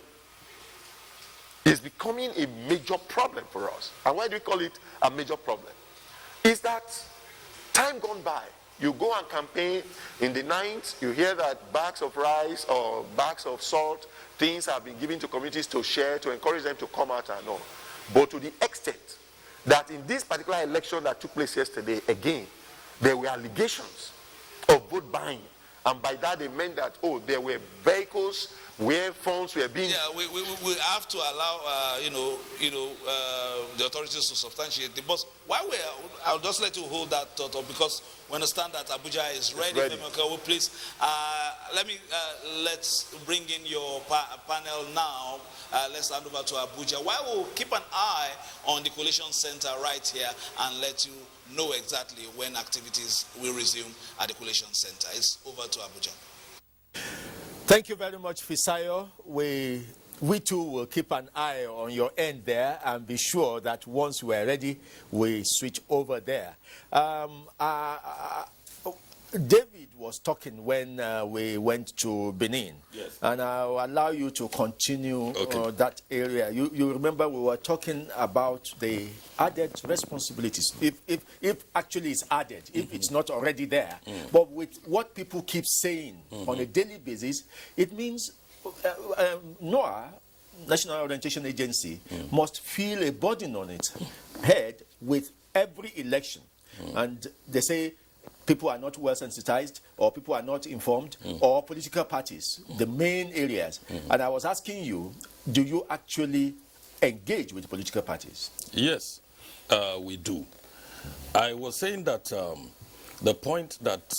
is becoming a major problem for us. And why do we call it a major problem? Is that time gone by, you go and campaign in the night, you hear that bags of rice or bags of salt, things have been given to communities to share, to encourage them to come out and all. But to the extent that in this particular election that took place yesterday, again, there were allegations of vote buying. And by that they meant that, there were vehicles where funds were being... Yeah, we have to allow, the authorities to substantiate. But I'll just let you hold that thought up because we understand that Abuja is ready. ready. Please, let's bring in your panel now. Let's hand over to Abuja. While we'll keep an eye on the Coalition Center right here and let you know exactly when activities will resume at the Coalition Center. It's over to Abuja. Thank you very much, Fisayo. We too will keep an eye on your end there and be sure that once we're ready, we switch over there. David was talking when we went to Benin. Yes. And I'll allow you to continue that area. You remember we were talking about the added responsibilities. If actually it's added, if it's not already there. But with what people keep saying on a daily basis, it means NOAA, National Orientation Agency, must feel a burden on its head with every election. And they say people are not well sensitized, or people are not informed, or political parties, the main areas. And I was asking you, do you actually engage with political parties? Yes, we do. I was saying that the point that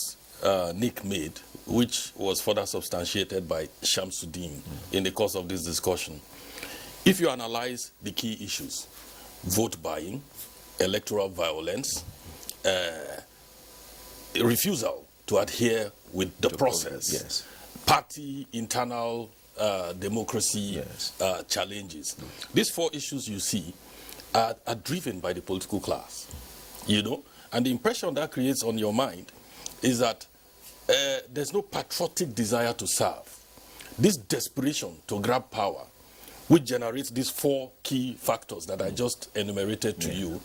Nick made, which was further substantiated by Shamsuddin in the course of this discussion, if you analyze the key issues, vote buying, electoral violence, refusal to adhere with the process, party internal democracy challenges. These four issues you see are driven by the political class, you know, and the impression that creates on your mind is that there's no patriotic desire to serve. This desperation to grab power, which generates these four key factors that I just enumerated to you,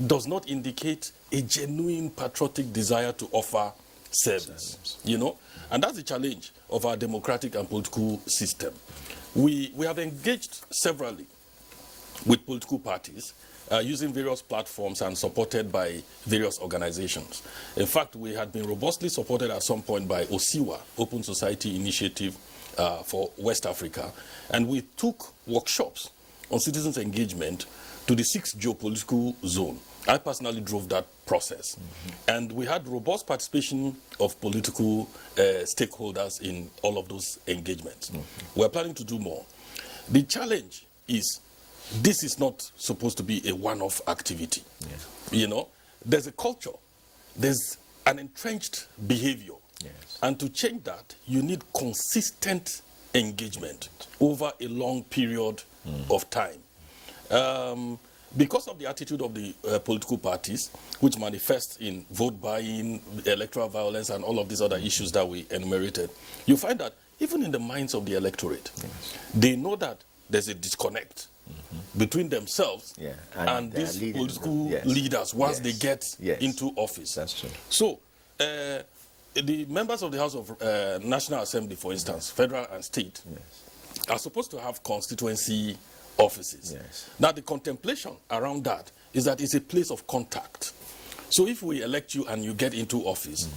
does not indicate a genuine patriotic desire to offer service, you know? And that's the challenge of our democratic and political system. We have engaged severally with political parties using various platforms and supported by various organizations. In fact, we had been robustly supported at some point by OSIWA, Open Society Initiative for West Africa, and we took workshops on citizens' engagement to the 6th geopolitical zone. I personally drove that process. And we had robust participation of political stakeholders in all of those engagements. We're planning to do more. The challenge is this is not supposed to be a one-off activity. You know, there's a culture, there's an entrenched behavior. And to change that, you need consistent engagement over a long period of time. Because of the attitude of the political parties, which manifests in vote buying, electoral violence, and all of these other issues that we enumerated, you find that even in the minds of the electorate, they know that there's a disconnect between themselves and these political leaders once they get into office. That's true. So, the members of the House of National Assembly, for instance, federal and state, are supposed to have constituency offices. Now, the contemplation around that is that it's a place of contact. So if we elect you and you get into office,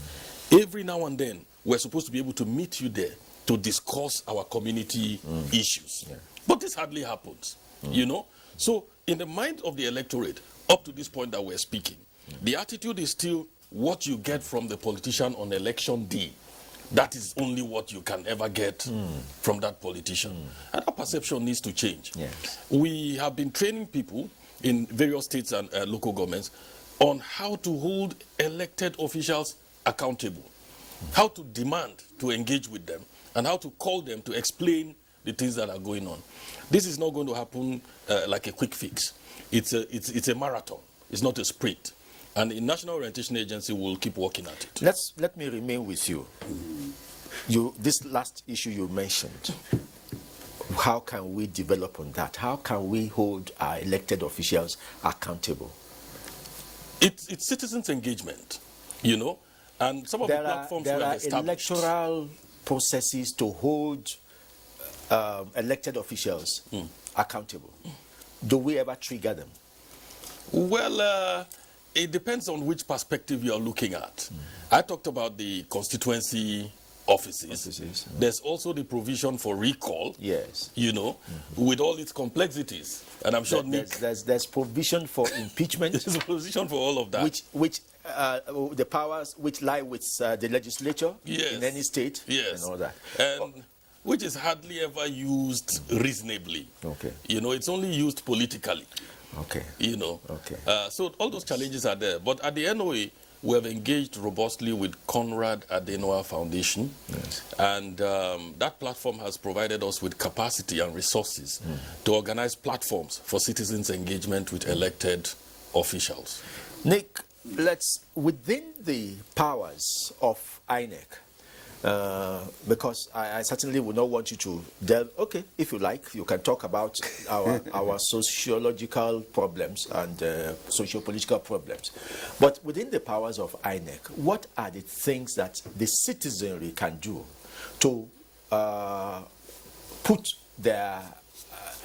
every now and then, we're supposed to be able to meet you there to discuss our community issues. But this hardly happens, you know? So in the mind of the electorate, up to this point that we're speaking, the attitude is still what you get from the politician on election day. That is only what you can ever get from that politician. And that perception needs to change. We have been training people in various states and local governments on how to hold elected officials accountable, how to demand to engage with them, and how to call them to explain the things that are going on. This is not going to happen like a quick fix. It's a marathon. It's not a sprint. And the National Orientation Agency will keep working at it. Let me remain with you. This last issue you mentioned, how can we develop on that? How can we hold our elected officials accountable? It's citizens' engagement, you know, and some of the platforms we have established. There are electoral processes to hold elected officials accountable. Do we ever trigger them? Well, it depends on which perspective you are looking at. I talked about the constituency offices. There's also the provision for recall. Yes. You know, with all its complexities. And I'm sure there's provision for impeachment. There's a provision for all of that. Which the powers which lie with the legislature in any state. Yes. And all that. And which is hardly ever used reasonably. Okay. You know, it's only used politically. Okay. You know. Okay. So all those challenges are there. But at the NOA, we have engaged robustly with Konrad Adenauer Foundation. Yes. And that platform has provided us with capacity and resources to organize platforms for citizens' engagement with elected officials. Nick, within the powers of INEC, because I certainly would not want you to delve. Okay, if you like, you can talk about our sociological problems and socio-political problems. But within the powers of INEC, what are the things that the citizenry can do to put their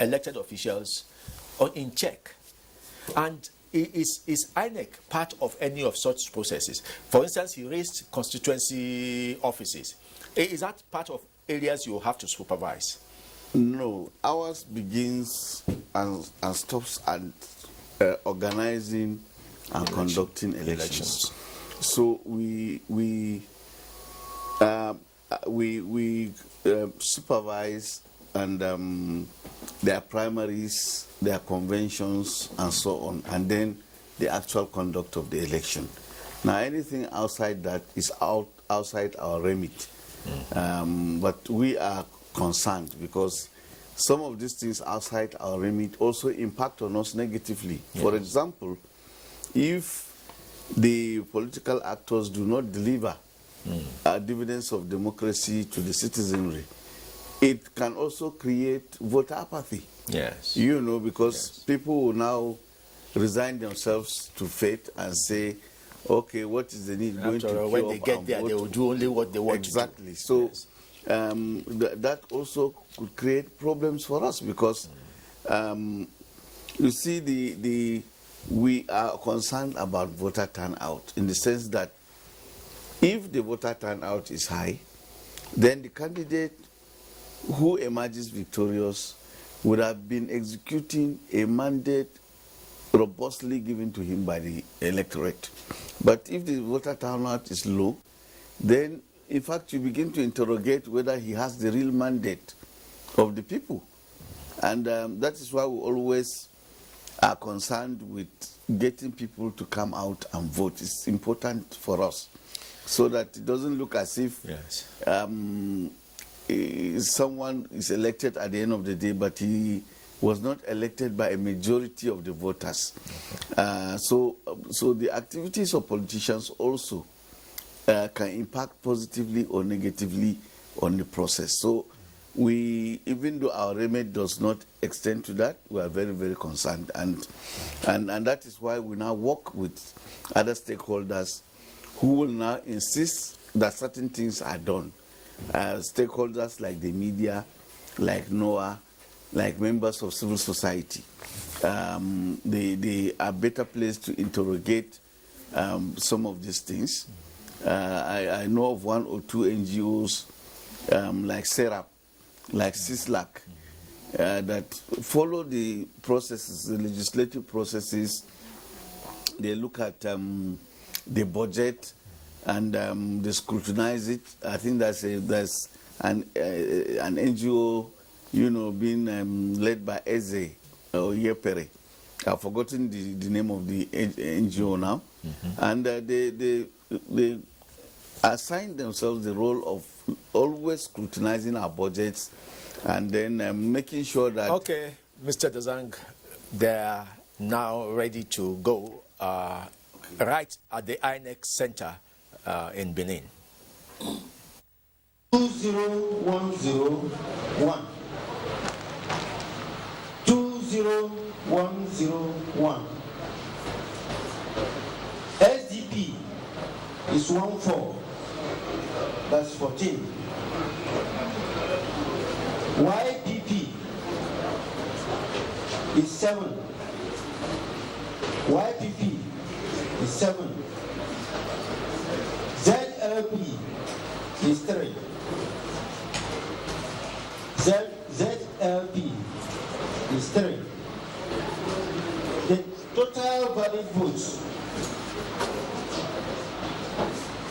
elected officials in check? And is INEC part of any of such processes? For instance, you raised constituency offices. Is that part of areas you have to supervise? No, ours begins and stops at organizing and conducting elections. So we supervise and their primaries, their conventions, and so on, and then the actual conduct of the election. Now, anything outside that is outside our remit. But we are concerned because some of these things outside our remit also impact on us negatively. Yes. For example, if the political actors do not deliver dividends of democracy to the citizenry, it can also create voter apathy. Yes. You know, because people will now resign themselves to fate and say, okay, what is the need going to when they get there, they will do only what they want exactly. to do. So that also could create problems for us because you see, we are concerned about voter turnout in the sense that if the voter turnout is high, then the candidate who emerges victorious would have been executing a mandate robustly given to him by the electorate. But if the voter turnout is low, then in fact you begin to interrogate whether he has the real mandate of the people. And that is why we always are concerned with getting people to come out and vote. It's important for us so that it doesn't look as if someone is elected at the end of the day, but he was not elected by a majority of the voters. So the activities of politicians also can impact positively or negatively on the process. So even though our remit does not extend to that, we are very, very concerned. And that is why we now work with other stakeholders who will now insist that certain things are done. Stakeholders like the media, like NOAA, like members of civil society. They are better placed to interrogate some of these things. I know of one or two NGOs like SERAP, like CISLAC, that follow the processes, the legislative processes. They look at the budget and they scrutinize it. I think there's an NGO, being led by Eze or Yepere. I've forgotten the name of the NGO now. And they assign themselves the role of always scrutinizing our budgets and then making sure that... Okay, Mr. Dazang, they're now ready to go right at the INEC Center in Benin. 20101. 20101. SDP is 14. That's 14. YPP is 7. YPP is 7. ZLP is 3. ZLP is 3. The total valid votes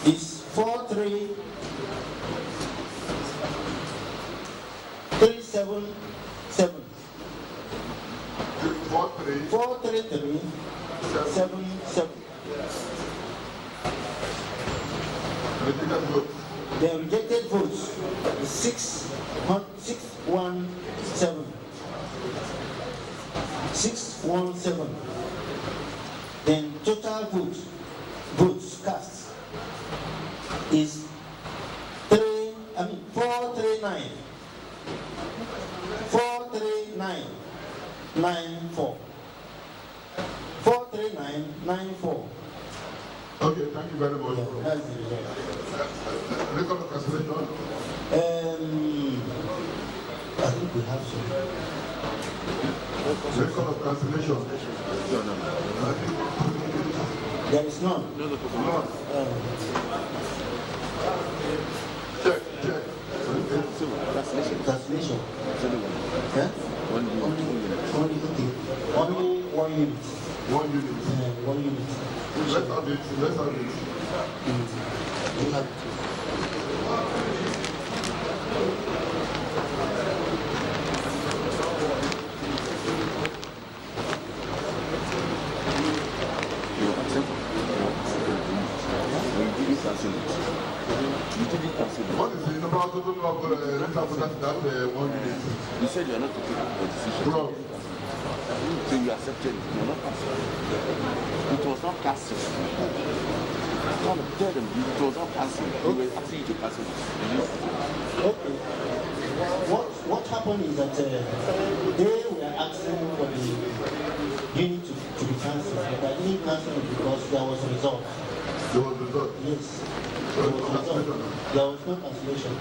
is 43377. 43377. The rejected votes is 617. 617. Then total votes cast is 439. 43994. 43994. Okay, thank you very much. That's the result. Record of cancellation. I think we have some. Record of cancellation. There is none. Check. Translation. Yeah? Only 1 unit. 1 unit. 1 unit. Let's have it. You have What is the number of total of that 1 unit? You said you are not taking a decision. Bro. So you accepted it. You are not casting. It was not casting. Tell them it was not casting. We were asking you to cast it. okay. What happened is that they were asking for the unit to be cancelled, but I didn't cancel it because there was a result. There was a result? Yes. There was no cancellation.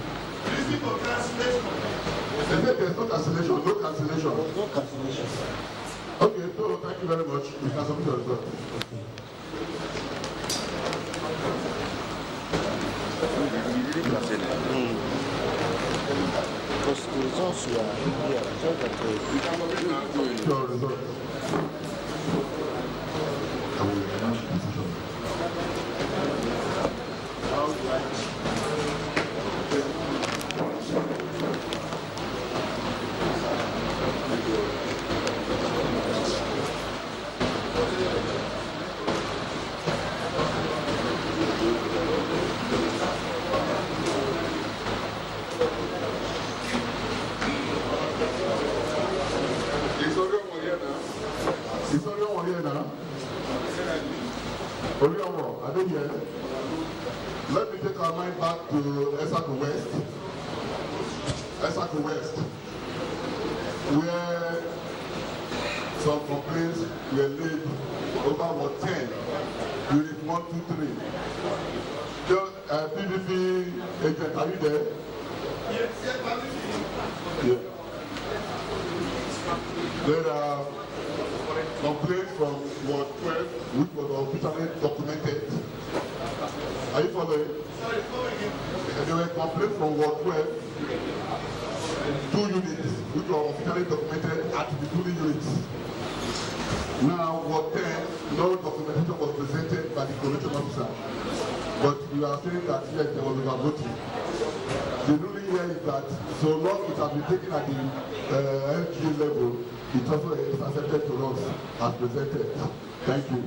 There's no cancellation. No cancellation. There was no cancellation. Okay, so thank you very much. We can submit the result. Because the results were here, so that Your result. I will announce the decision. Let me take our mind back to Esako West. Esako West, where some complaints were laid over Ward 10, Unit 1, 2, 3. PDP agent, are you there? Yes. Yeah. There are complaints from Ward 12, which was officially documented. Are you following? There were complaints from Ward 12, 2 units, which were officially documented at the 2 units. Now, Ward 10, no documentation was presented by the collection officer. But we are saying that yes, there was overvoting. The ruling here is that so long it has been taken at the LGA level, it also is accepted to us as presented. Thank you.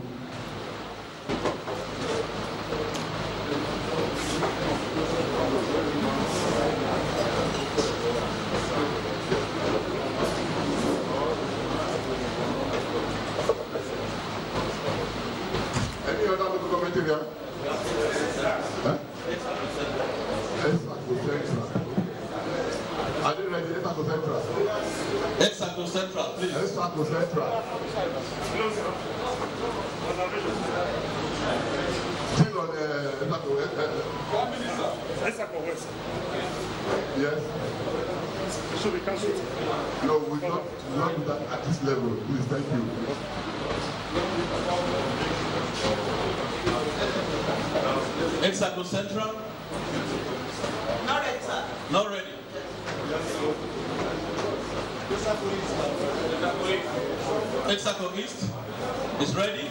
Any other local comment area? Are you ready? Exaco Central. Exaco Central, please. Exaco Central. Still on Exaco West. Exaco West. Yes. Should be cancelled. No, we not do that at this level. Please, thank you. Exaco Central. Not ready, sir. Not ready. Texaco East is ready.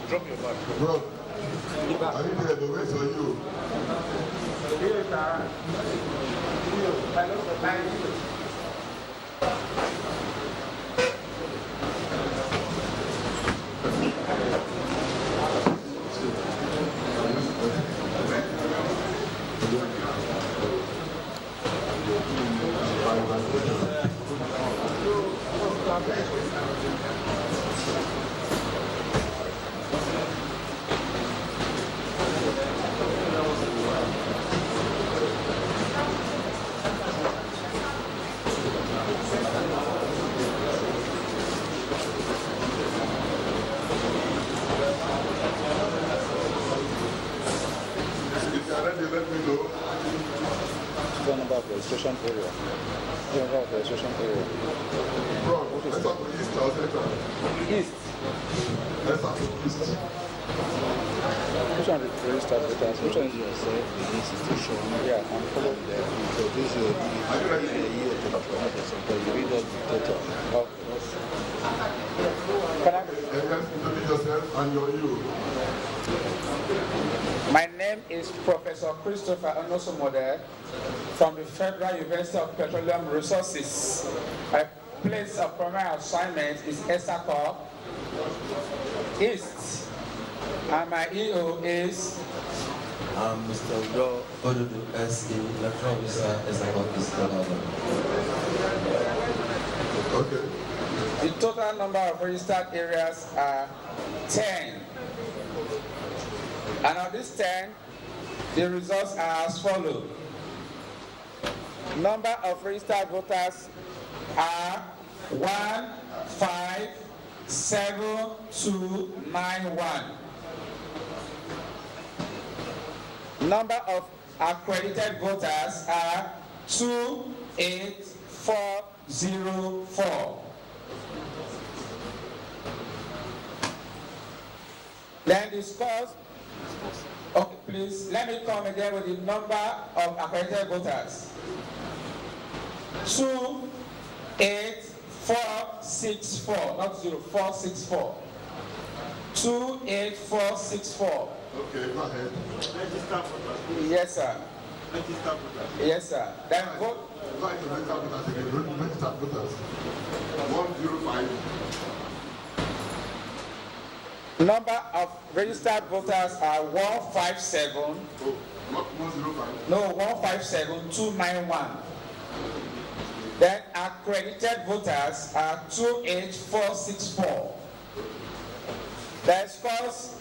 Drop your bag. Bro, I need to the way for you. Registration area. Registration area. Bro, let's talk with East or Central? East. Let's talk with East. Which one is registered with us? Which one is yourself? The institution. Yeah, I'm following there. So this is a year to the so you read all the data. Can I? Introduce yourself and your you. My name is Professor Christopher Onosomode from the Federal University of Petroleum Resources. My place of primary assignment is ESACO East, and my EO is Mr. Udo Odudu SE, Lecturer Officer, ESACO East. Okay. The total number of registered areas are 10. And of these 10, the results are as follows. Number of registered voters are 157291. Number of accredited voters are 28404. Then the scores. Okay, please, let me come again with the number of accredited voters. 28464, not 0464. 28464. Okay, go ahead. Yes, sir. Yes, sir. Then vote. Go ahead to register voters again. Register voters. 105. Number of registered voters are 157. Oh, not 105. No, 157291. Then accredited voters are 28464. The scores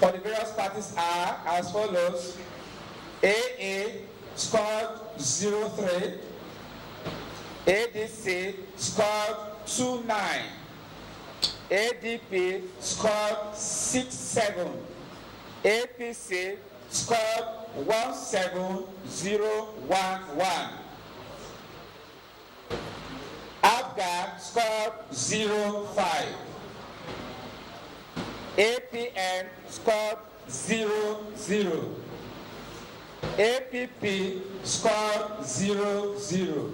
for the various parties are as follows. AA scored 03. ADC scored 29. ADP scored 67. APC scored 17011. AFGAN scored 05. APN scored 00. APP scored 00.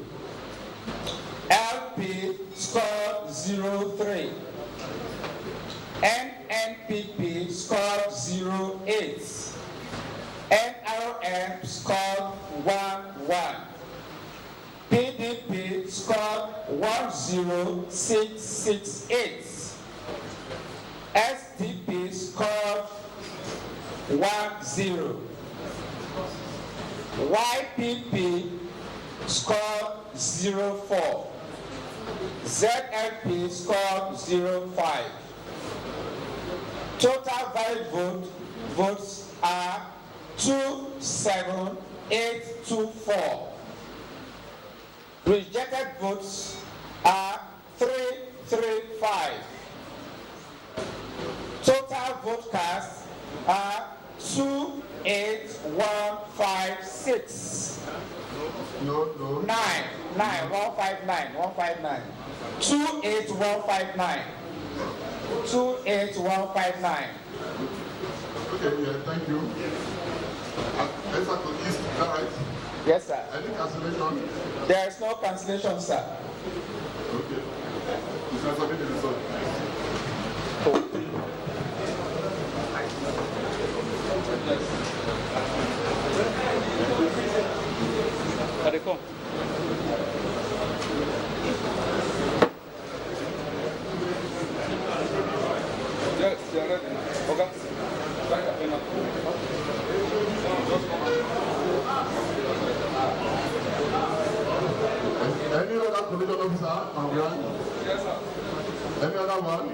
LP scored 03. NNPP scored 08. NRM scored 11. PDP scored 10668. SDP scored 10. YPP scored 04. ZLP scored 05. Total valid votes are 27824. Rejected votes are 335. Total vote cast are 2 8156. No. 159. 28159. 28159. Okay, yeah, thank you. Exactly, is that right? Yes, sir. Any cancellation? There is no cancellation, sir. Okay. You can submit the result. Yes, they are ready. Okay. Any other commission officer on ground? Yes, sir. Any other one?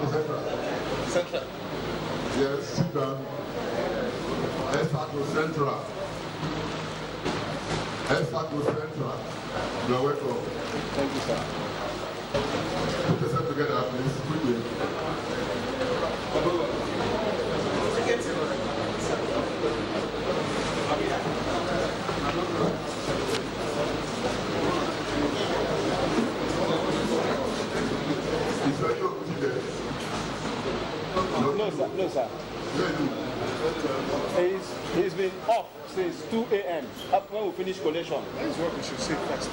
Central. Central. Yes, sit down. Let's start with Central. Let's start with Central. You're welcome. Thank you, sir. Put yourself together, please, quickly. No, sir. He's been off since 2 a.m. up when we finish collation. That is what we should say first.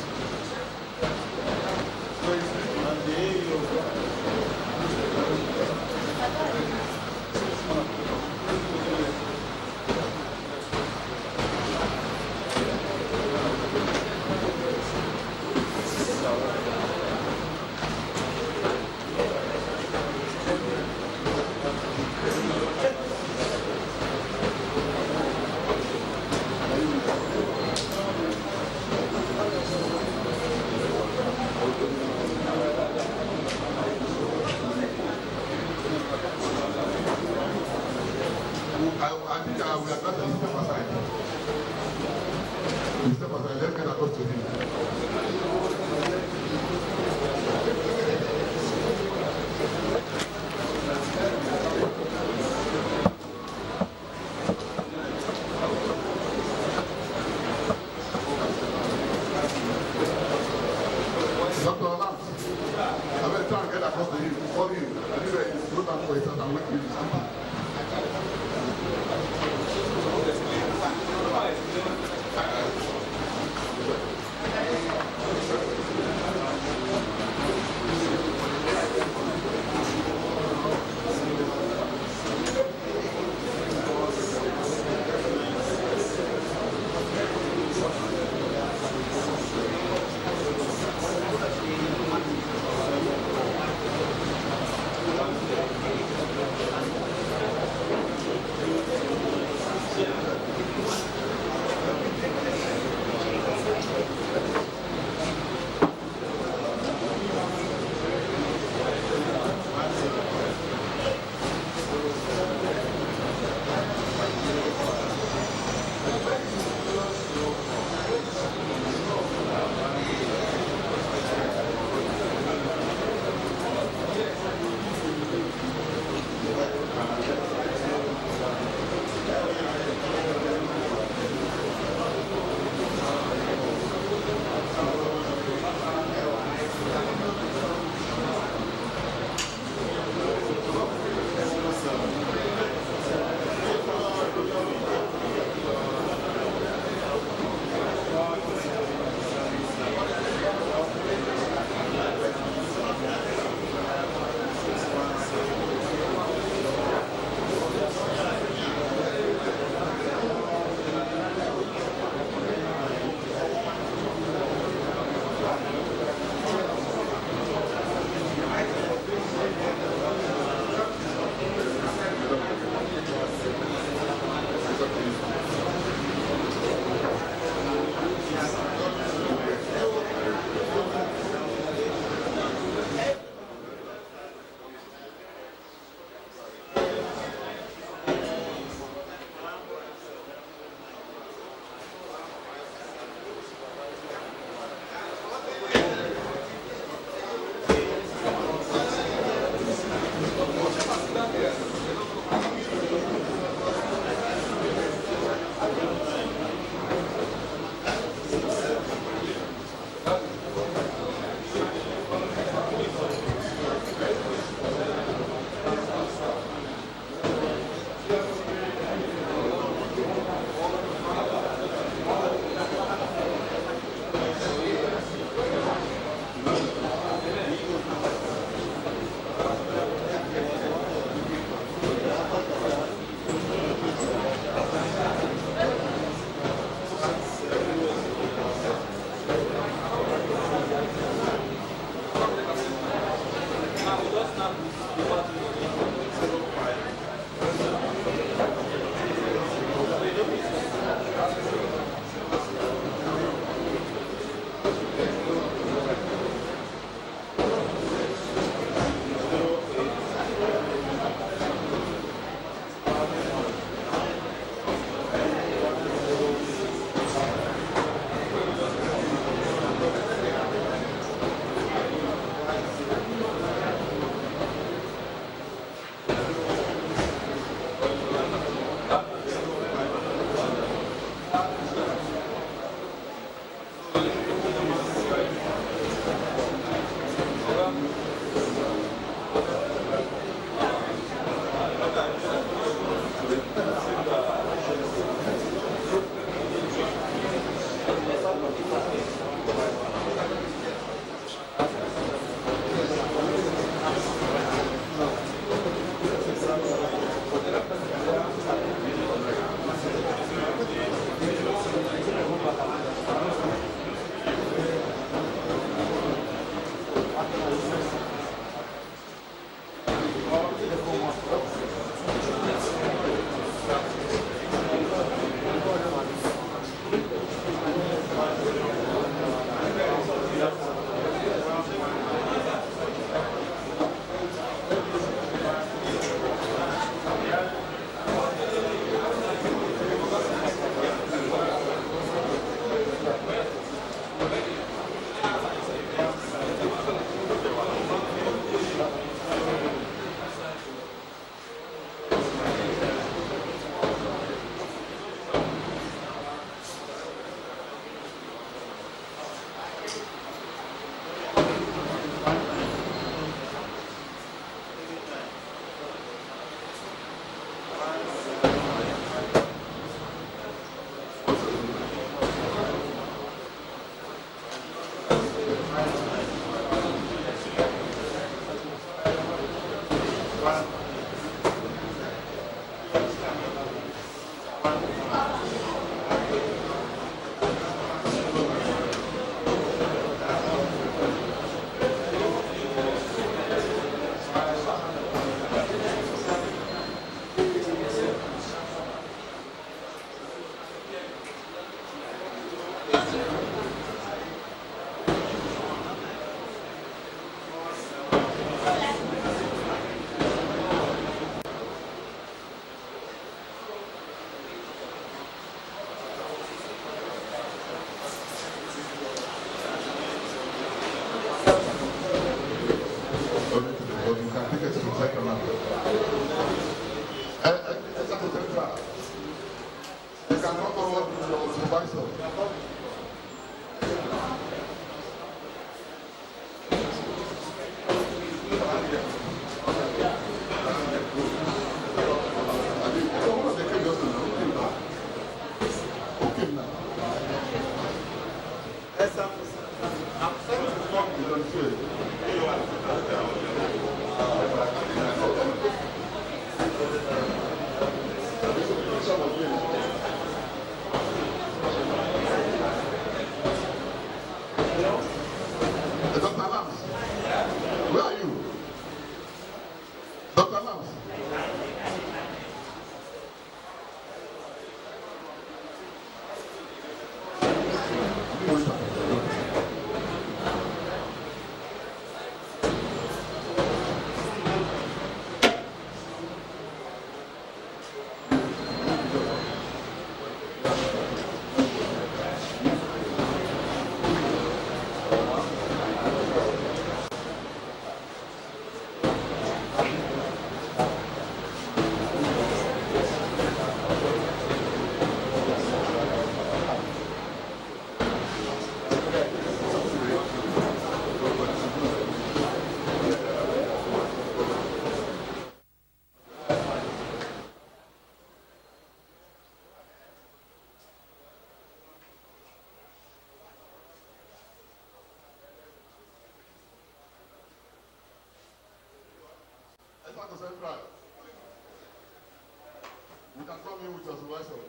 You can come in with your supervisor.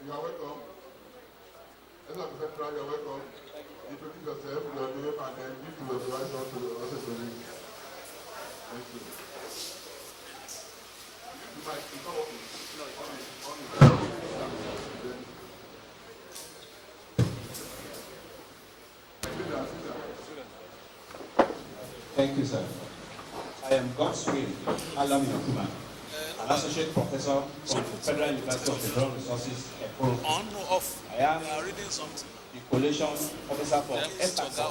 You are welcome. As I'm central, you are welcome. Introduce yourself, your name, and then give to the supervisor to also introduce. Thank you. You might be talking. No, it's on. Thank you, sir. I am Godswill Alam Yakuma, an associate professor from the Federal University of Mineral Resources. On or off? I am reading something. the collation officer for ESACO,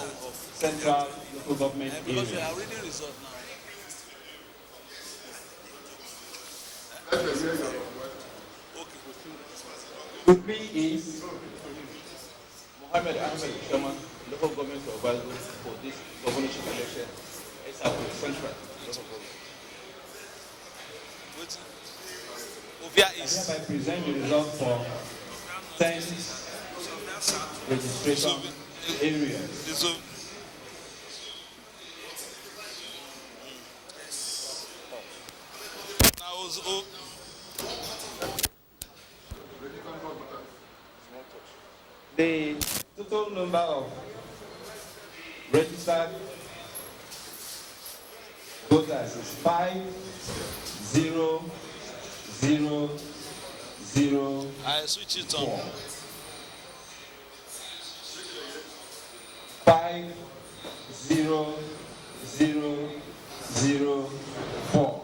Central Local Government Because we Area. are reading results now. With me is Mohammed Ahmed Shaman, local government supervisor for this governorship election, ESACO Central Local Government. I hereby present the result for 10 registration areas. The total number of registered voters is 5,000,000. I switch it on. 5,000,004.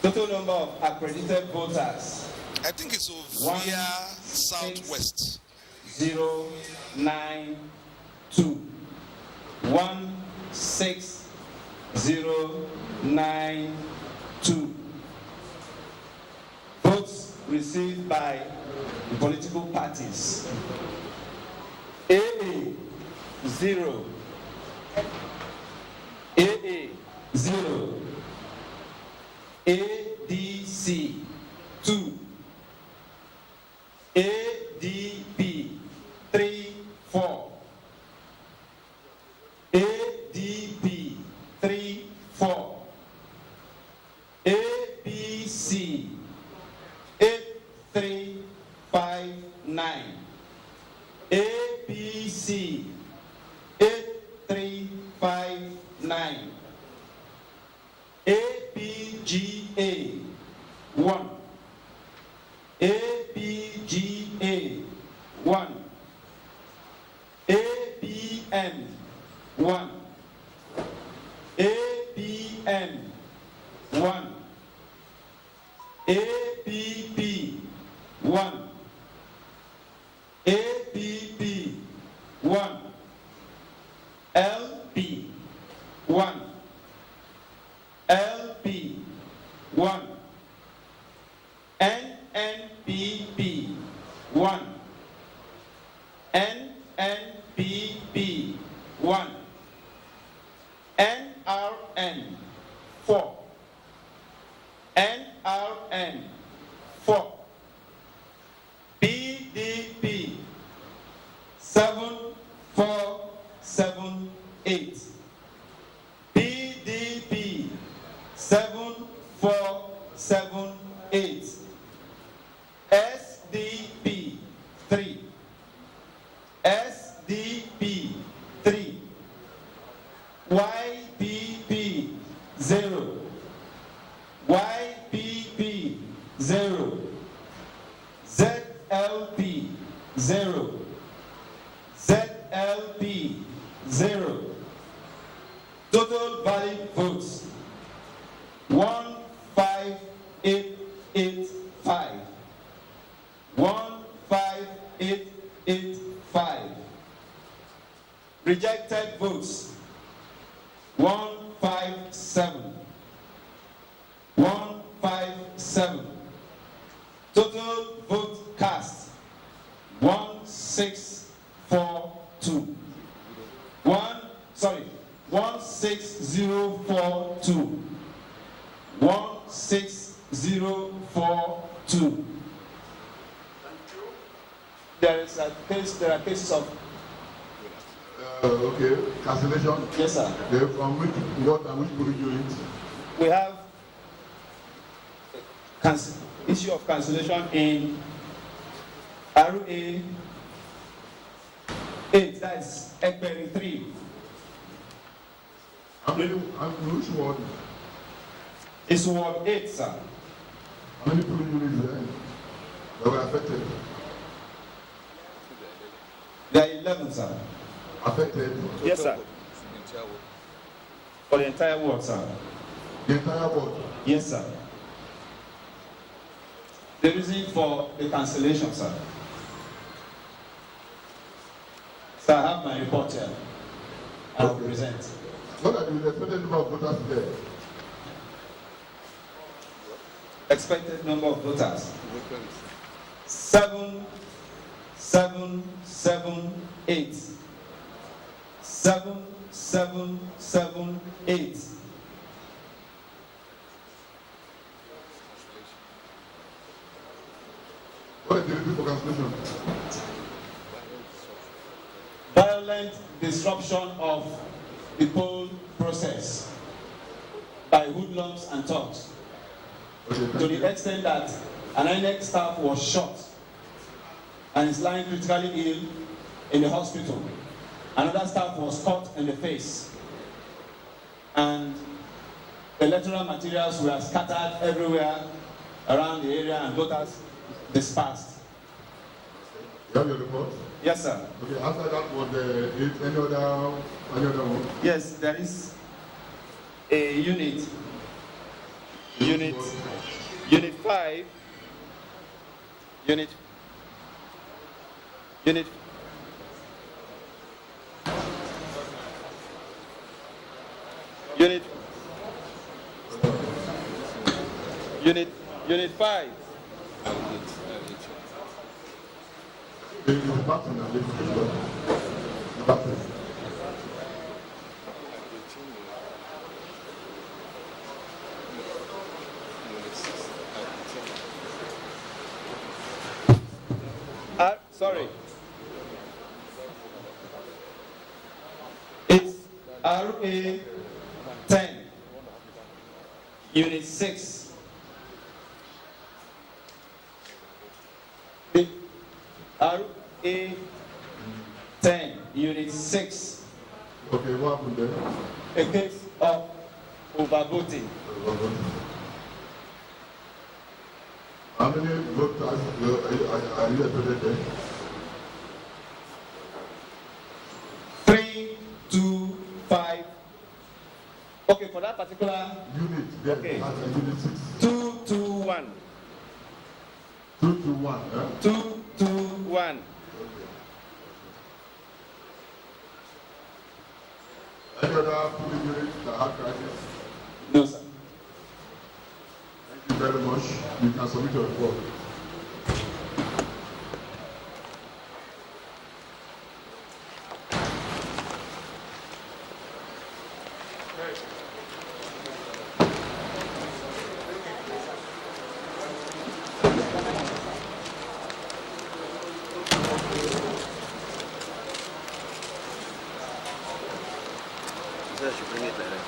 Total number of accredited voters. I think it's Ovia Southwest. 092. 16092. Votes received by the political parties. AA 0, AA 0, ADC 2, ADB 3, 4, ADB 3, 4, ABC 8, 3, 5, 9, ABC 8, 3, 5, 9, ABGA 1, ABGA 1, ABN 1, ABN 1, ABB 1, ABB 1, LB 1, LB 1, NNBB 1, NNBB 1, NRN 4, NRN 4, BDP 7478, BDP 7478, SDP 3, SDP 3, YBB 0, YBB 0, ZLB 0, ZLB 0. Total valid votes 15885. 15885. Rejected votes 157. 157. Total vote cast 1642. 16042. 16042. There are cases of okay, cancellation. Yes, sir. From what and which polling unit? We have issue of cancellation in RA 8, that's Ekperi 3. Which ward? It's Ward 8, sir. How many polling units there that were affected? There are 11, sir. Affected? Yes, sir. For the entire ward, sir. The entire ward? Yes, sir. The reason for the cancellation, sir. Sir, I have my report here. I will present. What are the expected number of voters there? Expected number of voters 7778. 7778. What is the reason for cancellation? Violent disruption of the poll process by hoodlums and thugs, to the extent that an INEC staff was shot and is lying critically ill in the hospital. Another staff was cut in the face, and the electoral materials were scattered everywhere around the area and voters dispersed. You have your report? Yes, sir. Okay, after that, was there any other one? Yes, there is a unit 5, unit Unit 5. The Sorry. It's RA 10, Unit 6. RA 10, Unit 6. Okay, what happened there? A case of overvoting. How many voters are you attended there? 3, 2, 5. Okay, for that particular unit, yes, okay. Unit 6. 2, 2, 1. 2 to 1, eh? 2, 2, 1. Any other polling units that have crisis? No, sir. Thank you very much. You can submit your report. I should bring it later.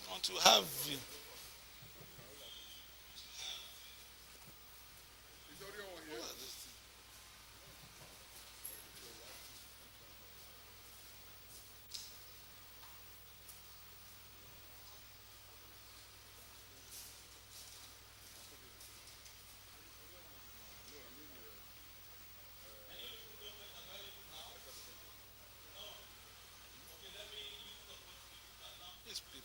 Want to have you. These people.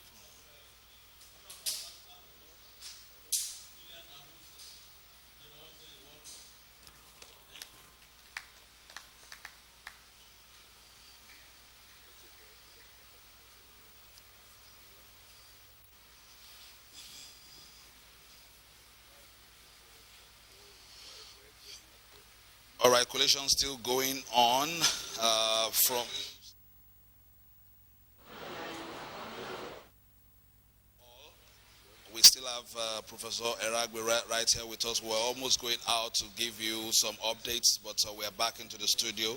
All right, collation still going on from. We still have Professor Eragwe right here with us. We're almost going out to give you some updates, but we're back into the studio.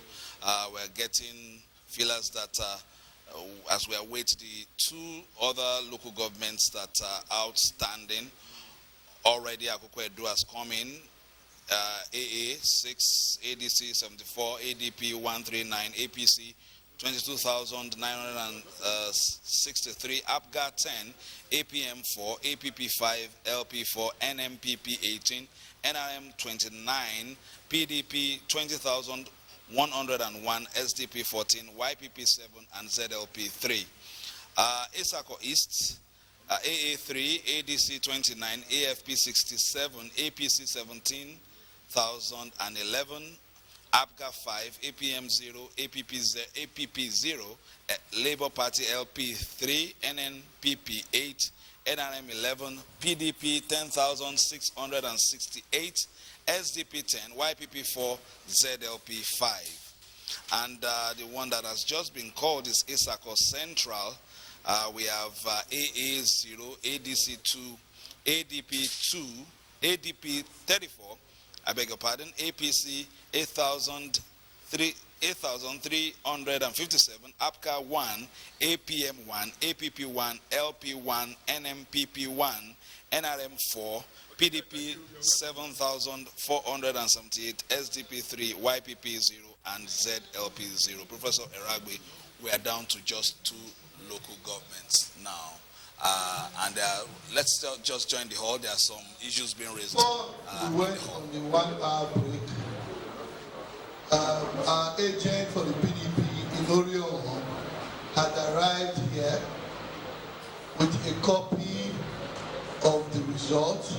We're getting feelers that as we await the two other local governments that are outstanding, already Akoko Edo has come in. AA 6, ADC 74, ADP 139, APC 22,963, APGA 10, APM 4, APP 5, LP 4, NMPP 18, NRM 29, PDP 20,101, SDP 14, YPP 7, and ZLP 3. Isako East, AA 3, ADC 29, AFP 67, APC 17,011, APGA 5, APM 0, APP 0, Labour Party LP 3, NNPP 8, NRM 11, PDP 10,668, SDP 10, YPP 4, ZLP 5. And the one that has just been called is Isako Central. We have AA 0, ADC 2, ADP 2, ADP 34, I beg your pardon, APC 8,357, APCA 1, APM 1, APP 1, LP 1, NMPP 1, NRM 4, PDP 7,478, SDP 3, YPP 0, and ZLP 0. Professor Eragbe, we are down to just 2 local governments now. And let's just join the hall. There are some issues being raised. We went on the 1 hour break. Our agent for the PDP in Oriomo had arrived here with a copy of the results,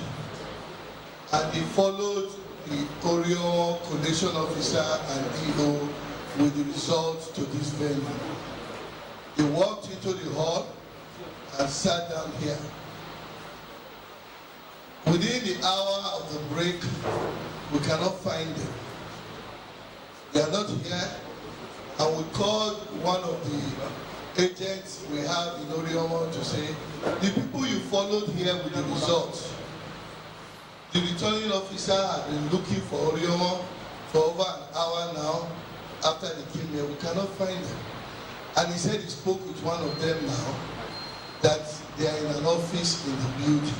and he followed the Oriomo collation officer and EO with the results to this venue. He walked into the hall and sat down here. Within the hour of the break, we cannot find them. They are not here, and we called one of the agents we have in Oriomo to say, the people you followed here with the results, the returning officer had been looking for Oriomo for over an hour now. After they came here, we cannot find them. And he said he spoke with one of them now, that they are in an office in the building.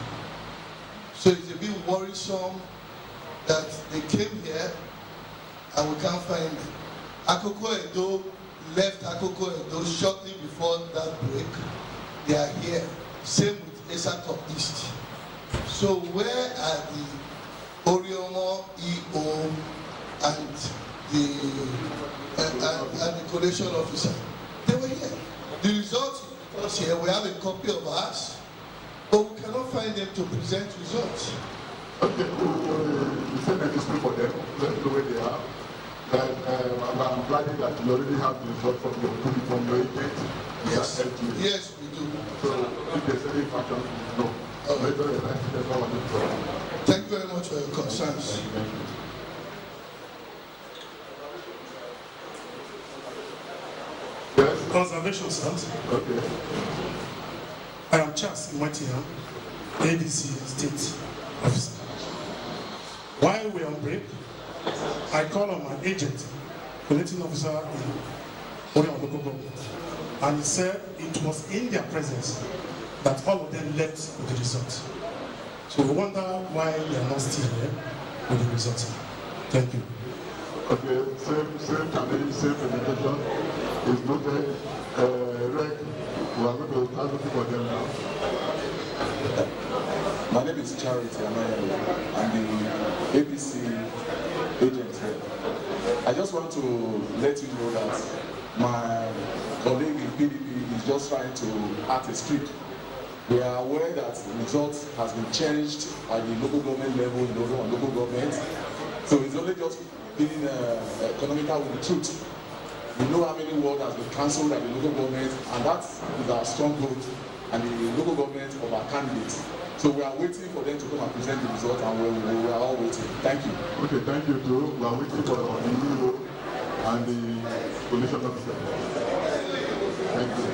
So it's a bit worrisome that they came here and we can't find them. Akoko Edo left Akoko Edo shortly before that break. They are here. Same with Esako East. So where are the Oriomo EO and the collation officer? They were here. The results was here. We have a copy of ours, but we cannot find them to present results. Okay, you send a history for them, let them know where they are. I'm glad that you already have the result from your agent. Yes, yes, we do. So if there's any faction, no. Thank you very much for your concerns. Yes. Conservation, sir. Okay. I am Charles Mwatia, ADC State Officer. While we are on break, I call on my agent, collecting officer in Orion local government, and he said it was in their presence that all of them left with the result. So we wonder why they are not still here with the result. Thank you. Okay, same challenge, same presentation is noted. Reg, we are going to start looking for them now. My name is Charity Amayalo. I'm the ABC agent here. I just want to let you know that my colleague in PDP is just trying to act a script. We are aware that the result has been changed at the local government level in local government. So it's only just being economical with the truth. We know how many words has been cancelled at the local government, and that is our stronghold and the local government of our candidates. So we are waiting for them to come and present the result, and we are all waiting. Thank you. Okay, thank you too. We are waiting for the EO and the coalition officer. Thank you.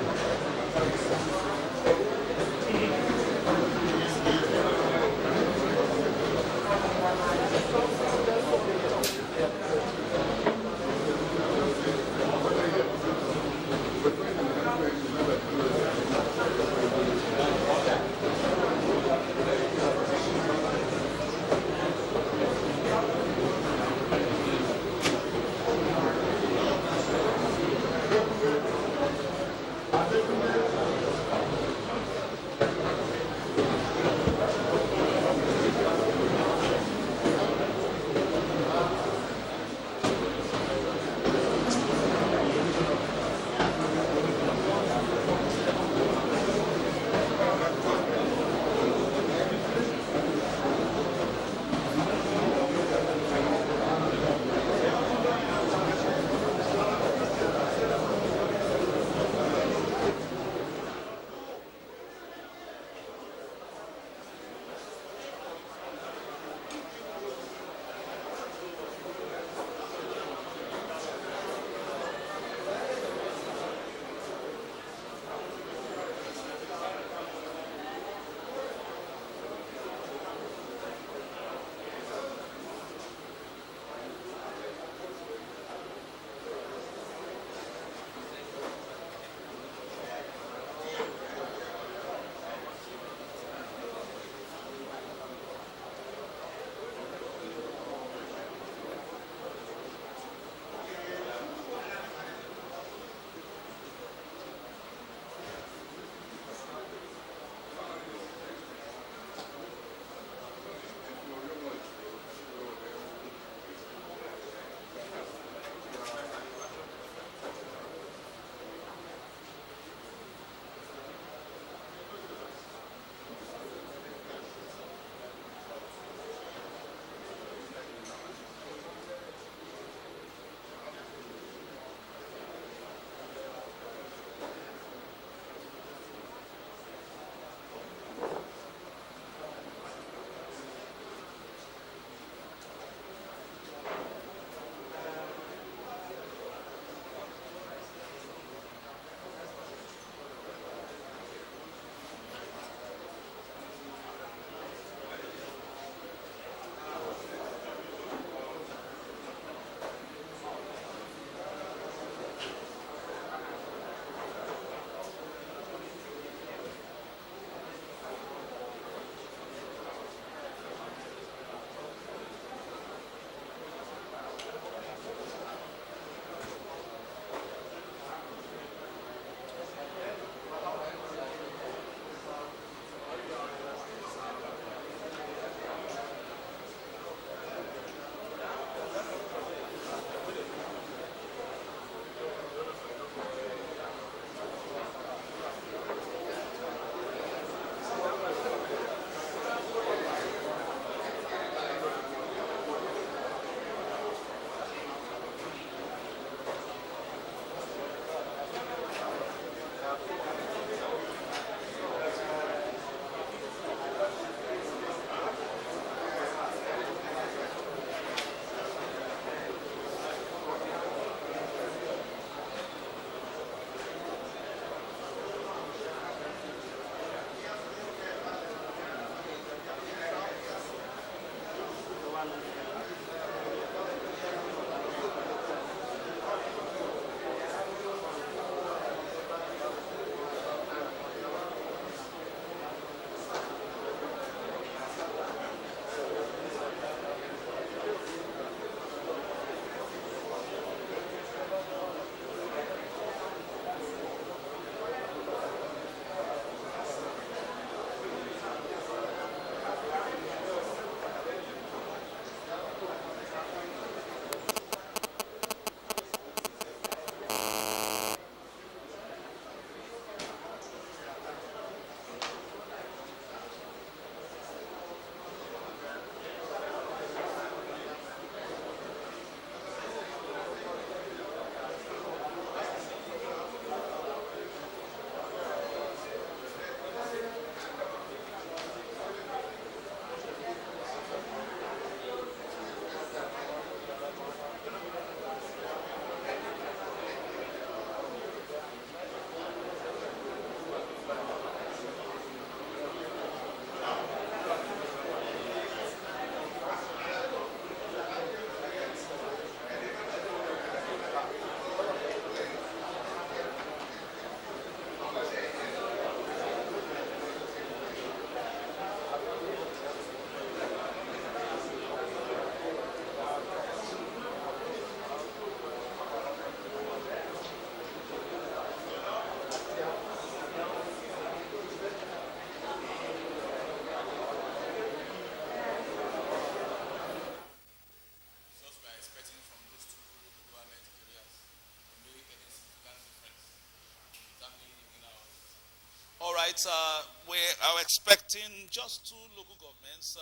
right, we are expecting just 2 local governments.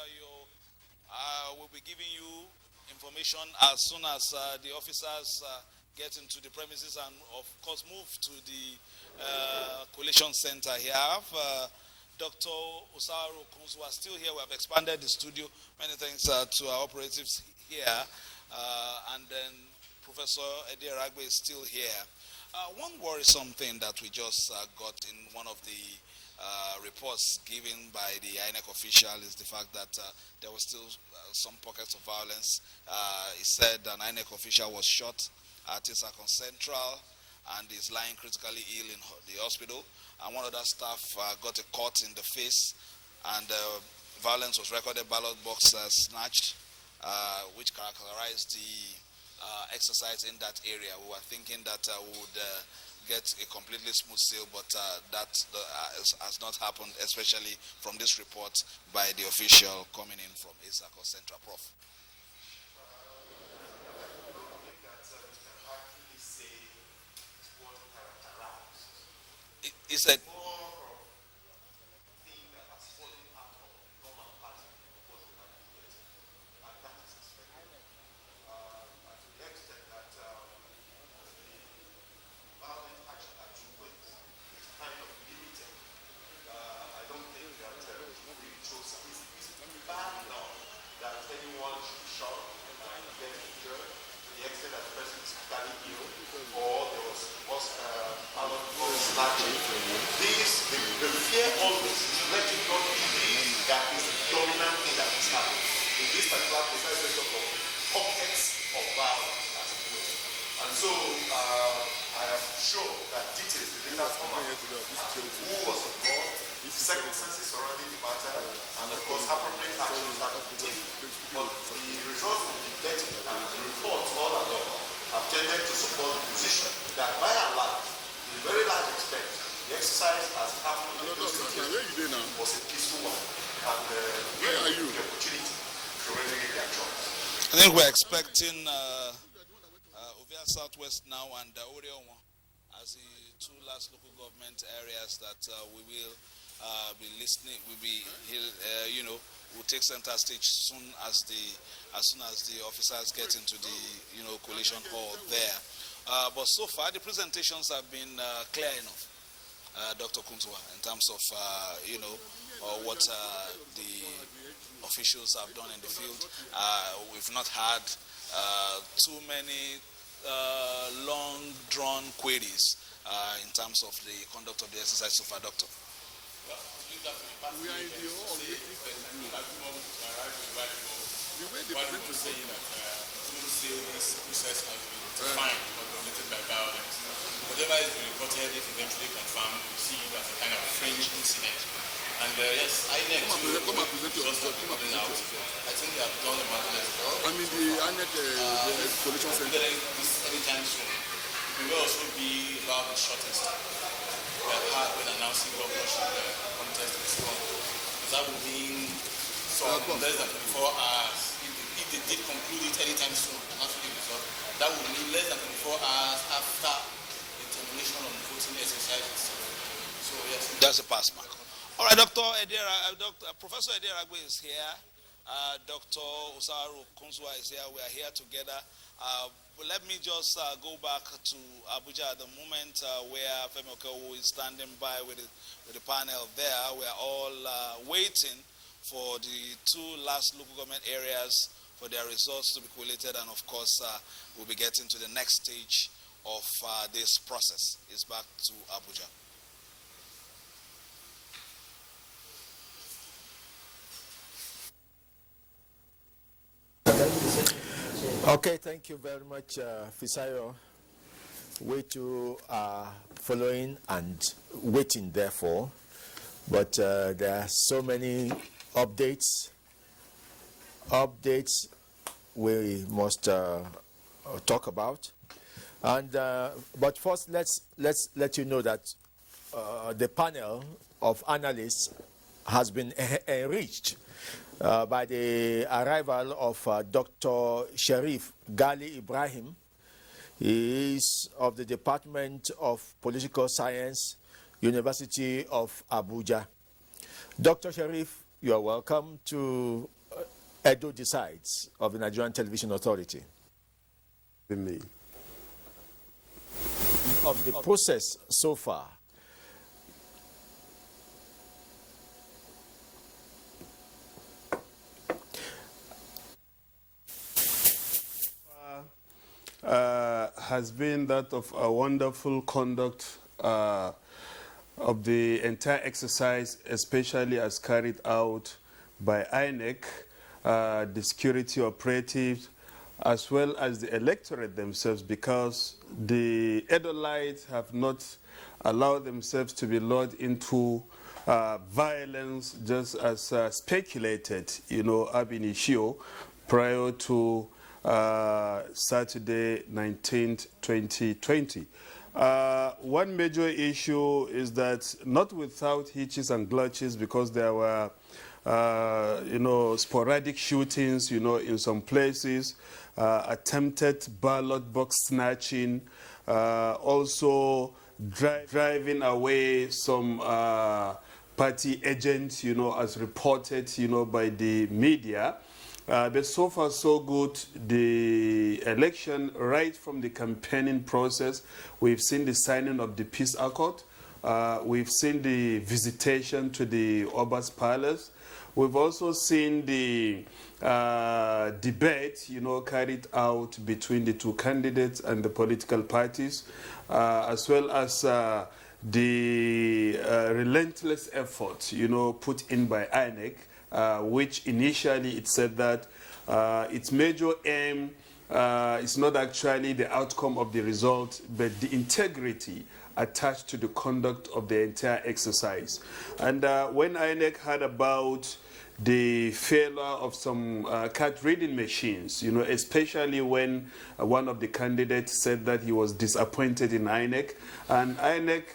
We'll be giving you information as soon as the officers get into the premises and, of course, move to the collation center here. I have Dr. Osaru Kunzwa still here. We have expanded the studio. Many thanks to our operatives here. And then Professor Eddie Aragbe is still here. One worrisome thing that we just got in one of the reports given by the INEC official is the fact that there was still some pockets of violence. He said an INEC official was shot at Isakon Central and is lying critically ill in the hospital. And one other staff got a cut in the face, and violence was recorded, ballot box snatched, which characterized the exercise in that area. We were thinking that we would get a completely smooth sail, but that has not happened, especially from this report by the official coming in from Isako Central. Prof. He said, the fear always let it not be that is the dominant thing that is happening. In this particular precise sort of pockets of violence as it were. And so I am sure that details, the data come out, who was involved, circumstances surrounding the matter, and of course appropriate actions that are taken. But the results will be getting and the reports all along have tended to support the position that by and large, to a very large extent, the exercise has happened in those cities was a peaceful one, and the opportunity to relegate their jobs. I think we're expecting Ovia Southwest now and Oreonwa as the 2 last local government areas that we will be listening. We'll take center stage soon as the officers get into the collation hall there. But so far the presentations have been clear enough. Dr. Kunzwa, in terms of what the officials have done in the field. We've not had too many long drawn queries in terms of the conduct of the exercise so far, Doctor. We are in the hall waiting for the maximum the way they present to say that this process has been defined or dominated by violence. Whatever is reported, if eventually confirmed, we see it as a kind of fringe incident. And yes, INEC too, just coming out. I think they have done a marvelous job. I mean, the INEC, the coalition center. Anytime soon. It will also be about the shortest. We have had when announcing governorship contest and so on. That would mean less than 24 hours. If they did conclude it anytime soon, actually resolved, that would mean less than 24 hours after the termination of the voting exercise itself. So yes. That's a pass mark. All right, Professor Eddie Aragbe is here. Dr. Osaru Kunzwa is here. We are here together. But let me just go back to Abuja at the moment where Femi Okeowo is standing by with the panel there. We are all waiting for the 2 last local government areas for their results to be collated, and of course we'll be getting to the next stage of this process. It's back to Abuja. Okay, thank you very much, Fisayo. We too are following and waiting, therefore. But there are so many updates we must talk about. And but first, let's let you know that the panel of analysts has been enriched by the arrival of Dr. Sharif Gali Ibrahim. He is of the Department of Political Science, University of Abuja. Dr. Sharif, you are welcome to Edo Decides of the Nigerian Television Authority. Of the process so far. Has been that of a wonderful conduct of the entire exercise, especially as carried out by INEC, the security operatives, as well as the electorate themselves, because the Edolites have not allowed themselves to be lured into violence, just as speculated, ab initio, prior to Saturday, 19th, 2020. One major issue is that not without hitches and glitches, because there were, sporadic shootings, in some places, attempted ballot box snatching, also driving away some party agents, as reported, by the media. But so far, so good. The election, right from the campaigning process, we've seen the signing of the peace accord. We've seen the visitation to the Oba's Palace. We've also seen the debate, carried out between the two candidates and the political parties, as well as the relentless effort, put in by INEC. Which initially it said that its major aim is not actually the outcome of the result, but the integrity attached to the conduct of the entire exercise. And when INEC heard about the failure of some card reading machines, especially when one of the candidates said that he was disappointed in INEC, and INEC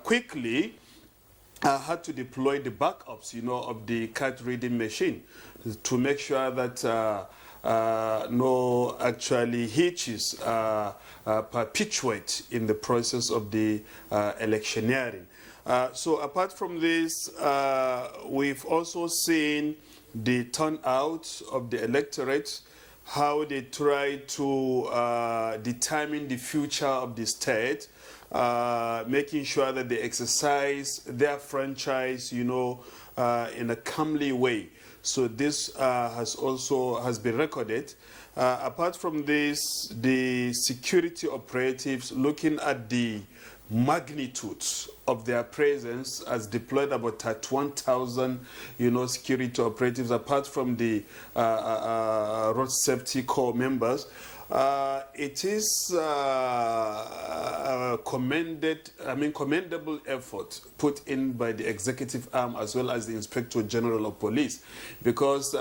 quickly had to deploy the backups, of the card reading machine to make sure that no actually hitches perpetuate in the process of the electioneering. So apart from this, we've also seen the turnout of the electorate, how they try to determine the future of the state, making sure that they exercise their franchise, in a calmly way. So this has been recorded. Apart from this, the security operatives, looking at the magnitudes of their presence, as deployed about 31,000, security operatives, apart from the road safety corps members. It is commendable effort put in by the executive arm as well as the Inspector General of Police, because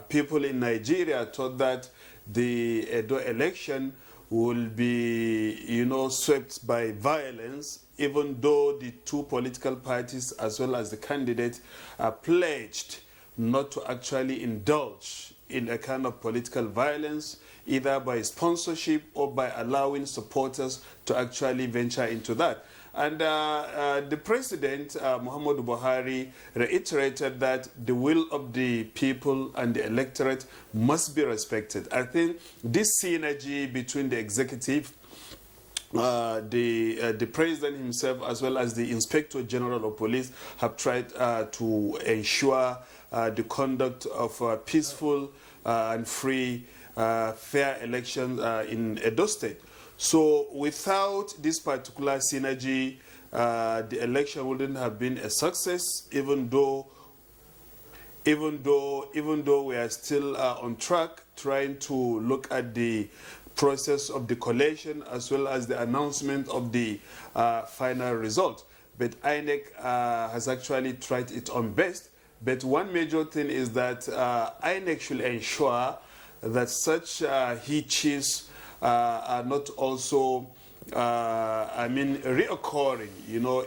people in Nigeria thought that the Edo election will be, swept by violence, even though the two political parties as well as the candidate are pledged not to actually indulge in a kind of political violence, either by sponsorship or by allowing supporters to actually venture into that. And the president, Muhammadu Buhari, reiterated that the will of the people and the electorate must be respected. I think this synergy between the executive, the president himself, as well as the Inspector General of Police, have tried to ensure the conduct of peaceful and free, fair elections in Edo State. So without this particular synergy, the election wouldn't have been a success, even though we are still on track trying to look at the process of the collation as well as the announcement of the final result. But INEC has actually tried its own best. But one major thing is that INEC should ensure that such hitches are not also, reoccurring,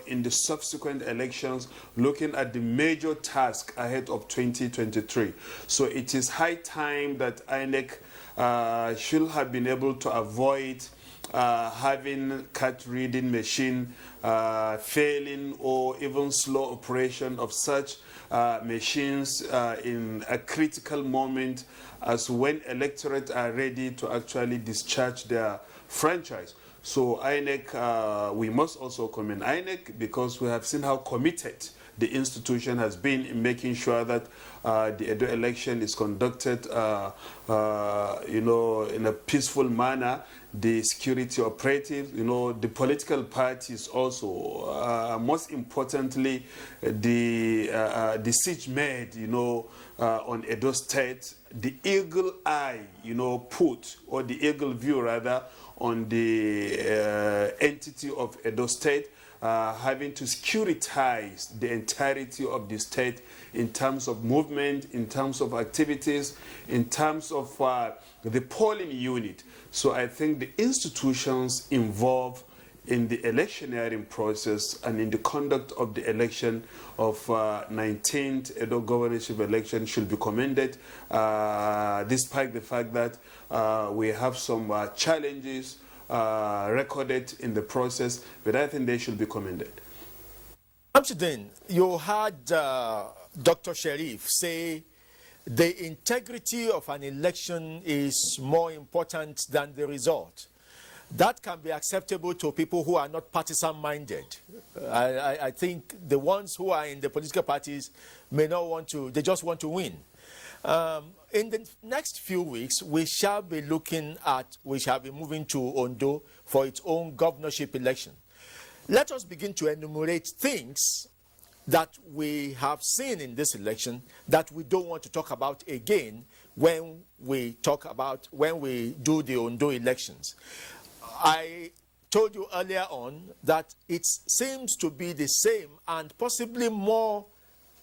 in the subsequent elections, looking at the major task ahead of 2023. So it is high time that INEC should have been able to avoid having card reading machine failing, or even slow operation of such machines in a critical moment as when electorate are ready to actually discharge their franchise. So INEC, we must also commend INEC, because we have seen how committed the institution has been in making sure that the Edo election is conducted, in a peaceful manner. The security operatives, the political parties also, most importantly, the siege made, on Edo State, the eagle eye, put, or the eagle view rather, on the entity of Edo State, having to securitize the entirety of the state in terms of movement, in terms of activities, in terms of the polling unit. So I think the institutions involved in the electioneering process and in the conduct of the election of 19th Edo governorship election should be commended, despite the fact that we have some challenges recorded in the process, but I think they should be commended. Amshidin, you heard Dr. Sharif say the integrity of an election is more important than the result. That can be acceptable to people who are not partisan-minded. I think the ones who are in the political parties may not want to, they just want to win. In the next few weeks, we shall be moving to Ondo for its own governorship election. Let us begin to enumerate things that we have seen in this election that we don't want to talk about again when we do the Ondo elections. I told you earlier on that it seems to be the same and possibly more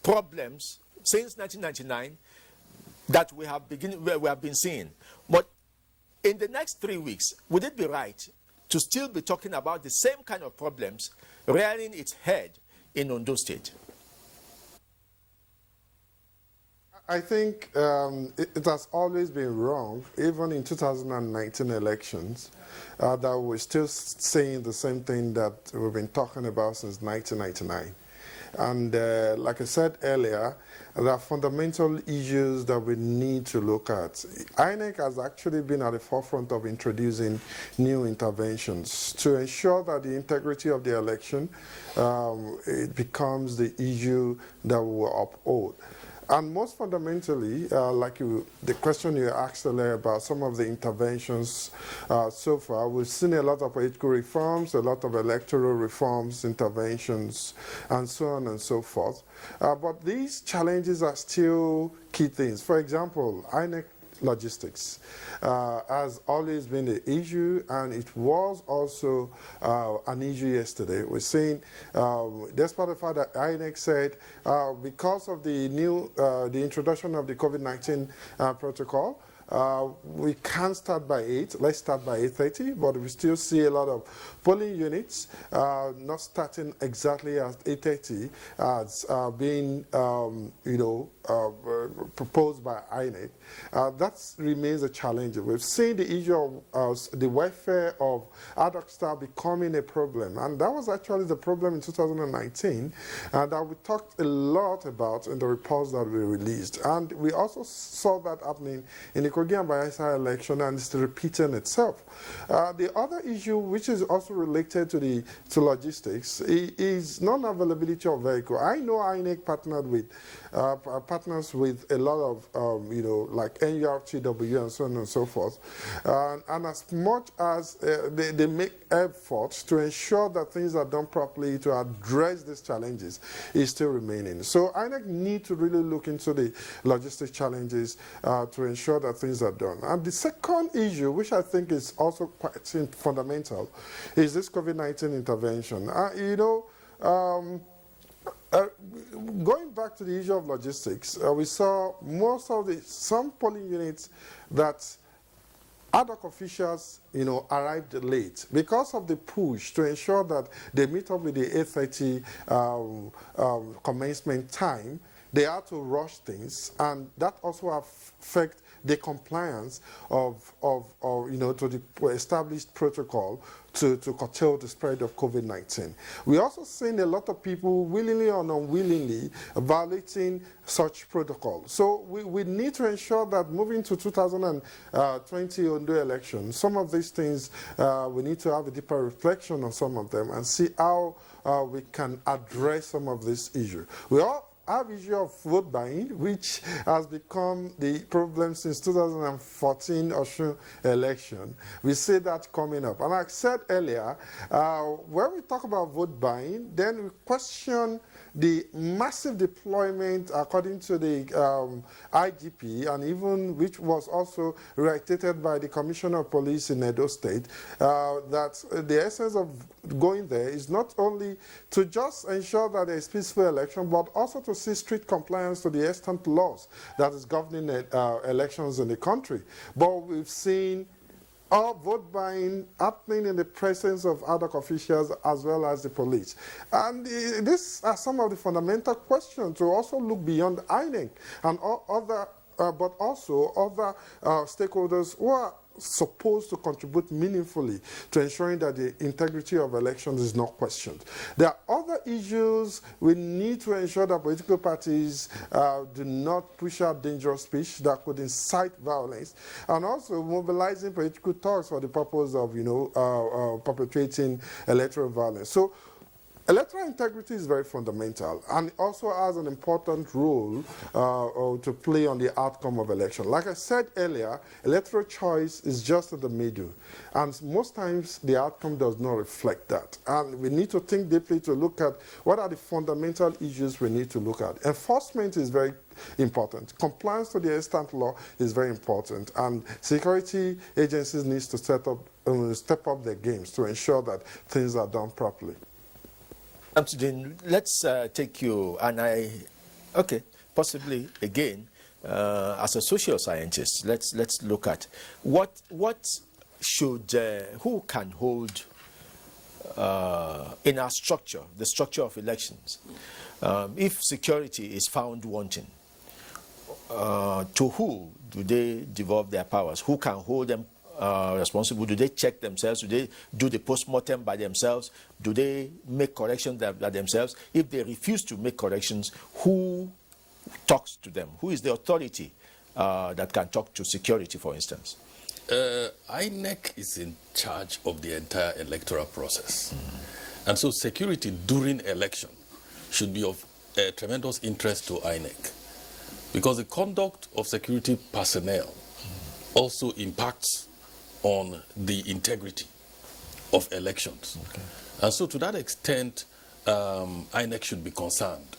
problems since 1999 that we have been seeing. But in the next 3 weeks, would it be right to still be talking about the same kind of problems rearing its head in Ondo State? I think it has always been wrong, even in 2019 elections, that we're still saying the same thing that we've been talking about since 1999. And like I said earlier, there are fundamental issues that we need to look at. INEC has actually been at the forefront of introducing new interventions to ensure that the integrity of the election it becomes the issue that we will uphold. And most fundamentally, the question you asked earlier about some of the interventions so far, we've seen a lot of political reforms, a lot of electoral reforms, interventions, and so on and so forth. But these challenges are still key things. For example, INEC logistics has always been the issue, and it was also an issue yesterday. We're seeing, despite the fact that INEC said because of the introduction of the COVID-19 protocol, we can't start by 8. Let's start by 8:30, but we still see a lot of polling units not starting exactly at 8:30 as being, proposed by INEC. That remains a challenge. We've seen the issue of the welfare of ad hoc staff becoming a problem, and that was actually the problem in 2019, that we talked a lot about in the reports that we released. And we also saw that happening in the Kogi and Bayelsa election, and it's repeating itself. The other issue, which is also related to logistics, is non-availability of vehicle. I know INEC partners with a lot of, like NURTW and so on and so forth. And as much as they make efforts to ensure that things are done properly to address these challenges, is still remaining. So INEC need to really look into the logistics challenges to ensure that things are done. And the second issue, which I think is also quite fundamental, is this COVID-19 intervention. Going back to the issue of logistics, we saw some polling units that ad hoc officials, arrived late because of the push to ensure that they meet up with the 8:30 commencement time. they had to rush things, and that also affect the compliance of to the established protocol to curtail the spread of COVID-19. We also seen a lot of people willingly or unwillingly violating such protocol. So we need to ensure that moving to 2020 Ondo election, some of these things, we need to have a deeper reflection on some of them and see how we can address some of these issues. We all have issue of vote buying, which has become the problem since 2014 Osun election. We see that coming up. And like I said earlier, when we talk about vote buying, then we question the massive deployment, according to the IGP, and even which was also reiterated by the Commissioner of Police in Edo State, that the essence of going there is not only to just ensure that there is peaceful election, but also to see strict compliance to the extant laws that is governing elections in the country. But we've seen all vote buying happening in the presence of other officials as well as the police. And these are some of the fundamental questions to also look beyond INEC and other, but also other stakeholders who are supposed to contribute meaningfully to ensuring that the integrity of elections is not questioned. There are other issues. We need to ensure that political parties do not push out dangerous speech that could incite violence, and also mobilizing political talks for the purpose of, perpetrating electoral violence. So electoral integrity is very fundamental and also has an important role to play on the outcome of election. Like I said earlier, electoral choice is just in the middle, and most times the outcome does not reflect that. And we need to think deeply to look at what are the fundamental issues we need to look at. Enforcement is very important. Compliance to the extant law is very important, and security agencies need to step up their games to ensure that things are done properly. Let's take you, and possibly again, as a social scientist, let's look at what should, who can hold in our structure, the structure of elections, if security is found wanting, to who do they devolve their powers? Who can hold them responsible? Do they check themselves? Do they do the post-mortem by themselves? Do they make corrections by themselves? If they refuse to make corrections, who talks to them? Who is the authority that can talk to security, for instance? INEC is in charge of the entire electoral process. And so security during election should be of tremendous interest to INEC, because the conduct of security personnel also impacts on the integrity of elections. And so to that extent, INEC should be concerned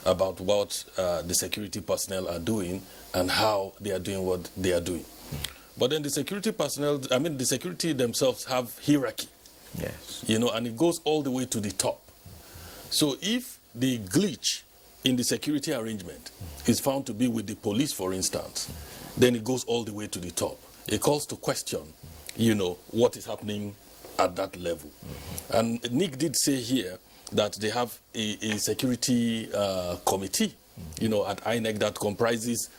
about what the security personnel are doing and how they are doing what they are doing. But then the security personnel, the security themselves have hierarchy. Yes. And it goes all the way to the top. So if the glitch in the security arrangement is found to be with the police, for instance, then it goes all the way to the top. It calls to question, what is happening at that level. And Nick did say here that they have a security committee, at INEC that comprises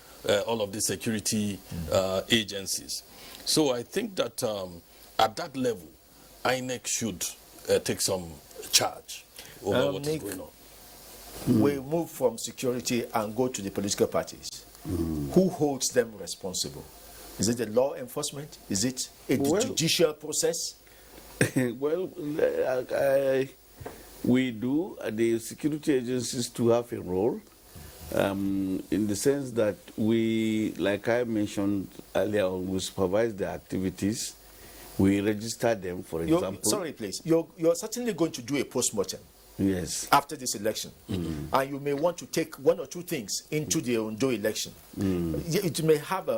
all of the security agencies. So I think that at that level, INEC should take some charge over what is going on. We move from security and go to the political parties. Who holds them responsible? Is it the law enforcement? Is it a judicial process? Well, we do. The security agencies to have a role, in the sense that we, like I mentioned earlier, we supervise the activities. We register them, for example. Sorry, please. You're certainly going to do a post-mortem. Yes. After this election, and you may want to take one or two things into the Ondo election. You may have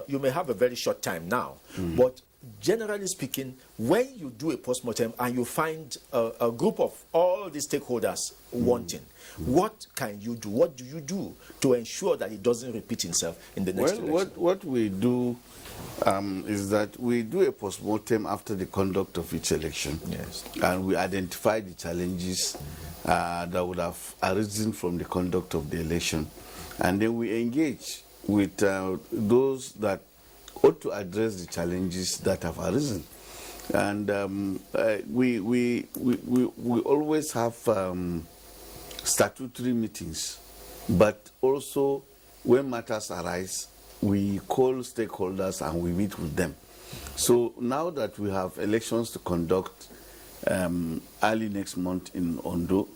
a very short time now, but generally speaking, when you do a post-mortem and you find a group of all the stakeholders wanting, what can you do? What do you do to ensure that it doesn't repeat itself in the next election? What we do is that we do a post-mortem after the conduct of each election. Yes. And we identify the challenges that would have arisen from the conduct of the election. And then we engage with those that ought to address the challenges that have arisen. And we always have statutory meetings, but also when matters arise, we call stakeholders and we meet with them. So now that we have elections to conduct early next month in Ondo,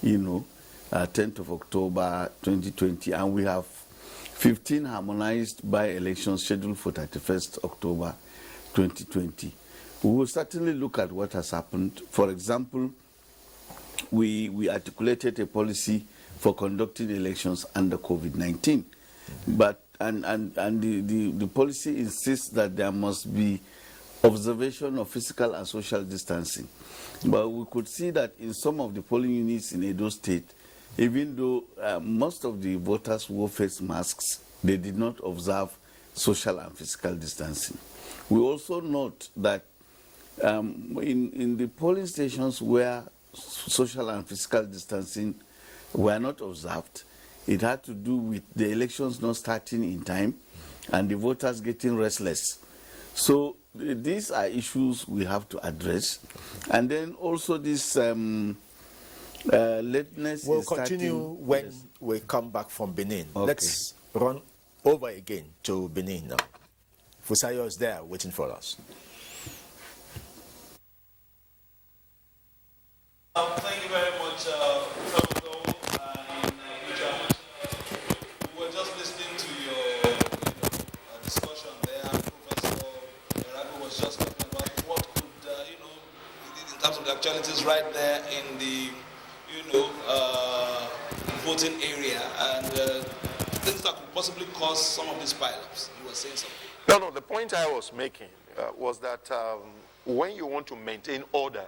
10th of October 2020, and we have 15 harmonized by-elections scheduled for 31st October 2020. We will certainly look at what has happened. For example, we articulated a policy for conducting elections under COVID-19, but the policy insists that there must be observation of physical and social distancing. But we could see that in some of the polling units in Edo State, even though most of the voters wore face masks, they did not observe social and physical distancing. We also note that in the polling stations where social and physical distancing were not observed, it had to do with the elections not starting in time and the voters getting restless. So these are issues we have to address. And then also this lateness. We'll continue when we come back from Benin. Okay. Let's run over again to Benin now. Fusayo is there waiting for us. Thank you very much, we were just listening to your discussion there. Professor Erago was just talking about what could, in terms of the actualities right there in the, voting area and things that could possibly cause some of these pileups. You were saying something. No, the point I was making was that when you want to maintain order,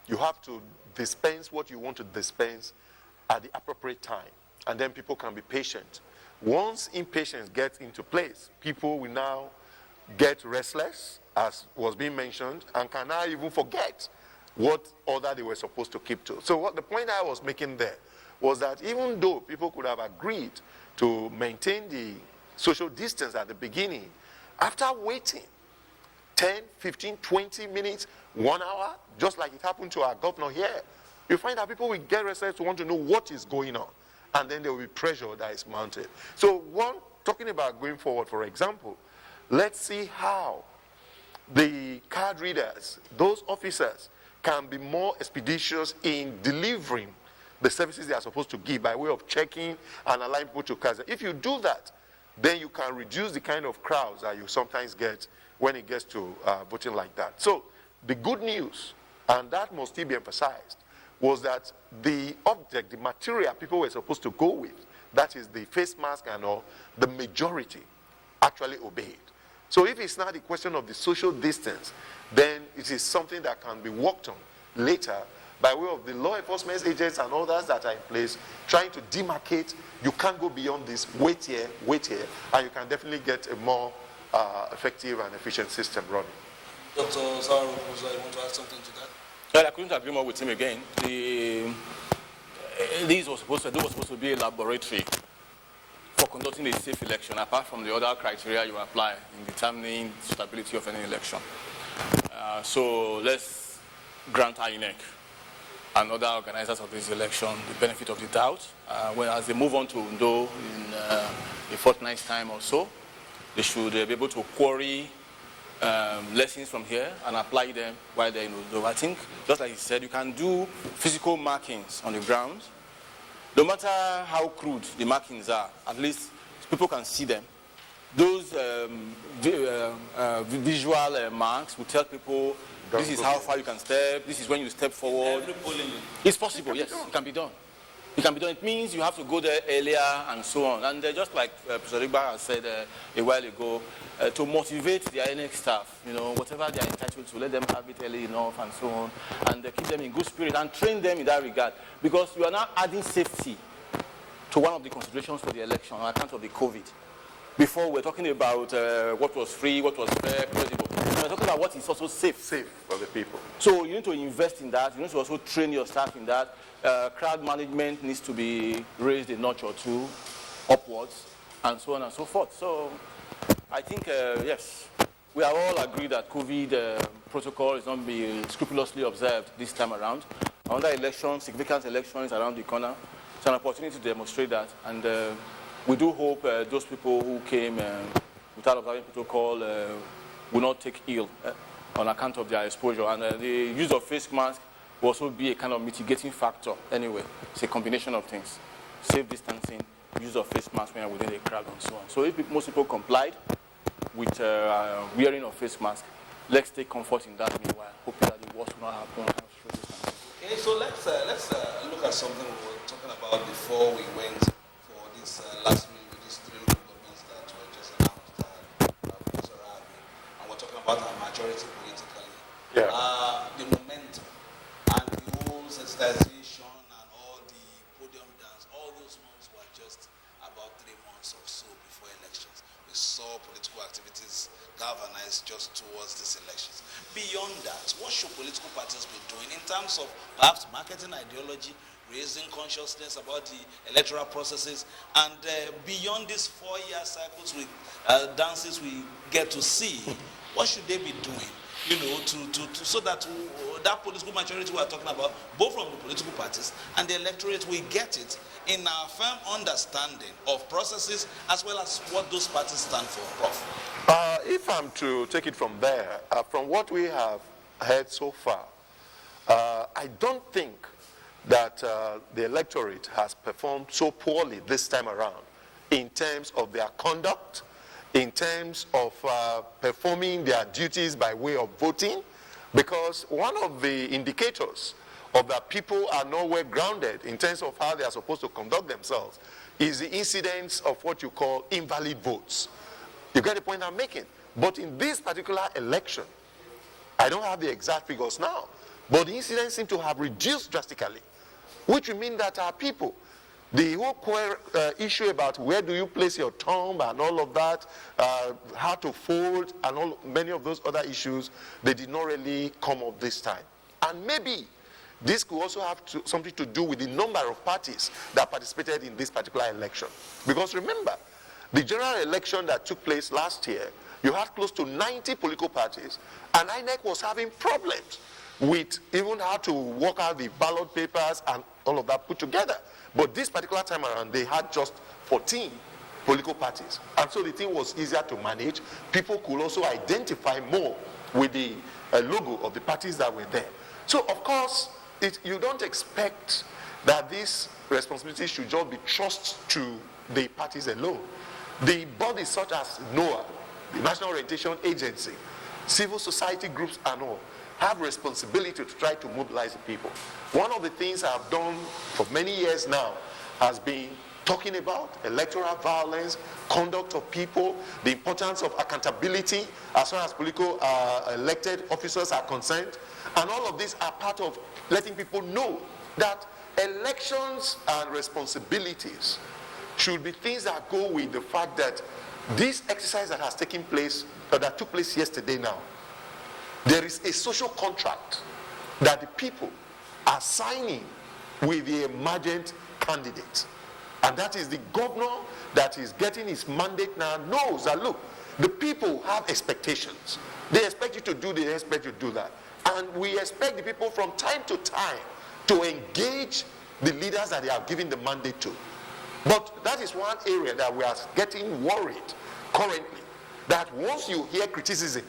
you have to dispense what you want to dispense at the appropriate time, and then people can be patient. Once impatience gets into place, people will now get restless, as was being mentioned, and can now even forget what order they were supposed to keep to. So the point I was making there was that even though people could have agreed to maintain the social distance at the beginning, after waiting 10, 15, 20 minutes, 1 hour, just like it happened to our governor here, you find that people will get restless to want to know what is going on, and then there will be pressure that is mounted. So talking about going forward, for example, let's see how the card readers, those officers, can be more expeditious in delivering the services they are supposed to give by way of checking and allowing people to cards. If you do that, then you can reduce the kind of crowds that you sometimes get when it gets to voting like that. So the good news, and that must still be emphasized, was that the object, the material people were supposed to go with, that is the face mask and all, the majority actually obeyed. So if it's not a question of the social distance, then it is something that can be worked on later by way of the law enforcement agents and others that are in place, trying to demarcate. You can't go beyond this, wait here, and you can definitely get a more effective and efficient system running. Dr. Zaro, you want to add something to that? Well, I couldn't agree more with him again. This was supposed to be a laboratory for conducting a safe election, apart from the other criteria you apply in determining the stability of any election. So let's grant INEC and other organizers of this election the benefit of the doubt. As they move on to Undo in a fortnight's time or so, they should be able to query lessons from here and apply them while they're in Undo. I think, just like he said, you can do physical markings on the ground. No matter how crude the markings are, at least people can see them. Those visual marks will tell people this is how far you can step, this is when you step forward. It's possible, yes, it can be done. It can be done. It means you have to go there earlier and so on. And just like Professor Rigba has said a while ago, to motivate the INEC staff, whatever they are entitled to, let them have it early enough and so on, and keep them in good spirit and train them in that regard. Because you are now adding safety to one of the considerations for the election on account of the COVID. Before, we're talking about what was free, what was fair, credible. We're talking about what is also safe. Safe for the people. So you need to invest in that. You need to also train your staff in that. Crowd management needs to be raised a notch or two. upwards, and so on and so forth. So I think, yes, we are all agreed that COVID protocol is not being scrupulously observed this time around. Another election, significant election is around the corner. It's an opportunity to demonstrate that, and we do hope those people who came without observing protocol will not take ill on account of their exposure. And the use of face mask will also be a kind of mitigating factor anyway. It's a combination of things. Safe distancing, use of face mask when you're within a crowd, and so on. So if most people complied with wearing of face mask, let's take comfort in that meanwhile, hoping that the worst will not happen. Okay, so let's look at something we were talking about before we went for this last week with these three local governments that were just announced, and we're talking about our majority politically. Yeah. The momentum and the whole sensitization and all the podium dance, all those ones were just about 3 months or so before elections. We saw political activities galvanized just towards these elections. Beyond that, what should political parties be doing in terms of perhaps marketing ideology, raising consciousness about the electoral processes, and beyond these 4-year cycles with dances we get to see, what should they be doing? You know, so that that political maturity we are talking about, both from the political parties and the electorate, we get it in our firm understanding of processes as well as what those parties stand for, Prof. If I'm to take it from there, from what we have heard so far, I don't think that the electorate has performed so poorly this time around in terms of their conduct, in terms of performing their duties by way of voting, because one of the indicators of that people are nowhere grounded in terms of how they are supposed to conduct themselves is the incidence of what you call invalid votes. You get the point I'm making? But in this particular election, I don't have the exact figures now, but the incidence seems to have reduced drastically, which would mean that our people, the whole issue about where do you place your thumb and all of that, how to fold and many of those other issues, they did not really come up this time. And maybe this could also have something to do with the number of parties that participated in this particular election. Because remember, the general election that took place last year, you had close to 90 political parties, and INEC was having problems with even how to work out the ballot papers and all of that put together. But this particular time around, they had just 14 political parties. And so the thing was easier to manage. People could also identify more with the logo of the parties that were there. So, of course, you don't expect that this responsibility should just be trusted to the parties alone. The bodies such as NOAA, the National Orientation Agency, civil society groups and all, have responsibility to try to mobilize the people. One of the things I've done for many years now has been talking about electoral violence, conduct of people, the importance of accountability as far as political elected officers are concerned. And all of these are part of letting people know that elections and responsibilities should be things that go with the fact that this exercise that has taken place, that took place yesterday now, there is a social contract that the people are signing with the emergent candidate. And that is the governor that is getting his mandate now knows that, look, the people have expectations. They expect you to do this, they expect you to do that. And we expect the people from time to time to engage the leaders that they are giving the mandate to. But that is one area that we are getting worried currently, that once you hear criticism,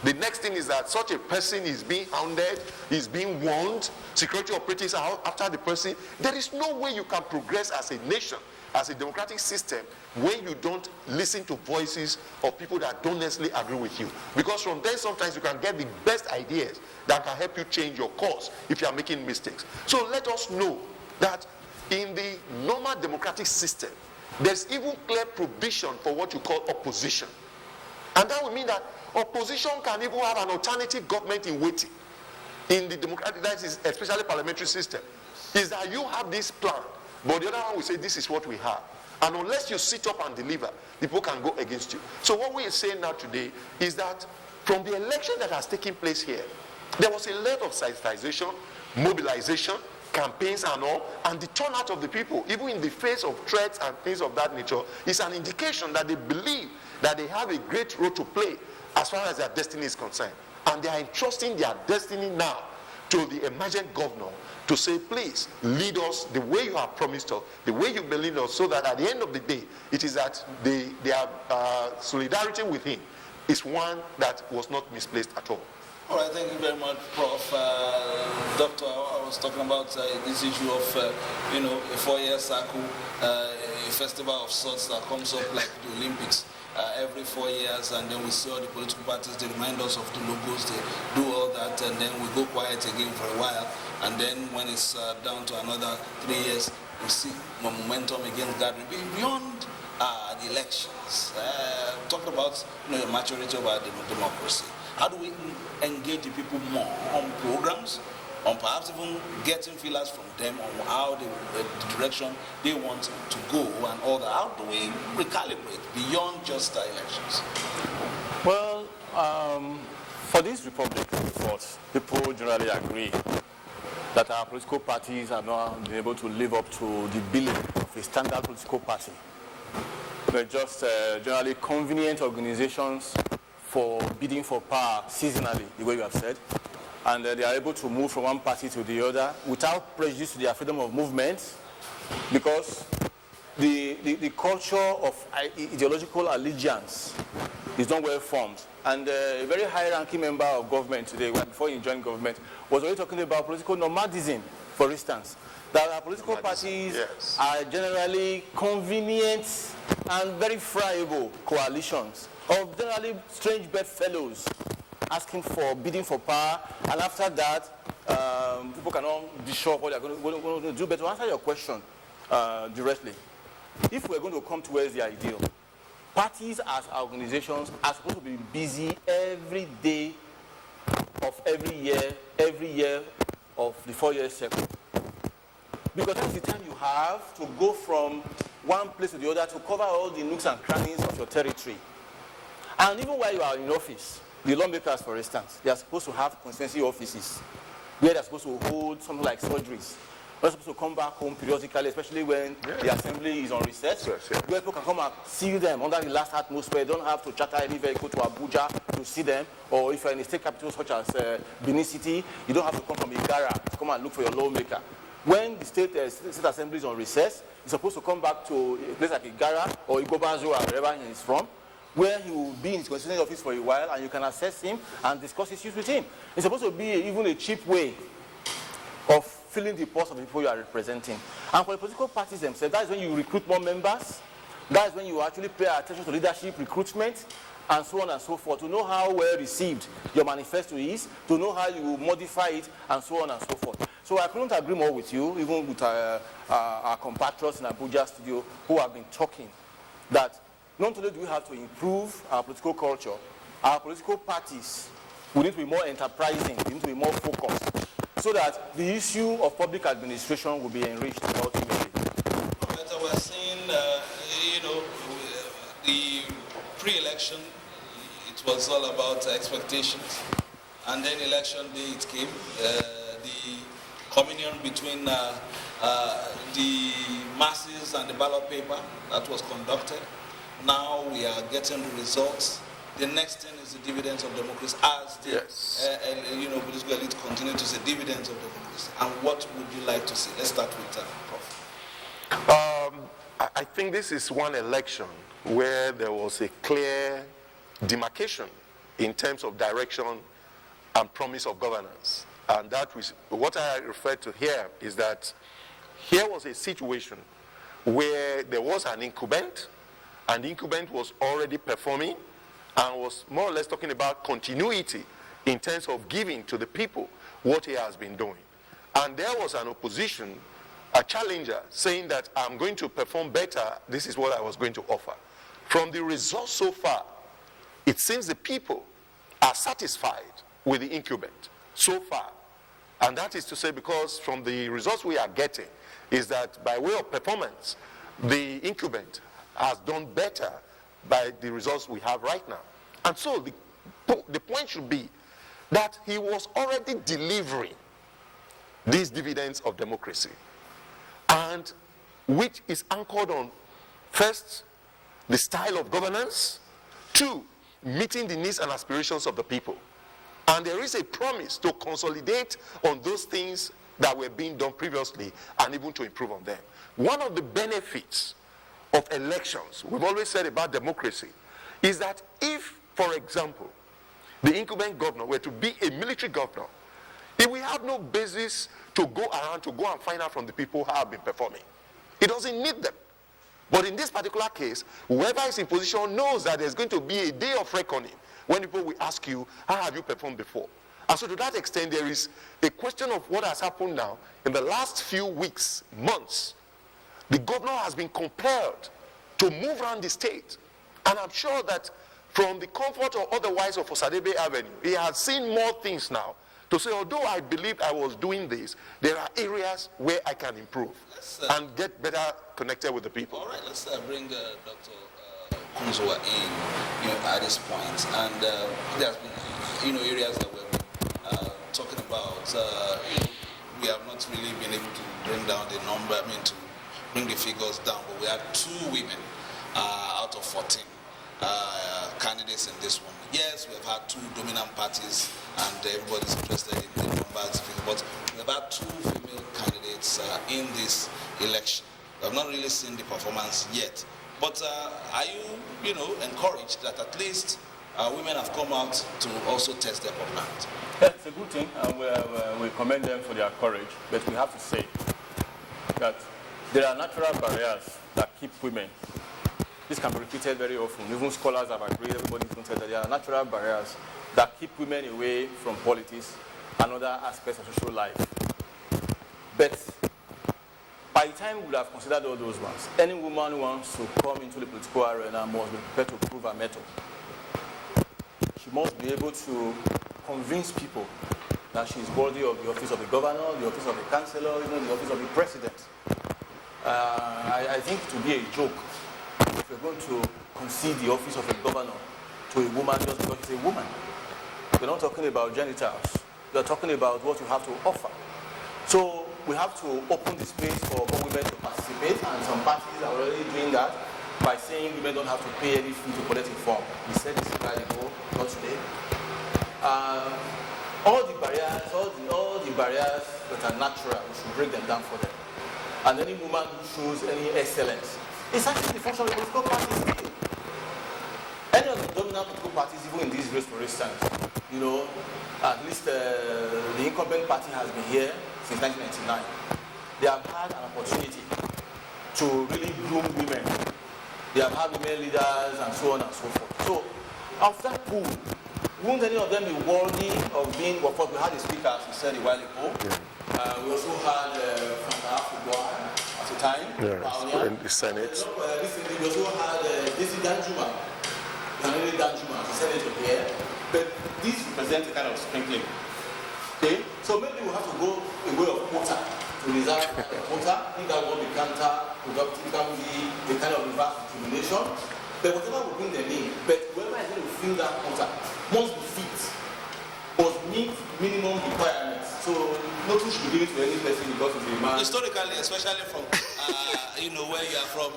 the next thing is that such a person is being hounded, is being warned, security operatives are after the person. There is no way you can progress as a nation, as a democratic system, when you don't listen to voices of people that don't necessarily agree with you. Because from there, sometimes you can get the best ideas that can help you change your course if you are making mistakes. So let us know that in the normal democratic system, there's even clear provision for what you call opposition. And that would mean that opposition can even have an alternative government in waiting. In the democratic, that is especially parliamentary system, is that you have this plan, but the other one will say this is what we have. And unless you sit up and deliver, people can go against you. So what we are saying now today is that from the election that has taken place here, there was a lot of sensitization, mobilization, campaigns and all, and the turnout of the people, even in the face of threats and things of that nature, is an indication that they believe that they have a great role to play as far as their destiny is concerned. And they are entrusting their destiny now to the emergent governor to say, please lead us the way you have promised us, the way you believe us, so that at the end of the day, it is that their solidarity with him is one that was not misplaced at all. All right, thank you very much, Prof. Doctor, I was talking about this issue of, a 4-year cycle, a festival of sorts that comes up like the Olympics every 4 years, and then we see all the political parties, they remind us of the logos, they do all that, and then we go quiet again for a while, and then when it's down to another 3 years, we see momentum again gathering. Beyond the elections, talking about the maturity of our democracy. How do we engage the people more on programs, on perhaps even getting feelers from them on how the direction they want to go and all that? How do we recalibrate beyond just the elections? Well, for this Republic report, people generally agree that our political parties have not been able to live up to the billing of a standard political party. They're just generally convenient organizations for bidding for power seasonally, the way you have said. And they are able to move from one party to the other without prejudice to their freedom of movement, because the culture of ideological allegiance is not well formed. And a very high-ranking member of government today, before he joined government, was already talking about political nomadism, for instance. That our political parties are generally convenient and very friable coalitions of generally strange bedfellows asking for bidding for power, and after that, people cannot be sure what they're going to do. But to answer your question directly, if we're going to come towards the ideal, parties as organizations are supposed to be busy every day of every year of the 4-year cycle. Because that's the time you have to go from one place to the other to cover all the nooks and crannies of your territory. And even while you are in office, the lawmakers, for instance, they are supposed to have constituency offices where they're supposed to hold something like surgeries. They're supposed to come back home periodically, especially when the assembly is on recess, where people can come and see them under the last atmosphere. You don't have to charter any vehicle to Abuja to see them, or if you're in a state capital such as Benin City, you don't have to come from Igara to come and look for your lawmaker. When the state assembly is on recess, you're supposed to come back to a place like Igara or Igobazo or wherever he is from, where he will be in his constituency office for a while, and you can assess him and discuss issues with him. It's supposed to be even a cheap way of filling the pulse of the people you are representing. And for the political parties themselves, that is when you recruit more members, that is when you actually pay attention to leadership recruitment, and so on and so forth, to know how well received your manifesto is, to know how you modify it, and so on and so forth. So I couldn't agree more with you, even with our compatriots in Abuja studio who have been talking, that not only do we have to improve our political culture, our political parties, we need to be more enterprising, we need to be more focused, so that the issue of public administration will be enriched ultimately. We're seeing, the pre-election, it was all about expectations, and then election day it came. The communion between the masses and the ballot paper that was conducted. Now we are getting the results. The next thing is the dividends of democracy, as the political elite continue to say dividends of democracy. And what would you like to see? Let's start with Prof. I think this is one election where there was a clear demarcation in terms of direction and promise of governance. And that was what I referred to here, is that here was a situation where there was an incumbent, and the incumbent was already performing and was more or less talking about continuity in terms of giving to the people what he has been doing. And there was an opposition, a challenger, saying that I'm going to perform better, this is what I was going to offer. From the results so far, it seems the people are satisfied with the incumbent so far. And that is to say, because from the results we are getting, is that by way of performance, the incumbent has done better by the results we have right now. And so the point should be that he was already delivering these dividends of democracy, and which is anchored on, first, the style of governance, two, meeting the needs and aspirations of the people. And there is a promise to consolidate on those things that were being done previously and even to improve on them. One of the benefits of elections, we've always said about democracy, is that if, for example, the incumbent governor were to be a military governor, he will have no basis to go around to go and find out from the people how have been performing. He doesn't need them. But in this particular case, whoever is in position knows that there's going to be a day of reckoning when people will ask you, how have you performed before? And so to that extent, there is a question of what has happened now in the last few weeks, months. The governor has been compelled to move around the state. And I'm sure that from the comfort or otherwise of Osadebe Avenue, he has seen more things now to say, although I believed I was doing this, there are areas where I can improve and get better connected with the people. All right, let's bring Dr. Kunzwa in, at this point. And there's been, areas that we're talking about. We have not really been able to bring down the number, to bring the figures down, but we had 2 women out of 14 candidates in this one. Yes, we've had 2 dominant parties, and everybody's interested in the numbers, but we've had 2 female candidates in this election. We have not really seen the performance yet. But are you, encouraged that at least women have come out to also test their popularity? Yeah, it's a good thing, and we commend them for their courage. But we have to say that there are natural barriers that keep women. This can be repeated very often. Even scholars have agreed, everybody's going to say that there are natural barriers that keep women away from politics and other aspects of social life. But by the time we would have considered all those ones, any woman who wants to come into the political arena must be prepared to prove her mettle. She must be able to convince people that she is worthy of the office of the governor, the office of the councillor, even the office of the president. I think it would be a joke if we're going to concede the office of a governor to a woman just because she's a woman. We're not talking about genitals. We're talking about what you have to offer. So we have to open the space for more women to participate, and some parties are already doing that by saying women don't have to pay any fee to collect a form. We said this a while ago, not today. All the barriers that are natural, we should break them down for them. And any woman who shows any excellence, it's actually the function of the political parties. Any of the dominant political parties, even in this race, for instance, at least the incumbent party has been here since 1999. They have had an opportunity to really groom women. They have had women leaders and so on and so forth. So, after pool, won't any of them be worthy of being, well, we had a speaker, as we said a while ago. We also had Frank Afugwa at the time. In the Senate. Recently, we also had Desi Danjuma, Danjuma, the senator here. But these represent a kind of sprinkling. Okay? So maybe we have to go a way of quota to reserve a quota. I think that will be counterproductive, that will be the kind of reverse discrimination. But whatever we bring them in, but whoever is going to fill that quota must be fit, must meet minimum requirements. So nothing should be given to any person because of a man. Historically, especially from where you are from,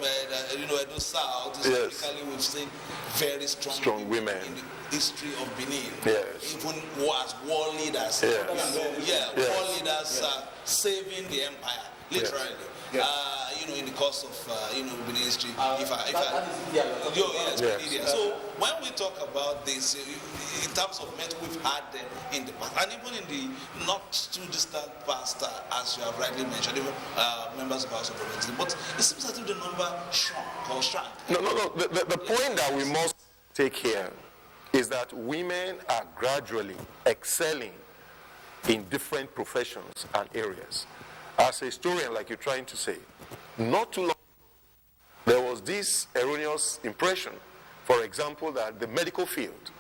Edo South, historically we've seen very strong women in the history of Benin. Yes. Even as war leaders. Yes. War leaders saving the empire, literally. Yes. In the course of Benin history. Yes. So when we talk about this, in terms of men we've had in the past, and even in the not too distant past, as you have rightly mentioned, even members of House of Representatives, but it seems as if the number shrunk. No. The point that we must take here is that women are gradually excelling in different professions and areas. As a historian, like you're trying to say, not too long there was this erroneous impression, for example, that the medical field,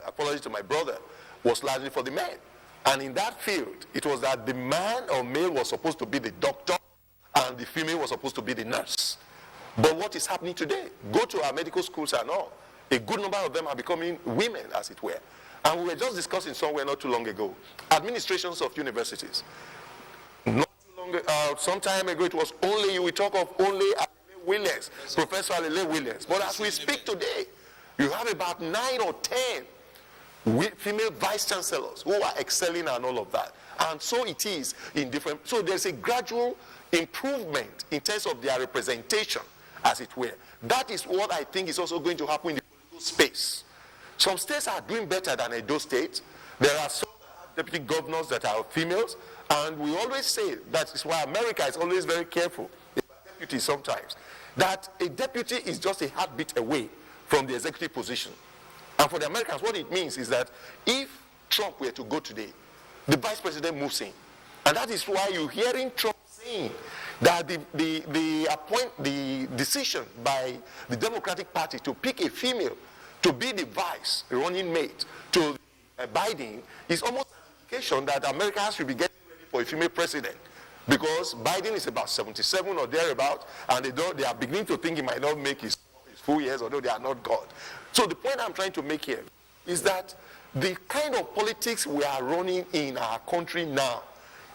apology to my brother, was largely for the men. And in that field, it was that the man or male was supposed to be the doctor and the female was supposed to be the nurse. But what is happening today? Go to our medical schools and all. A good number of them are becoming women, as it were. And we were just discussing somewhere not too long ago, administrations of universities. Not too long ago, some time ago, it was only, we talk of only Alele Williams, Professor Alele Williams. But as we speak today, you have about 9 or 10 female vice chancellors who are excelling and all of that. And so it is in different, so there's a gradual improvement in terms of their representation, as it were. That is what I think is also going to happen in the political space. Some states are doing better than Edo State. There are some deputy governors that are females, and we always say that is why America is always very careful about deputies sometimes, that a deputy is just a heartbeat away from the executive position. And for the Americans, what it means is that if Trump were to go today, the vice president moves in. And that is why you're hearing Trump saying that the decision by the Democratic Party to pick a female to be the vice running mate to Biden is almost an indication that America should be getting ready for a female president. Because Biden is about 77 or thereabout, and they are beginning to think he might not make his full years, although they are not God. So the point I'm trying to make here is that the kind of politics we are running in our country now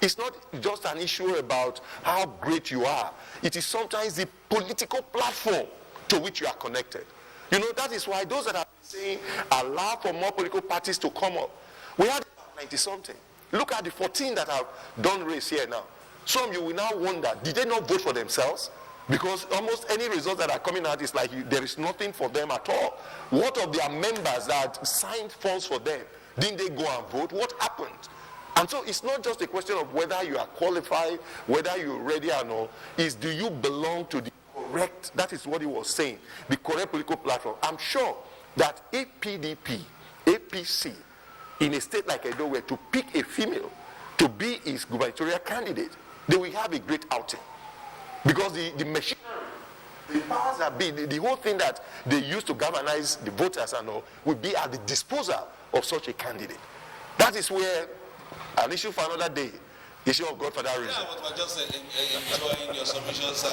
is not just an issue about how great you are. It is sometimes the political platform to which you are connected. You know, that is why those that are saying allow for more political parties to come up. We had 90-something. Look at the 14 that have done race here now. Some you will now wonder, did they not vote for themselves? Because almost any results that are coming out is like there is nothing for them at all. What of their members that signed forms for them? Didn't they go and vote? What happened? And so it's not just a question of whether you are qualified, whether you're ready or not. It's do you belong to the correct, that is what he was saying, the correct political platform. I'm sure that if PDP, APC, in a state like Edo were to pick a female to be his gubernatorial candidate, they will have a great outing. Because the machinery, the powers that be, the whole thing that they use to galvanize the voters and all, will be at the disposal of such a candidate. That is where an issue for another day, issue of Godfather reason. Yeah, but we're just enjoying your submissions.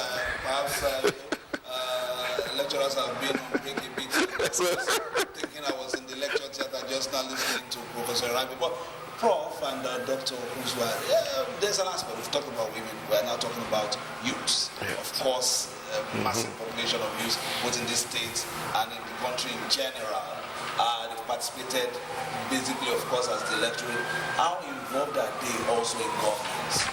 Perhaps lecturers have been on break a bit. Thinking I was in the lecture theater just now listening to Professor Rabi. But Prof and Dr. Kuzwa, there's an aspect. We've talked about women. We're now talking about youths. Of course, massive population of youths, both in this state and in the country in general. They've participated basically, of course, as the electorate. How involved are they also in governance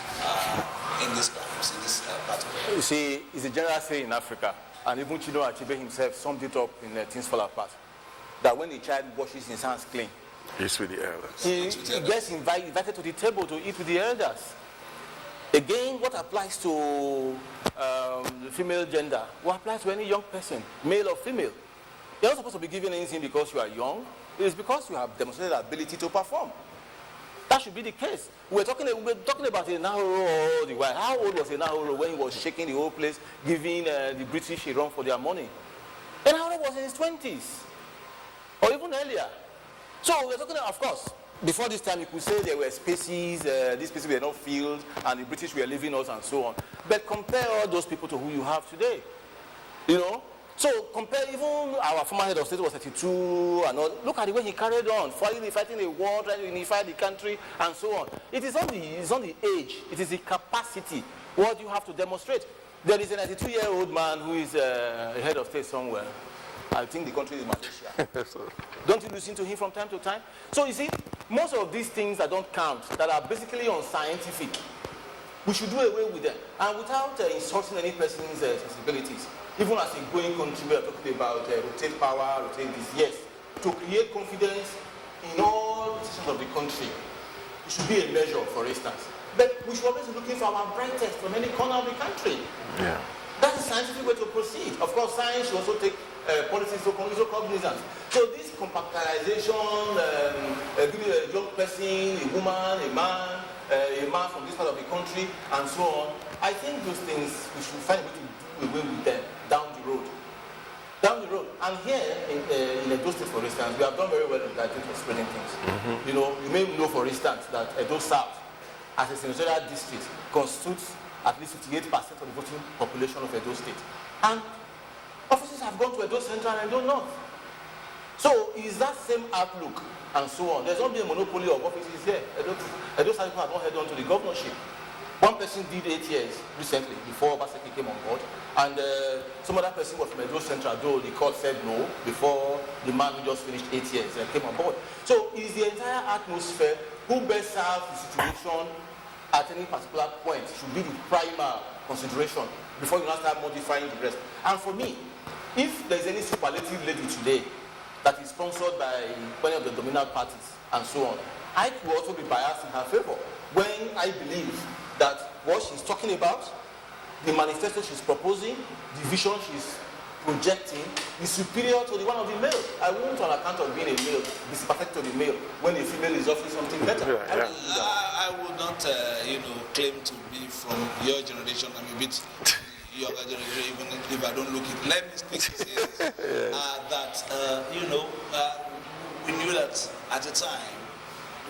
in this perhaps, in this part? You see, it's a general saying in Africa, and even Chino Achebe himself summed it up in Things Fall Apart, that when a child washes his hands clean, it's with the elders. He gets invited to the table to eat with the elders. Again, what applies to the female gender, what applies to any young person, male or female? You're not supposed to be given anything because you are young. It is because you have demonstrated ability to perform. That should be the case. We're talking about Enahoro all the while. How old was Enahoro when he was shaking the whole place, giving the British a run for their money? Enahoro was in his 20s, or even earlier. So we're talking, of course, before this time you could say there were species, these species were not filled, and the British were leaving us and so on. But compare all those people to who you have today. You know? So compare, even our former head of state was 32 and all. Look at the way he carried on, fighting a war, trying to unify the country and so on. It's not the age, it is the capacity. What you have to demonstrate. There is a 92-year-old man who is a head of state somewhere. I think the country is Malaysia. Don't you listen to him from time to time? So you see, most of these things that don't count, that are basically unscientific, we should do away with them. And without insulting any person's sensibilities, even as a growing country, we are talking about rotate power, rotate this, yes, to create confidence in all sections of the country. It should be a measure, for instance. But we should always be looking for our brightest from any corner of the country. Yeah. That's a scientific way to proceed. Of course, science should also take policies so cognizant. So this compactalization, giving a young person, a woman, a man from this part of the country, and so on, I think those things, we should find a way to do away with them down the road. Down the road. And here, in Edo State, for instance, we have done very well in that thing for spreading things. Mm-hmm. You know, you may know, for instance, that Edo South, as a senatorial district, constitutes at least 58% of the voting population of Edo State. And offices have gone to Edo Central and Edo North. So is that same outlook and so on. There's not been a monopoly of offices here. Edo people have not held on to the governorship. One person did 8 years recently before Obaseki came on board, and some other person was from Edo Central, though the court said no before the man who just finished 8 years came on board. So is the entire atmosphere who best serves the situation at any particular point should be the primal consideration before you now start modifying the rest. And for me, if there's any superlative lady today that is sponsored by many of the dominant parties and so on, I will also be biased in her favor when I believe that what she's talking about, the manifesto she's proposing, the vision she's projecting is superior to the one of the male. I won't, on account of being a male, be sympathetic to the male when the female is offering something better. I would not, claim to be from your generation. I'm a bit younger generation, even if I don't look it. Let me speak to say this, that, we knew that at the time,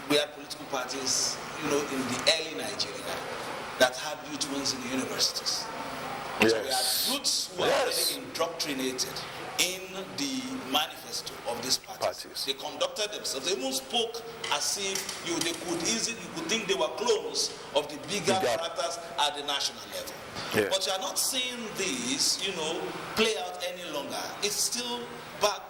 we had political parties, in the early Nigeria that had youth wings in the universities. Yes. So we had youths who were really indoctrinated in the manifesto of these parties. They conducted themselves. They even spoke as if you could think they were clones of the bigger characters at the national level. Yes. But you are not seeing this, play out any longer. It's still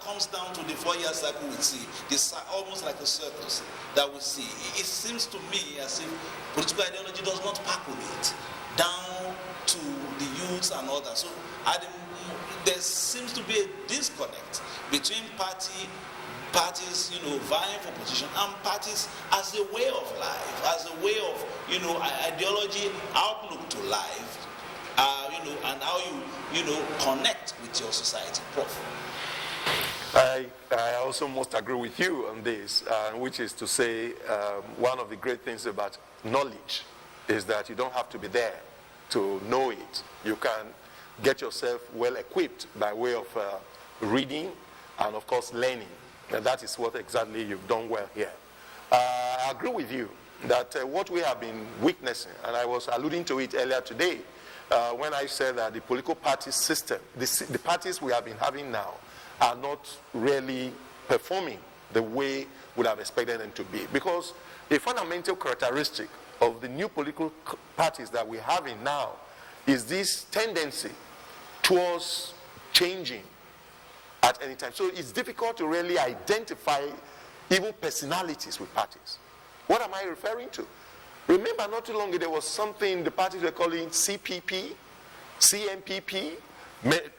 comes down to the 4-year cycle we see. It's almost like a circus that we see. It seems to me as if political ideology does not percolate down to the youths and others. So there seems to be a disconnect between parties, vying for position, and parties as a way of life, as a way of, ideology, outlook to life, and how you connect with your society. Prof. I also must agree with you on this, which is to say one of the great things about knowledge is that you don't have to be there to know it. You can get yourself well equipped by way of reading and of course learning. And that is what exactly you've done well here. I agree with you that what we have been witnessing, and I was alluding to it earlier today, when I said that the political party system, the parties we have been having now, are not really performing the way would have expected them to be. Because a fundamental characteristic of the new political parties that we're having now is this tendency towards changing at any time. So it's difficult to really identify even personalities with parties. What am I referring to? Remember, not too long ago, there was something the parties were calling CPP, CMPP,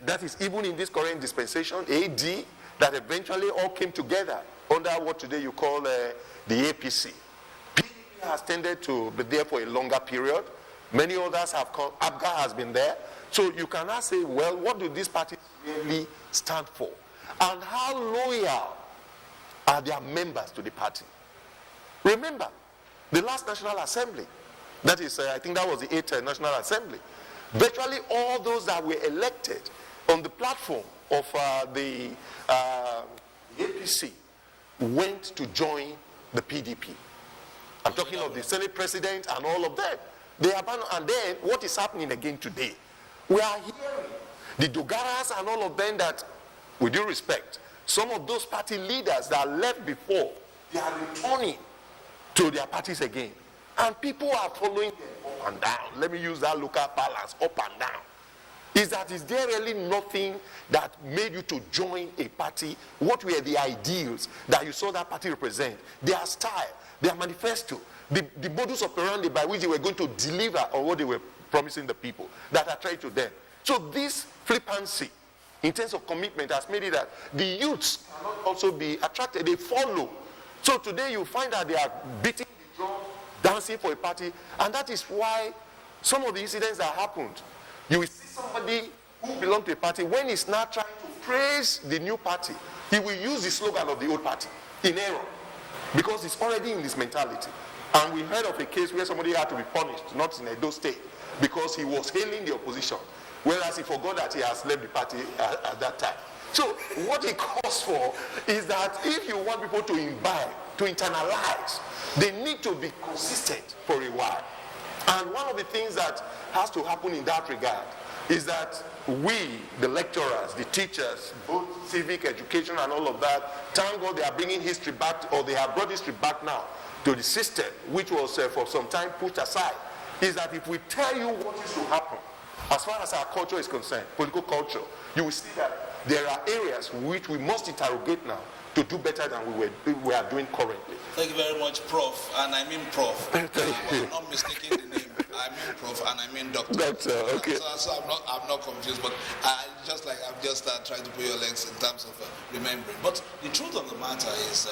that is even in this current dispensation, AD, that eventually all came together under what today you call the APC. PDP has tended to be there for a longer period. Many others have come. ABGA has been there. So you can now say, well, what do these parties really stand for? And how loyal are their members to the party? Remember, the last National Assembly, that is, I think that was the 8th National Assembly, virtually all those that were elected on the platform of the APC went to join the PDP. I'm talking of the Senate President and all of them. They abandoned, and then what is happening again today? We are hearing the Dogaras and all of them that, with due respect, some of those party leaders that left before, they are returning to their parties again. And people are following them up and down. Let me use that local balance, up and down. Is there really nothing that made you to join a party? What were the ideals that you saw that party represent? Their style, their manifesto, the modus operandi by which they were going to deliver on what they were promising the people that attracted to them. So this flippancy in terms of commitment has made it that the youths cannot also be attracted. They follow. So today you find that they are beating the drum, dancing for a party, and that is why some of the incidents that happened, you will see somebody who belongs to a party, when he's now trying to praise the new party, he will use the slogan of the old party in error, because it's already in his mentality. And we heard of a case where somebody had to be punished, not in Edo State, because he was hailing the opposition, whereas he forgot that he has left the party at that time. So what it calls for is that if you want people to imbibe, to internalize, they need to be consistent for a while. And one of the things that has to happen in that regard is that we, the lecturers, the teachers, both civic education and all of that, thank God they are bringing history back, or they have brought history back now to the system, which was for some time pushed aside, is that if we tell you what is to happen, as far as our culture is concerned, political culture, you will see that there are areas which we must interrogate now to do better than we are doing currently. Thank you very much, Prof. And I mean Prof. I'm not mistaking the name. I mean Prof. and I mean Doctor. Doctor, okay. So I'm not confused, but I'm just trying to put your legs in terms of remembering. But the truth of the matter is,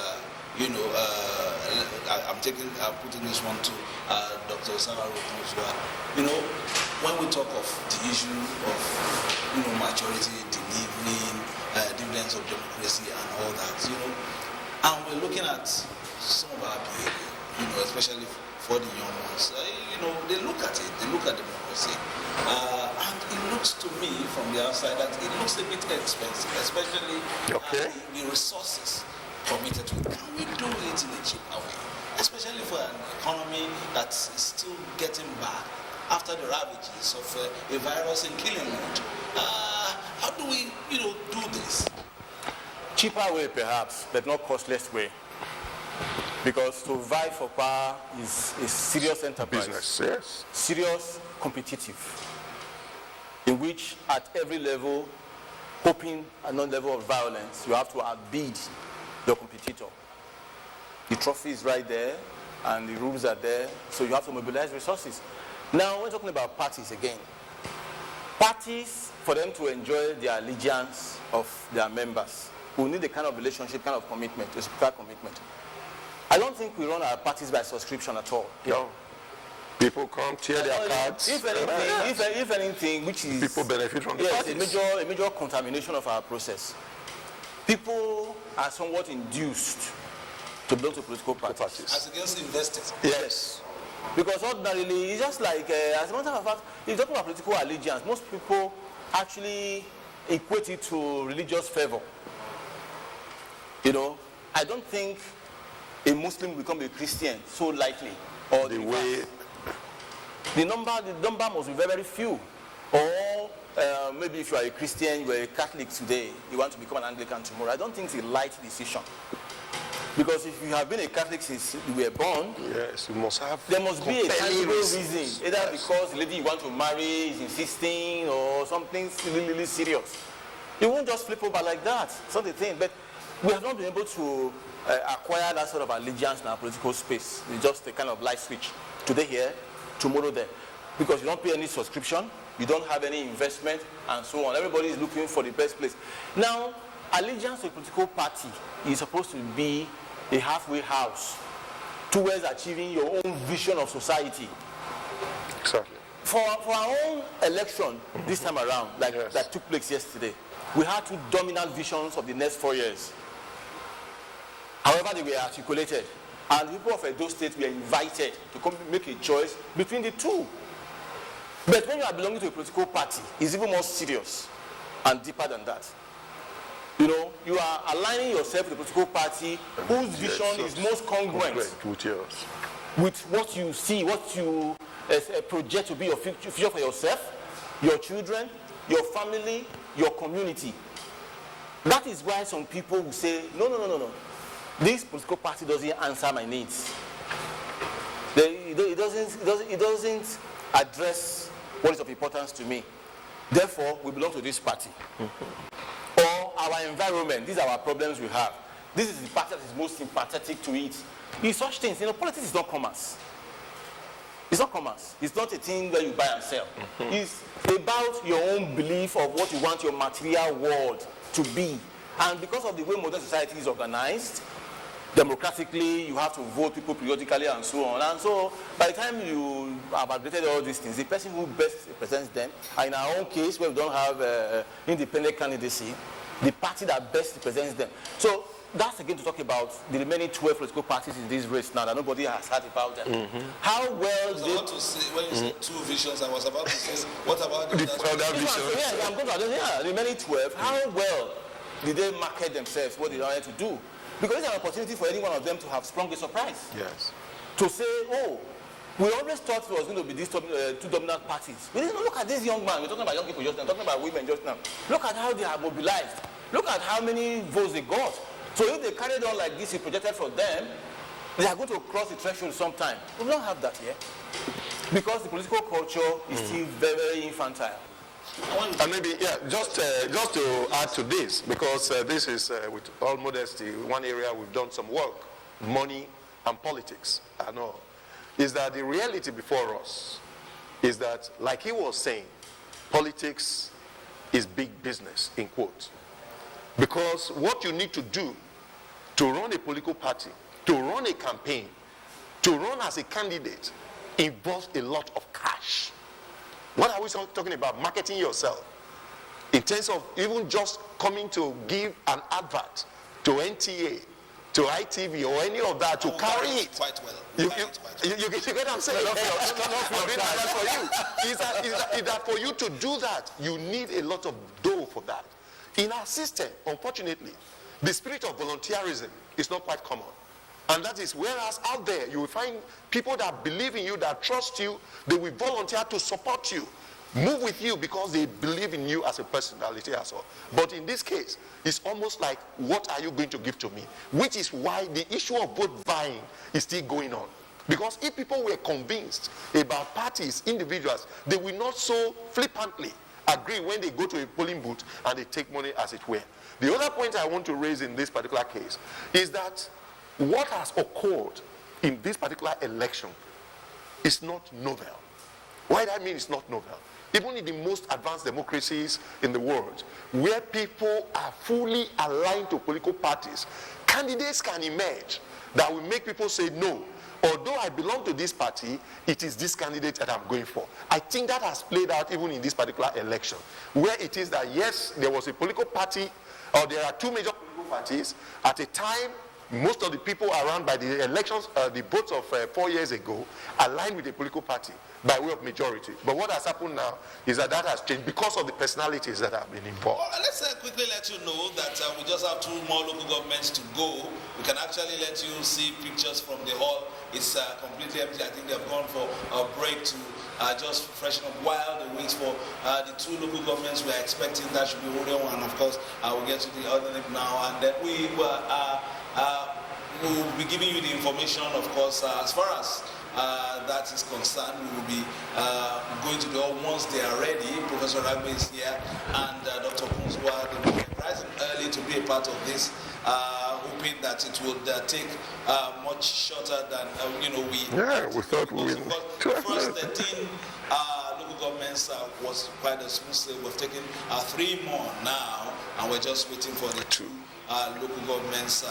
I'm putting this one to Dr. Sarah Rukmuzwa. When we talk of the issue of, maturity, delivering, dividends of democracy and all that, and we're looking at some of our behavior, especially for the young ones, they look at it, they look at democracy, and it looks to me from the outside that it looks a bit expensive, especially the resources committed to it. Can we do it in a cheaper way, especially for an economy that is still getting back after the ravages of a virus in killing mode? How do we, do this? Cheaper way, perhaps, but not costless way. Because to vie for power is serious enterprise. Business, yes. Serious, competitive. In which, at every level, hoping at no level of violence, you have to outbid your competitor. The trophy is right there, and the rules are there, so you have to mobilize resources. Now, we're talking about parties again. Parties, for them to enjoy the allegiance of their members, will need a kind of relationship, kind of commitment, a specific commitment. I don't think we run our parties by subscription at all. No. People come, tear their cards. If anything, which is... People benefit from the parties. a major contamination of our process. People are somewhat induced to belong to political parties. As against investors. Yes. Because ordinarily, it's just like, as a matter of fact, if you're talking about political allegiance, most people actually equate it to religious fervor. I don't think a Muslim will become a Christian so lightly. Or the number must be very, very few. Or maybe if you are a Christian, you are a Catholic today, you want to become an Anglican tomorrow. I don't think it's a light decision. Because if you have been a Catholic since you were born, yes, you must have. There must be a tangible reason, either because the lady you want to marry is insisting or something really, really serious. You won't just flip over like that. It's not the thing. But we have not been able to acquire that sort of allegiance in our political space. It's just a kind of light switch. Today here, tomorrow there. Because you don't pay any subscription, you don't have any investment, and so on. Everybody is looking for the best place. Now, allegiance to a political party is supposed to be a halfway house towards achieving your own vision of society. Exactly. For our own election this time around, that took place yesterday, we had two dominant visions of the next 4 years. However, they were articulated, and the people of Edo State were invited to come make a choice between the two. But when you are belonging to a political party, it's even more serious and deeper than that. You are aligning yourself with a political party whose vision is most congruent with what you see, what you project to be your future for yourself, your children, your family, your community. That is why some people will say, no. This political party doesn't answer my needs. It doesn't address what is of importance to me. Therefore, we belong to this party. Or our environment, these are our problems we have. This is the party that is most sympathetic to it. In such things, politics is not commerce. It's not commerce. It's not a thing where you buy and sell. It's about your own belief of what you want your material world to be. And because of the way modern society is organized, democratically, you have to vote people periodically and so on. And so, by the time you have aggregated all these things, the person who best represents them, and in our own case, where we don't have independent candidacy, the party that best represents them. So, that's again to talk about the remaining 12 political parties in this race now that nobody has heard about them. How well I was about to say, when you said two visions, I was about to say, what about the other visions? Yes, I'm going to the remaining 12, how well did they market themselves, what they wanted to do? Because it's an opportunity for any one of them to have sprung a surprise. Yes. To say, We always thought it was going to be these two dominant parties. We didn't look at this young man. We're talking about young people just now, talking about women just now. Look at how they are mobilized. Look at how many votes they got. So if they carried on like this, he projected for them, they are going to cross the threshold sometime. We don't have that here. Because the political culture is still very, very infantile. And maybe, yeah, just to add to this, because this is, with all modesty, one area we've done some work, money and politics and all, is that the reality before us is that, like he was saying, politics is big business, in quotes. Because what you need to do to run a political party, to run a campaign, to run as a candidate, involves a lot of cash. What are we talking about? Marketing yourself. In terms of even just coming to give an advert to NTA, to ITV, or any of that, to carry it. Quite well. You get what I'm saying? Is that for you to do that, you need a lot of dough for that. In our system, unfortunately, the spirit of volunteerism is not quite common. And that is, whereas out there, you will find people that believe in you, that trust you, they will volunteer to support you, move with you because they believe in you as a personality as well. But in this case, it's almost like, what are you going to give to me? Which is why the issue of vote buying is still going on. Because if people were convinced about parties, individuals, they will not so flippantly agree when they go to a polling booth and they take money as it were. The other point I want to raise in this particular case is that what has occurred in this particular election is not novel. Why do I mean it's not novel? Even in the most advanced democracies in the world, where people are fully aligned to political parties, candidates can emerge that will make people say, no, although I belong to this party, it is this candidate that I'm going for. I think that has played out even in this particular election, where it is that, yes, there was a political party, or there are two major political parties. At a time, most of the people around by the elections, the votes of 4 years ago, aligned with the political party by way of majority. But what has happened now is that that has changed because of the personalities that have been involved. Well, let's quickly let you know that we just have 2 more local governments to go. We can actually let you see pictures from the hall. It's completely empty. I think they've gone for a break to just freshen up while they wait for the 2 local governments we are expecting. That should be Orio, and of course, we'll get to the other name now. And then we will be giving you the information, of course, as far as that is concerned. We will be going to the all once they are ready. Professor Ragbe is here, and Dr. Kunzwa, they will be rising early to be a part of this, hoping that it would take much shorter than we thought we would. The first 13 local governments was quite a smooth sail. We've taken 3 more now, and we're just waiting for the 2 local governments,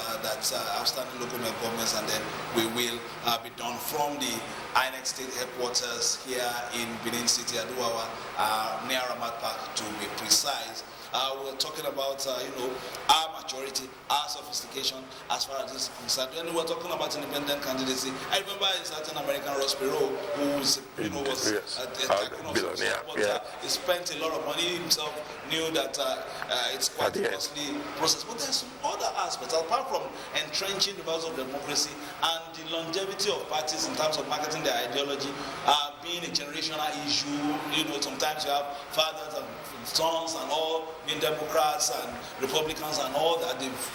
outstanding local governments, and then we will be done from the INEC state headquarters here in Benin City, Aduwawa, near Ramat Park to be precise. We're talking about, our maturity, our sophistication as far as this is concerned. And we're talking about independent candidacy. I remember a certain American Ross Perot who was a tycoon of some sort, but he spent a lot of money. He himself knew that it's quite a costly process. But there's some other aspects, apart from entrenching the values of democracy and the longevity of parties in terms of marketing their ideology, being a generational issue. Sometimes you have fathers and sons and all being Democrats and Republicans and all that. They've,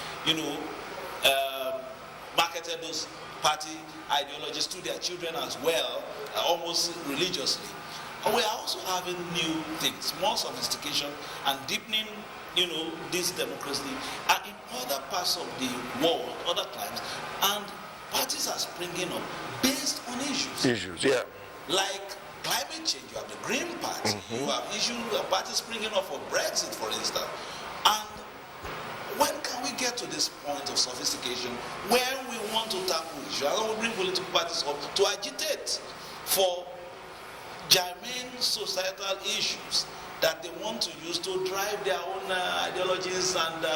marketed those party ideologies to their children as well, almost religiously. And we are also having new things, more sophistication and deepening, this democracy in other parts of the world, other climes, and parties are springing up based on issues. Like climate change, you have the Green Party, you have parties springing up for Brexit, for instance. And when can we get to this point of sophistication where we want to tackle issues? And we bring political parties up to agitate for germane societal issues that they want to use to drive their own ideologies and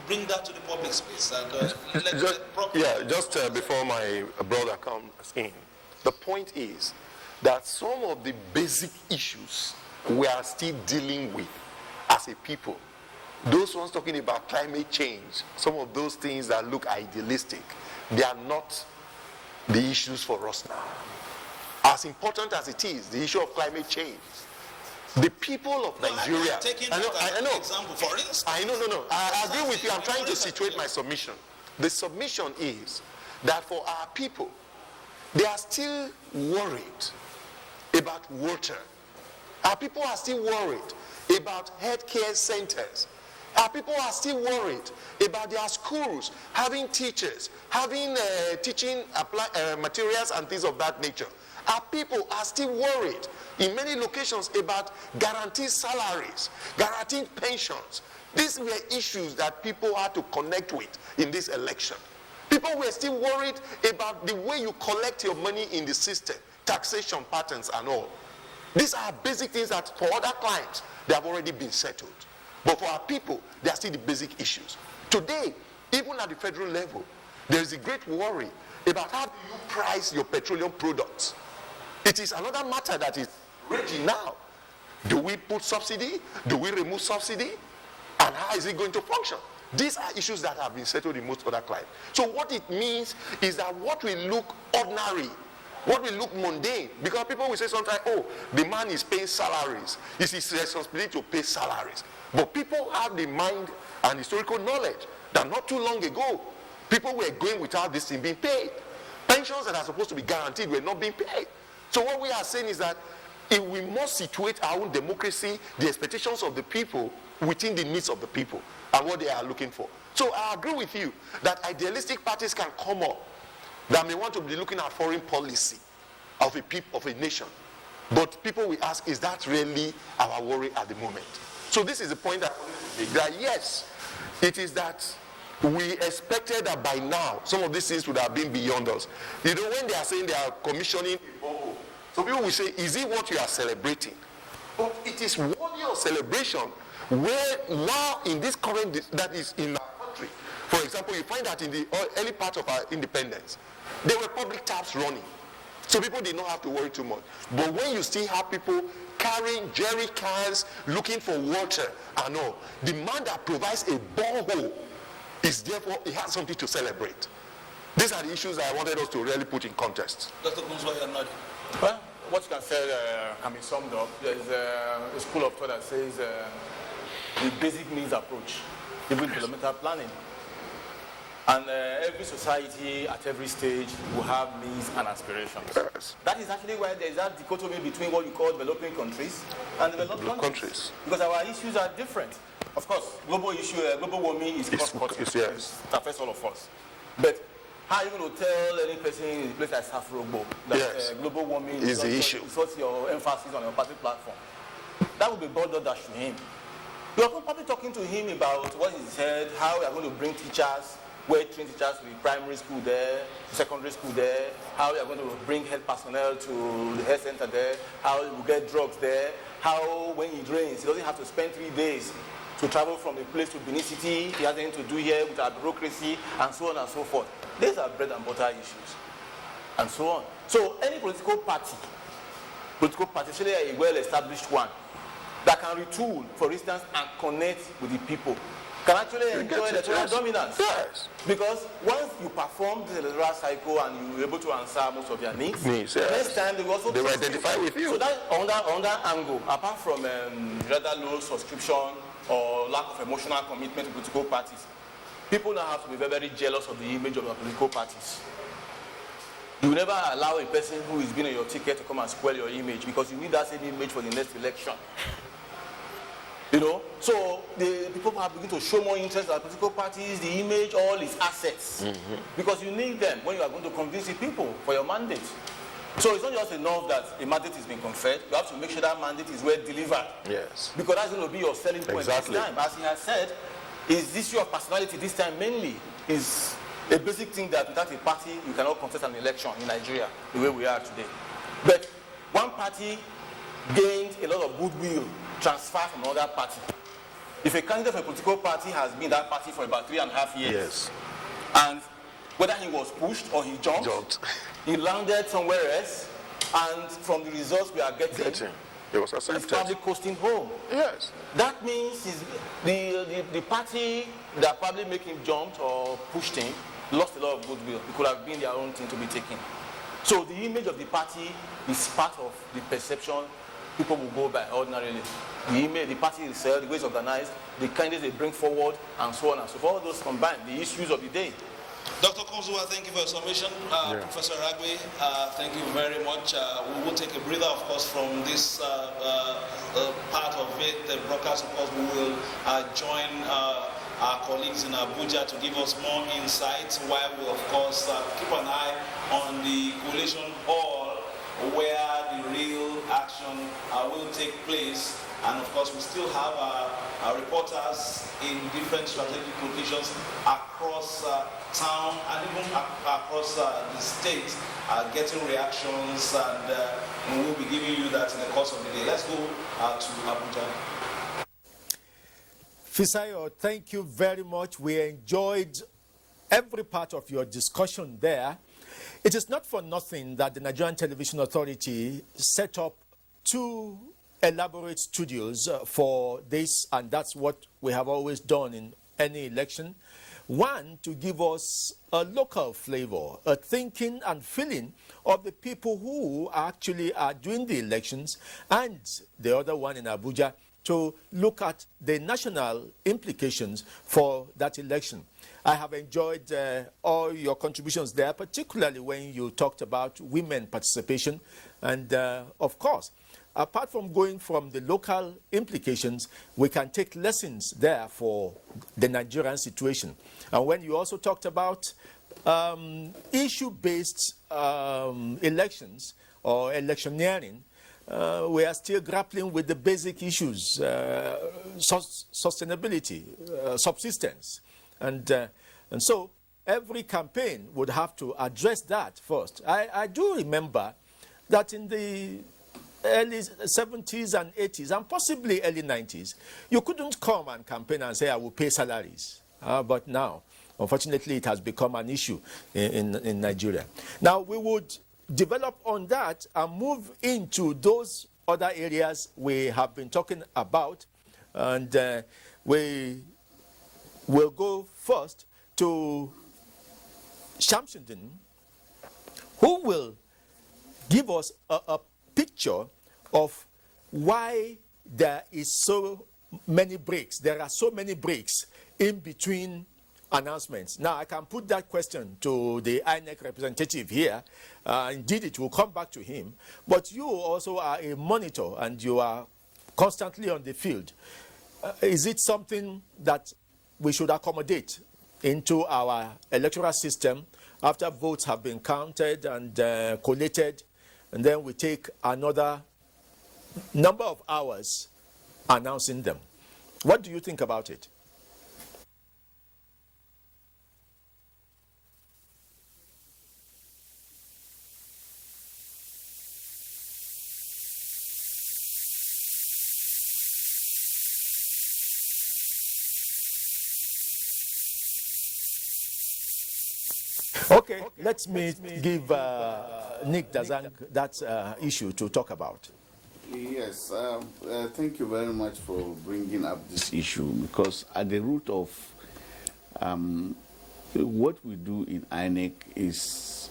bring that to the public space. And, just before my brother comes in, the point is that some of the basic issues we are still dealing with as a people, those ones talking about climate change, some of those things that look idealistic, they are not the issues for us now. as important as it is, the issue of climate change, the people of Nigeria. I know. Example, for instance. I know. I agree with you. I'm trying to situate my submission. The submission is that for our people, they are still worried about water. Our people are still worried about healthcare centers. Our people are still worried about their schools having teachers, having teaching materials and things of that nature. Our people are still worried in many locations about guaranteed salaries, guaranteed pensions. These were issues that people had to connect with in this election. People were still worried about the way you collect your money in the system, taxation patterns and all. These are basic things that for other clients, they have already been settled. But for our people, they are still the basic issues. Today, even at the federal level, there is a great worry about how do you price your petroleum products. It is another matter that is raging now. Do we put subsidy? Do we remove subsidy? And how is it going to function? These are issues that have been settled in most other clients. So what it means is that what will look ordinary, what will look mundane, because people will say sometimes, oh, the man is paying salaries. It's his responsibility to pay salaries. But people have the mind and historical knowledge that not too long ago, people were going without this thing being paid. Pensions that are supposed to be guaranteed were not being paid. So what we are saying is that if we must situate our own democracy, the expectations of the people within the needs of the people and what they are looking for. So I agree with you that idealistic parties can come up that may want to be looking at foreign policy of a nation. But people will ask, is that really our worry at the moment? So this is the point that yes, it is that we expected that by now some of these things would have been beyond us. You know, when they are saying they are commissioning a borehole, some people will say, is it what you are celebrating? But it is worthy of celebration where now in this current that is in our country, for example, you find that in the early part of our independence, there were public taps running. So people did not have to worry too much. But when you still have people carrying jerry cans, looking for water and all, the man that provides a borehole is therefore, it has something to celebrate. These are the issues that I wanted us to really put in context. Dr. Well, what you can say can be summed up. There's a school of thought that says the basic needs approach, even developmental planning. And every society at every stage will have needs and aspirations. Yes. That is actually why there is that dichotomy between what you call developing countries and developed countries. Because our issues are different. Of course, global warming is cross-cutting. Yes. It affects all of us. But how are you going to tell any person in a place like Safrogbo that global warming is the issue? It's what your emphasis on your party platform. That would be bothered dash to him. You are probably talking to him about what he said, how we are going to bring teachers, where train teachers to the primary school there, secondary school there, how we are going to bring health personnel to the health center there, how we will get drugs there, how when it rains, he doesn't have to spend 3 days to travel from a place to Benin City, he has anything to do here with our bureaucracy, and so on and so forth. These are bread and butter issues, and so on. So any political party, especially a well-established one, that can retool, for instance, and connect with the people, can actually enjoy electoral dominance. Yes. Because once you perform the electoral cycle and you're able to answer most of their needs, yes. next time they will also identify with you. So that on that angle, apart from rather low subscription or lack of emotional commitment to political parties, people now have to be very, very jealous of the image of the political parties. You will never allow a person who is been on your ticket to come and spoil your image, because you need that same image for the next election. You know, so the people have begun to show more interest in political parties, the image, all its assets, because you need them when you are going to convince the people for your mandate. So it's not just enough that a mandate is being conferred; you have to make sure that mandate is well delivered. Yes. Because that's going to be your selling point this time. As he has said, is this issue of personality this time mainly is a basic thing that without a party you cannot contest an election in Nigeria the way we are today. But one party gained a lot of goodwill transferred from another party. If a candidate for a political party has been that party for about 3.5 years, and whether he was pushed or he jumped. He landed somewhere else, and from the results we are getting it was accepted. It's probably coasting home. Yes. That means the party that probably make him jump or pushed him lost a lot of goodwill. It could have been their own thing to be taken. So the image of the party is part of the perception people will go by ordinarily. The image, the party itself, the way it's organized, the candidates they bring forward, and so on and so forth. All those combined, the issues of the day. Dr. Konzua, thank you for your submission. Professor Ragwe, thank you very much. We will take a breather, of course, from this part of it, the broadcast. Of course, we will join our colleagues in Abuja to give us more insights, while we, of course, keep an eye on the coalition hall where the real action will take place. And of course, we still have our reporters in different strategic locations across town and even across the state getting reactions, and we'll be giving you that in the course of the day. Let's go to Abuja. Fisayo, thank you very much. We enjoyed every part of your discussion there. It is not for nothing that the Nigerian Television Authority set up 2 elaborate studios for this, and that's what we have always done in any election. One, to give us a local flavor, a thinking and feeling of the people who actually are doing the elections, and the other one in Abuja to look at the national implications for that election. I have enjoyed all your contributions there, particularly when you talked about women participation. And of course, apart from going from the local implications, we can take lessons there for the Nigerian situation. And when you also talked about issue-based elections or electioneering, we are still grappling with the basic issues, sustainability, subsistence. And so every campaign would have to address that first. I do remember that in the early 70s and 80s, and possibly early 90s, you couldn't come and campaign and say, I will pay salaries. But now, unfortunately, it has become an issue in Nigeria. Now, we would develop on that and move into those other areas we have been talking about. And we will go first to Shamsuddin, who will give us a picture of why there is so many breaks. There are so many breaks in between announcements. Now, I can put that question to the INEC representative here. Indeed, it will come back to him. But you also are a monitor and you are constantly on the field. Is it something that we should accommodate into our electoral system after votes have been counted and collated, and then we take another number of hours announcing them? What do you think about it? Okay, let me give Nick Dazang that issue to talk about. Yes, thank you very much for bringing up this issue, because at the root of what we do in INEC is,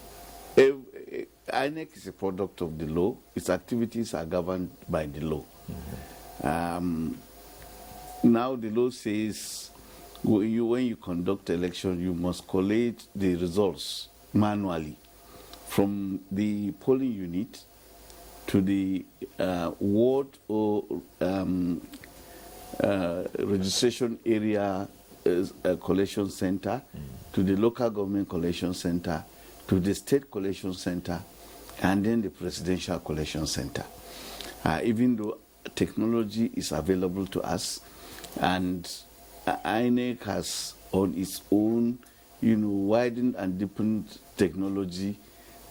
INEC is a product of the law. Its activities are governed by the law. Now the law says when you conduct election, you must collate the results manually from the polling unit to the ward or registration area collection center, to the local government collection center, to the state collection center, and then the presidential collection center. Even though technology is available to us, and INEC has on its own, widened and deepened technology,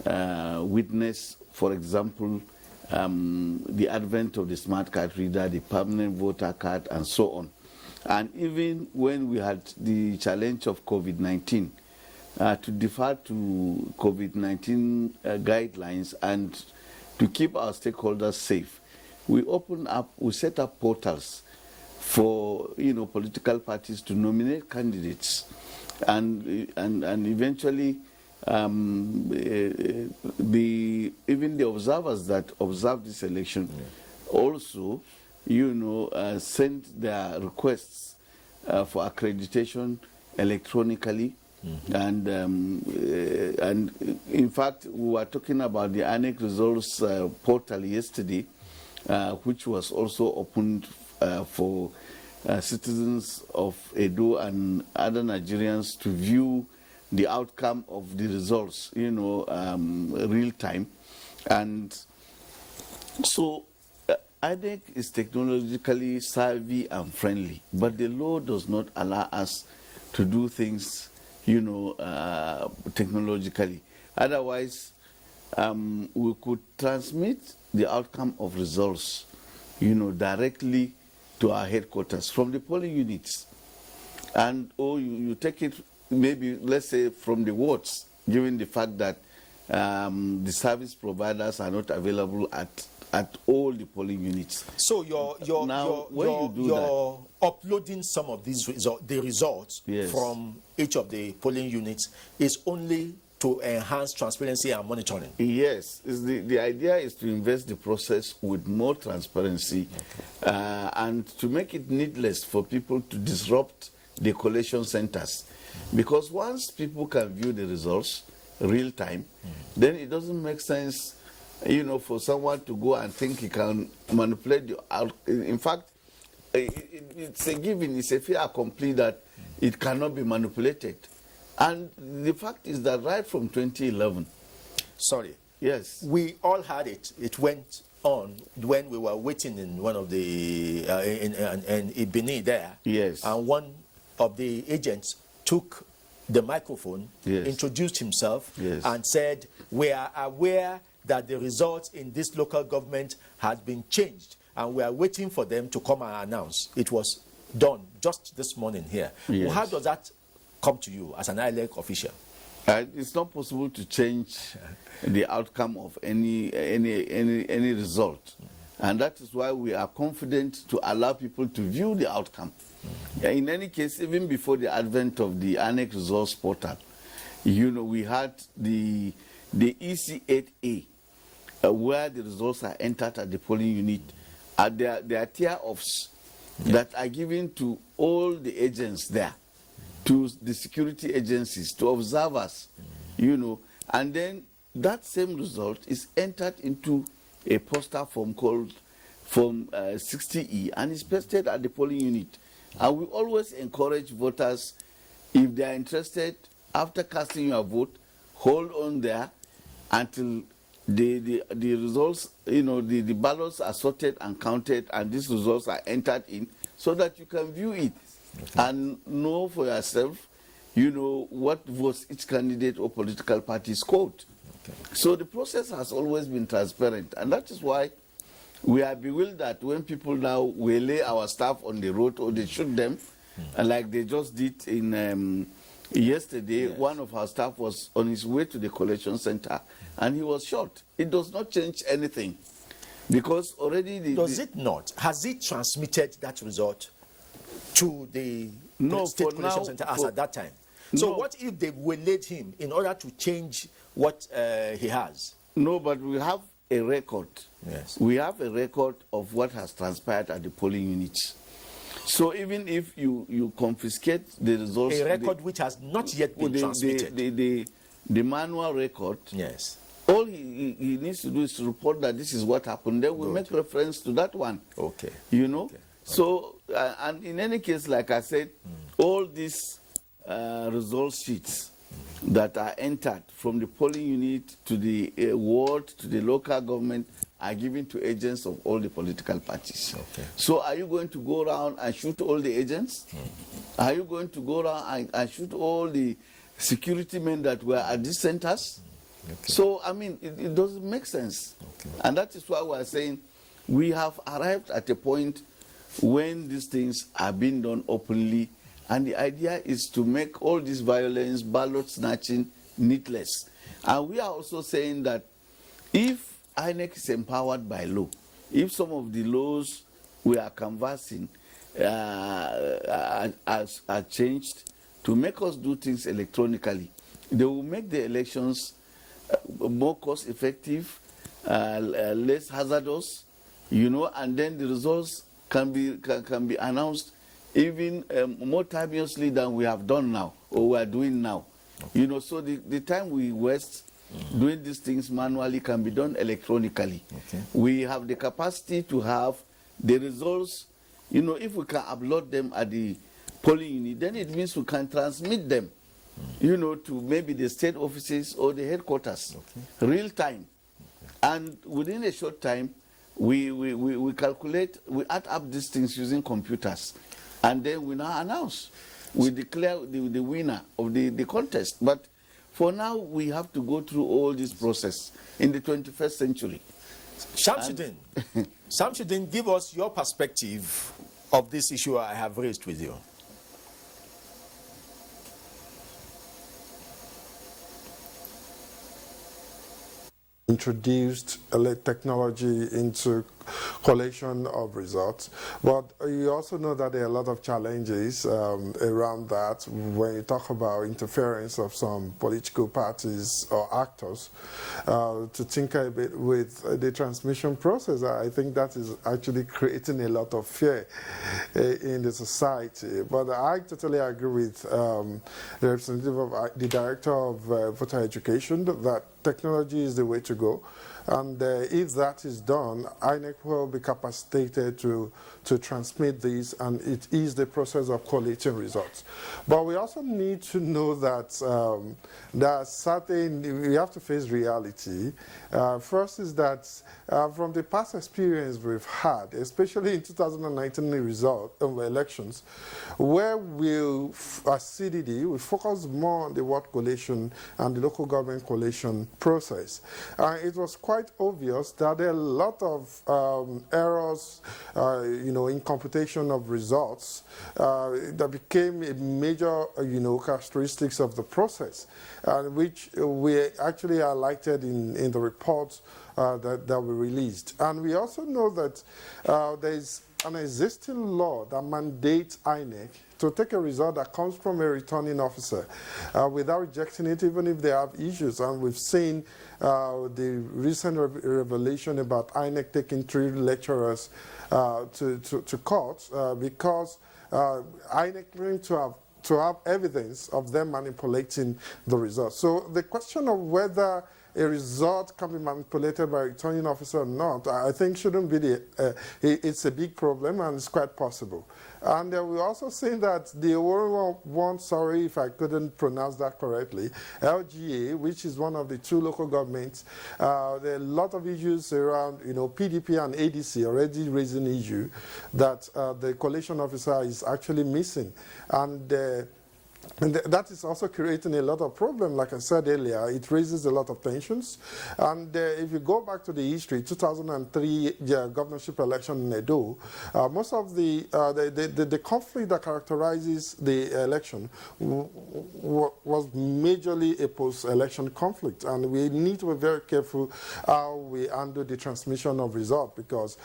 witness, for example, the advent of the smart card reader, the permanent voter card, and so on. And even when we had the challenge of COVID-19, to defer to COVID-19 guidelines and to keep our stakeholders safe, we set up portals for political parties to nominate candidates, and eventually even the observers that observed this election also, sent their requests for accreditation electronically. And in fact, we were talking about the INEC results portal yesterday, which was also opened for citizens of Edo and other Nigerians to view the outcome of the results, real time. And so INEC is technologically savvy and friendly, but the law does not allow us to do things, technologically. Otherwise, we could transmit the outcome of results, directly to our headquarters from the polling units. And you take it maybe, let's say, from the wards, given the fact that the service providers are not available at all the polling units. So you're uploading some of these the results from each of the polling units is only to enhance transparency and monitoring. Yes, the idea is to invest the process with more transparency, and to make it needless for people to disrupt the collation centers. Because once people can view the results real time, then it doesn't make sense, for someone to go and think he can manipulate the out. In fact, it's a given, it's a fait accompli that it cannot be manipulated. And the fact is that right from 2011. Sorry. Yes. We all had it. It went on when we were waiting in one of the, in Benin there. Yes. And one of the agents took the microphone, introduced himself, and said, we are aware that the results in this local government had been changed, and we are waiting for them to come and announce. It was done just this morning here. Yes. Well, how does that come to you as an ILEC official? It's not possible to change the outcome of any result. And that is why we are confident to allow people to view the outcome. In any case, even before the advent of the INEC results portal, we had the EC8A, where the results are entered at the polling unit. There are tier-offs that are given to all the agents there, to the security agencies, to observers, and then that same result is entered into a poster form called Form 60E, and is pasted at the polling unit. And we always encourage voters, if they are interested, after casting your vote, hold on there until the results, the ballots are sorted and counted, and these results are entered in, so that you can view it and know for yourself, what votes each candidate or political party scored. So the process has always been transparent, and that is why we are bewildered when people now waylay our staff on the road or they shoot them, like they just did in yesterday. One of our staff was on his way to the collection center and he was shot. It does not change anything, because already does it not? Has it transmitted that result to the state collection center as at that time? So what if they waylaid him in order to change what he has? No, but we have a record. Yes. We have a record of what has transpired at the polling units. So even if you confiscate the results... A record which has not yet been transmitted. The manual record... Yes. All he needs to do is to report that this is what happened. Then we make reference to that one. Okay. Okay. So, and in any case, like I said, all these result sheets that are entered from the polling unit to the ward to the local government are given to agents of all the political parties. Okay. So are you going to go around and shoot all the agents? Are you going to go around and shoot all the security men that were at these centers? Okay. So, I mean, it doesn't make sense. Okay. And that is why we are saying we have arrived at a point when these things are being done openly, and the idea is to make all this violence, ballot snatching, needless. And we are also saying that if INEC is empowered by law, if some of the laws we are canvassing are changed to make us do things electronically, They will make the elections more cost effective, less hazardous, and then the results can be announced even more timeously than we have done now, or we are doing now. Okay. So the time we waste doing these things manually can be done electronically. Okay. We have the capacity to have the results. If we can upload them at the polling unit, then it means we can transmit them, to maybe the state offices or the headquarters, real time. And within a short time, we calculate, we add up these things using computers, and then we now announce. We declare the winner of the contest. But for now, we have to go through all this process in the 21st century. Shamsuddin, give us your perspective of this issue I have raised with you. Introduced technology into collation of results, but you also know that there are a lot of challenges around that when you talk about interference of some political parties or actors to tinker a bit with the transmission process. I think that is actually creating a lot of fear in the society. But I totally agree with the representative of the director of voter education that technology is the way to go. And if that is done, INEC will be capacitated to transmit these, and it is the process of collating results. But we also need to know that there are certain, we have to face reality. First is that from the past experience we've had, especially in 2019 elections, where as CDD, we focus more on the ward collation and the local government collation process. It was quite obvious that there are a lot of errors, in computation of results that became a major, characteristics of the process, which we actually highlighted in the reports that we released. And we also know that there is an existing law that mandates INEC to take a result that comes from a returning officer without rejecting it, even if they have issues. And we've seen the recent revelation about INEC taking 3 lecturers to court because INEC claimed to have evidence of them manipulating the results. So the question of whether a result can be manipulated by a returning officer or not, I think shouldn't be it's a big problem, and it's quite possible. And we're also saying that the one, sorry if I couldn't pronounce that correctly, LGA, which is one of the 2 local governments, there are a lot of issues around, PDP and ADC already raising an issue that the collation officer is actually missing. And that is also creating a lot of problems. Like I said earlier, it raises a lot of tensions. And if you go back to the history, 2003 governorship election in Edo, most of the conflict that characterizes the election was majorly a post-election conflict. And we need to be very careful how we handle the transmission of results, because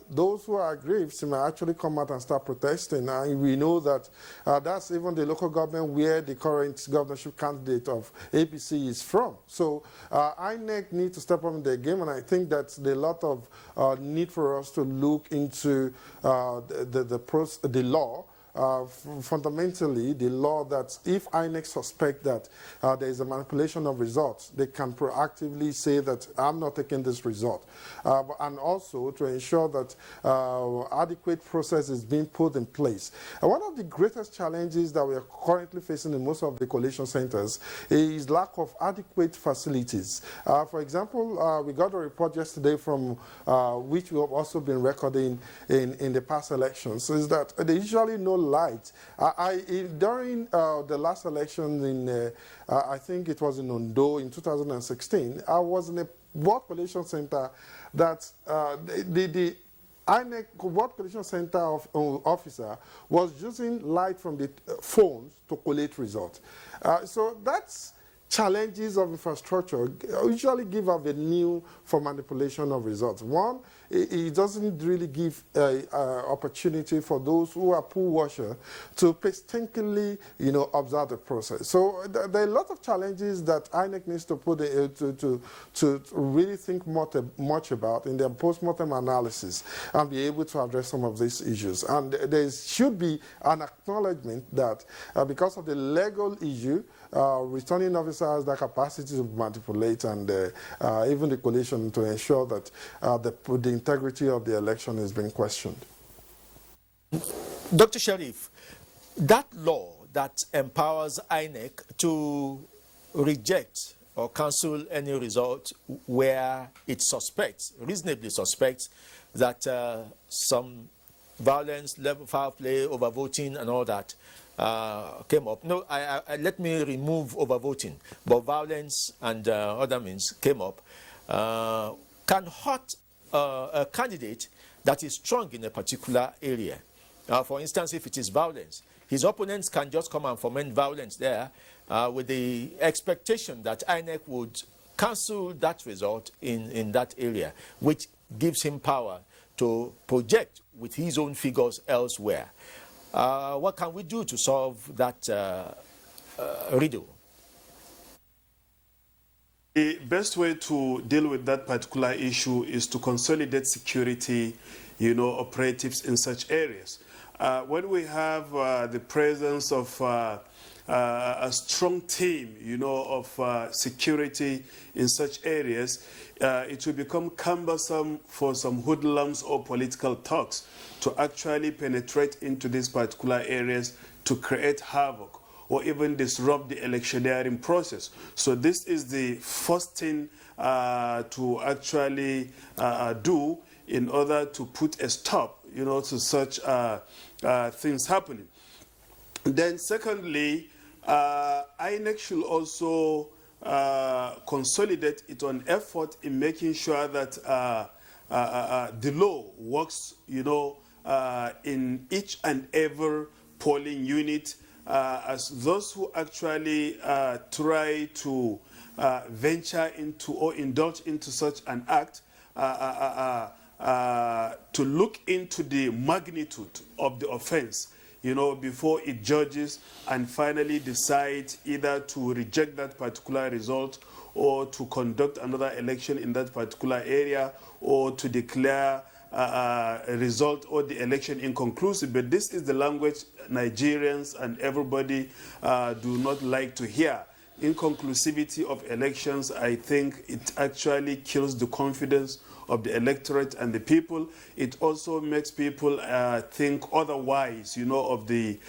those who are aggrieved may actually come out and start protesting. And we know that that's even the local government where the current governorship candidate of APC is from. So INEC need to step up in the game, and I think that's a lot of need for us to look into the law. Fundamentally, the law that if INEC suspect that there is a manipulation of results, they can proactively say that I'm not taking this result. And also to ensure that adequate process is being put in place. And one of the greatest challenges that we are currently facing in most of the collation centers is lack of adequate facilities. For example, we got a report yesterday from which we have also been recording in the past elections, is that there usually no light. During the last election in, I think it was in Ondo in 2016, I was in a ward collation center that the INEC ward collation center officer was using light from the phones to collate results. So that's challenges of infrastructure usually give a venue for manipulation of results. One, it doesn't really give opportunity for those who are pool washer to painstakingly, observe the process. So there are a lot of challenges that INEC needs to put to really think much about in their post-mortem analysis and be able to address some of these issues. And there should be an acknowledgement that because of the legal issue, returning officer has the capacity to manipulate and even the coalition to ensure that the integrity of the election is being questioned. Dr. Sharif, that law that empowers INEC to reject or cancel any result where it suspects, reasonably suspects, that some violence, level foul play, overvoting and all that came up. No, let me remove overvoting, but violence and other means came up, can hurt a candidate that is strong in a particular area. For instance, if it is violence, his opponents can just come and foment violence there with the expectation that INEC would cancel that result in that area, which gives him power to project with his own figures elsewhere. What can we do to solve that riddle? The best way to deal with that particular issue is to consolidate security, operatives in such areas. When we have the presence of a strong team, of security in such areas, it will become cumbersome for some hoodlums or political thugs to actually penetrate into these particular areas to create havoc or even disrupt the electioneering process. So this is the first thing to actually do in order to put a stop, to such things happening. Then secondly, INEC should also consolidate its own effort in making sure that the law works, in each and every polling unit, as those who actually try to venture into or indulge into such an act, to look into the magnitude of the offense, before it judges and finally decides either to reject that particular result or to conduct another election in that particular area or to declare a result or the election inconclusive. But this is the language Nigerians and everybody do not like to hear. Inconclusivity of elections, I think it actually kills the confidence of the electorate and the people. It also makes people think otherwise, of the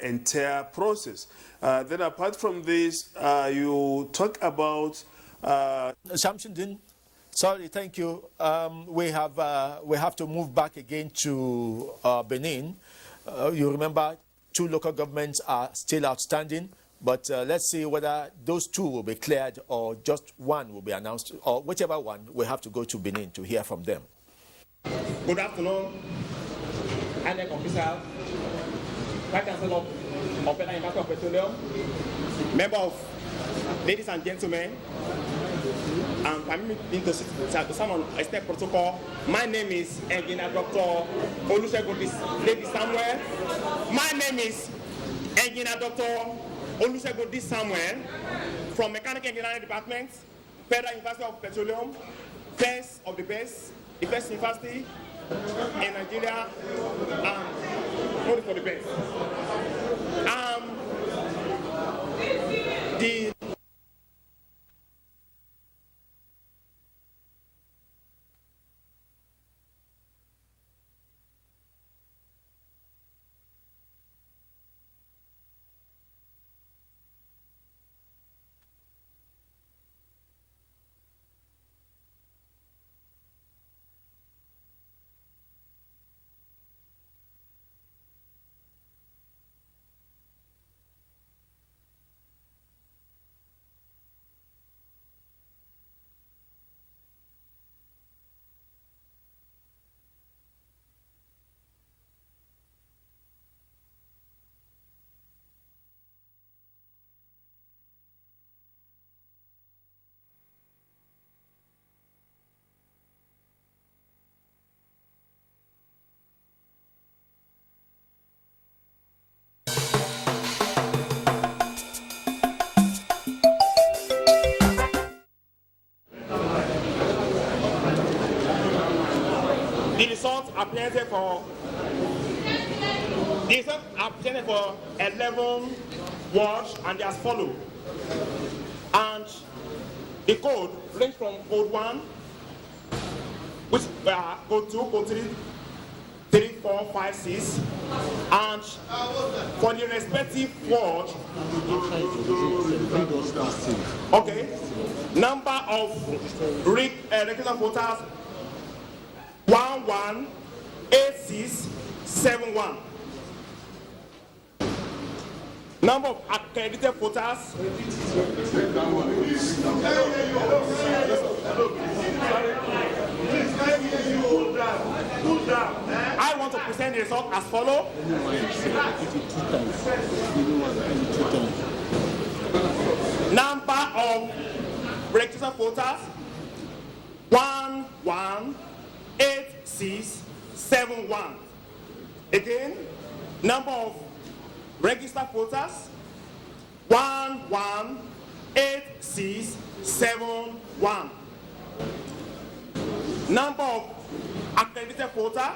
entire process. Then apart from this, you talk about... Shamsuddin, sorry, thank you. We have to move back again to Benin. You remember 2 local governments are still outstanding, but let's see whether those 2 will be cleared or just one will be announced, or whichever one, we have to go to Benin to hear from them. Good afternoon, INEC officials, Vice Chancellor of Benin University of Petroleum, member of ladies and gentlemen, and permit me to stand on a step protocol. My name is Engineer Dr. Olusegun Lady Samuel. My name is Engineer Dr. Olusegun Samuel from Mechanical Engineering Department, Federal University of Petroleum, best of the best, the best university in Nigeria, and only for the best. result appeared for 11 words, and they as follow. And the code range from code 1, which code 2, code 3, 3, 4, 5, 6, and for the respective word, okay, number of registered voters 118671. Number of accredited voters. I want to present the result as follows. Number of registered voters 118671. Again, number of registered voters 118671. Number of accredited voter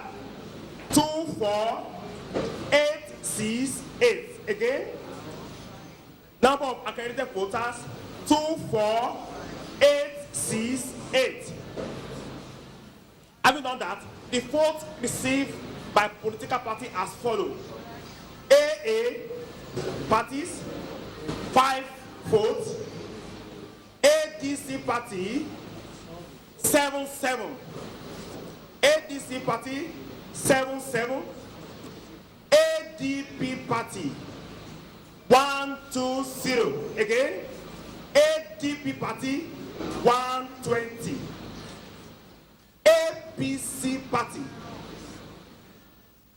24868. Again, number of accredited voters 24868. Having done that, the votes received by political party as follows. AA parties 5 votes, ADC party 77, ADC party 77, ADP party 120. Again, ADP party 120, APC party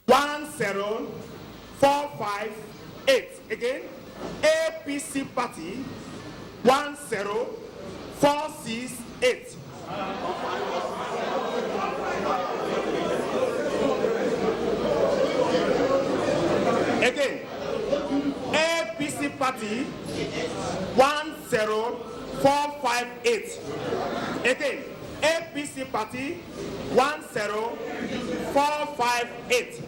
10458. Again, APC party 10468. Again, APC party 10458. Again, APC party 10458.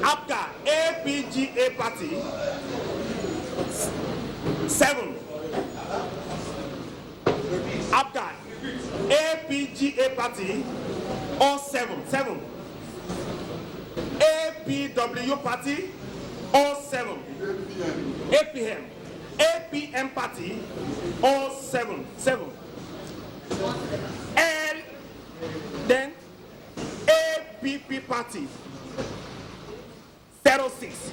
After APGA party 7. After APGA party 07. APW party 07. APM party 07. And then APP party 06.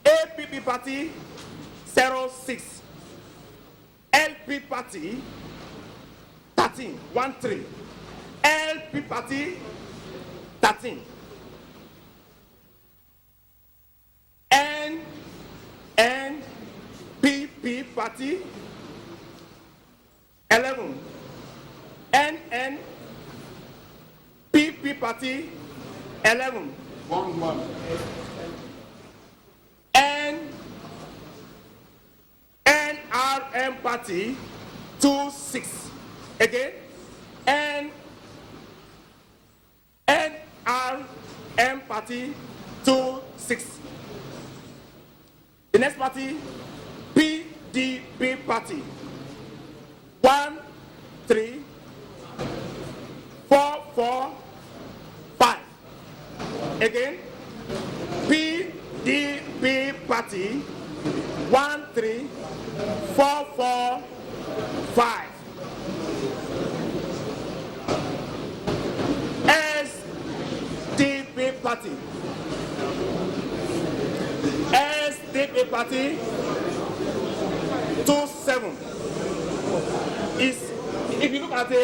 APP party 06. LP party 13. LP party 13. NNPP party 11. NNPP party 11. NRM party 26. Again, NRM party 26. The next party, PDP party 13445. Again, PDP party 13445. SDP party. SDP party 27 is, if you look at the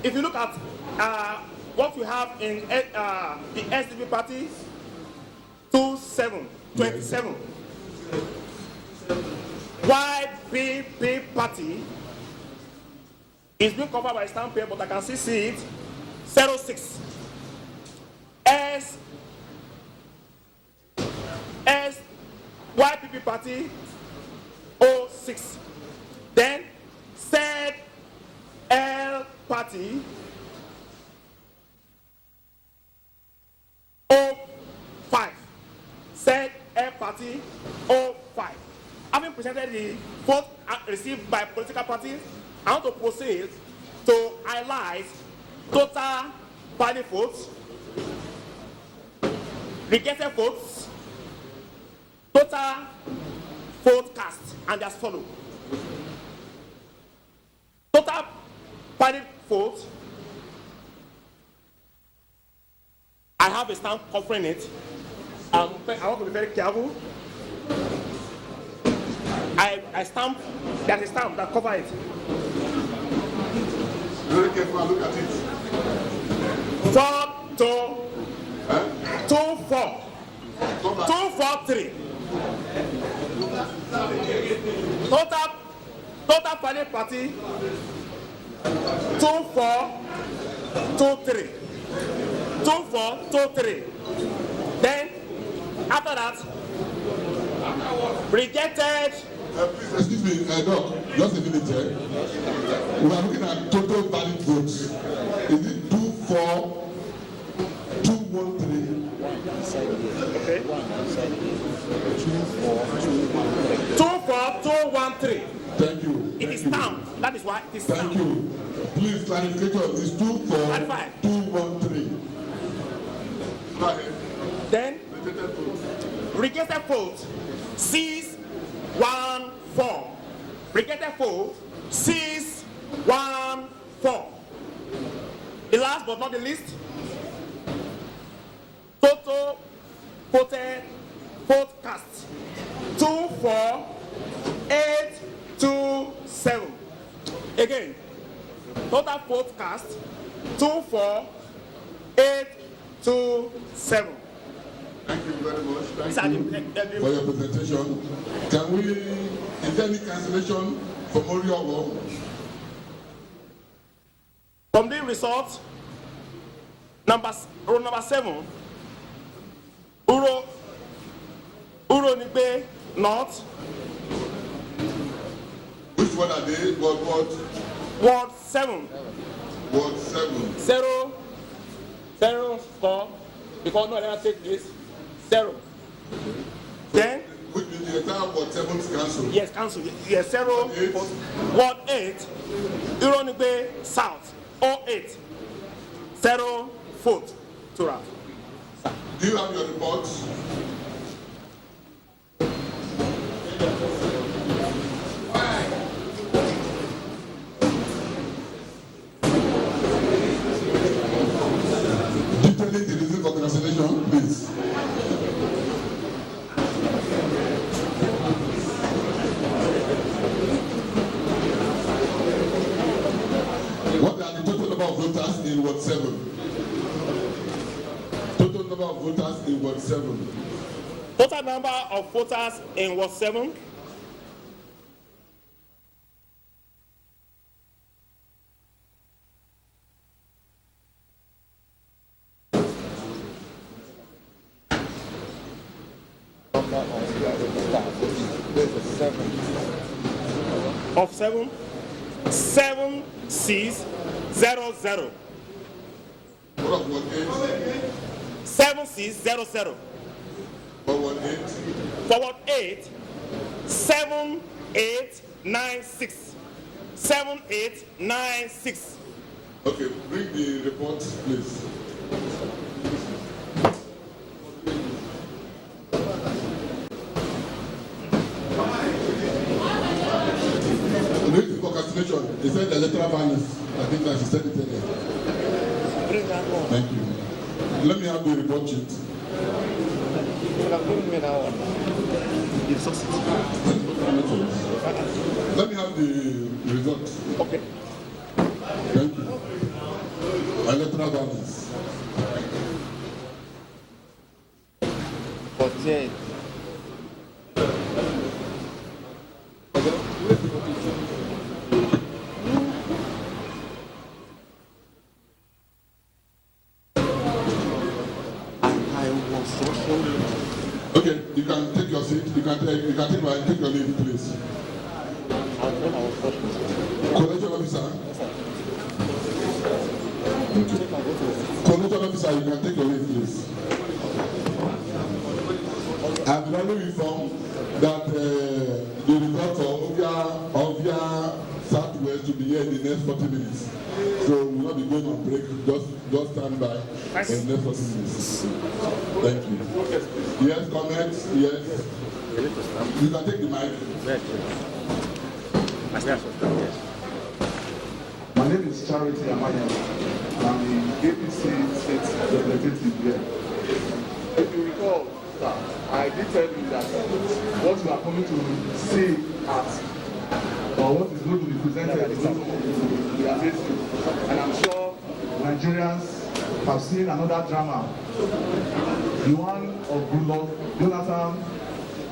if you look at what we have in the SDP party 27. YPP party is being covered by stamp paper, but I can still see it 06. YPP party 06. Then ZLP party 05. ZL party 05. Having presented the vote received by political parties, I want to proceed to highlight total party votes, rejected votes, total vote cast, and as follows. Total party votes, I have a stamp covering it. I want to be very careful. I stamp, there's a stamp that covers it. Very careful, look at it. 4 2 2 4 2 4 3. Total party 2 4 2 3. 2 4 2 3. Then after that, rejected. Please excuse me, Doc, just a minute here. We are looking at total valid votes. Is it 2 4 2 1 3? Okay. 2 4 2 1 3. Thank you. It is stamped. That is why it is stamped. Thank you. Please clarification. It's 2 4 2 1 3. Go ahead. Then rejected vote 6 1 4. Rejected vote 6 1 4. The last but not the least, total voted vote cast 2 4 8 2 7. Again, total vote cast 2 4 8 2 7. Thank you very much. Thank you for your presentation. Can we, is there any cancellation for Oriogo? From the result, row number 7, Uro Nigbe North. Which one are they? Ward 7. Ward 7. 0 0 4. Because no one take this. 0. Then which means the entire Ward 7 is cancelled. Yes, cancelled. Yes, 0 Ward 8, Ironigbe South 08 0 vote to round. Do you have your reports? Detailing the reason for cancellation, please. What are the total number of voters in Ward 7? Total number of voters in Ward 7. Total number of voters in Ward 7. Of 7 7 6 0 0. 7 6 0 0. Forward 8 7 8 9 6. 7 8 9 6. Okay, bring the report, please. For cancellation, he said the electoral values. I think that she said it earlier. Bring that one. Thank you. Let me have the report sheet. Let me have the result. Okay. Thank you. Electoral values. 48. Okay, you can take your seat. You can take your leave, please. Collection officer. Thank you. Coalition officer, you can take your leave, please. I've been only informed that the results of Ovia Southwest will be here in the next 40 minutes. So we will not be going on break. Just stand by in the next 40 minutes. Thank you. Yes, comments? Yes. You can take the mic. My name is Charity Amaya. I'm the APC state representative here. If you recall, sir, I did tell you that what you are coming to see at or what is going to be presented is not going to be amazing. And I'm sure Nigerians have seen another drama. The one of Goodluck Jonathan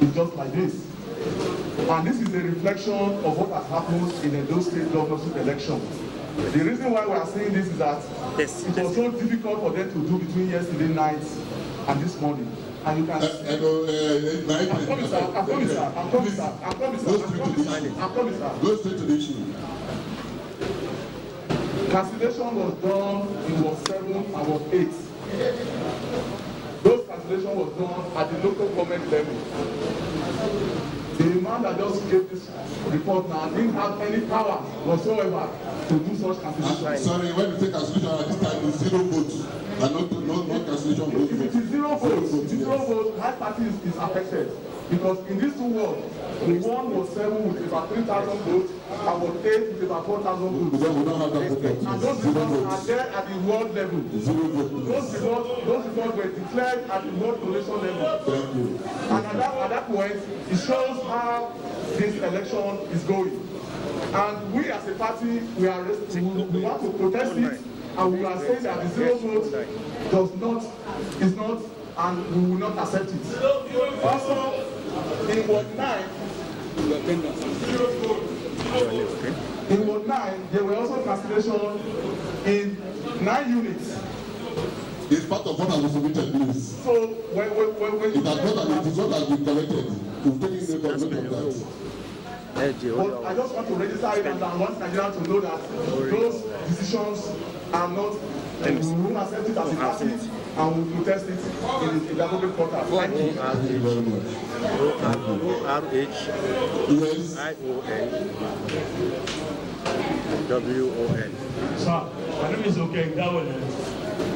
is just like this. And this is a reflection of what has happened in the Edo State governorship election. The reason why we are saying this is that it was so difficult for them to do between yesterday night and this morning. And you can see. I'm coming, sir. Go straight to the issue. Cancellation was done in Ward 7 and Ward 8. Those cancellation was done at the local government level. The man that just gave this report now didn't have any power whatsoever to do such cancellation. Sorry, when you take cancellation at this time, it's 0 votes. And not cancellation votes. If it is 0 votes, high party is affected. Because in these two wards, the one was 7 with about 3,000 votes, and was 8 with about 4,000 votes. We don't have that vote. And those results are there at the world level. Those results were declared at the world coalition level. Thank you. And at that point, it shows how this election is going. And we as a party, we want to protest it, and we are saying that the 0 vote is not, and we will not accept it. Also, in Ward 9, there were also cancellation in 9 units. It's part of what has been submitted, please. So when it is what has been collected. We've taken the government of that. But I just want to register it, and I want Nigeria to know that those decisions are not, we will accept it as a party, and we will protest it in the appropriate quarter. Thank you. Thank you very much. O-R-H-W-O-N. Sir, my name is Okengawale,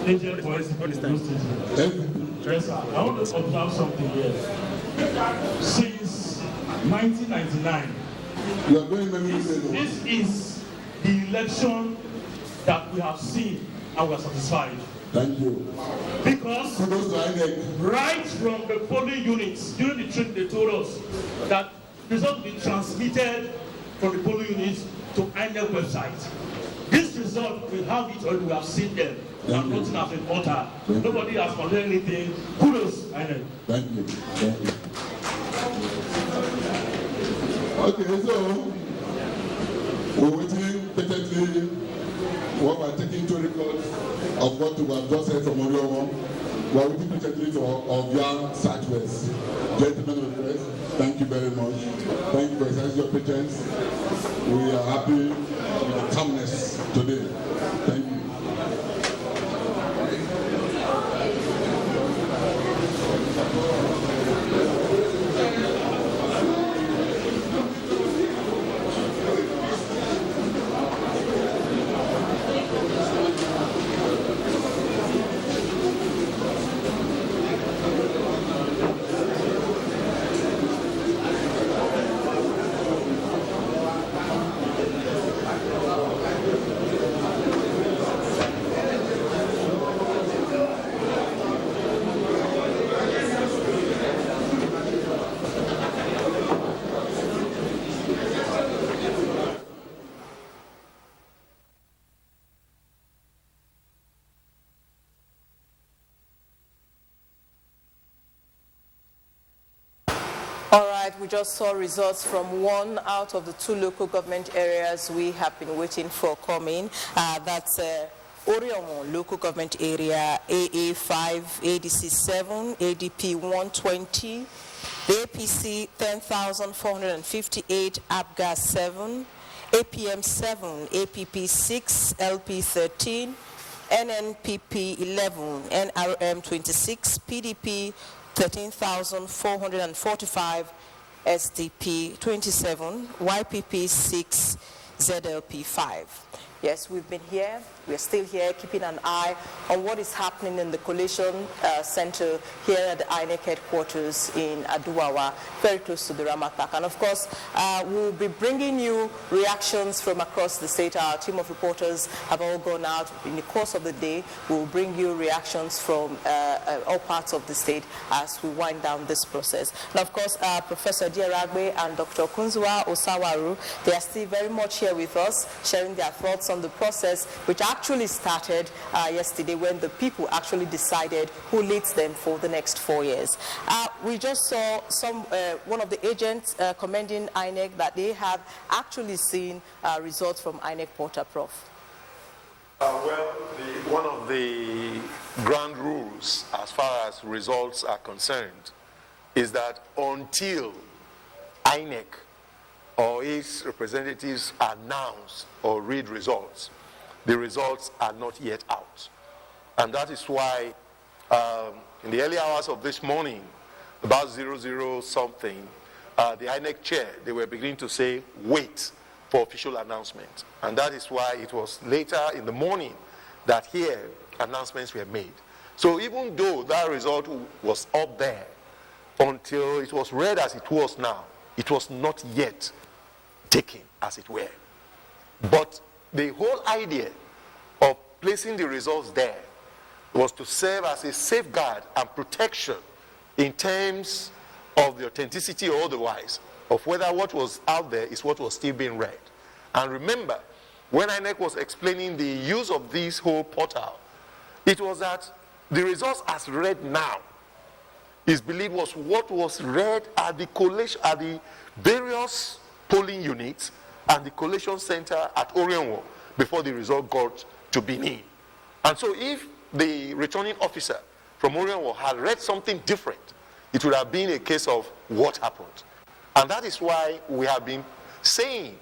agent for SCP. Yes, sir. I want to observe something here. Since 1999, this is the election that we have seen and we are satisfied. Thank you. Because right from the polling units, during the trip they told us that results will be transmitted from the polling units to INEC website. This result, we have it already, we have seen them. And nothing has been altered. Nobody has complained anything. Kudos, INEC. Thank you. Thank you. Okay, so we're waiting patiently while we're taking into record of what we have just heard from Oriomo. We're waiting patiently for Ovia Southwest. Gentlemen of the press, thank you very much. Thank you for exercising your patience. We are happy with the calmness today. Thank you. All right, we just saw results from one out of the 2 local government areas we have been waiting for coming. That's Oriomo local government area, AA5, ADC 7, ADP 120, the APC 10,458, ABGA 7, APM 7, APP 6, LP 13, NNPP 11, NRM 26, PDP 13,445, SDP 27, YPP 6, ZLP 5. Yes, we've been here. We're still here, keeping an eye on what is happening in the collation center here at the INEC headquarters in Aduwawa, very close to the Ramat Park. And of course, we'll be bringing you reactions from across the state. Our team of reporters have all gone out in the course of the day. We'll bring you reactions from all parts of the state as we wind down this process. And of course, Professor Diaragbe and Dr. Kunzua Osawaru, they are still very much here with us, sharing their thoughts on the process, which actually started yesterday when the people actually decided who leads them for the next 4 years. We just saw one of the agents commending INEC that they have actually seen results from INEC Portal, Prof. One of the ground rules as far as results are concerned is that until INEC or its representatives announce or read results, the results are not yet out. And that is why in the early hours of this morning, about 00 something, the INEC chair, they were beginning to say, wait for official announcement. And that is why it was later in the morning that here announcements were made. So even though that result was up there, until it was read as it was now, it was not yet taken, as it were. But the whole idea of placing the results there was to serve as a safeguard and protection in terms of the authenticity or otherwise of whether what was out there is what was still being read. And remember, when INEC was explaining the use of this whole portal, it was that the results as read now is believed was what was read at the collation, at the various polling units and the collation center at Orionwo before the result got to Benin. And so if the returning officer from Orionwo had read something different, it would have been a case of what happened. And that is why we have been saying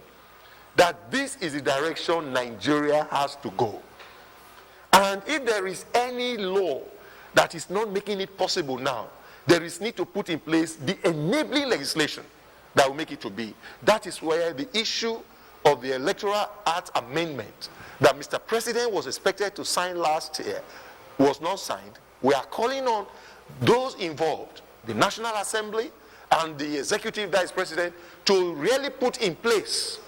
that this is the direction Nigeria has to go. And if there is any law that is not making it possible now, there is need to put in place the enabling legislation that will make it to be. That is where the issue of the Electoral Act Amendment that Mr. President was expected to sign last year was not signed. We are calling on those involved, the National Assembly and the Executive Vice President, to really put in place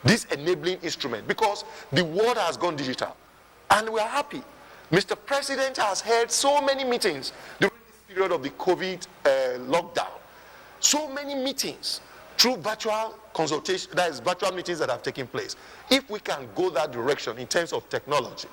this enabling instrument, because the world has gone digital. And we are happy. Mr. President has held so many meetings during this period of the COVID lockdown. So many meetings through virtual consultation, that is virtual meetings that have taken place. If we can go that direction in terms of technology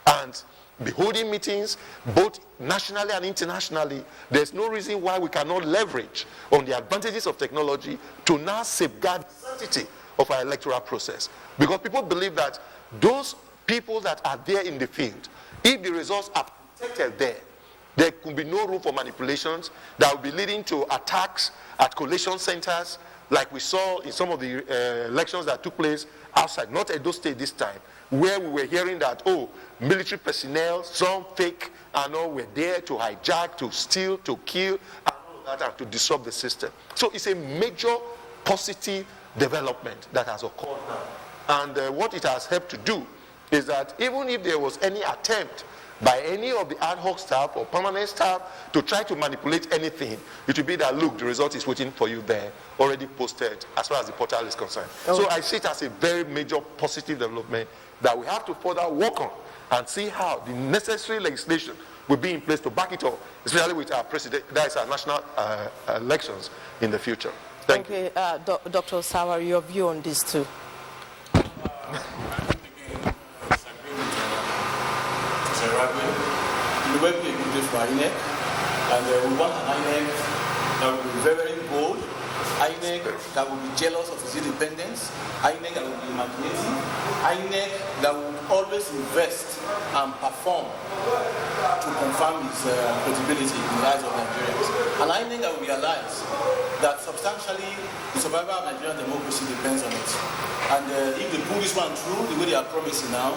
and be holding meetings both nationally and internationally, there's no reason why we cannot leverage on the advantages of technology to now safeguard the sanctity of our electoral process. Because people believe that those people that are there in the field, if the results are protected there could be no room for manipulations that will be leading to attacks at collation centers, like we saw in some of the elections that took place outside, not Edo State this time, where we were hearing that, military personnel, some fake, and all were there to hijack, to steal, to kill, and all that, and to disrupt the system. So it's a major positive development that has occurred now. And what it has helped to do is that even if there was any attempt by any of the ad hoc staff or permanent staff to try to manipulate anything, it will be that, look, the result is waiting for you there, already posted as far as the portal is concerned. So I see it as a very major positive development that we have to further work on and see how the necessary legislation will be in place to back it up, especially with our president, that is our national elections in the future. Thank you. Dr. Osawa, your view on this too? We work a good day for INEC, and we want an INEC that will be very, very bold, INEC that will be jealous of its independence, INEC that will be imaginative, INEC that will always invest and perform to confirm its credibility in the eyes of Nigerians. And INEC that will realize that substantially the survival of Nigerian democracy depends on it. And if they pull this one through the way they are promising now,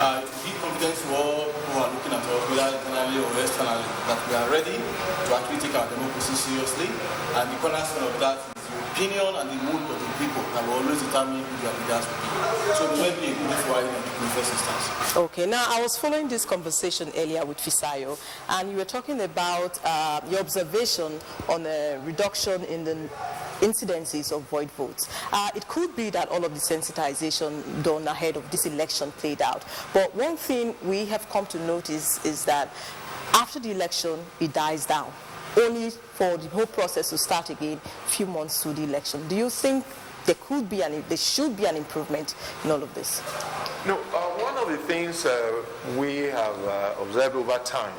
give confidence to all who are looking at us, whether internally or externally, that we are ready to actually take our democracy seriously. And the cornerstone of that is the opinion and the mood of the people that will always determine who their leaders will be. So it will be a good for in the first instance. Okay, now I was following this conversation earlier with Fisayo, and you were talking about your observation on a reduction in the incidences of void votes. It could be that all of the sensitization done ahead of this election played out. But one thing we have come to notice is that after the election, it dies down, only for the whole process to start again a few months to the election. Do you think there should be an improvement in all of this? No, one of the things we have observed over time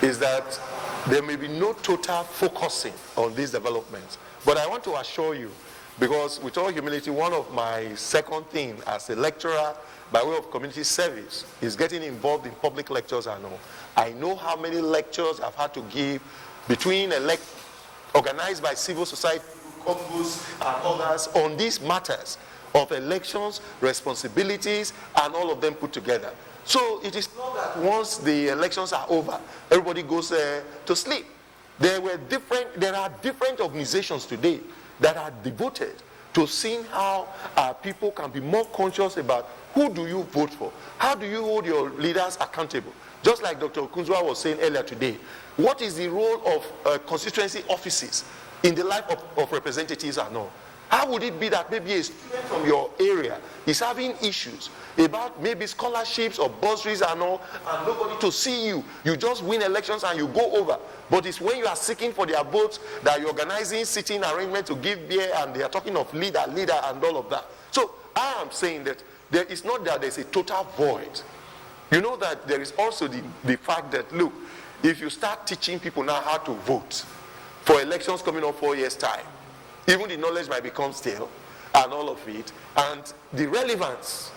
is that there may be no total focusing on these developments. But I want to assure you, because with all humility, one of my second thing as a lecturer by way of community service is getting involved in public lectures and all. I know how many lectures I've had to give between organized by civil society, combos and others on these matters of elections, responsibilities, and all of them put together. So it is not that once the elections are over, everybody goes to sleep. There are different organizations today that are devoted to seeing how people can be more conscious about who do you vote for, how do you hold your leaders accountable. Just like Dr. Okunzwa was saying earlier today, what is the role of constituency offices in the life of representatives and all? How would it be that maybe a student from your area is having issues about maybe scholarships or bursaries and all, and nobody to see you? You just win elections and you go over. But it's when you are seeking for their votes that you're organizing sitting arrangement to give beer, and they are talking of leader, and all of that. So I am saying that there is not that there's a total void. You know that there is also the fact that, look, if you start teaching people now how to vote for elections coming up 4 years' time, even the knowledge might become stale and all of it. And the relevance,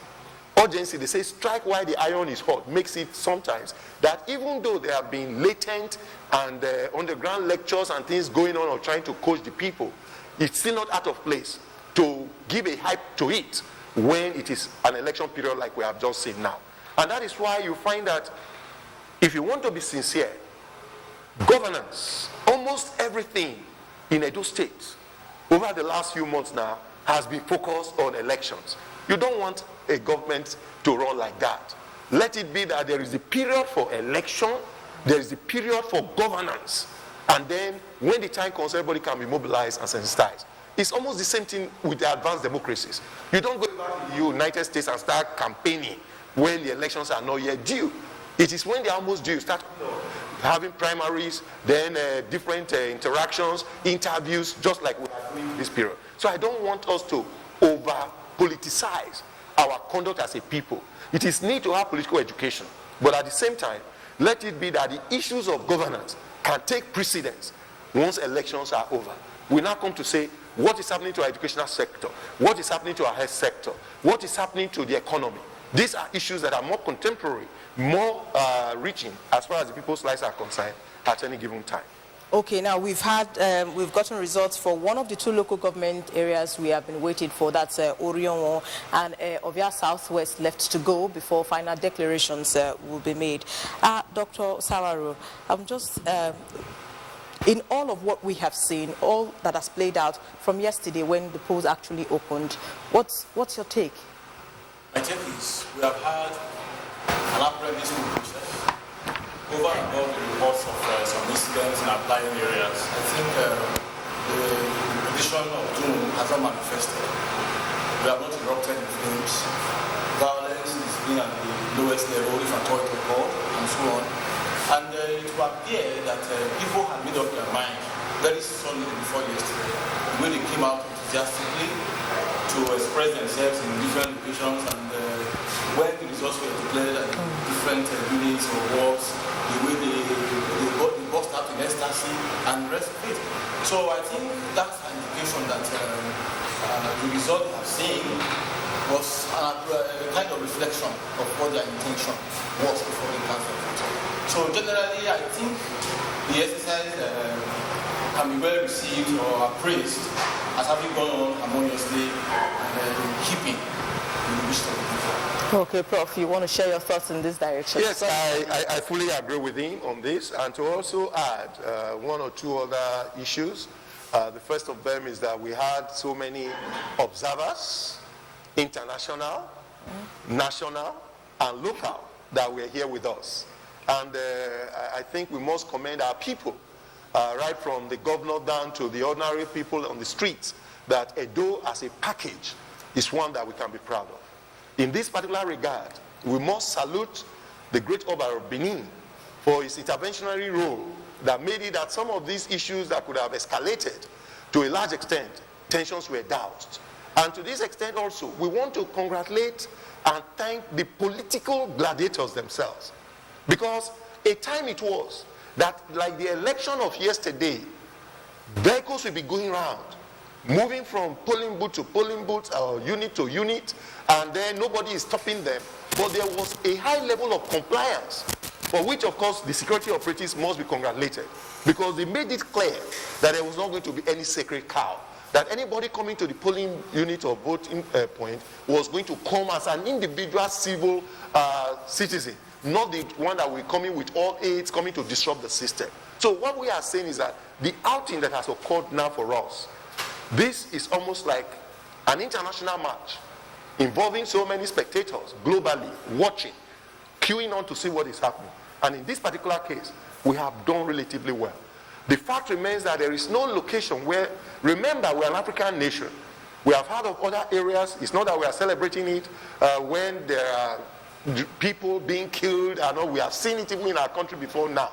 urgency, they say strike while the iron is hot, makes it sometimes that even though there have been latent and underground lectures and things going on or trying to coach the people, it's still not out of place to give a hype to it when it is an election period like we have just seen now. And that is why you find that if you want to be sincere, governance, almost everything in Edo State over the last few months now has been focused on elections. You don't want a government to run like that. Let it be that there is a period for election, there is a period for governance, and then when the time comes, everybody can be mobilized and sensitized. It's almost the same thing with the advanced democracies. You don't go back to the United States and start campaigning when the elections are not yet due. It is when they are almost due, you start having primaries, then different interactions, interviews, just like we are doing this period. So I don't want us to over-politicize our conduct as a people. It is need to have political education, but at the same time, let it be that the issues of governance can take precedence once elections are over. We now come to say, what is happening to our educational sector? What is happening to our health sector? What is happening to the economy? These are issues that are more contemporary, more reaching as far as the people's lives are concerned at any given time. Okay, now we've gotten results for one of the two local government areas we have been waiting for. That's Orionwo and Ovia Southwest left to go before final declarations will be made. Dr. Sawaro, I'm just in all of what we have seen, all that has played out from yesterday when the polls actually opened, what's your take? My take is we have had an apparently smooth process over and above the reports of some incidents in outlying areas. I think the condition of doom has not manifested. We have not erupted in flames. Violence is being at the lowest level, if at all it occurred, and so on. And it will appear that people have made up their mind very solidly before yesterday. The way they came out enthusiastically to express themselves in different locations, and when the results were declared at different units or wards, the way they burst out in ecstasy and rest of it. So I think that's an indication that the result we have seen was a kind of reflection of what their intention was before they cast their vote. So generally, I think the exercise can be well received or appraised as having gone on harmoniously and in keeping with the wish of the people. Okay, Prof, you want to share your thoughts in this direction? Yes, I fully agree with him on this, and to also add one or two other issues. The first of them is that we had so many observers, international, national, and local, that were here with us. And I think we must commend our people, right from the governor down to the ordinary people on the streets, that Edo as a package is one that we can be proud of. In this particular regard, we must salute the great Oba of Benin for his interventionary role that made it that some of these issues that could have escalated to a large extent, tensions were doused. And to this extent also, we want to congratulate and thank the political gladiators themselves. Because a time it was that, like the election of yesterday, vehicles will be going around, moving from polling booth to polling booth or unit to unit, and then nobody is stopping them. But there was a high level of compliance, for which, of course, the security operatives must be congratulated, because they made it clear that there was not going to be any sacred cow, that anybody coming to the polling unit or voting point was going to come as an individual civil citizen, not the one that will come in with all aids coming to disrupt the system. So what we are saying is that the outing that has occurred now for us, this is almost like an international match involving so many spectators globally watching, queuing on to see what is happening. And in this particular case, we have done relatively well. The fact remains that there is no location where, remember, we're an African nation. We have heard of other areas. It's not that we are celebrating it when there are people being killed and all. We have seen it even in our country before now.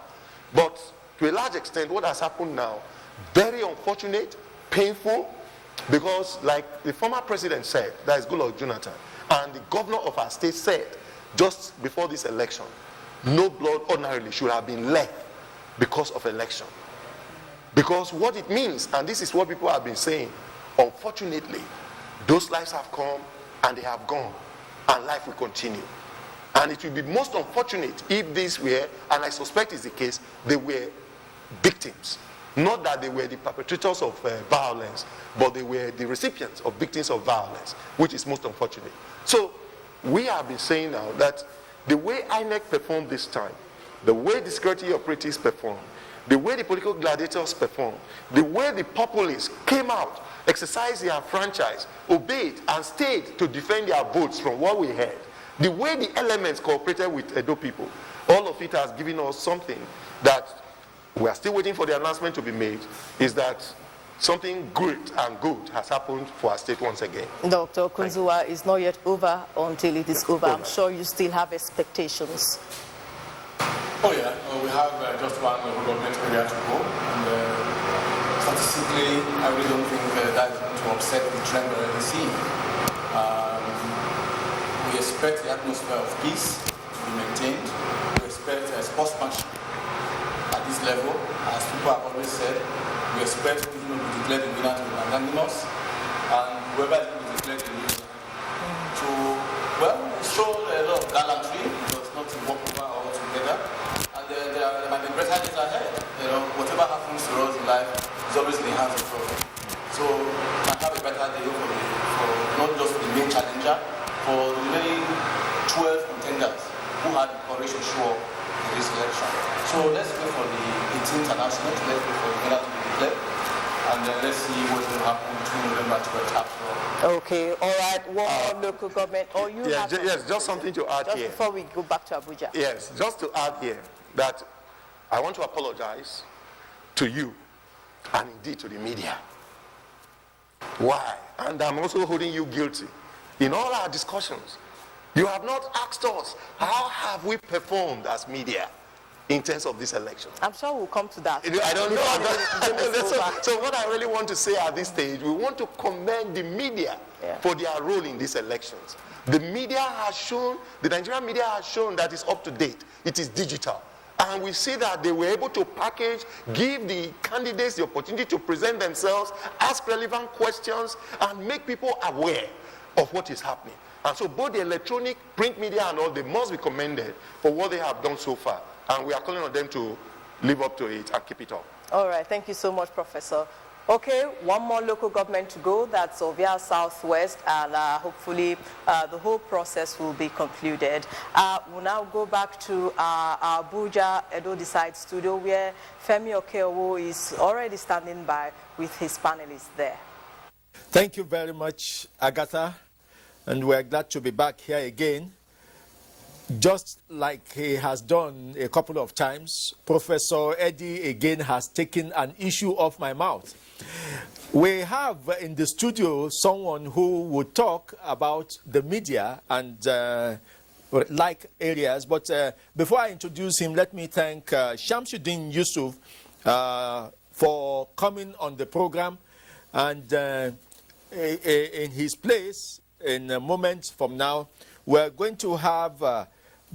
But to a large extent, what has happened now, very unfortunate, painful, because like the former president said, that is Goodluck Jonathan, and the governor of our state said just before this election, no blood ordinarily should have been left because of election. Because what it means, and this is what people have been saying, unfortunately, those lives have come and they have gone, and life will continue. And it will be most unfortunate if this were, and I suspect is the case, they were victims. Not that they were the perpetrators of violence, but they were the recipients of victims of violence, which is most unfortunate. So we have been saying now that the way INEC performed this time, the way the security operatives performed, the way the political gladiators performed, the way the populists came out, exercised their franchise, obeyed and stayed to defend their votes from what we heard, the way the elements cooperated with Edo people, all of it has given us something that we are still waiting for the announcement to be made, is that something great and good has happened for our state once again. Dr. Kunzuwa, is not yet over until it is over. I'm sure you still have expectations. Oh yeah, we have just one government area to go, and statistically, I really don't think that is going to upset the trend we're already seeing. We expect the atmosphere of peace to be maintained. We expect sportsmanship at this level, as people have always said. We expect who will be declared the winner to be magnanimous, and whoever is going to be declared the loser to, well, show a lot of gallantry, because not to walk over altogether. And there might be better days ahead. You know, whatever happens to us in life is always in the hands of God. So we might have a better day for not just the main challenger, for the remaining 12 contenders who had the courage to show up in this election. So let's wait for the 18th announcement. Let's wait for the winner to be declared, and then let's see what will happen between November 12th after all. Okay, all right. One more local government, or you have yes, just something to add just here. Before we go back to Abuja. Yes, just to add here that I want to apologize to you and indeed to the media. Why? And I'm also holding you guilty. In all our discussions, you have not asked us, how have we performed as media in terms of this election? I'm sure we'll come to that. I don't know. So what I really want to say at this stage, we want to commend the media for their role in these elections. The media has shown, the Nigerian media has shown that it's up to date. It is digital. And we see that they were able to package, give the candidates the opportunity to present themselves, ask relevant questions, and make people aware of what is happening. And so both the electronic, print media and all, they must be commended for what they have done so far. And we are calling on them to live up to it and keep it up. All right. Thank you so much, Professor. Okay, one more local government to go, that's Ovia Southwest, and hopefully the whole process will be concluded. We'll now go back to our Abuja Edo Decide studio, where Femi Okeowo is already standing by with his panelists there. Thank you very much, Agatha, and we're glad to be back here again. Just like he has done a couple of times, Professor Eddie again has taken an issue off my mouth. We have in the studio someone who would talk about the media and like areas, but before I introduce him, let me thank Shamsuddin Yusuf for coming on the program, and in his place, in a moment from now, we're going to have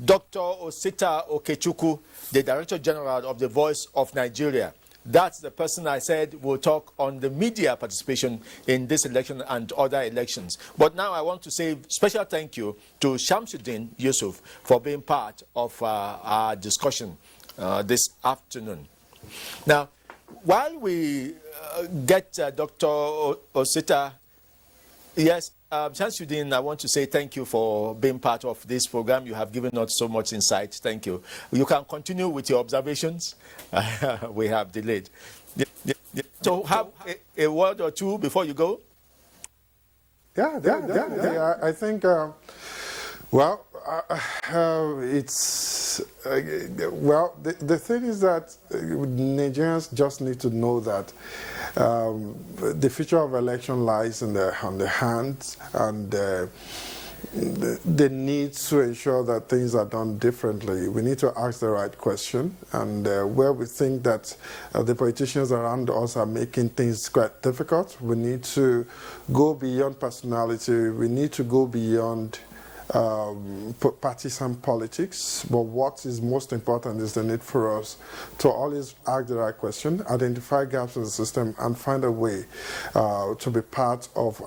Dr. Osita Okechukwu, the Director General of the Voice of Nigeria. That's the person I said will talk on the media participation in this election and other elections. But now I want to say special thank you to Shamsuddin Yusuf for being part of our discussion this afternoon. Now, while we get Dr. Osita, yes, Shamsuddin, I want to say thank you for being part of this program. You have given us so much insight. Thank you. You can continue with your observations. We have delayed. So have a word or two before you go? Yeah. I think, well, it's, well, the thing is that Nigerians just need to know that the future of election lies on the hands, and the need to ensure that things are done differently. We need to ask the right question, and where we think that the politicians around us are making things quite difficult, we need to go beyond personality. We need to go beyond partisan politics, but what is most important is the need for us to always ask the right question, identify gaps in the system, and find a way to be part of,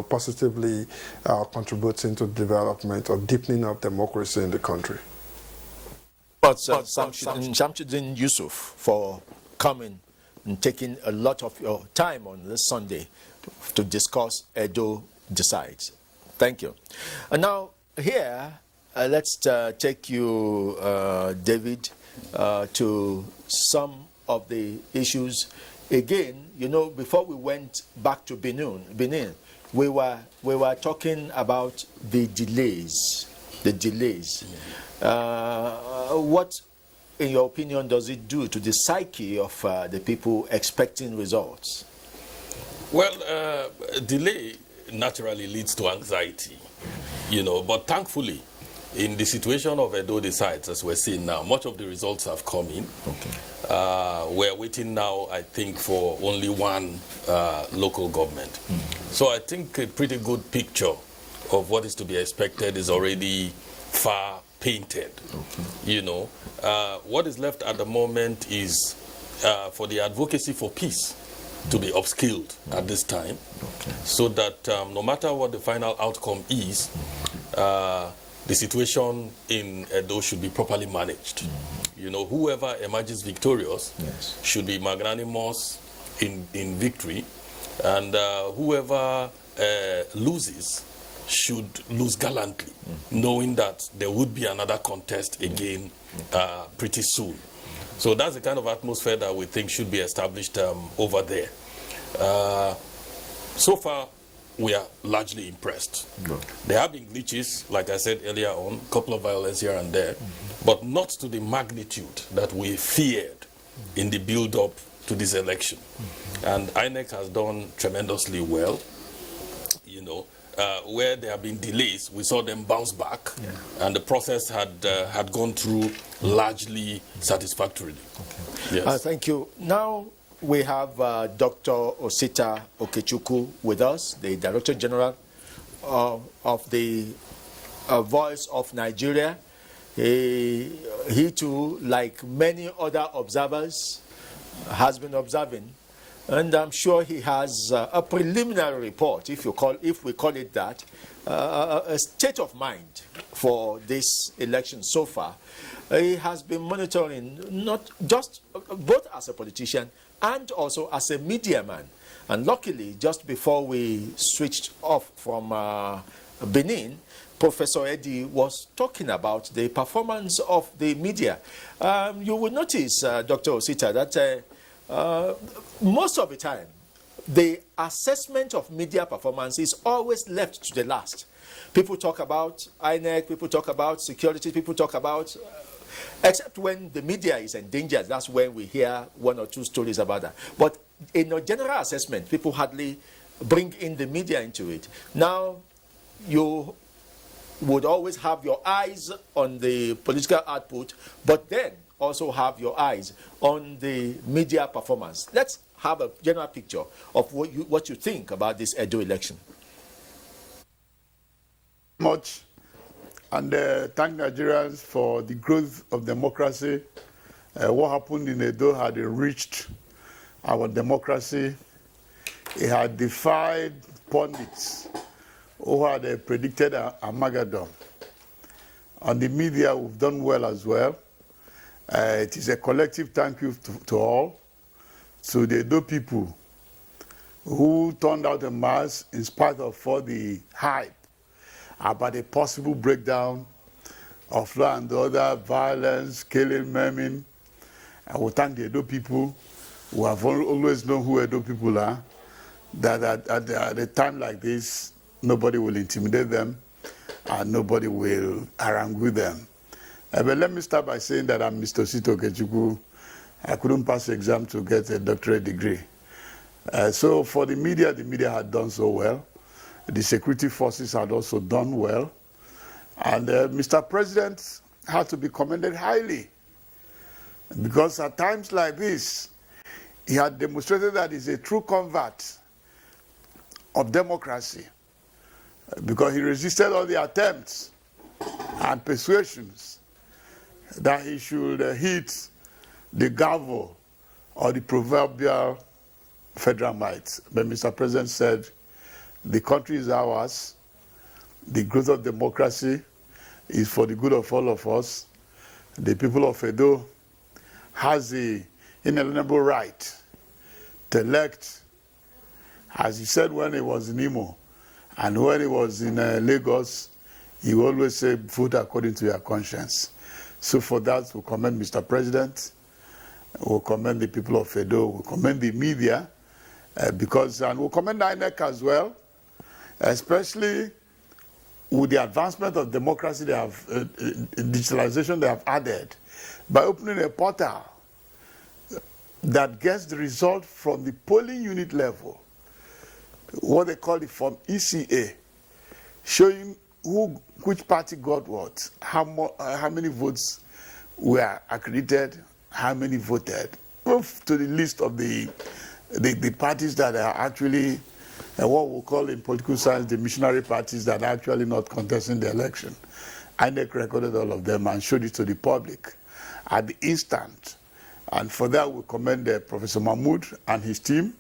positively contributing to development or deepening of democracy in the country. But Shamsuddin Yusuf for coming and taking a lot of your time on this Sunday to discuss Edo Decides. Thank you. And now here, let's take you, David, to some of the issues. Again, before we went back to Benin, we were talking about the delays. What, in your opinion, does it do to the psyche of the people expecting results? Well, delay naturally leads to anxiety, but thankfully, in the situation of Edo Decides, as we're seeing now, much of the results have come in. Okay. We're waiting now, I think, for only one local government. So I think a pretty good picture of what is to be expected is already far painted. Okay. What is left at the moment is for the advocacy for peace to be upskilled at this time, so that no matter what the final outcome is, the situation in Edo should be properly managed. Whoever emerges victorious should be magnanimous in victory, and whoever loses should lose gallantly, knowing that there would be another contest again pretty soon. So that's the kind of atmosphere that we think should be established over there. So far, we are largely impressed. Good. There have been glitches, like I said earlier on, a couple of violence here and there, but not to the magnitude that we feared in the build-up to this election. And INEC has done tremendously well. Where there have been delays, we saw them bounce back, and the process had gone through largely satisfactorily. Okay. Yes. Thank you. Now we have Dr. Osita Okechukwu with us, the Director General of the Voice of Nigeria. He too, like many other observers, has been observing and I'm sure he has a preliminary report, if we call it that, a state of mind for this election so far. He has been monitoring not just both as a politician and also as a media man. And luckily, just before we switched off from Benin, Professor Eddie was talking about the performance of the media. You will notice, Dr. Osita, that most of the time, the assessment of media performance is always left to the last. People talk about INEC, people talk about security, people talk about except when the media is endangered, that's when we hear one or two stories about that. But in a general assessment, people hardly bring in the media into it. Now, you would always have your eyes on the political output, but then also have your eyes on the media performance. Let's have a general picture of what you think about this Edo election. Much. And thank Nigerians for the growth of democracy. What happened in Edo had enriched our democracy. It had defied pundits who had predicted Armageddon. On the media, we've done well as well. It is a collective thank you to all, to the Edo people who turned out en masse in spite of all the hype about a possible breakdown of law and order, violence, killing, maiming. I will thank the Edo people who have always known who Edo people are, that at a time like this, nobody will intimidate them and nobody will harangue them. But let me start by saying that I'm Mr. Sito Okechukwu. I couldn't pass the exam to get a doctorate degree. So for the media had done so well. The security forces had also done well. And Mr. President had to be commended highly, because at times like this, he had demonstrated that he's a true convert of democracy, because he resisted all the attempts and persuasions that he should hit the gavel or the proverbial federal might. But Mr. President said, the country is ours. The growth of democracy is for the good of all of us. The people of Edo has the inalienable right to elect, as he said when he was in Imo, and when he was in Lagos, he always said, vote according to your conscience. So for that, we commend Mr. President, we commend the people of Edo, we commend the media, and we commend INEC as well, especially with the advancement of democracy they have, digitalization they have added, by opening a portal that gets the result from the polling unit level, what they call it from ECA, showing which party got what, how many votes were accredited, how many voted, move to the list of the parties that are actually what we call in political science the missionary parties that are actually not contesting the election. INEC recorded all of them and showed it to the public at the instant. And for that, we commend Professor Mahmoud and his team.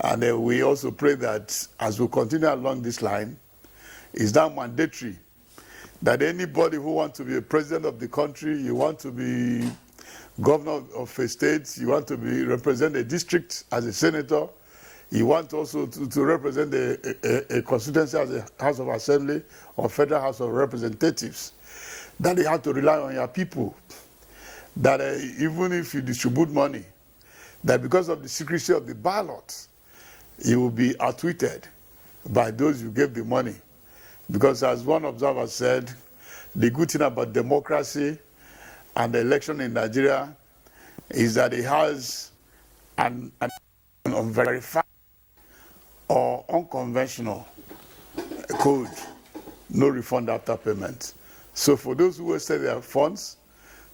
And we also pray that as we continue along this line, it's now mandatory that anybody who wants to be a president of the country, you want to be governor of a state, you want to represent a district as a senator, you want also to represent a constituency as a House of Assembly or Federal House of Representatives, that you have to rely on your people. That even if you distribute money, that because of the secrecy of the ballot, you will be outwitted by those you gave the money. Because as one observer said, the good thing about democracy and the election in Nigeria is that it has an unverified or unconventional code, no refund after payment. So for those who wasted their funds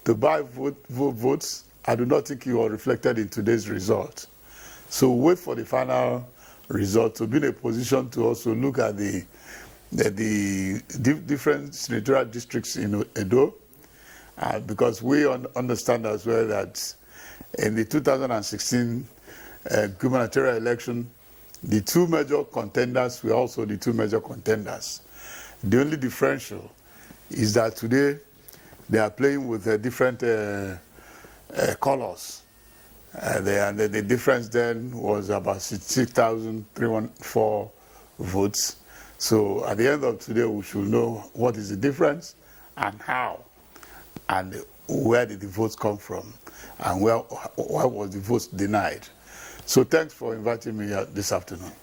to buy votes, I do not think you are reflected in today's result. So wait for the final result to be in a position to also look at the different senatorial districts in Edo, because we understand as well that in the 2016 gubernatorial election, the two major contenders were also the two major contenders. The only differential is that today they are playing with different colors. The difference then was about 6,314 votes. So at the end of today, we should know what is the difference and how, and where did the votes come from, and why was the votes denied. So thanks for inviting me this afternoon.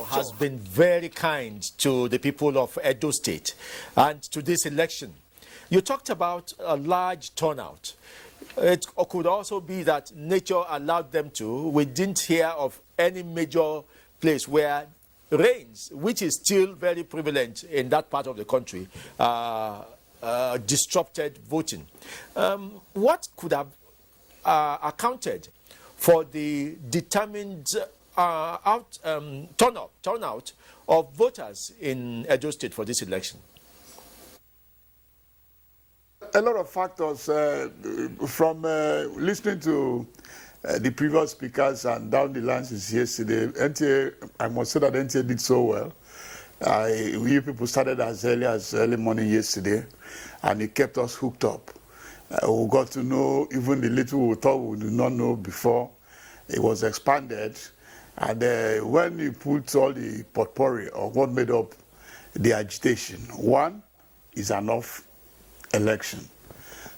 Has been very kind to the people of Edo State and to this election. You talked about a large turnout. It could also be that nature allowed them to. We didn't hear of any major place where rains, which is still very prevalent in that part of the country, disrupted voting. What could have accounted for the determined turnout of voters in Edo State for this election? A lot of factors from listening to the previous speakers and down the line since yesterday. NTA, I must say that NTA did so well. We people started as early morning yesterday, and it kept us hooked up. We got to know even the little we thought we did not know before. It was expanded, and when you put all the potpourri of what made up the agitation, one is an off election.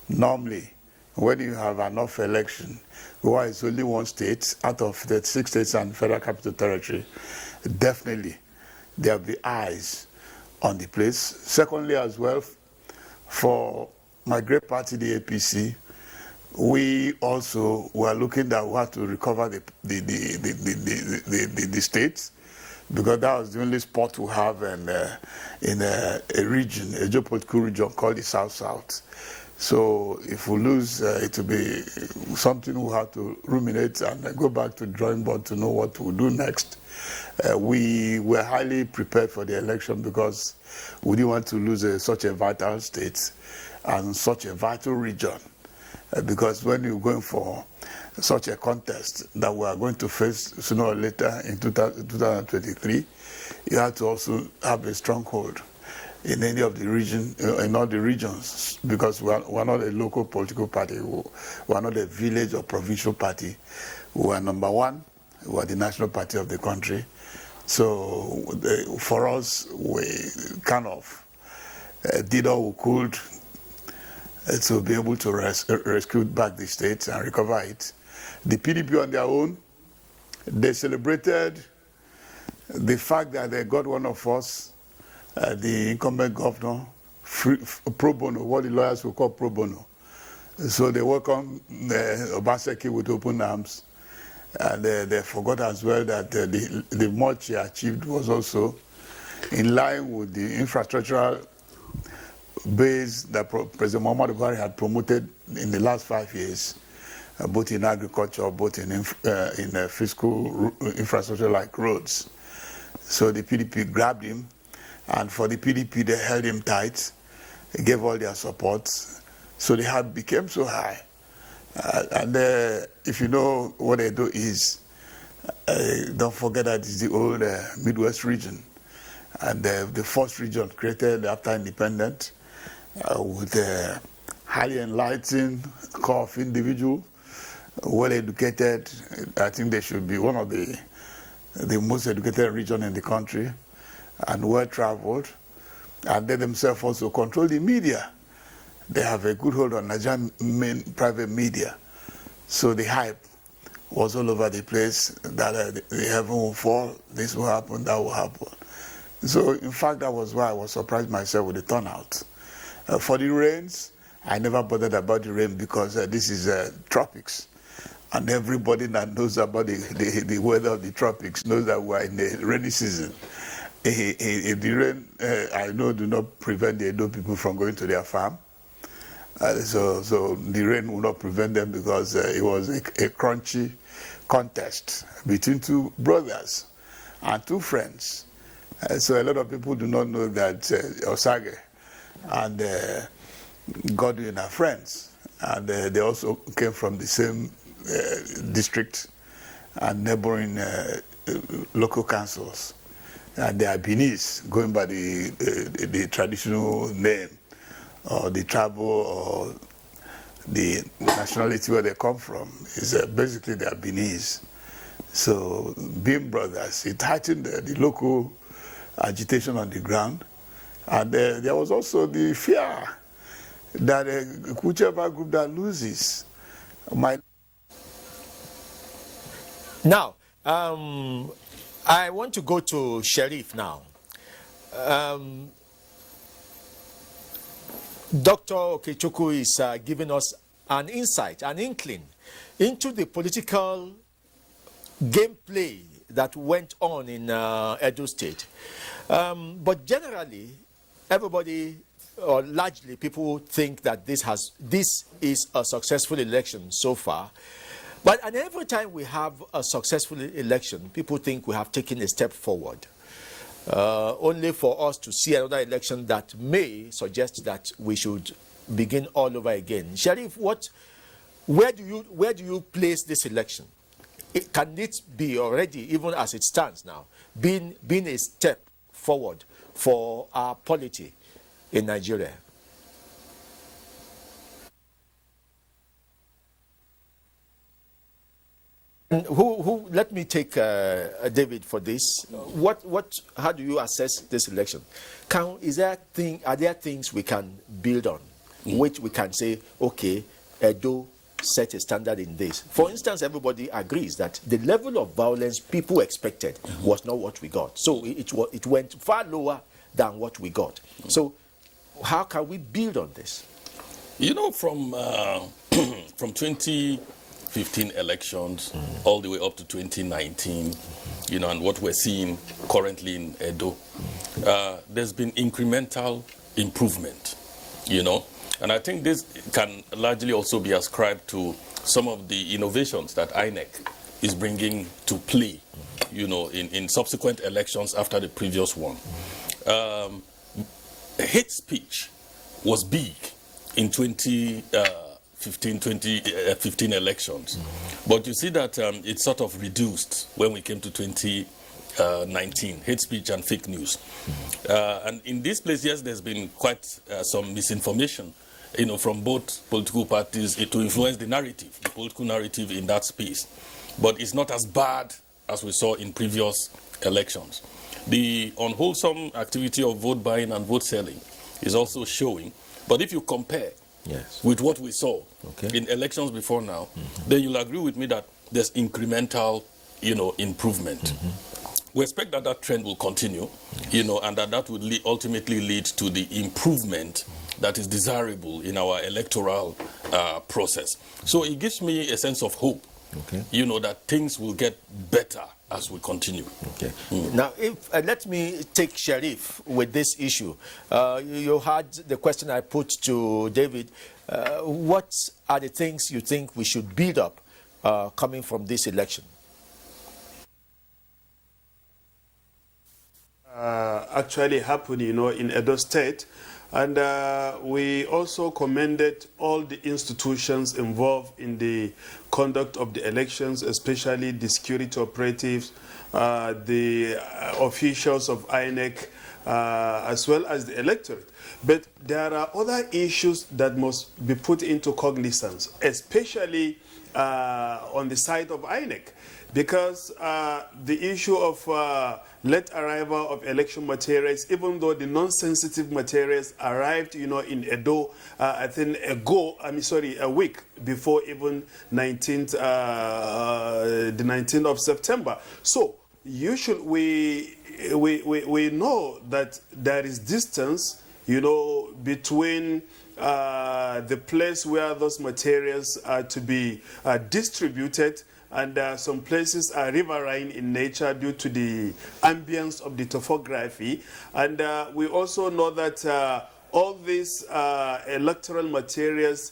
Normally, when you have an off election, where it's only one state out of the 6 states and Federal Capital Territory, definitely there will be eyes on the place. Secondly, as well, for my great party, the APC, we also were looking at how to recover the states, because that was the only spot we have in a region, a geopolitical region called the South-South. So if we lose, it will be something we have to ruminate and go back to the drawing board to know what we'll do next. We were highly prepared for the election because we didn't want to lose such a vital state and such a vital region. Because when you're going for such a contest that we are going to face sooner or later in 2023, you have to also have a stronghold in any of the region, in all the regions, because we are not a local political party. We are not a village or provincial party. We are number one. We are the national party of the country. So for us, we kind of did all we could to be able to rescue back the state and recover it. The PDP on their own, they celebrated the fact that they got one of us, the incumbent governor, pro bono, what the lawyers will call pro bono. So they welcomed Obaseki with open arms. And they forgot as well that the much he achieved was also in line with the infrastructural base that President Muhammadu Buhari had promoted in the last 5 years, both in agriculture, both in fiscal infrastructure like roads. So the PDP grabbed him, and for the PDP, they held him tight, gave all their support, so the hype became so high. And if you know what they do is, don't forget that it's the old Midwest region, and the first region created after independence with a highly enlightened core of individual, well educated. I think they should be one of the most educated region in the country, and well traveled, and they themselves also control the media. They have a good hold on Nigerian main private media. So the hype was all over the place that the heaven will fall, this will happen, that will happen. So in fact, that was why I was surprised myself with the turnout. For the rains, I never bothered about the rain because this is tropics. And everybody that knows about the weather of the tropics knows that we're in the rainy season. If the rain, I know, do not prevent the Edo people from going to their farm. So the rain will not prevent them because it was a crunchy contest between two brothers and two friends. So a lot of people do not know that Osage and Godwin are friends. and they also came from the same district and neighboring local councils. And they are Beninese, going by the traditional name, or the tribal, or the nationality where they come from. Is basically they are Beninese. So being brothers, it heightened the local agitation on the ground. And there was also the fear that whichever group that loses might. Now, I want to go to Sheriff now. Dr. Okechukwu is giving us an insight, an inkling into the political gameplay that went on in Edo State. But generally, everybody, or largely, people think that this is a successful election so far. But and every time we have a successful election, people think we have taken a step forward. Only for us to see another election that may suggest that we should begin all over again. Sheriff, where do you place this election? Can it be already, even as it stands now, being a step forward for our polity in Nigeria? Let me take David for this. How do you assess this election? Are there things we can build on, which we can say, okay, Edo set a standard in this? For instance, everybody agrees that the level of violence people expected was not what we got. So it went far lower than what we got. So how can we build on this? You know, from 2015 elections all the way up to 2019, you know, and what we're seeing currently in Edo, there's been incremental improvement, you know, and I think this can largely also be ascribed to some of the innovations that INEC is bringing to play, you know, in subsequent elections after the previous one. Hate speech was big in 2015 elections. But you see that it sort of reduced when we came to 2019, hate speech and fake news. And in this place, yes, there's been quite some misinformation, you know, from both political parties to influence the narrative, the political narrative in that space. But it's not as bad as we saw in previous elections. The unwholesome activity of vote buying and vote selling is also showing. But if you compare with what we saw in elections before now, then you'll agree with me that there's incremental, you know, improvement. We expect that that trend will continue, you know, and that would ultimately lead to the improvement that is desirable in our electoral process. So it gives me a sense of hope, you know, that things will get better as we continue. Now, let me take Sheriff with this issue. You heard the question I put to David. What are the things you think we should build up coming from this election? Actually happened, you know, in Edo State. And we also commended all the institutions involved in the conduct of the elections, especially the security operatives, the officials of INEC, as well as the electorate. But there are other issues that must be put into cognizance, especially on the side of INEC, because the issue of late arrival of election materials, even though the non-sensitive materials arrived, you know, in Edo, I think a week before even the 19th of September. So we know that there is distance, you know, between the place where those materials are to be distributed, and some places are riverine in nature due to the ambience of the topography. And we also know that all these electoral materials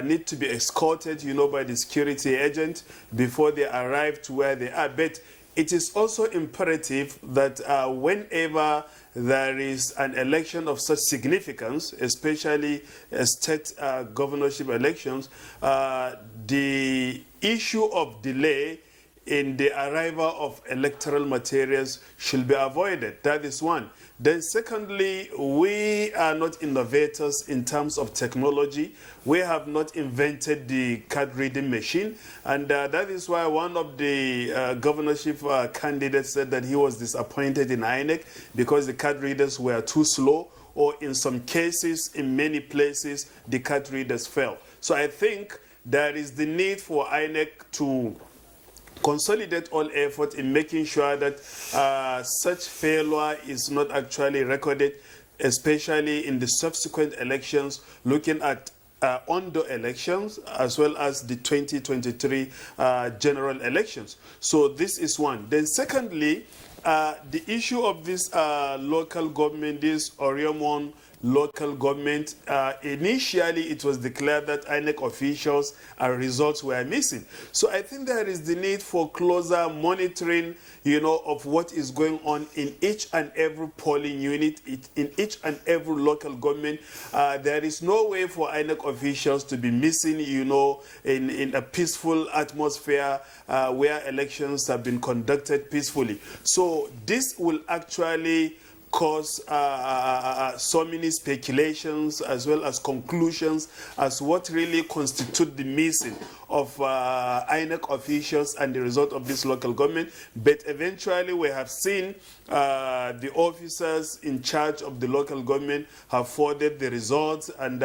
need to be escorted, you know, by the security agent before they arrive to where they are. But it is also imperative that whenever there is an election of such significance, especially state governorship elections, the issue of delay in the arrival of electoral materials should be avoided. That is one. Then secondly, we are not innovators in terms of technology. We have not invented the card reading machine, and that is why one of the governorship candidates said that he was disappointed in INEC because the card readers were too slow, or in some cases, in many places, the card readers failed. So I think there is the need for INEC to consolidate all effort in making sure that such failure is not actually recorded, especially in the subsequent elections, looking at Ondo elections as well as the 2023 general elections. So this is one. Then secondly, the issue of this local government, this Oriomon local government, initially it was declared that INEC officials and results were missing. So I think there is the need for closer monitoring, of what is going on in each and every polling unit, in each and every local government. There is no way for INEC officials to be missing, in a peaceful atmosphere where elections have been conducted peacefully. So this will actually cause so many speculations as well as conclusions as what really constitute the missing of INEC officials and the result of this local government. But eventually we have seen the officers in charge of the local government have forwarded the results, and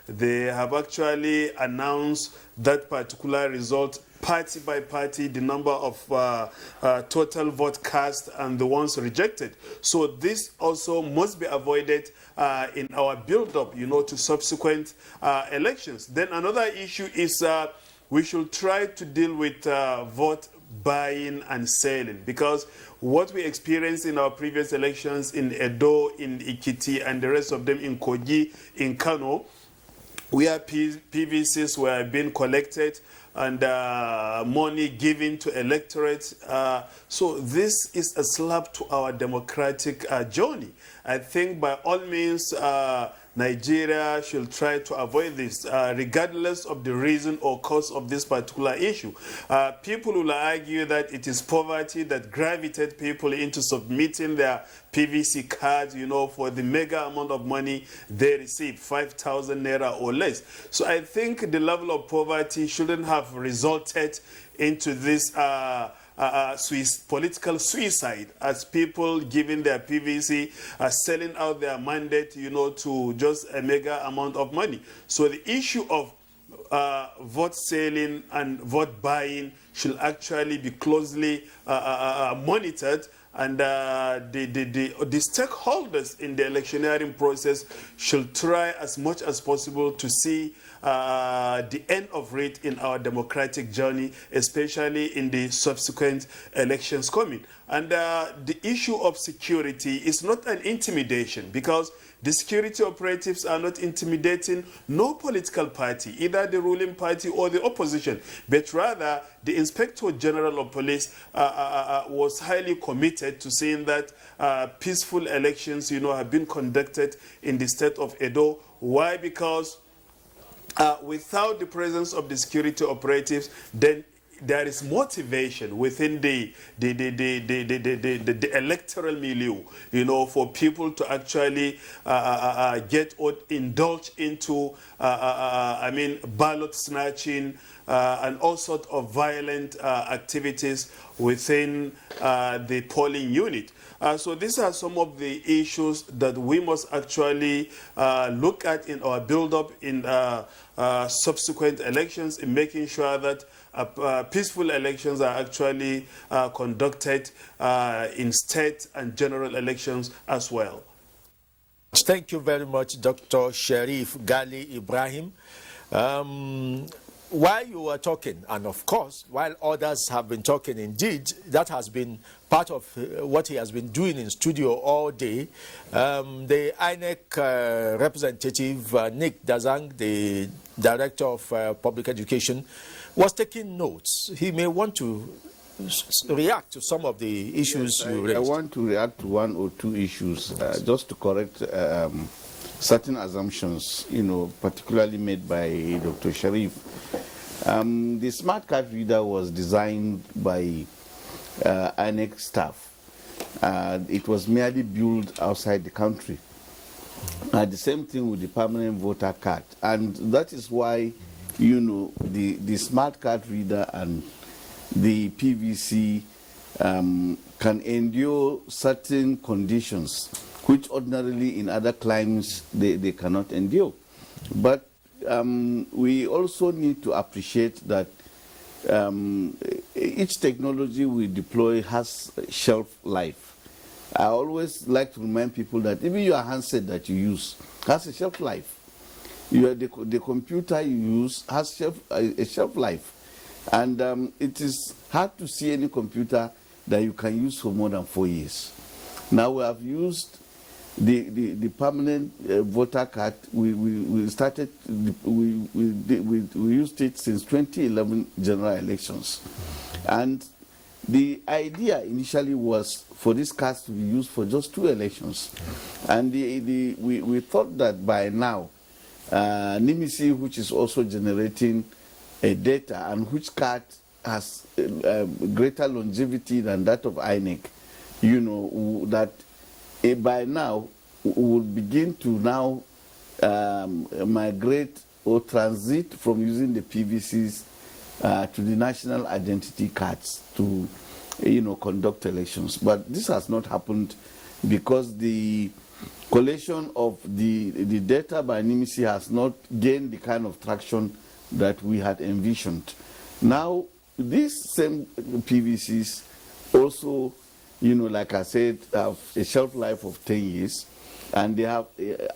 they have actually announced that particular result party by party, the number of total vote cast and the ones rejected. So this also must be avoided in our build-up, to subsequent elections. Then another issue is we should try to deal with vote buying and selling, because what we experienced in our previous elections in Edo, in Ikiti, and the rest of them in Kogi, in Kano, where PVCs were being collected and money given to electorates. So this is a slap to our democratic journey. I think by all means, Nigeria should try to avoid this, regardless of the reason or cause of this particular issue. People will argue that it is poverty that gravitated people into submitting their PVC cards, for the mega amount of money they receive, 5,000 naira or less. So I think the level of poverty shouldn't have resulted into this political suicide, as people giving their PVC, selling out their mandate, to just a mega amount of money. So the issue of vote selling and vote buying should actually be closely monitored, and the stakeholders in the electioneering process should try as much as possible to see the end of it in our democratic journey, especially in the subsequent elections coming. And the issue of security is not an intimidation, because the security operatives are not intimidating no political party, either the ruling party or the opposition, but rather the Inspector General of Police was highly committed to saying that peaceful elections, have been conducted in the state of Edo. Why? Because without the presence of the security operatives, then there is motivation within the electoral milieu, for people to actually get or indulge into, ballot snatching and all sorts of violent activities within the polling unit. So these are some of the issues that we must actually look at in our build-up in subsequent elections, in making sure that peaceful elections are actually conducted in state and general elections as well. Thank you very much, Dr. Sherif Gali Ibrahim. While you were talking, and of course, while others have been talking, indeed, that has been part of what he has been doing in studio all day. The INEC representative, Nick Dazang, the Director of Public Education, was taking notes. He may want to react to some of the issues Yes, you I raised. want to react to one or two issues, just to correct certain assumptions, particularly made by Dr. Sharif. The smart card reader was designed by INEC staff. It was merely built outside the country. The same thing with the permanent voter card. And that is why, the smart card reader and the PVC can endure certain conditions which ordinarily in other climes they cannot endure. But we also need to appreciate that each technology we deploy has shelf life. I always like to remind people that even your handset that you use has a shelf life. The computer you use has a shelf life. And it is hard to see any computer that you can use for more than 4 years. Now we have used the permanent voter card. We used it since 2011 general elections. And the idea initially was for this card to be used for just 2 elections. And we thought that by now, NIMISI, which is also generating data and which card has greater longevity than that of INEC, that by now we would begin to now migrate or transit from using the PVCs to the national identity cards to conduct elections. But this has not happened because the collation of the data by NIMISI has not gained the kind of traction that we had envisioned. Now, these same PVCs also, like I said, have a shelf life of 10 years, and they have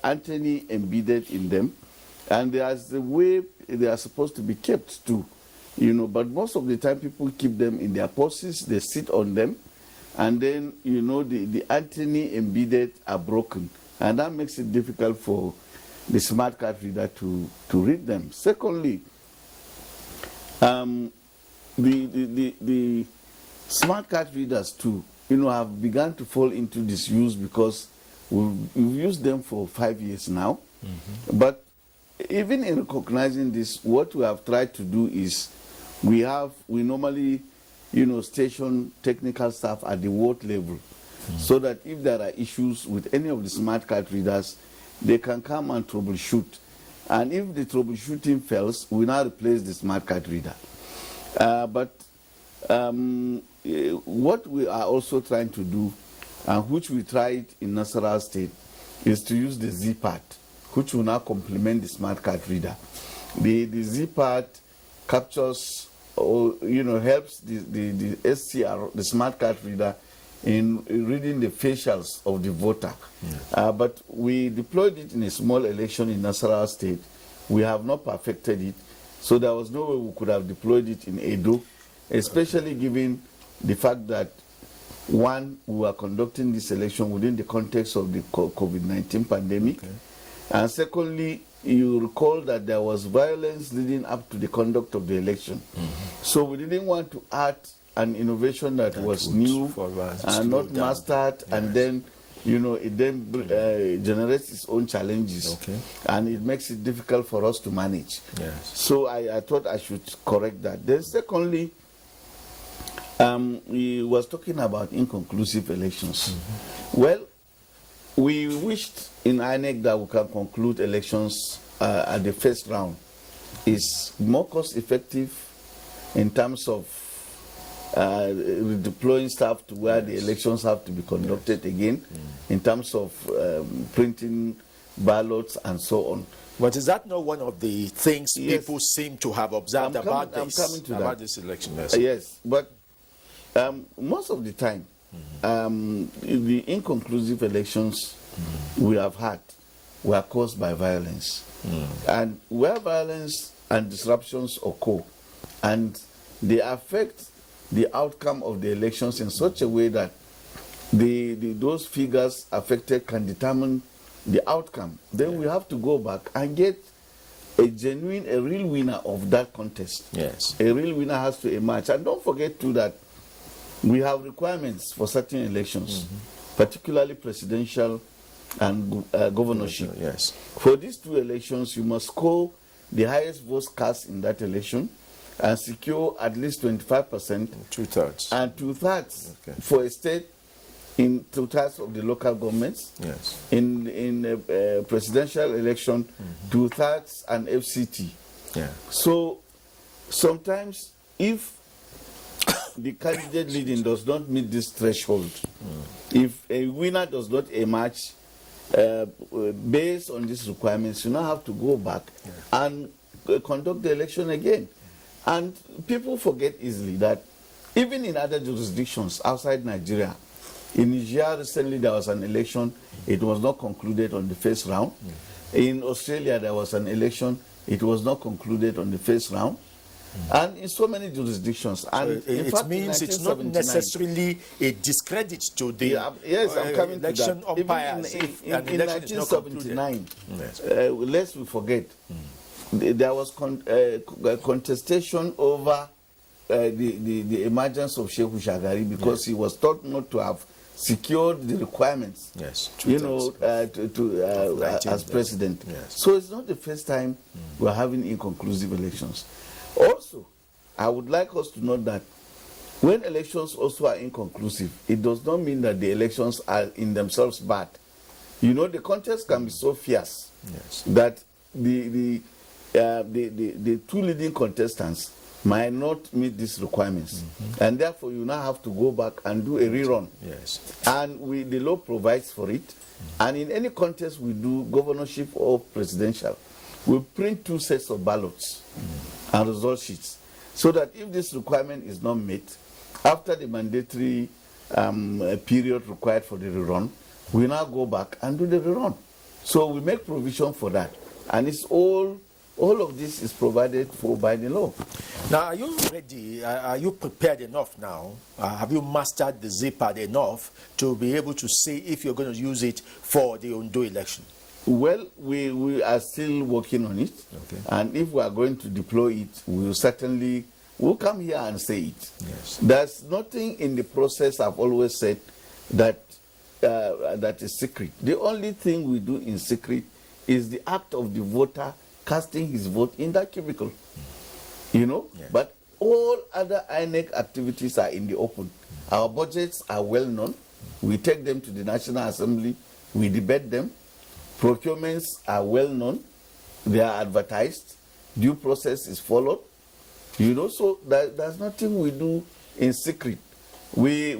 antennae embedded in them, and there's the way they are supposed to be kept too. But most of the time people keep them in their purses, they sit on them, and then, the antennae embedded are broken, and that makes it difficult for the smart card reader to read them. Secondly, the smart card readers too, have begun to fall into disuse because we've used them for 5 years now. Mm-hmm. But even in recognizing this, what we have tried to do is we normally, station technical staff at the ward level, so that if there are issues with any of the smart card readers, they can come and troubleshoot. And if the troubleshooting fails, we now replace the smart card reader. But what we are also trying to do, and which we tried in Nasarawa State, is to use the Z-Pad, which will now complement the smart card reader. The Z-Pad captures or helps the SCR, the smart card reader, in reading the facials of the voter. But we deployed it in a small election in Nasarawa State. We have not perfected it, so there was no way we could have deployed it in Edo, especially given the fact that, one, we were conducting this election within the context of the COVID-19 pandemic, and secondly, you recall that there was violence leading up to the conduct of the election. So we didn't want to add an innovation that was new and not mastered, and then it then generates its own challenges, and it makes it difficult for us to manage. So I thought I should correct that. Then secondly, we was talking about inconclusive elections. Well, we wished in INEC that we can conclude elections at the first round. It's more cost effective in terms of redeploying staff to where the elections have to be conducted again, in terms of printing ballots and so on. But is that not one of the things people seem to have observed about this election? Yes, but most of the time, the inconclusive elections we have had were caused by violence. And where violence and disruptions occur, and they affect the outcome of the elections in such a way that those figures affected can determine the outcome, then we have to go back and get a real winner of that contest. A real winner has to emerge. And don't forget too that We have requirements for certain elections, particularly presidential and governorship. Yes. For these two elections, you must score the highest votes cast in that election and secure at least 25%. 2/3. And 2/3 for a state, in 2/3 of the local governments. Yes. In a presidential election, 2/3 and FCT. Yeah. So sometimes if the candidate leading does not meet this threshold, if a winner does not emerge based on these requirements, you now have to go back and conduct the election again. And people forget easily that even in other jurisdictions outside Nigeria, in Nigeria recently there was an election, it was not concluded on the first round. In Australia there was an election, it was not concluded on the first round. And in so many jurisdictions. And so in fact, means it's not necessarily a discredit to the yes, I'm coming election to that. umpires. In 1979, lest we forget, there was contestation over the emergence of Sheikh Shagari because he was thought not to have secured the requirements, as president. So it's not the first time we're having inconclusive elections. Also, I would like us to note that when elections also are inconclusive, it does not mean that the elections are in themselves bad. You know, the contest can be so fierce that the two leading contestants might not meet these requirements. And therefore, you now have to go back and do a rerun. Yes. And the law provides for it. And in any contest we do, governorship or presidential, we print 2 sets of ballots and result sheets, so that if this requirement is not met, after the mandatory period required for the rerun, we now go back and do the rerun. So we make provision for that. And it's all of this is provided for by the law. Now, are you ready? Are you prepared enough now? Have you mastered the ZPAD enough to be able to say if you're going to use it for the Ondo election? Well, we are still working on it. And if we are going to deploy it, we'll come here and say it. Yes. There's nothing in the process, I've always said, that is secret. The only thing we do in secret is the act of the voter casting his vote in that cubicle. But all other INEC activities are in the open. Our budgets are well known. We take them to the National Assembly. We debate them. Procurements are well known. They are advertised. Due process is followed. So there's nothing we do in secret. We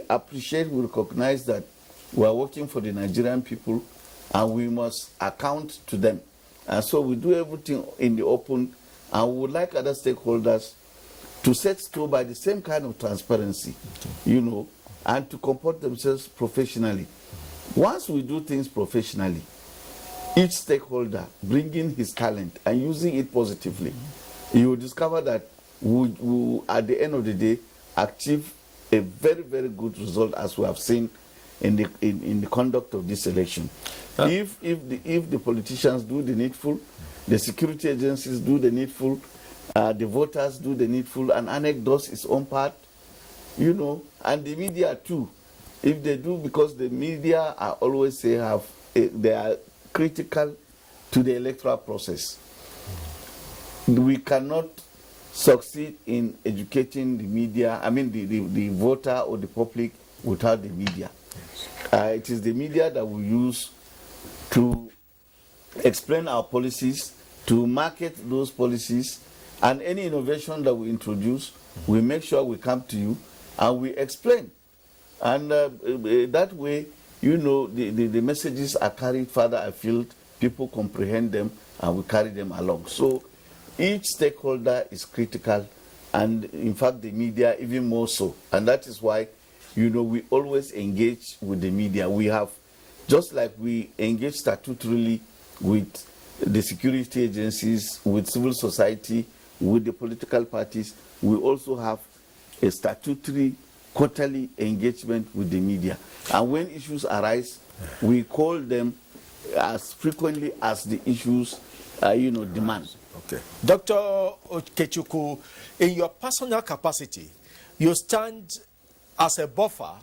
appreciate, we recognize that we are working for the Nigerian people and we must account to them. And so we do everything in the open, and we would like other stakeholders to set store by the same kind of transparency, and to comport themselves professionally. Once we do things professionally, each stakeholder bringing his talent and using it positively, you will discover that we at the end of the day, achieve a very, very good result, as we have seen in the conduct of this election. If the politicians do the needful, the security agencies do the needful, the voters do the needful, and INEC does its own part, and the media too, if they do, because the media, I always say, they are critical to the electoral process. We cannot succeed in educating the media, the voter or the public, without the media. It is the media that we use to explain our policies, to market those policies, and any innovation that we introduce, we make sure we come to you and we explain. And that way, the messages are carried further afield, people comprehend them, and we carry them along. So each stakeholder is critical, and in fact the media even more so. And that is why, we always engage with the media. We have, just like we engage statutorily with the security agencies, with civil society, with the political parties, we also have a statutory quarterly engagement with the media. And when issues arise, we call them as frequently as the issues demand. Okay. Dr. Okechukwu, in your personal capacity, you stand as a buffer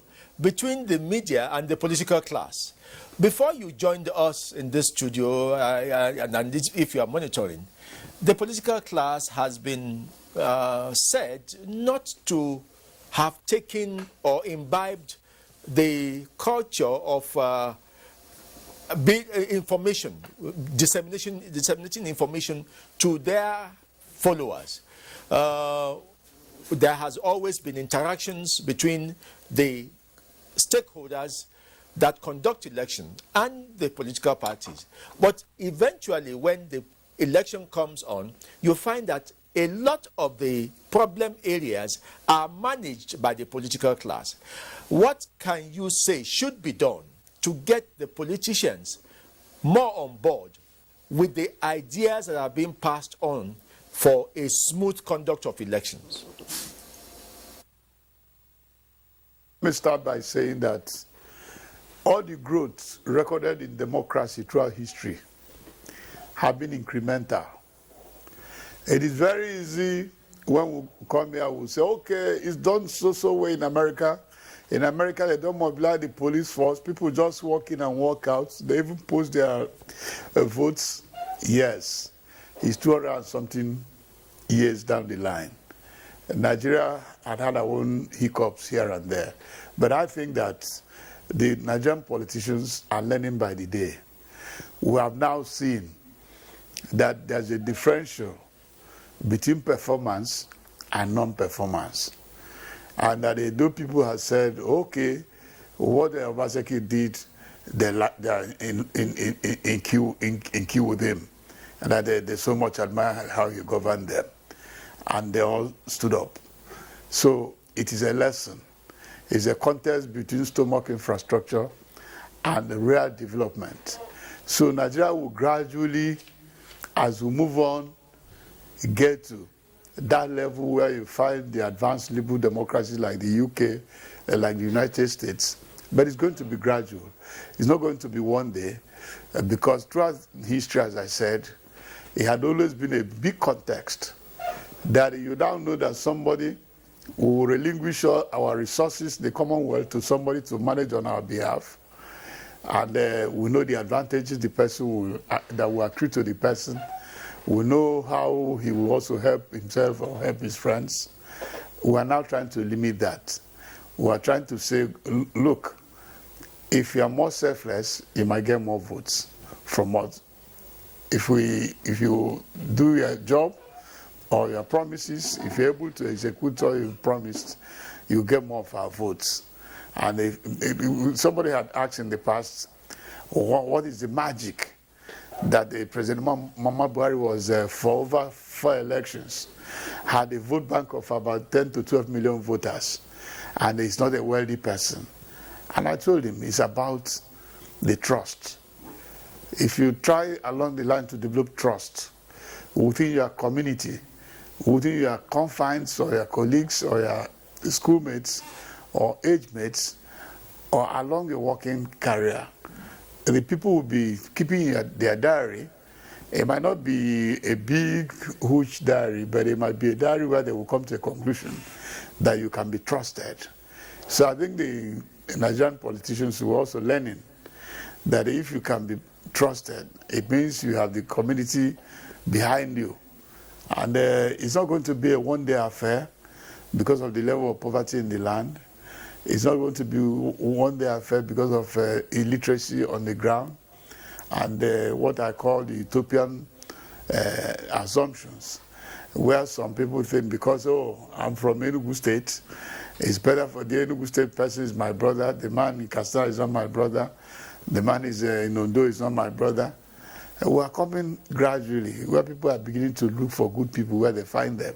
between the media and the political class. Before you joined us in this studio, and if you are monitoring, the political class has been said not to have taken or imbibed the culture of information, disseminating information to their followers. There has always been interactions between the stakeholders that conduct election and the political parties. But eventually, when the election comes on, you find that a lot of the problem areas are managed by the political class. What can you say should be done to get the politicians more on board with the ideas that are being passed on for a smooth conduct of elections? Let me start by saying that all the growth recorded in democracy throughout history have been incremental. It is very easy when we come here, we say, okay, it's done so way in America. In America, they don't mobilize the police force. People just walk in and walk out. They even post their votes. Yes, it's 200 and something years down the line. Nigeria had our own hiccups here and there. But I think that the Nigerian politicians are learning by the day. We have now seen that there's a differential between performance and non-performance. And that though people have said, okay, what the Obaseki did, they are in queue with him. And that they so much admire how he governed them. And they all stood up. So it is a lesson. It's a contest between stomach infrastructure and the real development. So Nigeria will gradually, as we move on, get to that level where you find the advanced liberal democracies like the UK, like the United States. But it's going to be gradual. It's not going to be one day, because throughout history, as I said, it had always been a big context that you now know that somebody will relinquish our resources, the Commonwealth, to somebody to manage on our behalf. And we know the advantages the person that will accrue to the person. We know how he will also help himself or help his friends. We are now trying to limit that. We are trying to say, look, if you are more selfless, you might get more votes from us. If you do your job or your promises, if you're able to execute all you promised, you get more of our votes. And if somebody had asked in the past, what is the magic that President Muhammadu Buhari was for over 4 elections, had a vote bank of about 10 to 12 million voters, and he's not a wealthy person. And I told him, it's about the trust. If you try along the line to develop trust within your community, within your confines or your colleagues or your schoolmates or age mates or along your working career, the people will be keeping their diary. It might not be a big, huge diary, but it might be a diary where they will come to a conclusion that you can be trusted. So I think the Nigerian politicians were also learning that if you can be trusted, it means you have the community behind you. And it's not going to be a one-day affair because of the level of poverty in the land. It's not going to be one-day affair because of illiteracy on the ground and what I call the utopian assumptions, where some people think because, oh, I'm from Enugu State, it's better for the Enugu State person is my brother, the man in Kastar is not my brother, the man is in Ondo is not my brother. We are coming gradually, where people are beginning to look for good people where they find them,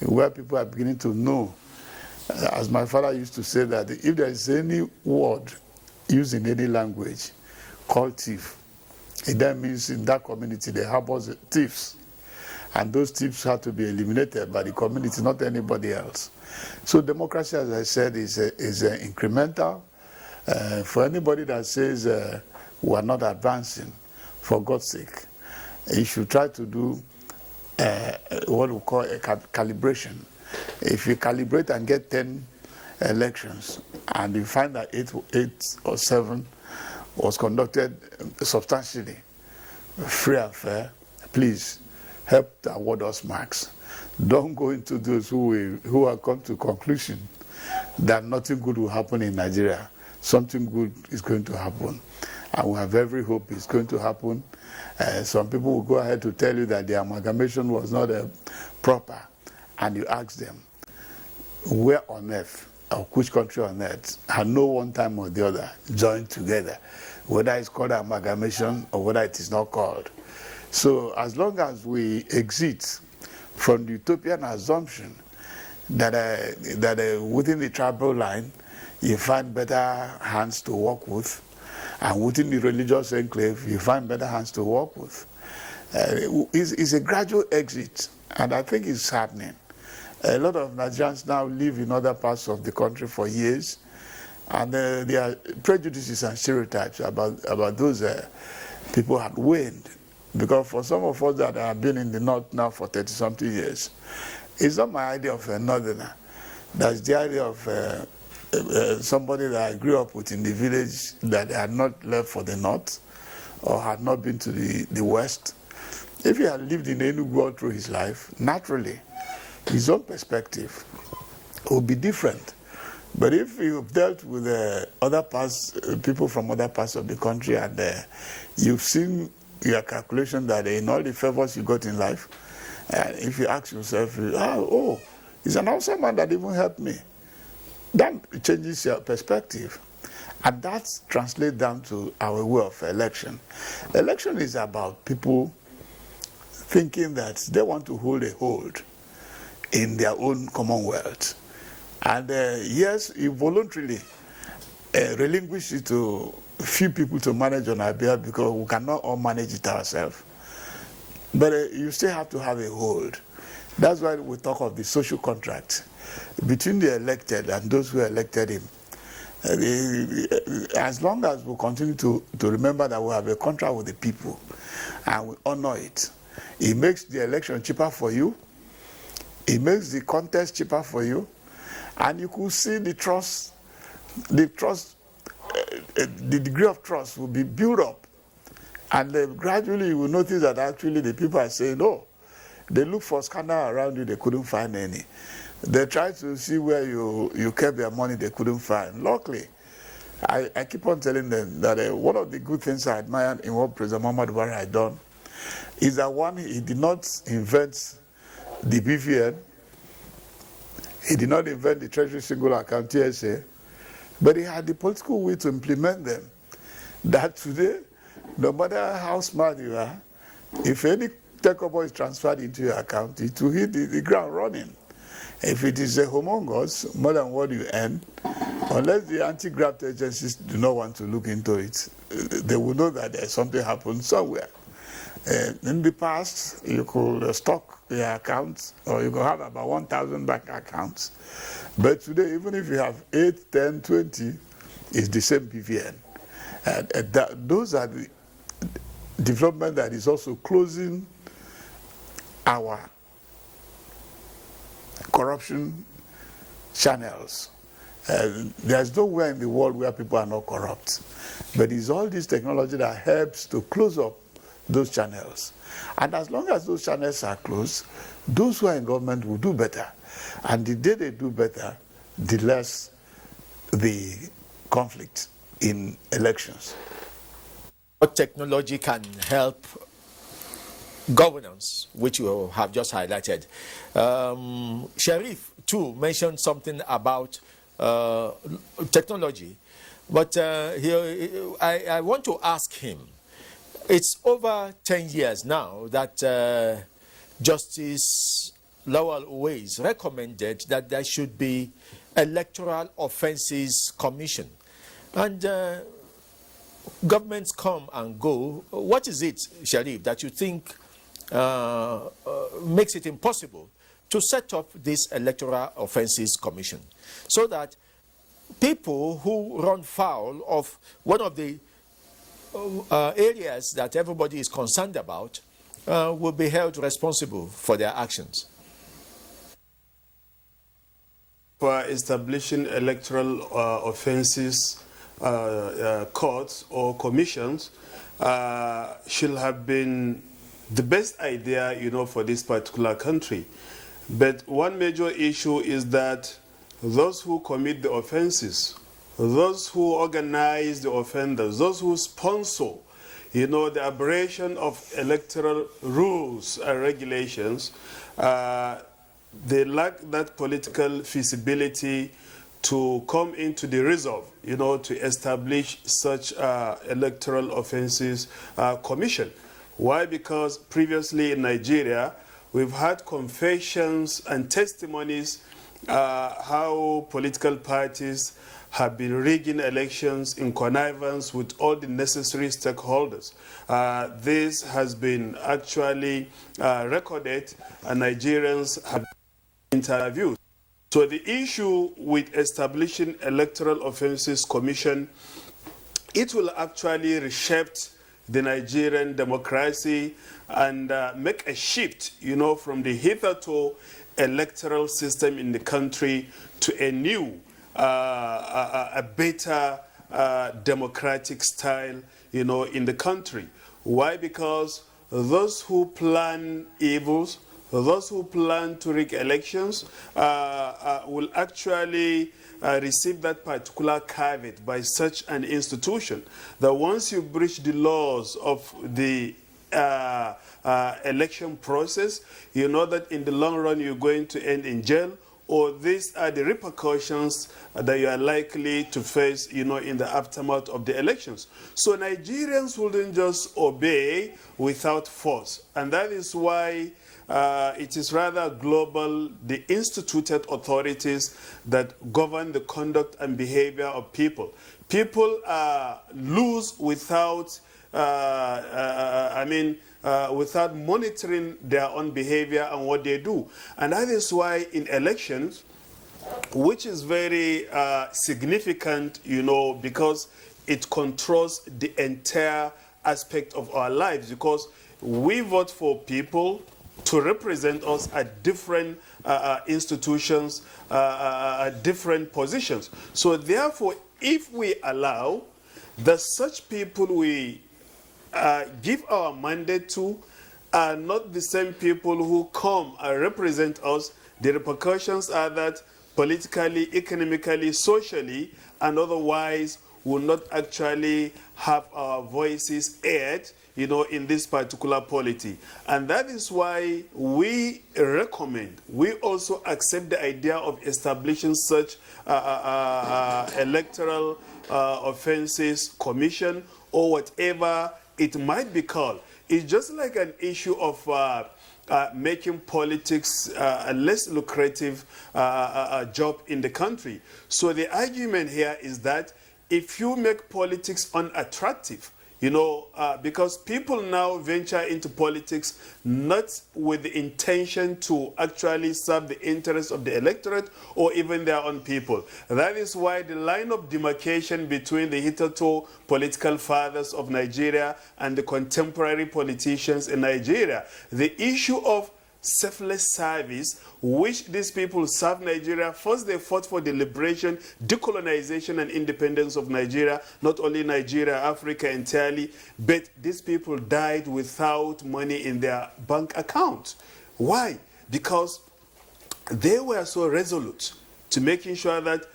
where people are beginning to know. As my father used to say, that if there is any word used in any language called thief, it then means in that community they harbor thieves. And those thieves have to be eliminated by the community, not anybody else. So democracy, as I said, is incremental. For anybody that says we are not advancing, for God's sake, you should try to do what we call a calibration. If you calibrate and get 10 elections and you find that eight or 7 was conducted substantially free and fair, please help to award us marks. Don't go into those who have come to conclusion that nothing good will happen in Nigeria. Something good is going to happen, and we have every hope it's going to happen. Some people will go ahead to tell you that the amalgamation was not proper, and you ask them, where on earth, or which country on earth, had no one time or the other joined together, whether it's called amalgamation or whether it is not called. So as long as we exit from the utopian assumption that within the tribal line, you find better hands to work with, and within the religious enclave, you find better hands to work with. It's a gradual exit, and I think it's happening. A lot of Nigerians now live in other parts of the country for years, and their prejudices and stereotypes about those people had waned. Because for some of us that have been in the north now for 30-something years, it's not my idea of a northerner. That's the idea of somebody that I grew up with in the village that had not left for the north or had not been to the west. If he had lived in Enugu all through his life, naturally, his own perspective would be different. But if you've dealt with other parts, people from other parts of the country, and you've seen your calculation that in all the favors you got in life, if you ask yourself, he's an awesome man that even helped me, that changes your perspective. And that translates down to our way of election. Election is about people thinking that they want to hold a hold in their own commonwealth. And yes, you voluntarily relinquish it to few people to manage on our behalf because we cannot all manage it ourselves. But you still have to have a hold. That's why we talk of the social contract between the elected and those who elected him. As long as we continue to remember that we have a contract with the people and we honor it, it makes the election cheaper for you, it makes the contest cheaper for you, and you could see the degree of trust will be built up. And then gradually you will notice that actually the people are saying, no, they look for scandal around you, they couldn't find any. They tried to see where you kept their money, they couldn't find. Luckily, I keep on telling them that one of the good things I admire in what President Muhammadu Buhari had done is that one, he did not invent the BVN, he did not invent the Treasury Single Account TSA, but he had the political will to implement them. That today, no matter how smart you are, if any takeover is transferred into your account, it will hit the ground running. If it is a humongous, more than what you earn, unless the anti-graft agencies do not want to look into it, they will know that there's something happened somewhere. In the past, you could stock your accounts, or you could have about 1,000 bank accounts. But today, even if you have 8, 10, 20, it's the same BVN. Those are the development that is also closing our corruption channels. There's nowhere in the world where people are not corrupt. But it's all this technology that helps to close up those channels. And as long as those channels are closed, those who are in government will do better. And the day they do better, the less the conflict in elections. What technology can help governance, which you have just highlighted? Sharif, too, mentioned something about technology. But I want to ask him, it's over 10 years now that Justice Lawal Uwais recommended that there should be Electoral Offences Commission. And governments come and go. What is it, Sharif, that you think makes it impossible to set up this Electoral Offences Commission so that people who run foul of one of the areas that everybody is concerned about will be held responsible for their actions? establishing electoral offenses courts or commissions should have been the best idea, for this particular country. But one major issue is that those who commit the offenses, those who organize the offenders, those who sponsor, the aberration of electoral rules and regulations, they lack that political feasibility to come into the resolve, to establish such electoral offenses commission. Why? Because previously in Nigeria, we've had confessions and testimonies how political parties have been rigging elections in connivance with all the necessary stakeholders. This has been actually recorded, and Nigerians have been interviewed. So the issue with establishing Electoral Offenses Commission, it will actually reshape the Nigerian democracy and make a shift, from the hitherto electoral system in the country to a new, a better democratic style, in the country. Why? Because those who plan evils, those who plan to rig elections will actually receive that particular caveat by such an institution, that once you breach the laws of the election process, you know that in the long run you're going to end in jail, or these are the repercussions that you are likely to face, in the aftermath of the elections. So Nigerians wouldn't just obey without force, and that is why it is rather global, the instituted authorities that govern the conduct and behavior of people. People lose without, without monitoring their own behavior and what they do. And that is why in elections, which is very significant, because it controls the entire aspect of our lives, because we vote for people to represent us at different institutions, different positions. So therefore, if we allow that such people we give our mandate to are not the same people who come and represent us, the repercussions are that politically, economically, socially, and otherwise will not actually have our voices aired, in this particular polity. And that is why we recommend, we also accept the idea of establishing such electoral offenses commission, or whatever it might be called. It's just like an issue of making politics a less lucrative job in the country. So the argument here is that if you make politics unattractive, because people now venture into politics not with the intention to actually serve the interests of the electorate or even their own people. That is why the line of demarcation between the hitherto political fathers of Nigeria and the contemporary politicians in Nigeria, the issue of selfless service, which these people serve Nigeria. First, they fought for the liberation, decolonization, and independence of Nigeria, not only Nigeria, Africa entirely, but these people died without money in their bank account. Why? Because they were so resolute to making sure that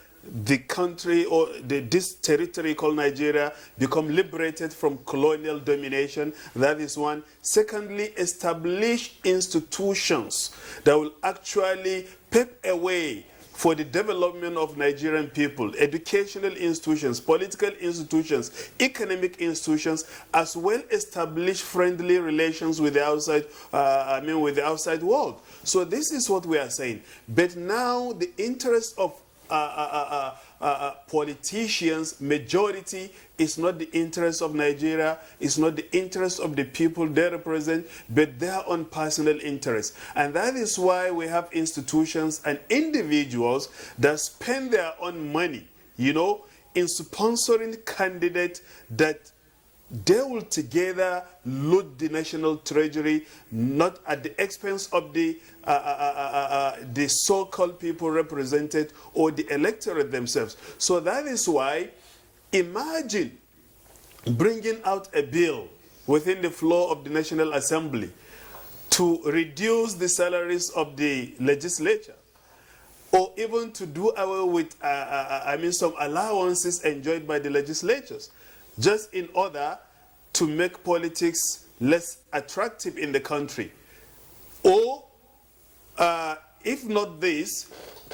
the country or this territory called Nigeria become liberated from colonial domination. That is one. Secondly, establish institutions that will actually pave a way for the development of Nigerian people, educational institutions, political institutions, economic institutions, as well establish friendly relations with the outside, with the outside world. So this is what we are saying. But now the interest of politicians, majority, is not the interest of Nigeria, it's not the interest of the people they represent, but their own personal interest. And that is why we have institutions and individuals that spend their own money, in sponsoring candidates that they will together loot the national treasury, not at the expense of the so-called people represented or the electorate themselves. So that is why, imagine bringing out a bill within the floor of the National Assembly to reduce the salaries of the legislature, or even to do away with some allowances enjoyed by the legislatures, just in order to make politics less attractive in the country. Or, if not this,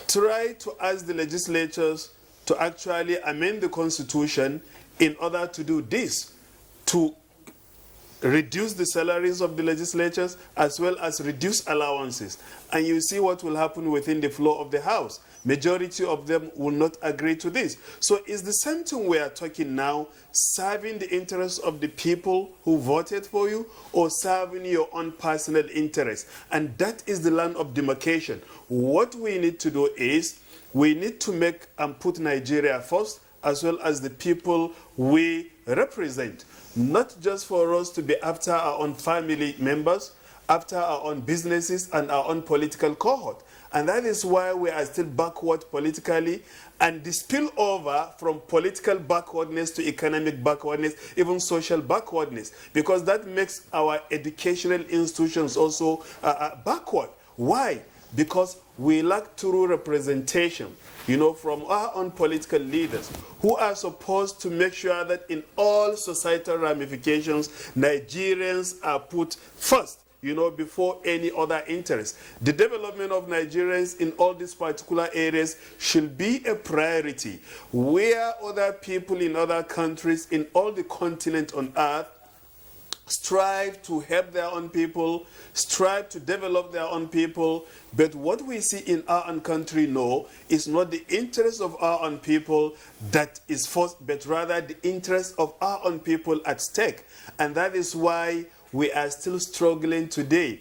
try to ask the legislatures to actually amend the constitution in order to do this, to reduce the salaries of the legislatures as well as reduce allowances. And you see what will happen within the floor of the House. Majority of them will not agree to this. So it's the same thing we are talking now, serving the interests of the people who voted for you or serving your own personal interests. And that is the line of demarcation. What we need to do is we need to make and put Nigeria first, as well as the people we represent. Not just for us to be after our own family members, after our own businesses and our own political cohort. And that is why we are still backward politically, and the spillover from political backwardness to economic backwardness, even social backwardness, because that makes our educational institutions also backward. Why? Because we lack true representation, from our own political leaders who are supposed to make sure that in all societal ramifications, Nigerians are put first, before any other interest. The development of Nigerians in all these particular areas should be a priority, where other people in other countries in all the continent on earth strive to help their own people, strive to develop their own people. But what we see in our own country now is not the interest of our own people that is first, but rather the interest of our own people at stake. And that is why we are still struggling today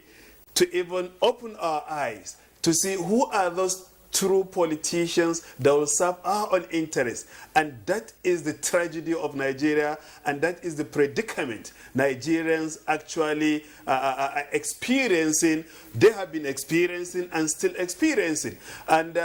to even open our eyes to see who are those true politicians that will serve our own interests. And that is the tragedy of Nigeria, and that is the predicament Nigerians actually are experiencing. They have been experiencing and still experiencing. And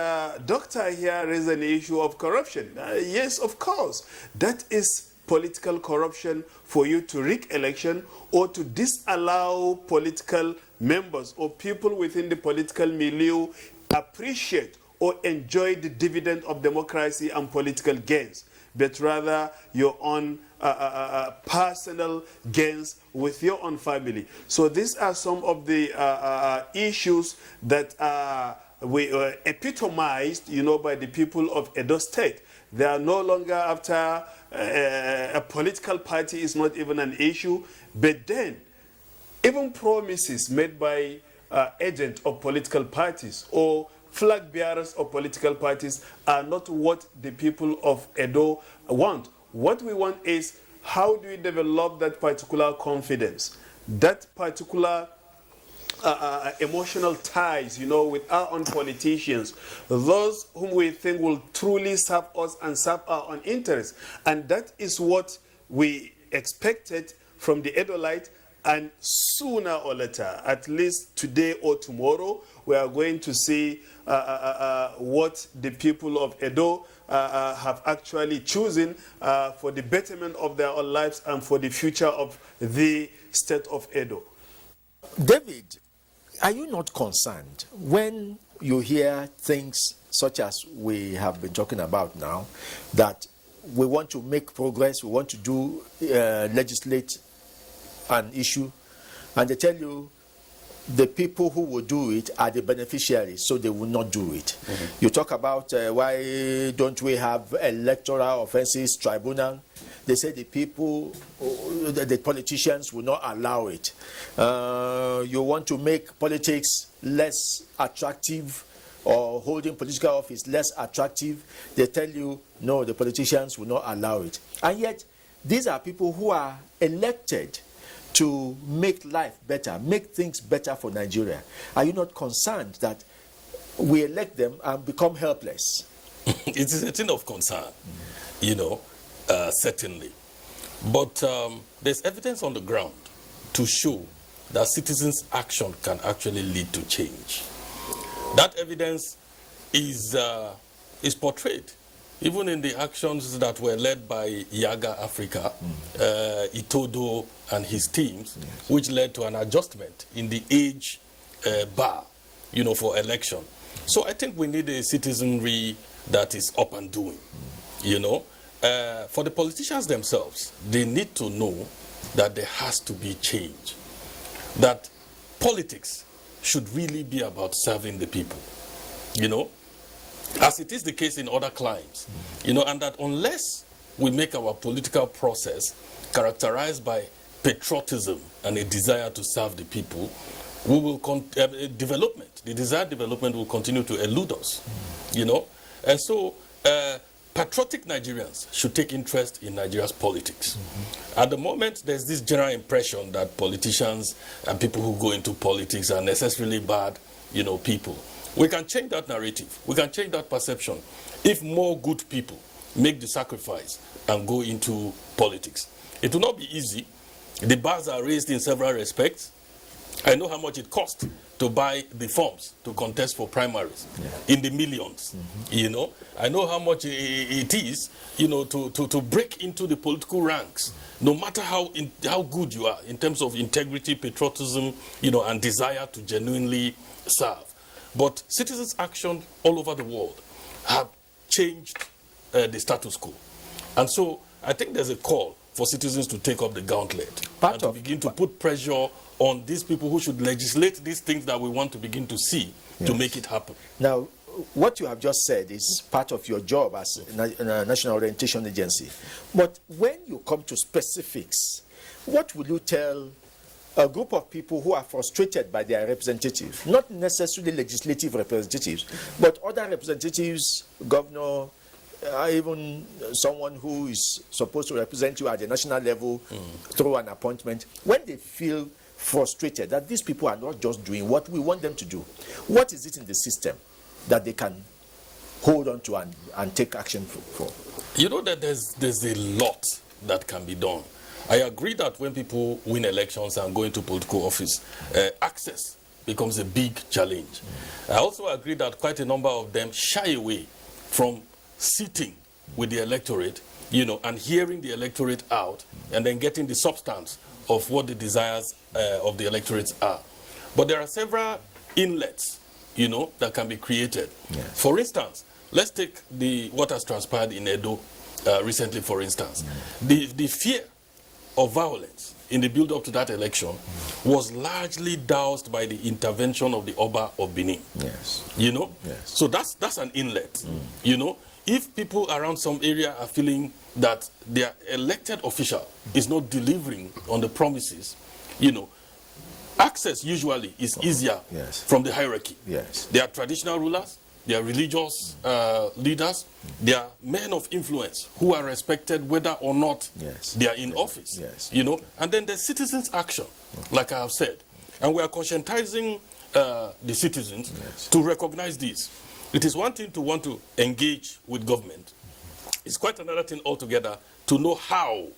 Doctor here raised an issue of corruption. Yes, of course. That is political corruption, for you to rig election or to disallow political members or people within the political milieu appreciate or enjoy the dividend of democracy and political gains, but rather your own personal gains with your own family. So these are some of the issues that we epitomized, by the people of Edo State. They are no longer after a political party is not even an issue, but then even promises made by agents of political parties or flag bearers of political parties are not what the people of Edo want. What we want is, how do we develop that particular confidence, that particular emotional ties, with our own politicians, those whom we think will truly serve us and serve our own interests. And that is what we expected from the Edolite. And sooner or later, at least today or tomorrow, we are going to see what the people of Edo have actually chosen for the betterment of their own lives and for the future of the state of Edo. David, are you not concerned when you hear things such as we have been talking about now, that we want to make progress, we want to do legislate an issue, and they tell you the people who will do it are the beneficiaries, so they will not do it. Mm-hmm. You talk about why don't we have electoral offenses tribunal? They say the people, the politicians will not allow it. You want to make politics less attractive, or holding political office less attractive. They tell you, no, the politicians will not allow it. And yet, these are people who are elected to make life better, make things better for Nigeria. Are you not concerned that we elect them and become helpless? It is a thing of concern, certainly. But there's evidence on the ground to show that citizens' action can actually lead to change. That evidence is portrayed even in the actions that were led by Yaga Africa, Itodo and his teams, which led to an adjustment in the age bar, for election. So I think we need a citizenry that is up and doing, For the politicians themselves, they need to know that there has to be change, that politics should really be about serving the people, as it is the case in other climes, and that unless we make our political process characterized by patriotism and a desire to serve the people, we will the desired development will continue to elude us, And so patriotic Nigerians should take interest in Nigeria's politics. At the moment, there's this general impression that politicians and people who go into politics are necessarily bad, people. We can change that narrative. We can change that perception if more good people make the sacrifice and go into politics. It will not be easy. The bars are raised in several respects. I know how much it costs to buy the forms to contest for primaries in the millions. I know how much it is, to break into the political ranks, no matter how good you are in terms of integrity, patriotism, and desire to genuinely serve. But citizens' action all over the world have changed the status quo. And so I think there's a call for citizens to take up the gauntlet and to begin to put pressure on these people who should legislate these things that we want to begin to see to make it happen. Now, what you have just said is part of your job as a National Orientation Agency. But when you come to specifics, what will you tell a group of people who are frustrated by their representatives, not necessarily legislative representatives, but other representatives, governor, even someone who is supposed to represent you at the national level through an appointment, when they feel frustrated that these people are not just doing what we want them to do, what is it in the system that they can hold on to and take action for? You know that there's a lot that can be done. I agree that when people win elections and go into political office, access becomes a big challenge. I also agree that quite a number of them shy away from sitting with the electorate, and hearing the electorate out and then getting the substance of what the desires of the electorates are. But there are several inlets, that can be created. Yes. For instance, let's take what has transpired in Edo recently, for instance. The fear of violence in the build-up to that election was largely doused by the intervention of the Oba of Benin. Yes. Yes. So that's an inlet. If people around some area are feeling that their elected official is not delivering on the promises, access usually is easier from the hierarchy. Yes. They are traditional rulers, they are religious leaders, they are men of influence who are respected whether or not they are in office. Yes. And then there's citizens' action, like I have said. And we are conscientizing the citizens to recognize this. It is one thing to want to engage with government. It's quite another thing altogether to know how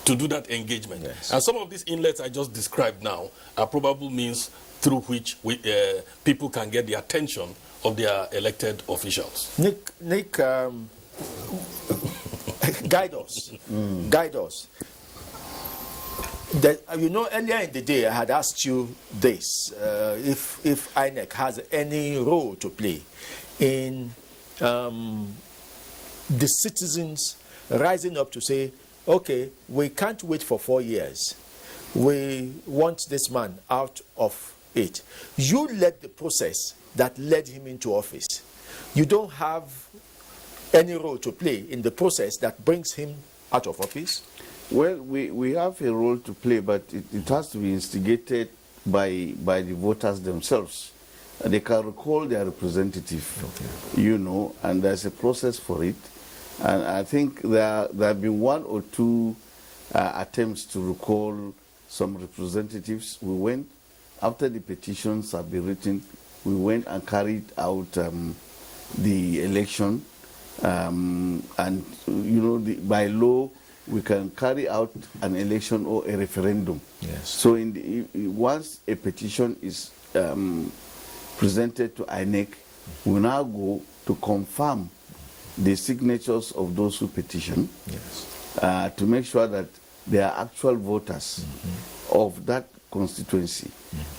to do that engagement. Yes. And some of these inlets I just described now are probable means through which people can get the attention of their elected officials. Nick, guide us. Guide us. Earlier in the day I had asked you this, if INEC has any role to play in the citizens rising up to say, okay, we can't wait for 4 years. We want this man out of it. You led the process that led him into office. You don't have any role to play in the process that brings him out of office? Well, we have a role to play, but it has to be instigated by the voters themselves. They can recall their representative, and there's a process for it. And I think there have been one or two attempts to recall some representatives. We went, after the petitions have been written, we went and carried out the election. And, by law, we can carry out an election or a referendum. Yes. So once a petition is presented to INEC, we now go to confirm the signatures of those who petition, to make sure that they are actual voters of that constituency.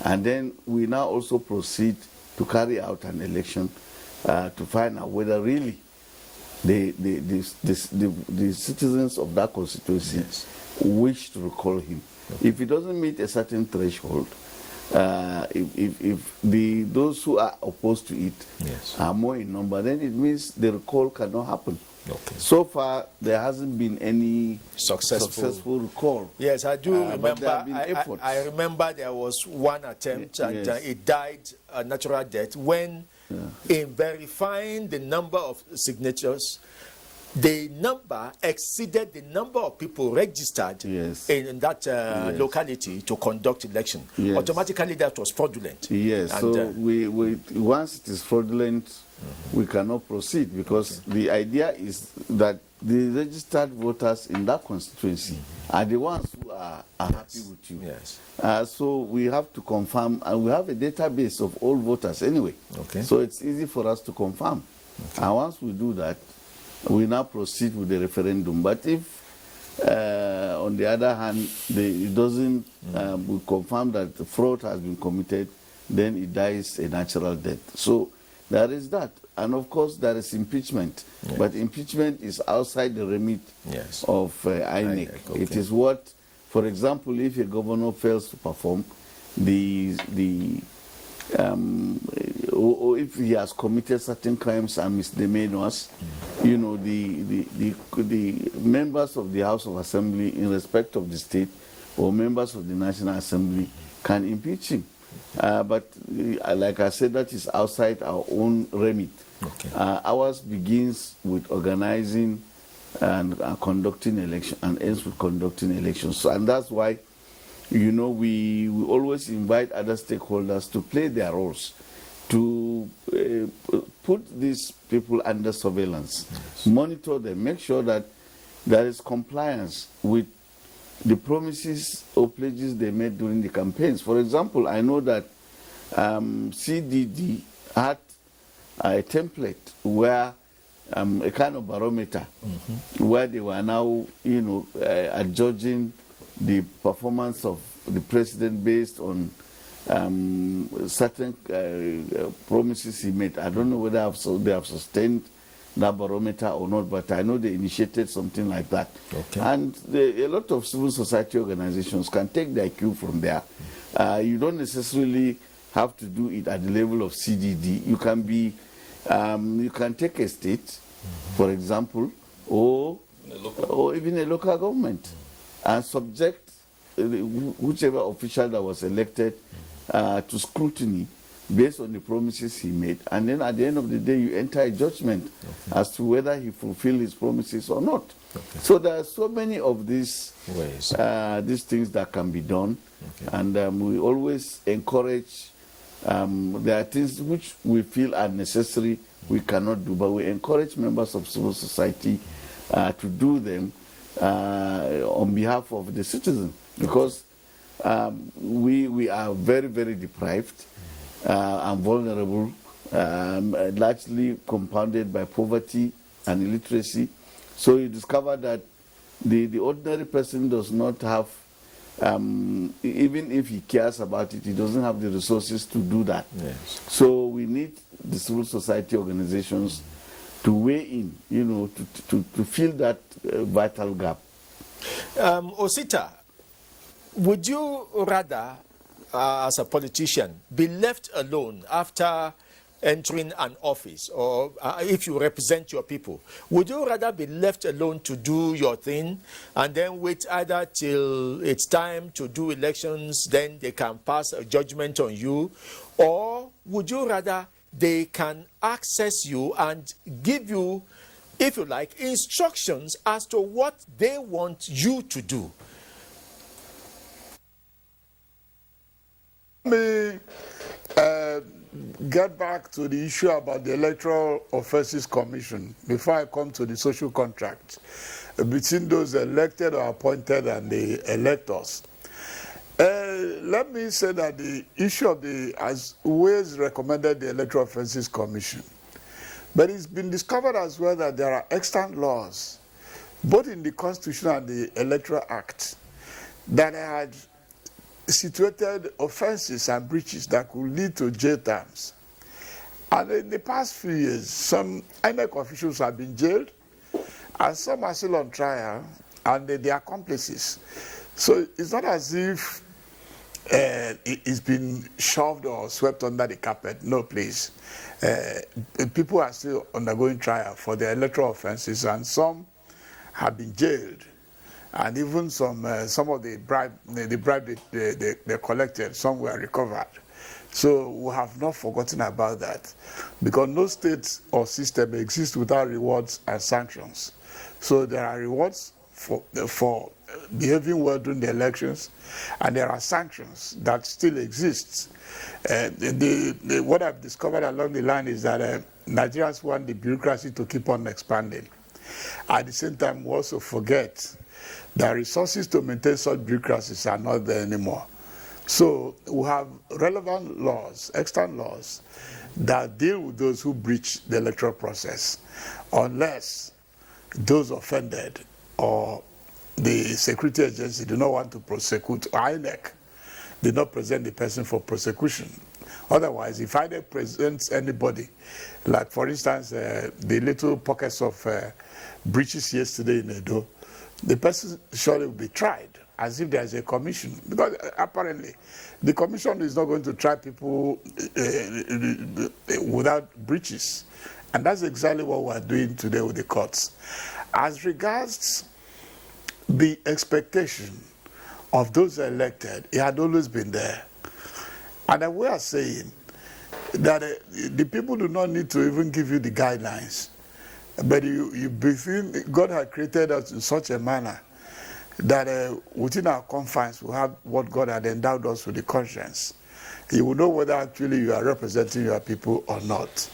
And then we now also proceed to carry out an election to find out whether really the citizens of that constituency wish to recall him. If he doesn't meet a certain threshold, if those who are opposed to it are more in number, then it means the recall cannot happen. So far, there hasn't been any successful recall. Yes, I do remember. There have been efforts. I remember there was one attempt, and it died a natural death when, in verifying the number of signatures, the number exceeded the number of people registered in that locality to conduct election. Automatically, that was fraudulent. Yes, and so we once it is fraudulent, we cannot proceed, because the idea is that the registered voters in that constituency are the ones who are happy with you. So we have to confirm, and we have a database of all voters anyway. So it's easy for us to confirm. And once we do that, we now proceed with the referendum. But if, on the other hand, it doesn't we confirm that the fraud has been committed, then it dies a natural death. So there is that. And of course, there is impeachment. But impeachment is outside the remit of INEC. It is what, for example, if a governor fails to perform, or if he has committed certain crimes and misdemeanors, you know, the members of the House of Assembly, in respect of the state, or members of the National Assembly, can impeach him. But like I said, that is outside our own remit. Ours begins with organizing and conducting elections, and ends with conducting elections. So, and that's why, you know, we always invite other stakeholders to play their roles, to put these people under surveillance, monitor them, make sure that there is compliance with the promises or pledges they made during the campaigns. For example, I know that CDD had a template where a kind of barometer, where they were now, you know, adjudging the performance of the president based on certain promises he made. I don't know whether they have sustained that barometer or not, but I know they initiated something like that. And a lot of civil society organizations can take their cue from there. You don't necessarily have to do it at the level of CDD. You can be, you can take a state, for example, or even a local government, and subject whichever official that was elected to scrutiny based on the promises he made. And then at the end of the day, you enter a judgment as to whether he fulfilled his promises or not. So there are so many of these ways, these things that can be done. And we always encourage, there are things which we feel are necessary, we cannot do, but we encourage members of civil society to do them on behalf of the citizen, because we are very, very deprived and vulnerable, largely compounded by poverty and illiteracy. So you discover that the ordinary person does not have, even if he cares about it, he doesn't have the resources to do that. So we need the civil society organizations to weigh in, you know, to fill that vital gap. Osita, would you rather, as a politician, be left alone after entering an office, or if you represent your people, would you rather be left alone to do your thing and then wait either till it's time to do elections, then they can pass a judgment on you, or would you rather they can access you and give you, if you like, instructions as to what they want you to do? get back to the issue about the Electoral Offences Commission before I come to the social contract between those elected or appointed and the electors. Let me say that the issue of as always recommended the Electoral Offences Commission, but it's been discovered as well that there are extant laws, both in the Constitution and the Electoral Act, that had situated offenses and breaches that could lead to jail terms. And in the past few years, some INEC officials have been jailed, and some are still on trial, and the accomplices. So it's not as if it's been shoved or swept under the carpet. No, please. People are still undergoing trial for their electoral offenses, and some have been jailed, and even some of the bribe they collected, some were recovered. So we have not forgotten about that, because no state or system exists without rewards and sanctions. So there are rewards for behaving well during the elections, and there are sanctions that still exist. What I've discovered along the line is that Nigerians want the bureaucracy to keep on expanding. At the same time, we also forget that resources to maintain such bureaucracies are not there anymore. So we have relevant laws, extant laws, that deal with those who breach the electoral process, unless those offended or the security agency do not want to prosecute, INEC did not present the person for prosecution. Otherwise, if INEC presents anybody, like for instance, the little pockets of breaches yesterday in Edo, the person surely will be tried as if there's a commission, because apparently the commission is not going to try people without breaches. And that's exactly what we're doing today with the courts. As regards the expectation of those elected, it had always been there. And we are saying that the people do not need to even give you the guidelines, but you begin, God had created us in such a manner that within our confines we have what God had endowed us with, the conscience. You will know whether actually you are representing your people or not.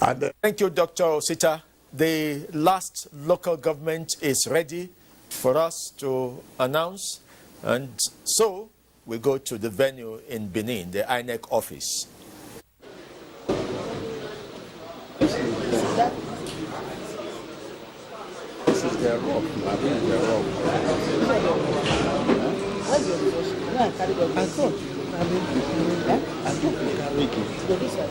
And thank you, Dr. Osita. The last local government is ready for us to announce, and so we go to the venue in Benin, the INEC office. This is the rock. Where's your devotion? No, I carry the I thought you carry it. No, this one.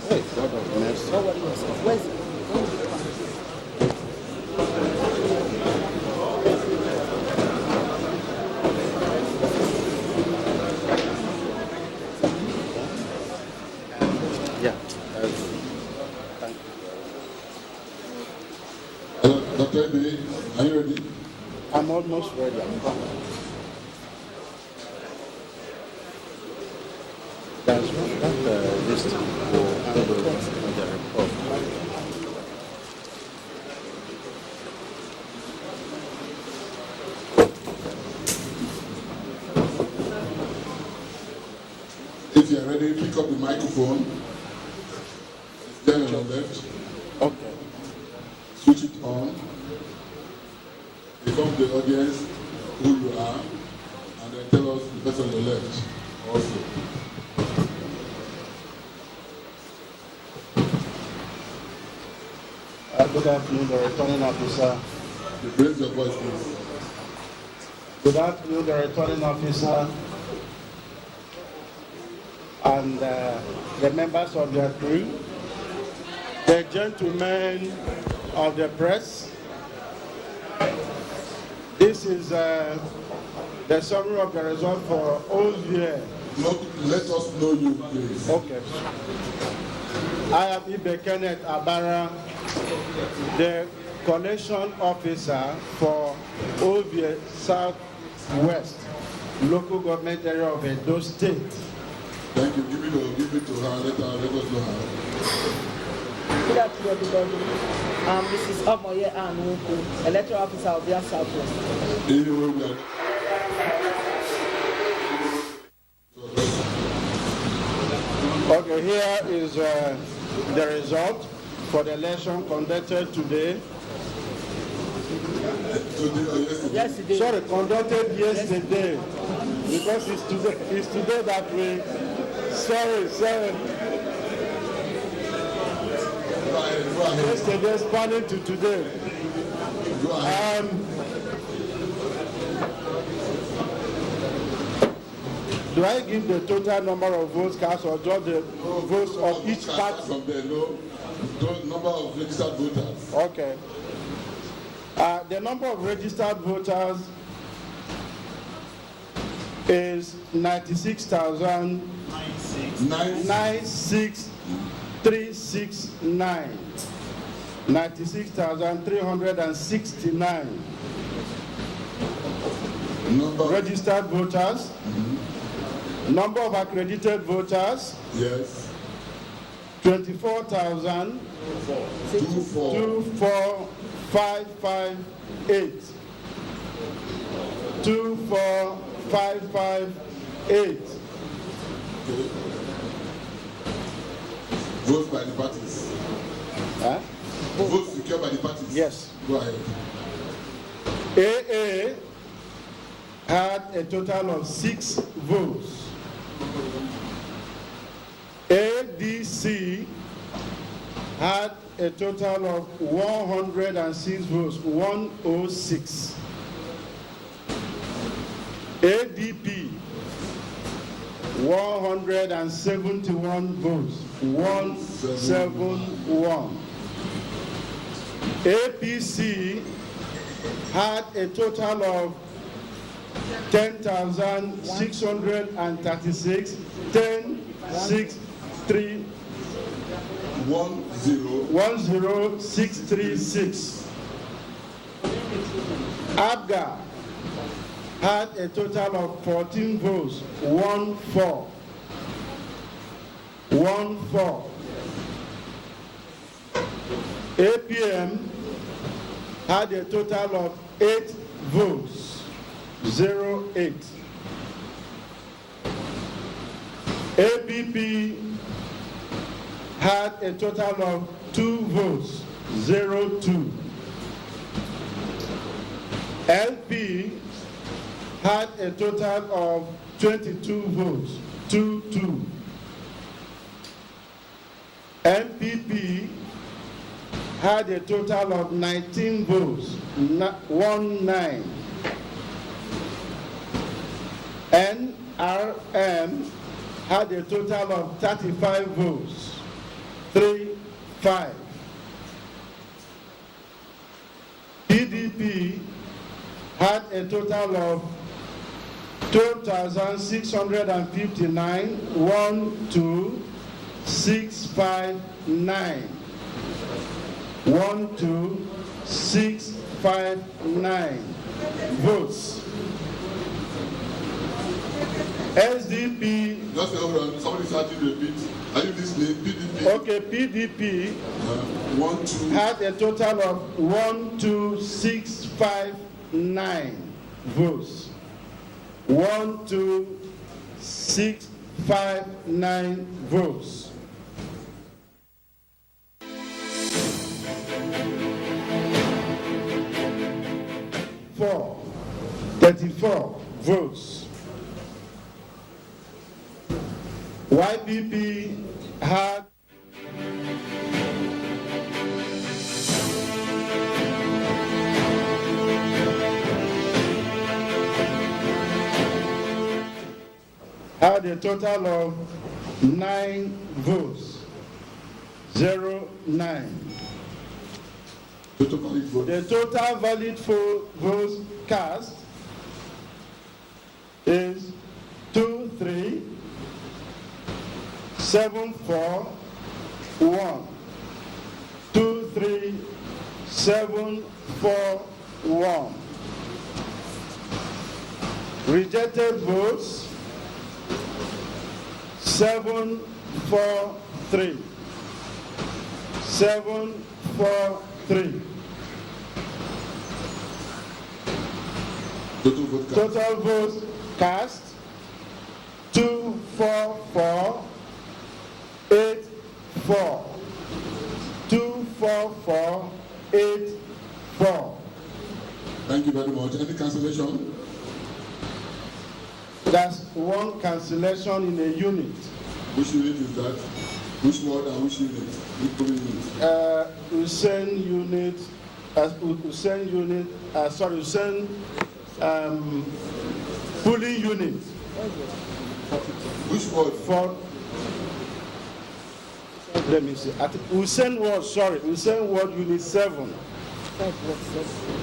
Hey, God of mercy. Don't worry yourself. Where's it? Dr. Ebe, are you ready? I'm almost ready. I'm coming. There's one that list will handle the report. If you are ready, pick up the microphone. It's there on your left. Okay. Switch it on. Inform the audience who you are, and then tell us the person on your left also. Good afternoon, the returning officer. Raise your voice, please. Good afternoon, the returning officer and the members of the crew, the gentlemen of the press. This is the summary of the result for all year. No, let us know you, please. Okay. I am Ibe Kenneth Abara, the collection officer for Ovie Southwest local government area of Edo State. Thank you. Give it to her. Let us know her. Good afternoon, everybody. Mrs. Omoye Anuku, electoral officer of Ovie Southwest. Okay, So here is the result for the election conducted today. Yesterday. Sorry, conducted yesterday. Because it's today that we. Sorry. Yesterday spanning to today. Do I give the total number of votes cast or just the votes of each party? From the number of registered voters. Okay. The number of registered voters is 96,369. 96,369 registered voters. Number of accredited voters. Yes. 24,24558. 24558. Votes by the parties. Huh? Votes secured by the parties. Yes. Go ahead. AA had a total of 6 votes. ADC had a total of 106 votes, 106. ADP 171 votes, 171. APC had a total of 10,636, 10,636. 10636. ABGA had a total of 14 votes, 14. APM had a total of 8 votes, 08. ABP had a total of 2 votes, 02. LP had a total of 22 votes, 22. MPP had a total of 19 votes, 19. NRM had a total of 35 votes, 35. PDP had a total of 12,659, 12659. 12659 votes. SDP. Just hold on. Somebody's asking to repeat. Are you listening? PDP. Okay, PDP had a total of 12659 votes. 12659 votes. 34 votes. YPP had a total of 9 votes, 09. The total valid votes cast is 23741. 23741. Rejected votes 743. 743. Total votes cast 244 4. 24484. Thank you very much. Any cancellation? That's one cancellation in a unit. Which unit is that? Which ward and which unit? Which polling unit? Hussein unit. Polling unit. Which ward? Let me see. Hussein ward, Hussein ward unit 7.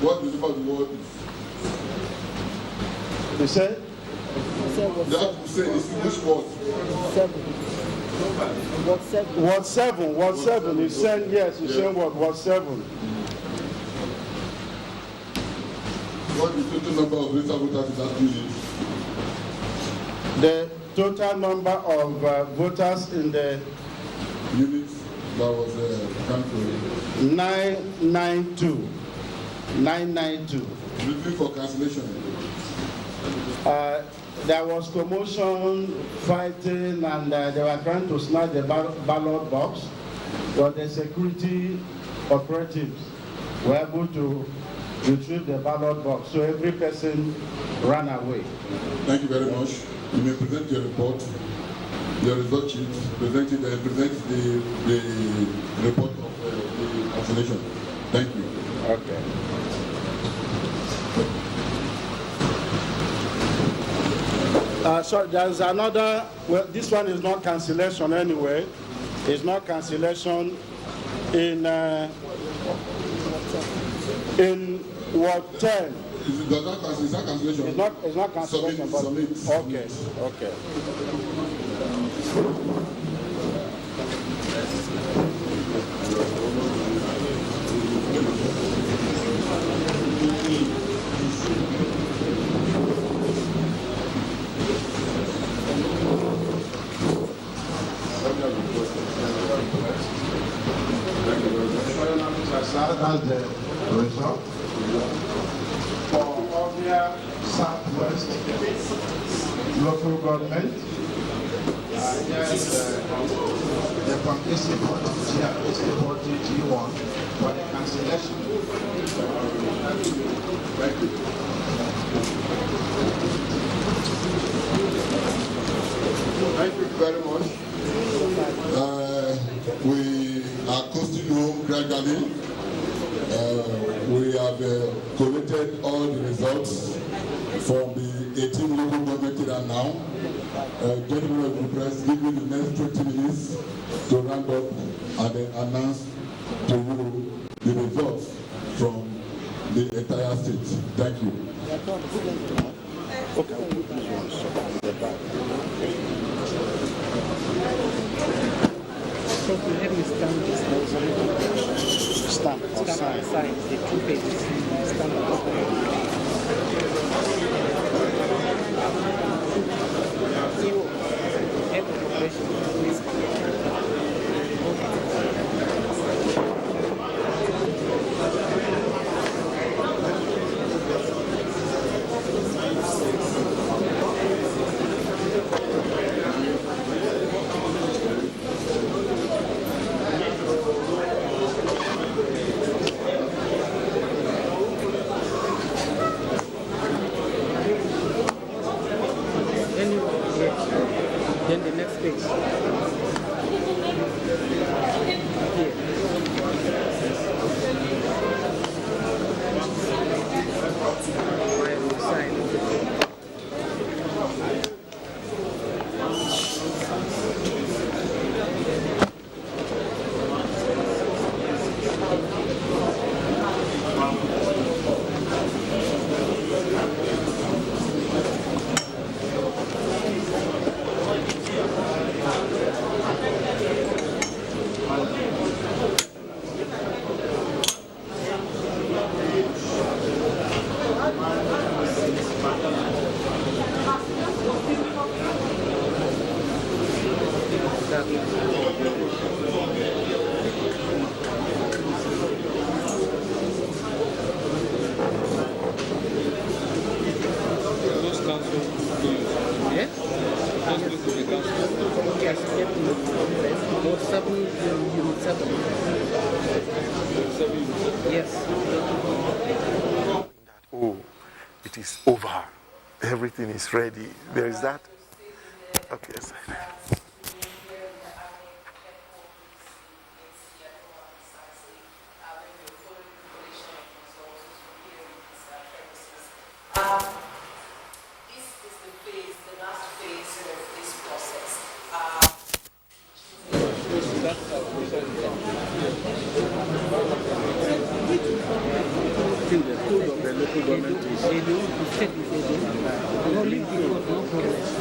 What is about the ward? You said? That Hussein is which ward? 7. Ward 7. Ward 7. Hussein, yes, Hussein ward 7. What is the total number of registered voters in that unit? The total number of voters in the unit that was cancelled. 992. 992. Looking for cancellation. There was commotion, fighting, and they were trying to snatch the ballot box, but the security operatives were able to retrieve the ballot box, so every person ran away. Thank you very much. You may present your report, your result sheet, present the report of the cancellation. Thank you. Okay. So there's another, well, this one is not cancellation anyway. It's not cancellation in Ward 10. Is that cancellation? It's not cancellation, but okay. That's the result for Obia Southwest local government. Yes, the conclusive vote is reported G1 for the cancellation. Thank you. Thank you very much. We are coasting home gradually. We have collected all the results from the 18 local government here and now. Gentlemen of the press, give me the next 20 minutes to round up and then announce to you the results from the entire state. Thank you. Stamp or sign the 2 pages. Stamp or then the next page. Yes, about 7. Yes. Oh, it is over. Everything is ready. There is that. Okay, yes. This is the last phase of this process. The code of the local government is only because no progress.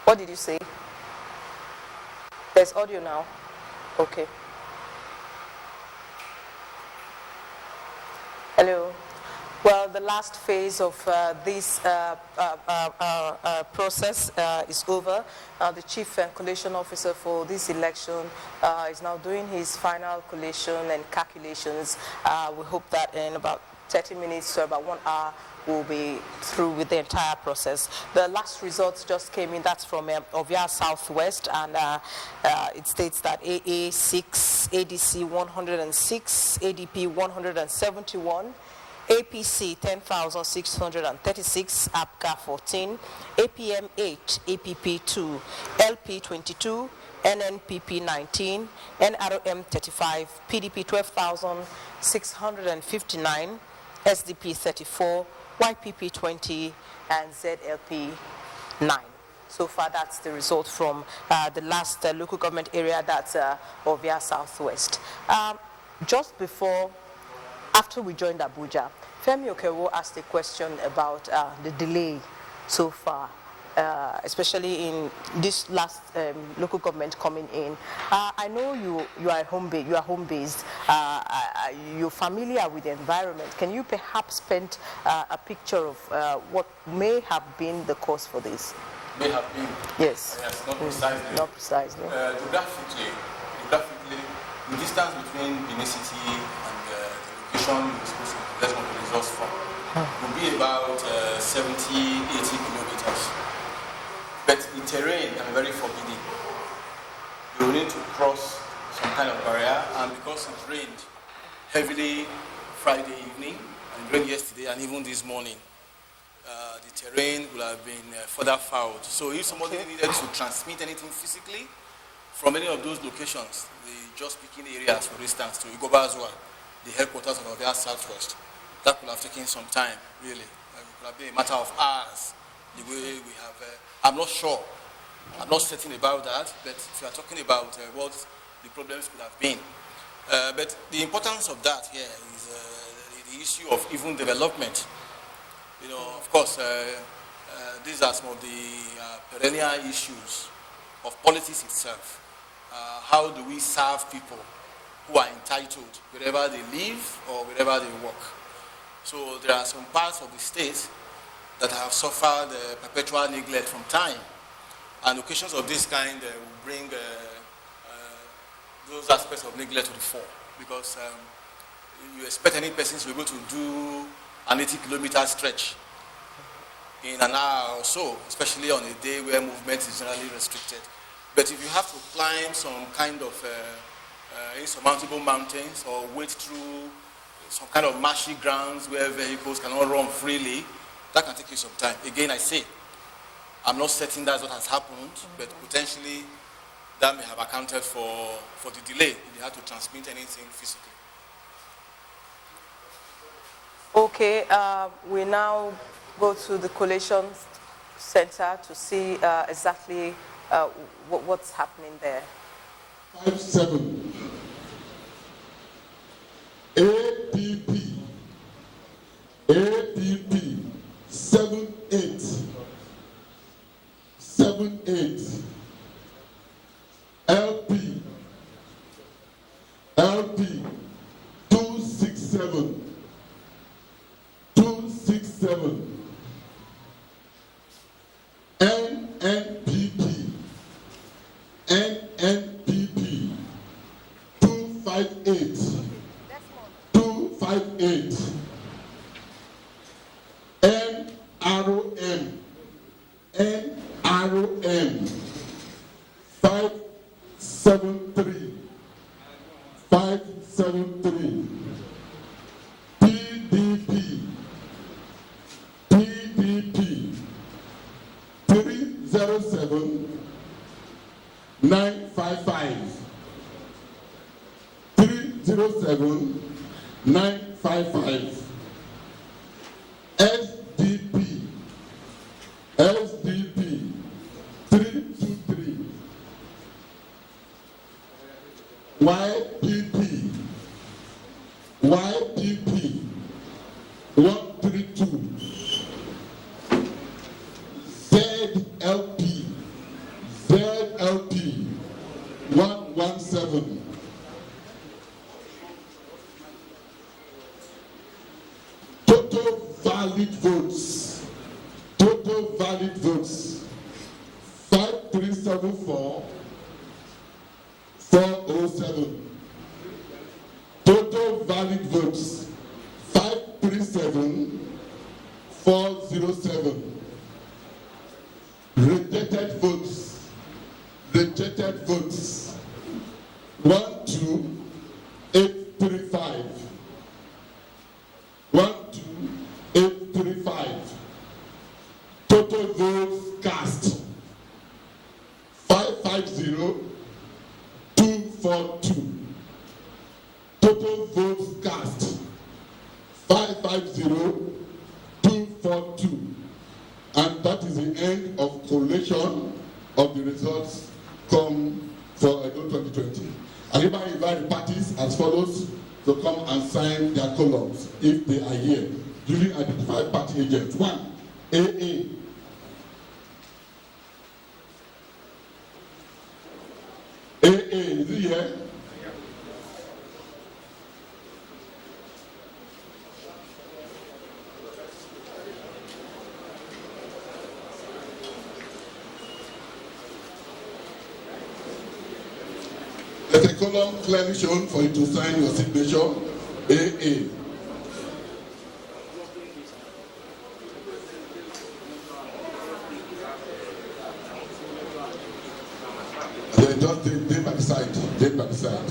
What did you say? There's audio now. Okay. Hello. Well, the last phase of this process is over. The Chief Collation Officer for this election is now doing his final collation and calculations. We hope that in about 30 minutes to about 1 hour, we'll be through with the entire process. The last results just came in. That's from Ovia Southwest, and it states that AA 6, ADC 106, ADP 171, APC 10,636, APCA 14, APM 8, APP 2, LP 22, NNPP 19, NRM 35, PDP 12,659, SDP 34, YPP 20, and ZLP 9. So far, that's the result from the last local government area, that's Ovia Southwest. Just before, after we joined Abuja, Femi Okewo asked a question about the delay so far, especially in this last local government coming in. I know you are home-based. You're familiar with the environment. Can you perhaps paint a picture of what may have been the cause for this? May have been. Yes. Yes, not precisely. Not precisely. Geographically, the distance between Benin City and the location you're supposed to collect the results from will be about 70, 80 kilometers. But the terrain can be very forbidding. You will need to cross some kind of barrier, and because it rained heavily Friday evening, and it rained yesterday and even this morning, the terrain will have been further fouled. So if somebody needed to transmit anything physically from any of those locations, the just speaking areas, for instance, to Igobazwa, the headquarters of Avia Southwest. That could have taken some time, really. It could have been a matter of hours, the way we have. I'm not sure. I'm not certain about that, but if you are talking about what the problems could have been. But the importance of that here is the issue of even development. You know, of course, these are some of the perennial issues of politics itself. How do we serve people who are entitled wherever they live or wherever they work? So there are some parts of the state that have suffered perpetual neglect from time. And occasions of this kind will bring those aspects of neglect to the fore. Because you expect any person to be able to do an 80-kilometer stretch in an hour or so, especially on a day where movement is generally restricted. But if you have to climb some kind of insurmountable mountains or wade through some kind of marshy grounds where vehicles cannot run freely, that can take you some time. Again, I say, I'm not certain that's what has happened, but potentially that may have accounted for the delay if they had to transmit anything physically. Okay, we now go to the collation center to see exactly what's happening there. 5-7 APP 7-8 LP 267 NNPP 258 NROM 573 PDP 307 955 307 955 SDP 323 YPP 132 ZLP 117 total valid votes 5374 407 total valid votes 537 407 rejected votes 12835 total votes cast 550242 total votes cast 550242 and that is the end of collation of the results come for Edo 2020. I hereby invite the parties as follows to come and sign their columns if they are here. Duly identified party agents. 1. AA. Is he here? There's a column clearly shown for you to sign your signature. AA. Then just date by the side. Date by the side.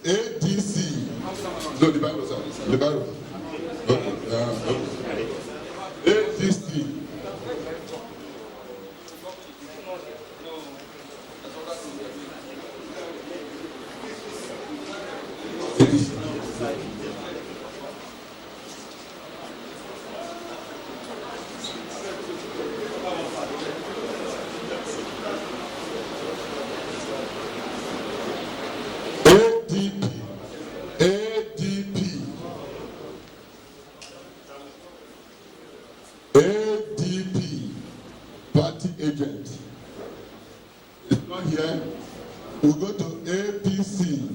ADC. No, the Bible, sir. The Bible. Okay. ADC. party agent. It's not here. We'll go to APC.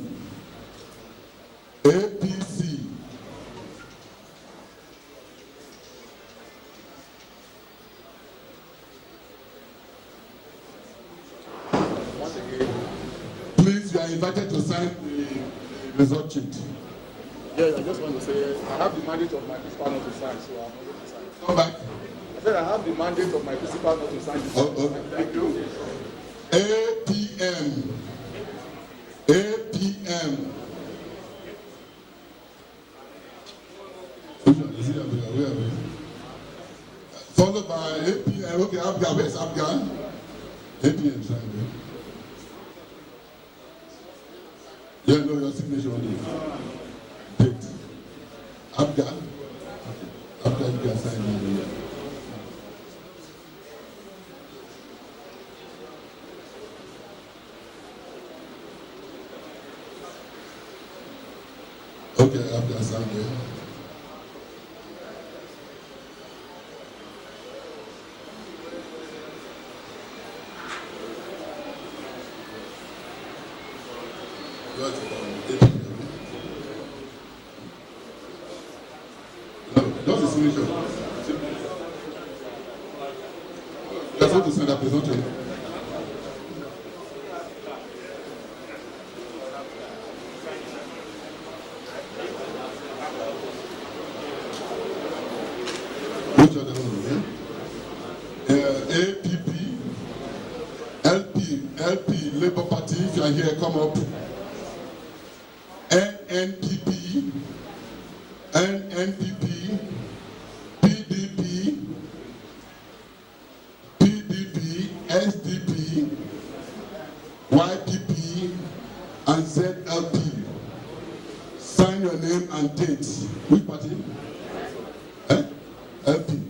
APC. Please, you are invited to sign the result sheet. Yes, I just want to say I have the mandate of my principal not to sign, so I'm not going to sign. Come back. I said I have the mandate of my principal not to sign. Thank you. APM. APM. Where are we? Followed by APM. Okay, Abga. Where's Abga? APM, sign. Yeah, no, your signature on it. Date. Abga. Abga, you can sign it. Okay, Abga, sign it. Just a signature. That's what to send up, isn't it? Which other one? APP, LP, Labour Party, if you are here, come up. NNPP, PDP, SDP, YPP, and ZLP. Sign your name and date. Which party? LP.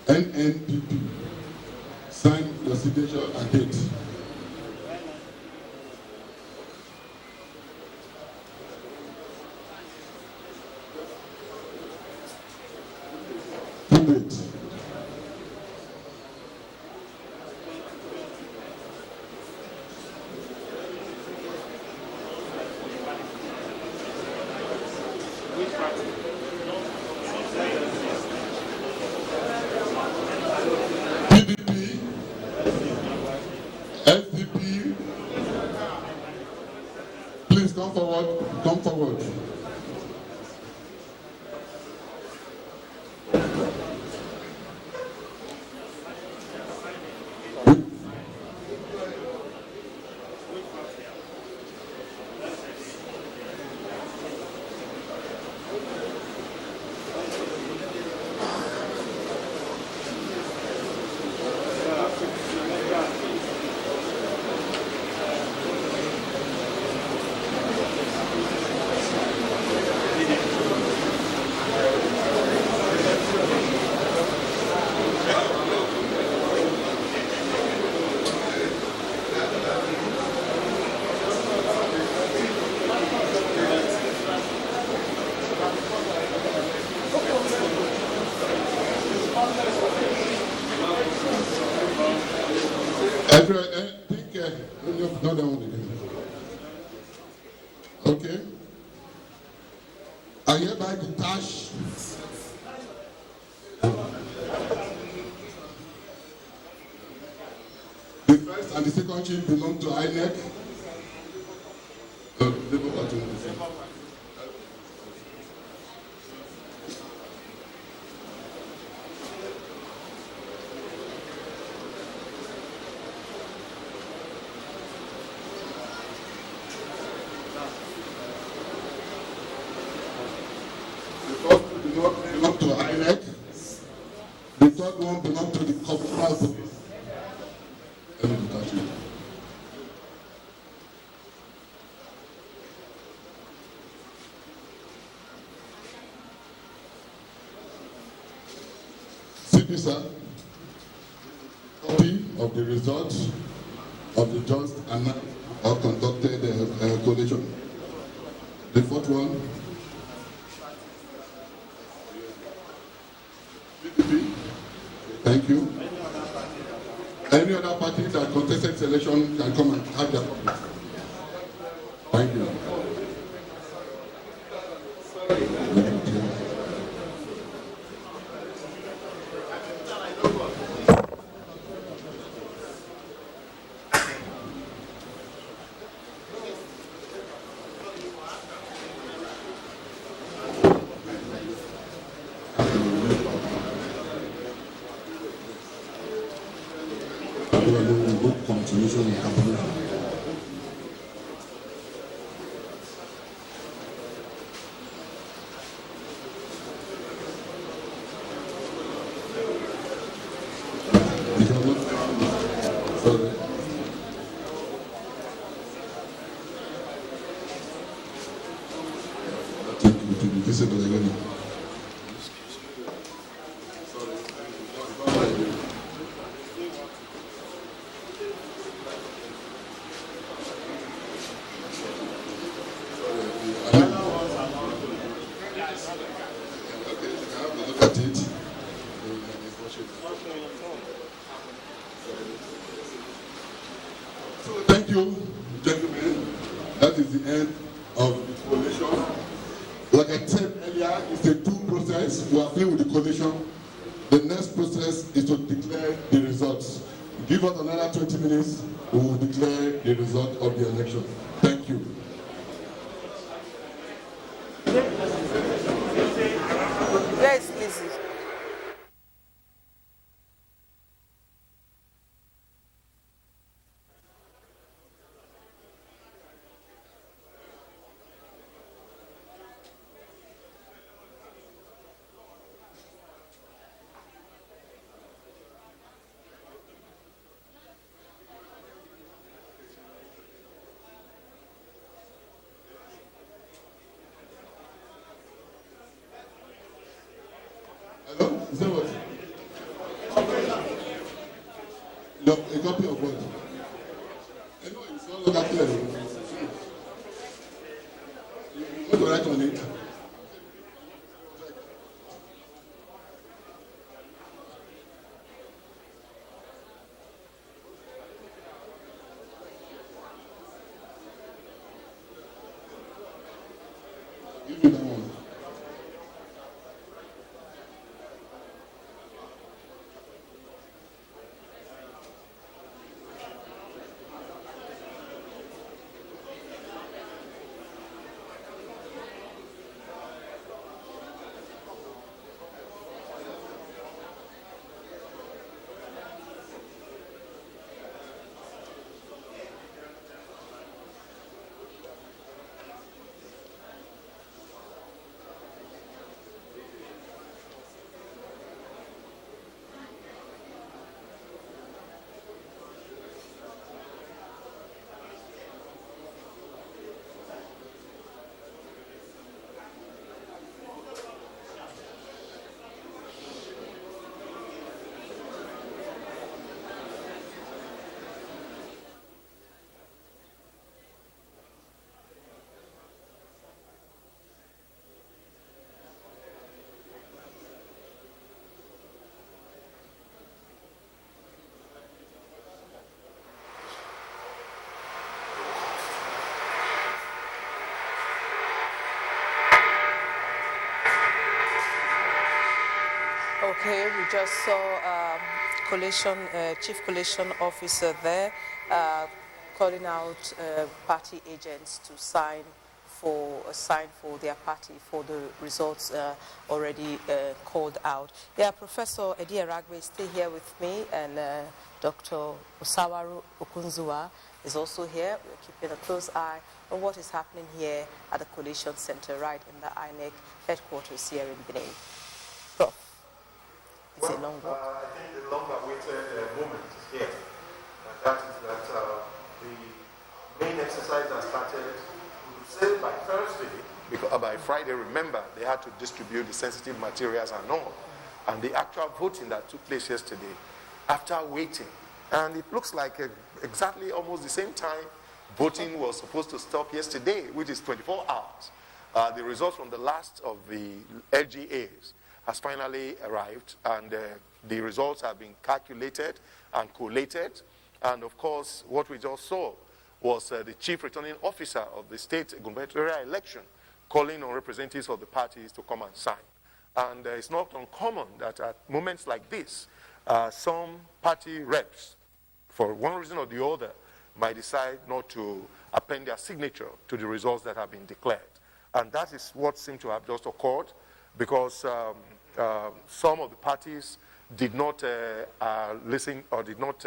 NNPP. Sign your signature and date. SDP, please come forward, come forward. Okay. I hereby detach the first and the second chief belong to INEC. Labour Party. Belong to INEC. The third one belongs to the communal police. Let me detach it. CP, sir, copy of the results of the just and conducted collation. The fourth one. PDP. Thank you. Any other party that contested selection can come and have their copy. Thank you. Continuation happening. Thank you, gentlemen. That is the end of the coalition. Like I said earlier, it's a due process. We are playing with the coalition. The next process is to declare the results. Give us another 20 minutes, we will declare the result of the election. Thank you. Yes, Lizzie. Hello? Is that what? No, a copy of what? No, it's not that clear. You want to write on it? Give me that one. Okay, we just saw Chief Collation Officer there calling out party agents to sign for their party for the results already called out. Yeah, Professor Eddie Aragbe is still here with me, and Dr. Osawaru Okunzuwa is also here. We're keeping a close eye on what is happening here at the Collation Center, right in the INEC headquarters here in Benin. Prof. It's a long walk. I think the long-awaited moment is here. And that is that the main exercise has started, we would say by Thursday, because by Friday, remember, they had to distribute the sensitive materials and all. And the actual voting that took place yesterday, after waiting, and it looks like exactly almost the same time voting was supposed to stop yesterday, which is 24 hours. The results from the last of the LGAs has finally arrived, and the results have been calculated and collated. And of course, what we just saw was the chief returning officer of the state gubernatorial election calling on representatives of the parties to come and sign. And it's not uncommon that at moments like this, some party reps, for one reason or the other, might decide not to append their signature to the results that have been declared. And that is what seemed to have just occurred, because some of the parties did not listen or did not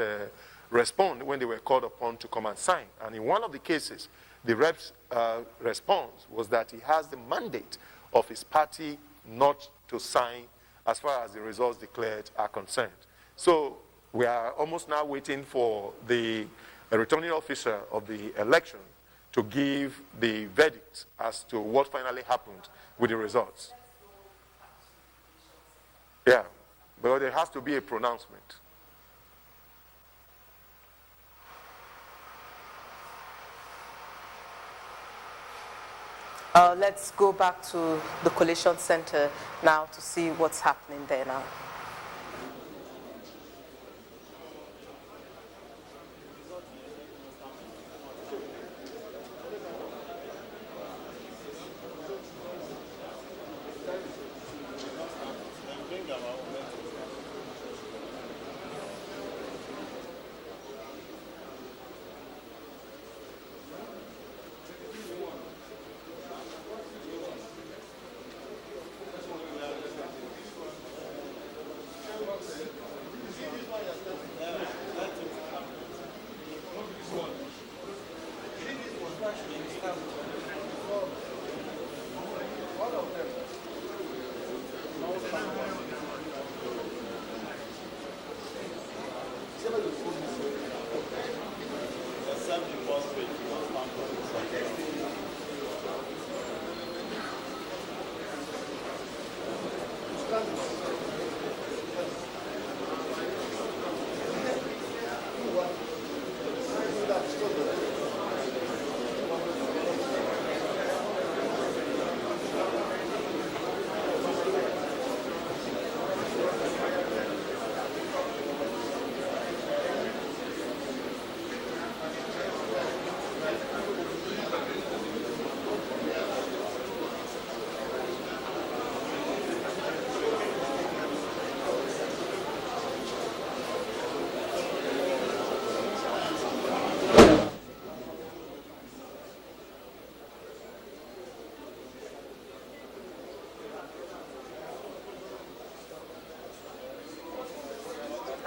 respond when they were called upon to come and sign. And in one of the cases, the rep's response was that he has the mandate of his party not to sign as far as the results declared are concerned. So we are almost now waiting for the returning officer of the election to give the verdict as to what finally happened with the results. Yeah, but there has to be a pronouncement. Let's go back to the collation center now to see what's happening there now.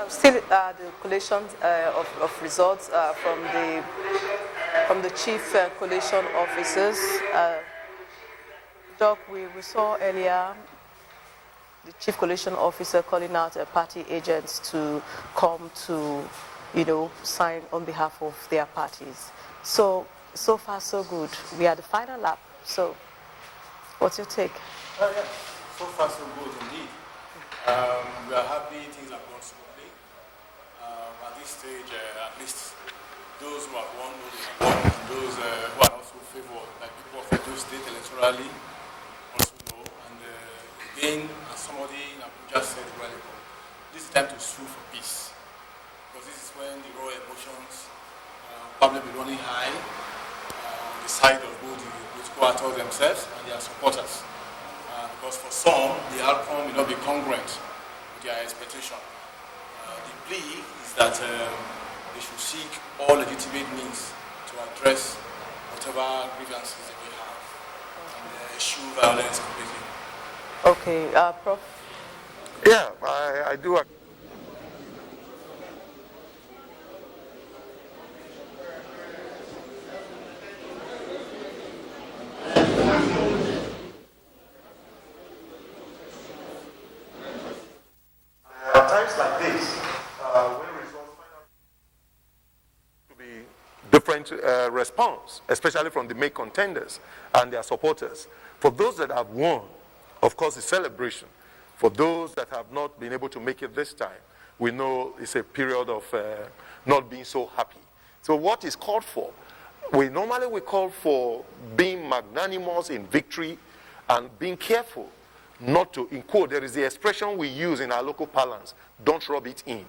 Still, the collation of results from the chief collation officers. Doc, we saw earlier the chief collation officer calling out party agents to come to, sign on behalf of their parties. So far so good. We are the final lap. So, what's your take? Yeah, so far so good indeed. We are happy things have gone smoothly. At this stage, at least those who have won, those who are also favored, like people of Edo State electorally, also know. And again, as somebody in Abuja said well ago, this is time to sue for peace. Because this is when the raw emotions probably be running high on the side of both the political actors themselves and their supporters. Because for some, the outcome will not be congruent with their expectation. The plea is that they should seek all legitimate means to address whatever grievances they may have and eschew violence completely. Okay, Prof. Yeah, I do agree. At times like this, when results find out to be different response, especially from the main contenders and their supporters. For those that have won, of course, it's celebration. For those that have not been able to make it this time, we know it's a period of not being so happy. So what is called for? We normally call for being magnanimous in victory and being careful not to, in quote, there is the expression we use in our local parlance, don't rub it in.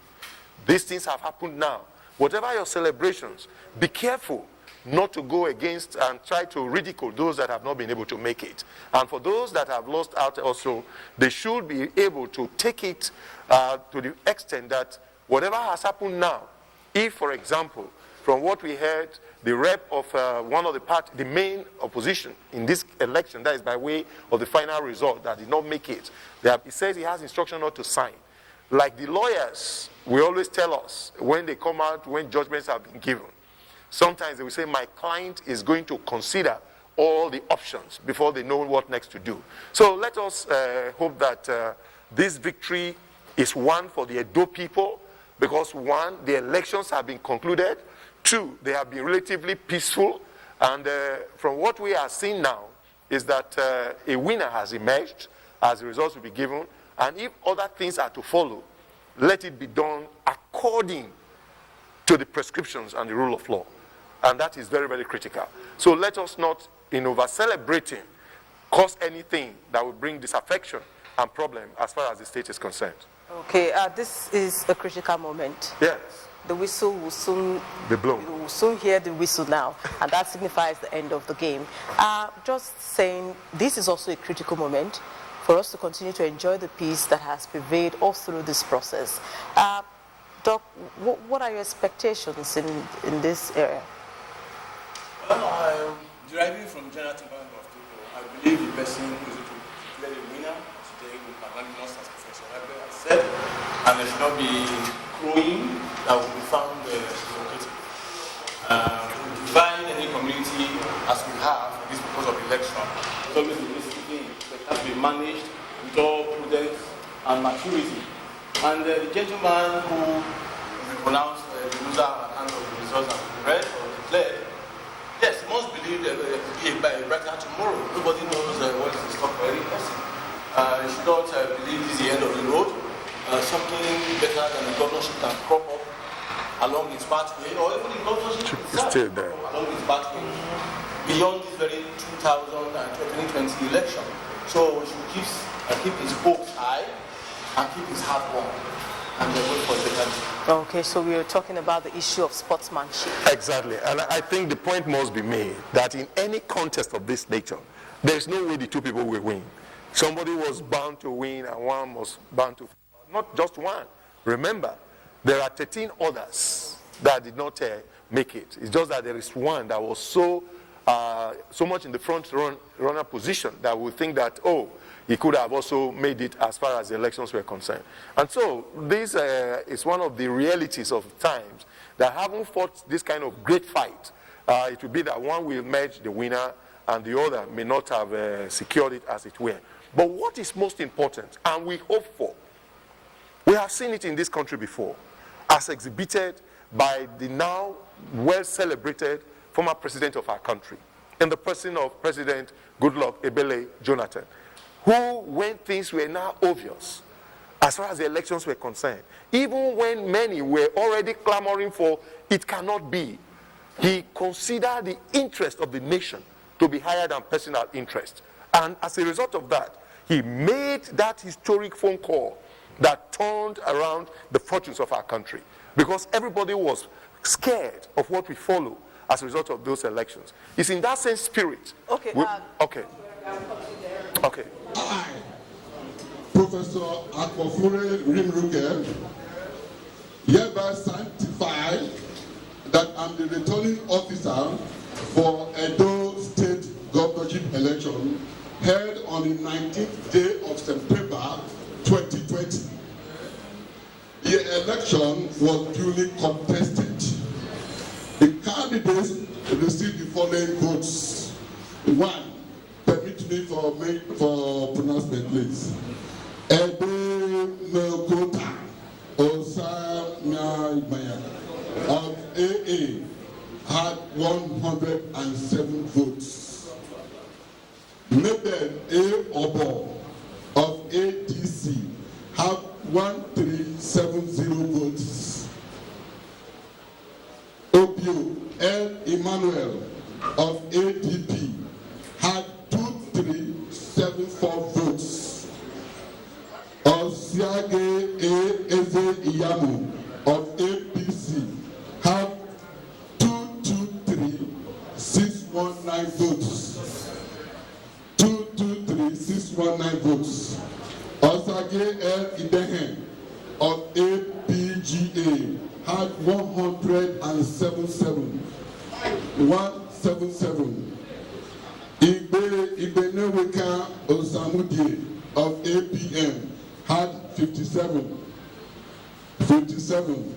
These things have happened now. Whatever your celebrations, be careful not to go against and try to ridicule those that have not been able to make it. And for those that have lost out also, they should be able to take it to the extent that whatever has happened now, if, for example, from what we heard, the rep of one of the party, the main opposition in this election, that is by way of the final result, that did not make it, he says he has instruction not to sign. Like the lawyers will always tell us when they come out, when judgments have been given, sometimes they will say, my client is going to consider all the options before they know what next to do. So let us hope that this victory is one for the Edo people, because one, the elections have been concluded. Two, they have been relatively peaceful. And from what we are seeing now is that a winner has emerged as the results will be given. And if other things are to follow, let it be done according to the prescriptions and the rule of law. And that is very, very critical. So let us not, in over-celebrating, cause anything that will bring disaffection and problem as far as the state is concerned. Okay, this is a critical moment. Yes. The whistle will soon be blown. We will soon hear the whistle now, and that signifies the end of the game. Just saying, this is also a critical moment for us to continue to enjoy the peace that has prevailed all through this process. Doc, what are your expectations in this area? Well, deriving from general temperament of people, I believe the person who is to declare the winner today will magnanimous, as Professor Rabe has said, and there should not be crowing that will be found provocative. To define any community as we have for this purpose of election is always a risky thing, but it has to be managed with all prudence and maturity. And the gentleman who pronounced the loser at the hand of the results and read or declared, yes, he must believe that there could be a brighter tomorrow. Nobody knows what is in stock for any person. You should not believe this is the end of the road. Something better than the governorship can crop up along its pathway, or even the governorship itself still there along its pathway beyond this very 2020 election. So we should keep his hopes high and keep his heart warm and wait for the better. Okay, so we are talking about the issue of sportsmanship. Exactly, and I think the point must be made that in any contest of this nature, there is no way the two people will win. Somebody was bound to win and one was bound to, not just one. Remember, there are 13 others that did not make it. It's just that there is one that was so much in the front runner position that we think that, oh, he could have also made it as far as the elections were concerned. And so this is one of the realities of times that having fought this kind of great fight, it will be that one will emerge the winner and the other may not have secured it as it were. But what is most important, and we hope for, we have seen it in this country before, as exhibited by the now well-celebrated former president of our country, in the person of President Goodluck Ebele Jonathan, who, when things were now obvious, as far as the elections were concerned, even when many were already clamoring for it cannot be, he considered the interest of the nation to be higher than personal interest. And as a result of that, he made that historic phone call that turned around the fortunes of our country, because everybody was scared of what we follow as a result of those elections. It's in that same spirit. Okay. Okay. I, Professor Akpofure Rimruke, hereby sanctify that I'm the returning officer for Edo State governorship election held on the 19th day of September 2020. The election was duly contested. The candidates received the following votes. 1. Permit me for pronouncement, please. Edo Melkota Osamaya of AA had 107 votes. Mabel A. Obo of ADC had 1370 votes. Obio L. Emmanuel of ADP had 2374 votes. Osiage Eze Iyamu of APC have 223,619 votes. 223,619 votes. Osage El Idehen of APGA had 177. 177. Ibeneweka Osamudie of APM had 57. 57.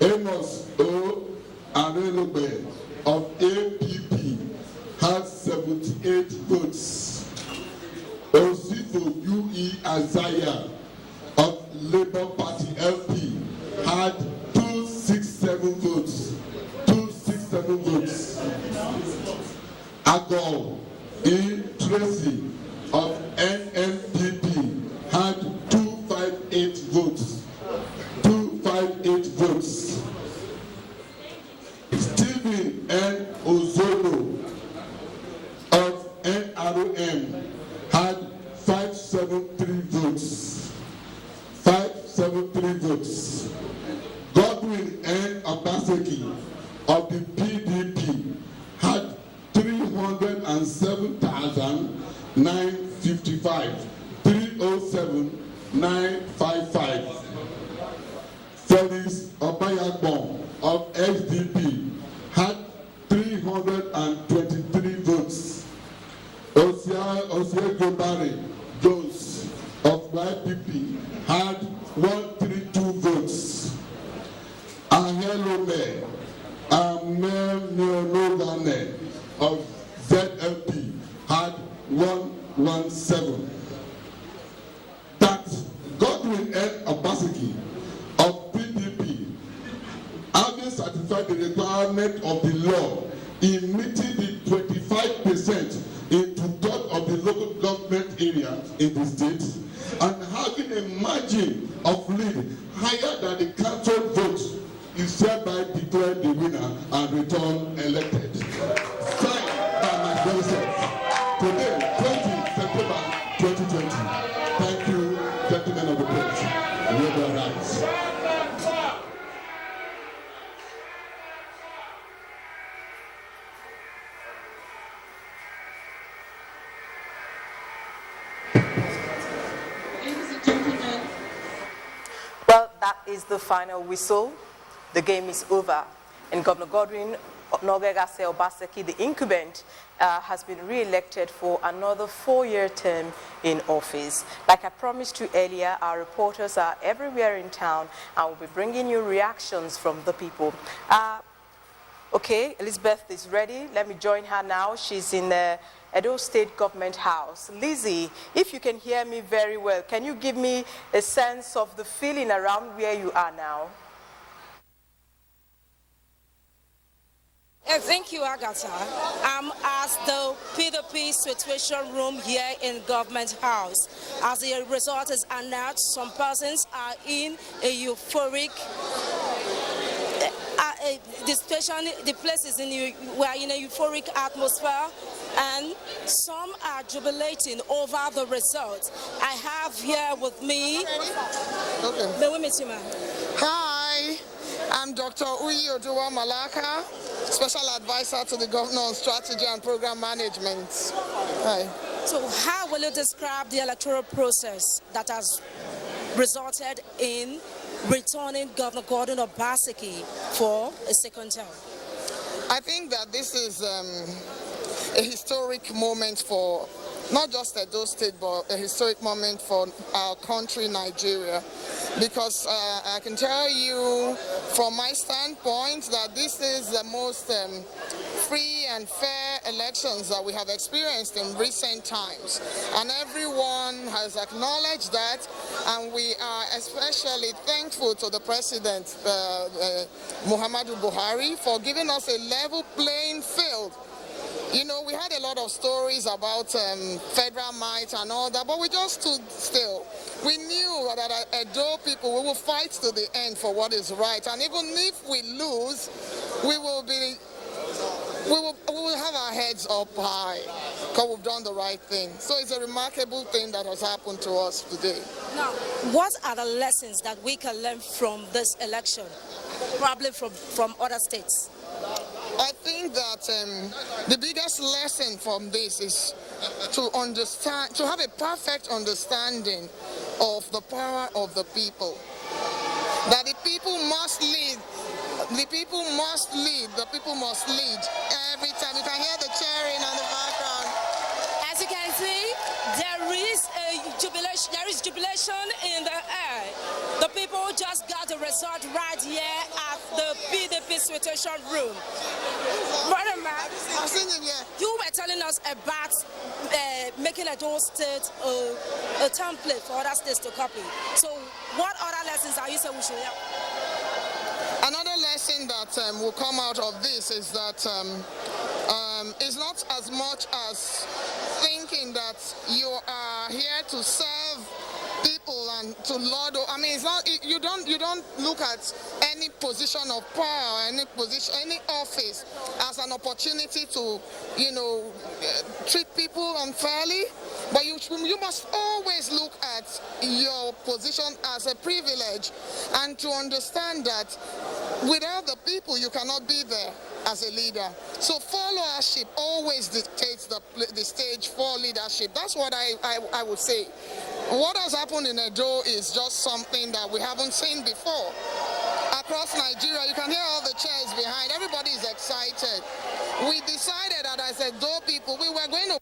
Amos O. Arelobe of APP had 78 votes. Osifo U.E. Azaya of Labour Party LP had 267 votes. 267 votes. Agol E. Tracy of NNPP had 258 votes. 258 votes. Stephen N. Ozolo of NRM had 573 votes. 573 votes. Godwin N. Obaseki of the PDP had 307,955. 307,955. Felix Obayagbon of SDP had 323 votes. Osiegobari Jones of YPP had 132 votes. Ahelome Amelneonogane of ZLP had 117. That Godwin N. Obaseki of PDP, having satisfied the requirement of the law in meeting the 25% in two-thirds of the local government area in the state and having a margin of lead higher than the council vote, is hereby declared the winner and returned elected. Signed by myself. Today, 20 September 2020. Thank you, gentlemen of the press. Labor rights. Well, that is the final whistle. The game is over. And Governor Godwin Nogegase Obaseki, the incumbent, has been re-elected for another 4-year term in office. Like I promised you earlier, our reporters are everywhere in town and will be bringing you reactions from the people. Okay, Elizabeth is ready. Let me join her now. She's in the Edo State Government House. Lizzie, if you can hear me very well, can you give me a sense of the feeling around where you are now? Thank you, Agatha. I'm at the PDP situation room here in Government House. As the result is announced, some persons are in a euphoric the place is we're in a euphoric atmosphere, and some are jubilating over the results. I have here with me. Hi, I'm Dr. Uyi Oduwa Malaka, Special Advisor to the Governor on Strategy and Program Management. Hi. So how will you describe the electoral process that has resulted in returning Governor Gordon Obaseki for a second term? I think that this is a historic moment for not just Edo State, but a historic moment for our country, Nigeria. Because I can tell you from my standpoint that this is the most free and fair elections that we have experienced in recent times. And everyone has acknowledged that, and we are especially thankful to the President, Muhammadu Buhari, for giving us a level playing field. You know, we had a lot of stories about federal might and all that, but we just stood still. We knew that at Edo people, we will fight to the end for what is right. And even if we lose, we will be we will have our heads up high because we've done the right thing. So it's a remarkable thing that has happened to us today. Now, what are the lessons that we can learn from this election, probably from other states? I think that the biggest lesson from this is to understand, to have a perfect understanding of the power of the people. That the people must lead. The people must lead. The people must lead. Every time you can hear the cheering on the background. As you can see, there is jubilation. There is jubilation in the air. The people just got the result right here at the PDP situation room. Brother man, I've seen him here. You were telling us about making Edo State a template for other states to copy. So, what other lessons are you saying we should have? Another lesson that will come out of this is that it's not as much as thinking that you are here to serve people and to lord. I mean, it's not. You don't look at any position of power, any position, any office as an opportunity to, treat people unfairly. But you must always look at your position as a privilege and to understand that without the people, you cannot be there as a leader. So followership always dictates the stage for leadership. That's what I would say. What has happened in Edo is just something that we haven't seen before. Across Nigeria, you can hear all the cheers behind. Everybody is excited. We decided that as Edo people, we were going to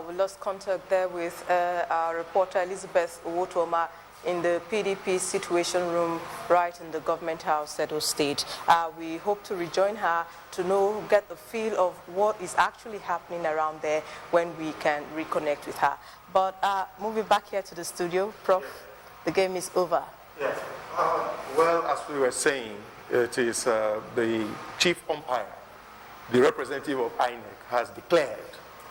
we lost contact there with our reporter Elizabeth Owotoma in the PDP situation room right in the government house, Edo State. We hope to rejoin her to get the feel of what is actually happening around there when we can reconnect with her. But moving back here to the studio, Prof, the game is over. Yes. Well, as we were saying, it is the chief umpire, the representative of INEC, has declared,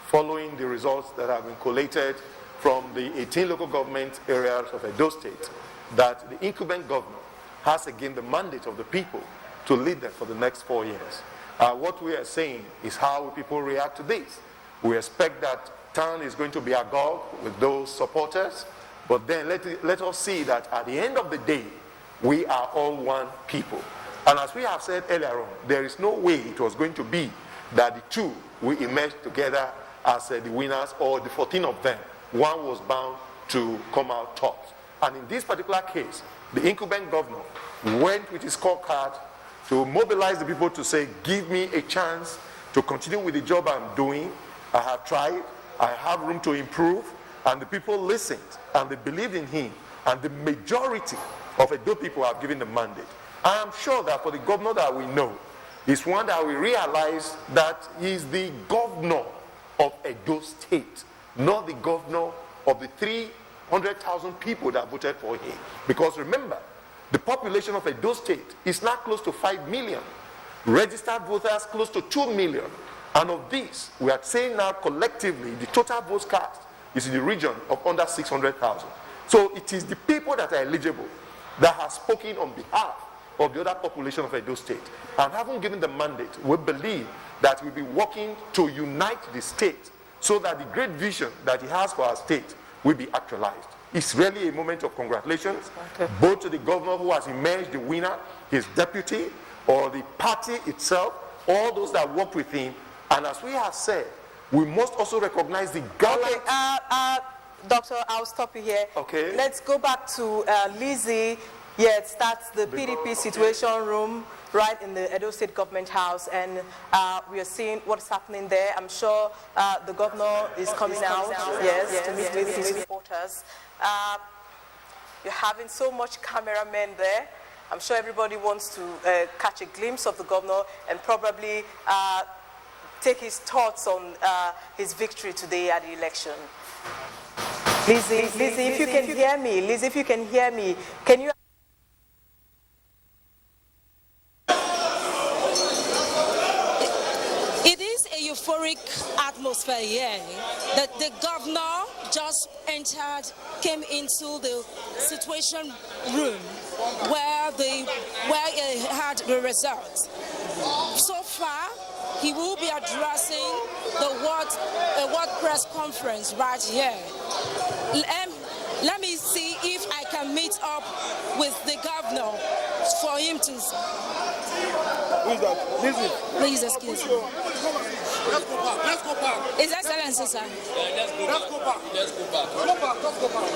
following the results that have been collated from the 18 local government areas of Edo State, that the incumbent governor has again the mandate of the people to lead them for the next 4 years. What we are saying is how will people react to this. We expect that town is going to be agog with those supporters, but then let us see that at the end of the day, we are all one people. And as we have said earlier on, there is no way it was going to be that the two will emerge together as the winners, or the 14 of them. One was bound to come out top. And in this particular case, the incumbent governor went with his scorecard to mobilize the people to say, give me a chance to continue with the job I'm doing. I have tried, I have room to improve, and the people listened, and they believed in him, and the majority of Edo people have given the mandate. I am sure that for the governor that we know, is one that we realize that he is the governor of Edo State, not the governor of the 300,000 people that voted for him. Because remember, the population of Edo State is now close to 5 million. Registered voters close to 2 million. And of these, we are saying now collectively, the total votes cast is in the region of under 600,000. So it is the people that are eligible that have spoken on behalf of the other population of Edo State. And having given the mandate, we believe that we'll be working to unite the state so that the great vision that he has for our state will be actualized. It's really a moment of congratulations, both to the governor who has emerged the winner, his deputy, or the party itself, all those that worked with him. And as we have said, we must also recognize the government. Okay, Doctor, I'll stop you here. Okay. Let's go back to Lizzie. Yeah, it starts the PDP situation room right in the Edo State Government House, and we are seeing what's happening there. I'm sure the governor is coming out, to meet with his reporters. You're having so much cameramen there. I'm sure everybody wants to catch a glimpse of the governor and probably take his thoughts on his victory today at the election. Lizzie, if you can hear me, Lizzie, if you can hear me, can you... It is a euphoric atmosphere here. That the governor just came into the situation room where he had the results. So far, he will be addressing the World Press Conference right here. Let me see if I can meet up with the governor for him to... Who is that? Listen. Please excuse me. Let's go back. Let's go back. His Excellency, sir. Let's go back. Let's go back. Go back. Let's go back.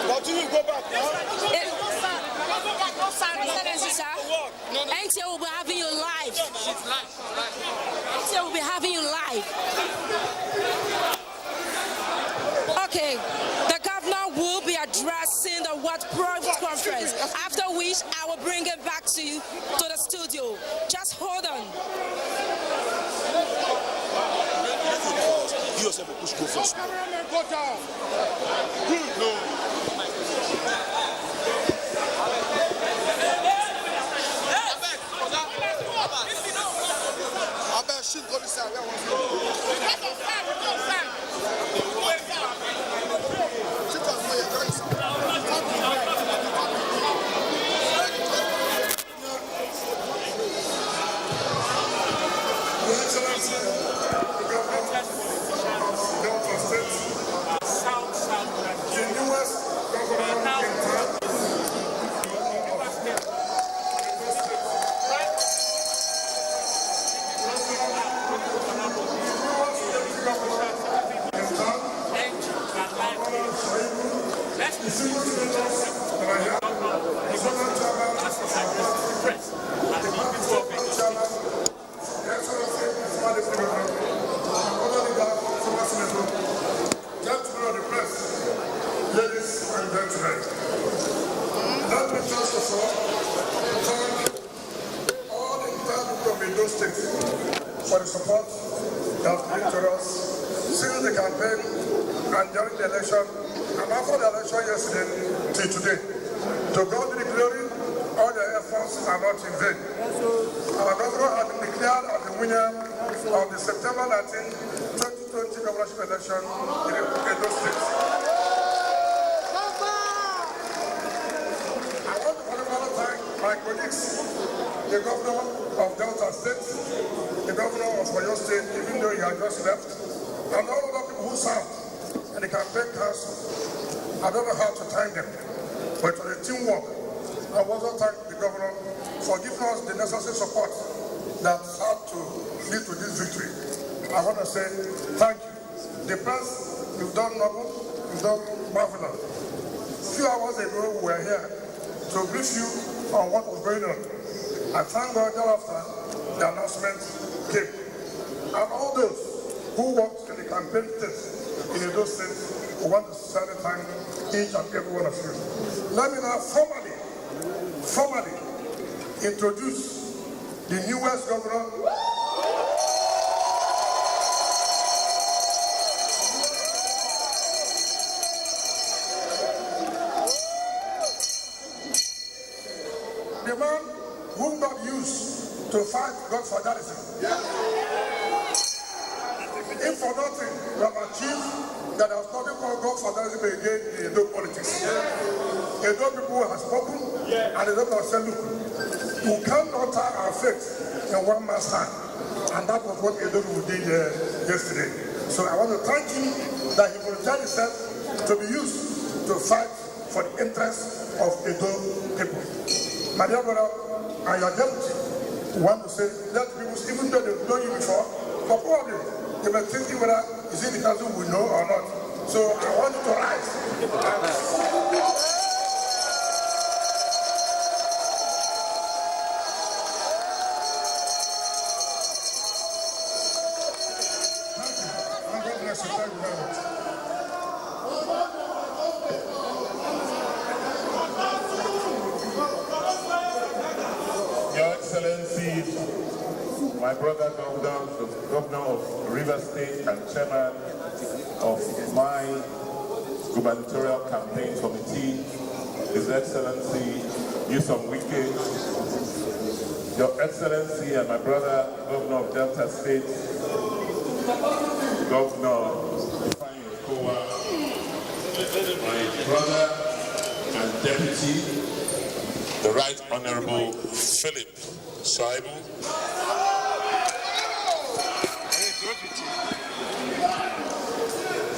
Continue. Go back. Excellency, sir. NTA will be having you live. NTA will be having you live. Okay. The governor will be addressing the World Press Conference, after which I will bring it back to you to the studio. Just hold on. You yourself will push go first. Go down. Good. No. I bet she'll go this side. For the support that has been to us since the campaign and during the election and after the election yesterday till today. To God be the glory, all their efforts are not in vain. Our governor has been declared as the winner of the September 19, 2020 governorship election in Edo State. I want to thank my colleagues, the governor of Delta State, the governor of Oyo State, even though he had just left, and all other people who served in the campaign council. I don't know how to thank them, but for the teamwork. I also thank the governor for giving us the necessary support that had to lead to this victory. I want to say thank you. The press, you've done noble, you've done marvelous. A few hours ago, we were here to brief you on what was going on. I thank God thereafter the announcement came. And all those who worked in the campaign states in those states who want to sincerely thank each and every one of you. Let me now formally introduce the newest governor. The man whom God used to fight God's fatalism. If for nothing, we have achieved that there was nothing called God's fatalism again in Edo politics. Edo people have spoken, and Edo people said, look, we cannot tie our faith in one man's hand. And that was what Edo people did yesterday. So I want to thank him that he volunteered himself to be used to fight for the interests of Edo people. My dear brother, and your deputy want to say, let people, even though they've known you before, but probably they may think whether is it the council we know or not. So I want you to rise. Thank you. And God bless you. Thank you very much. Your Excellency, my brother governor of River State and chairman of my gubernatorial campaign committee, His Excellency Nyesom Wike, Your Excellency and my brother, Governor of Delta State, Governor Kowa, my brother and deputy, the Right Honorable Philip Shaibu,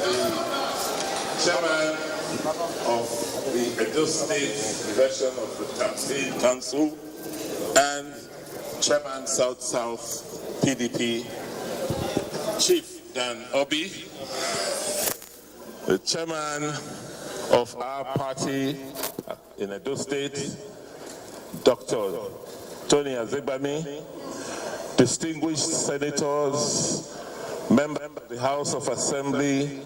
the chairman of the Edo State version of the Campaign Council, and Chairman South-South PDP, Chief Dan Obi, the chairman of our party in Edo State, Dr. Tony Azegbami, distinguished senators, member of the House of Assembly,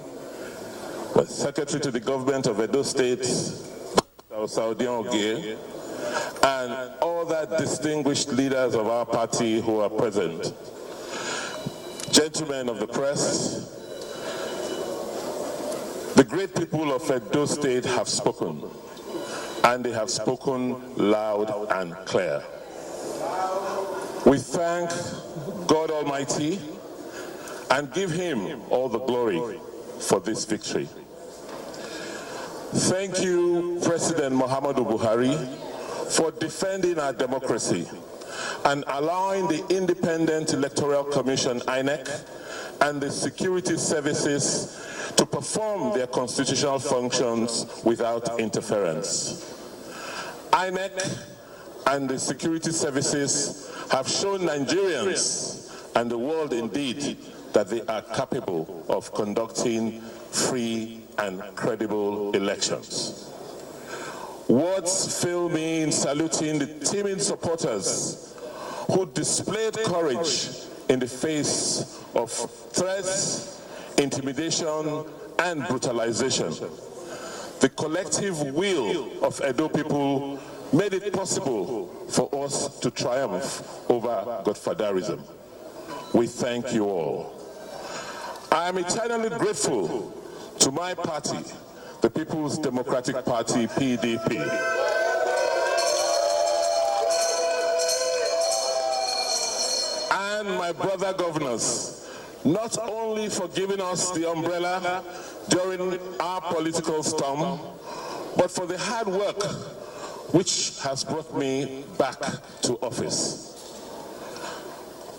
Secretary to the Government of Edo State, Saudian Ogie, and other distinguished leaders of our party who are present. Gentlemen of the press, the great people of Edo State have spoken, and they have spoken loud and clear. We thank God Almighty and give Him all the glory for this victory. Thank you, President Muhammadu Buhari, for defending our democracy and allowing the Independent Electoral Commission, INEC, and the security services to perform their constitutional functions without interference. INEC and the security services have shown Nigerians and the world indeed that they are capable of conducting free and credible elections. Words fail me in saluting the teeming supporters who displayed courage in the face of threats, intimidation, and brutalization. The collective will of Edo people made it possible for us to triumph over Godfatherism. We thank you all. I am eternally grateful to my party, the People's Democratic Party, PDP. And my brother governors, not only for giving us the umbrella during our political storm, but for the hard work which has brought me back to office.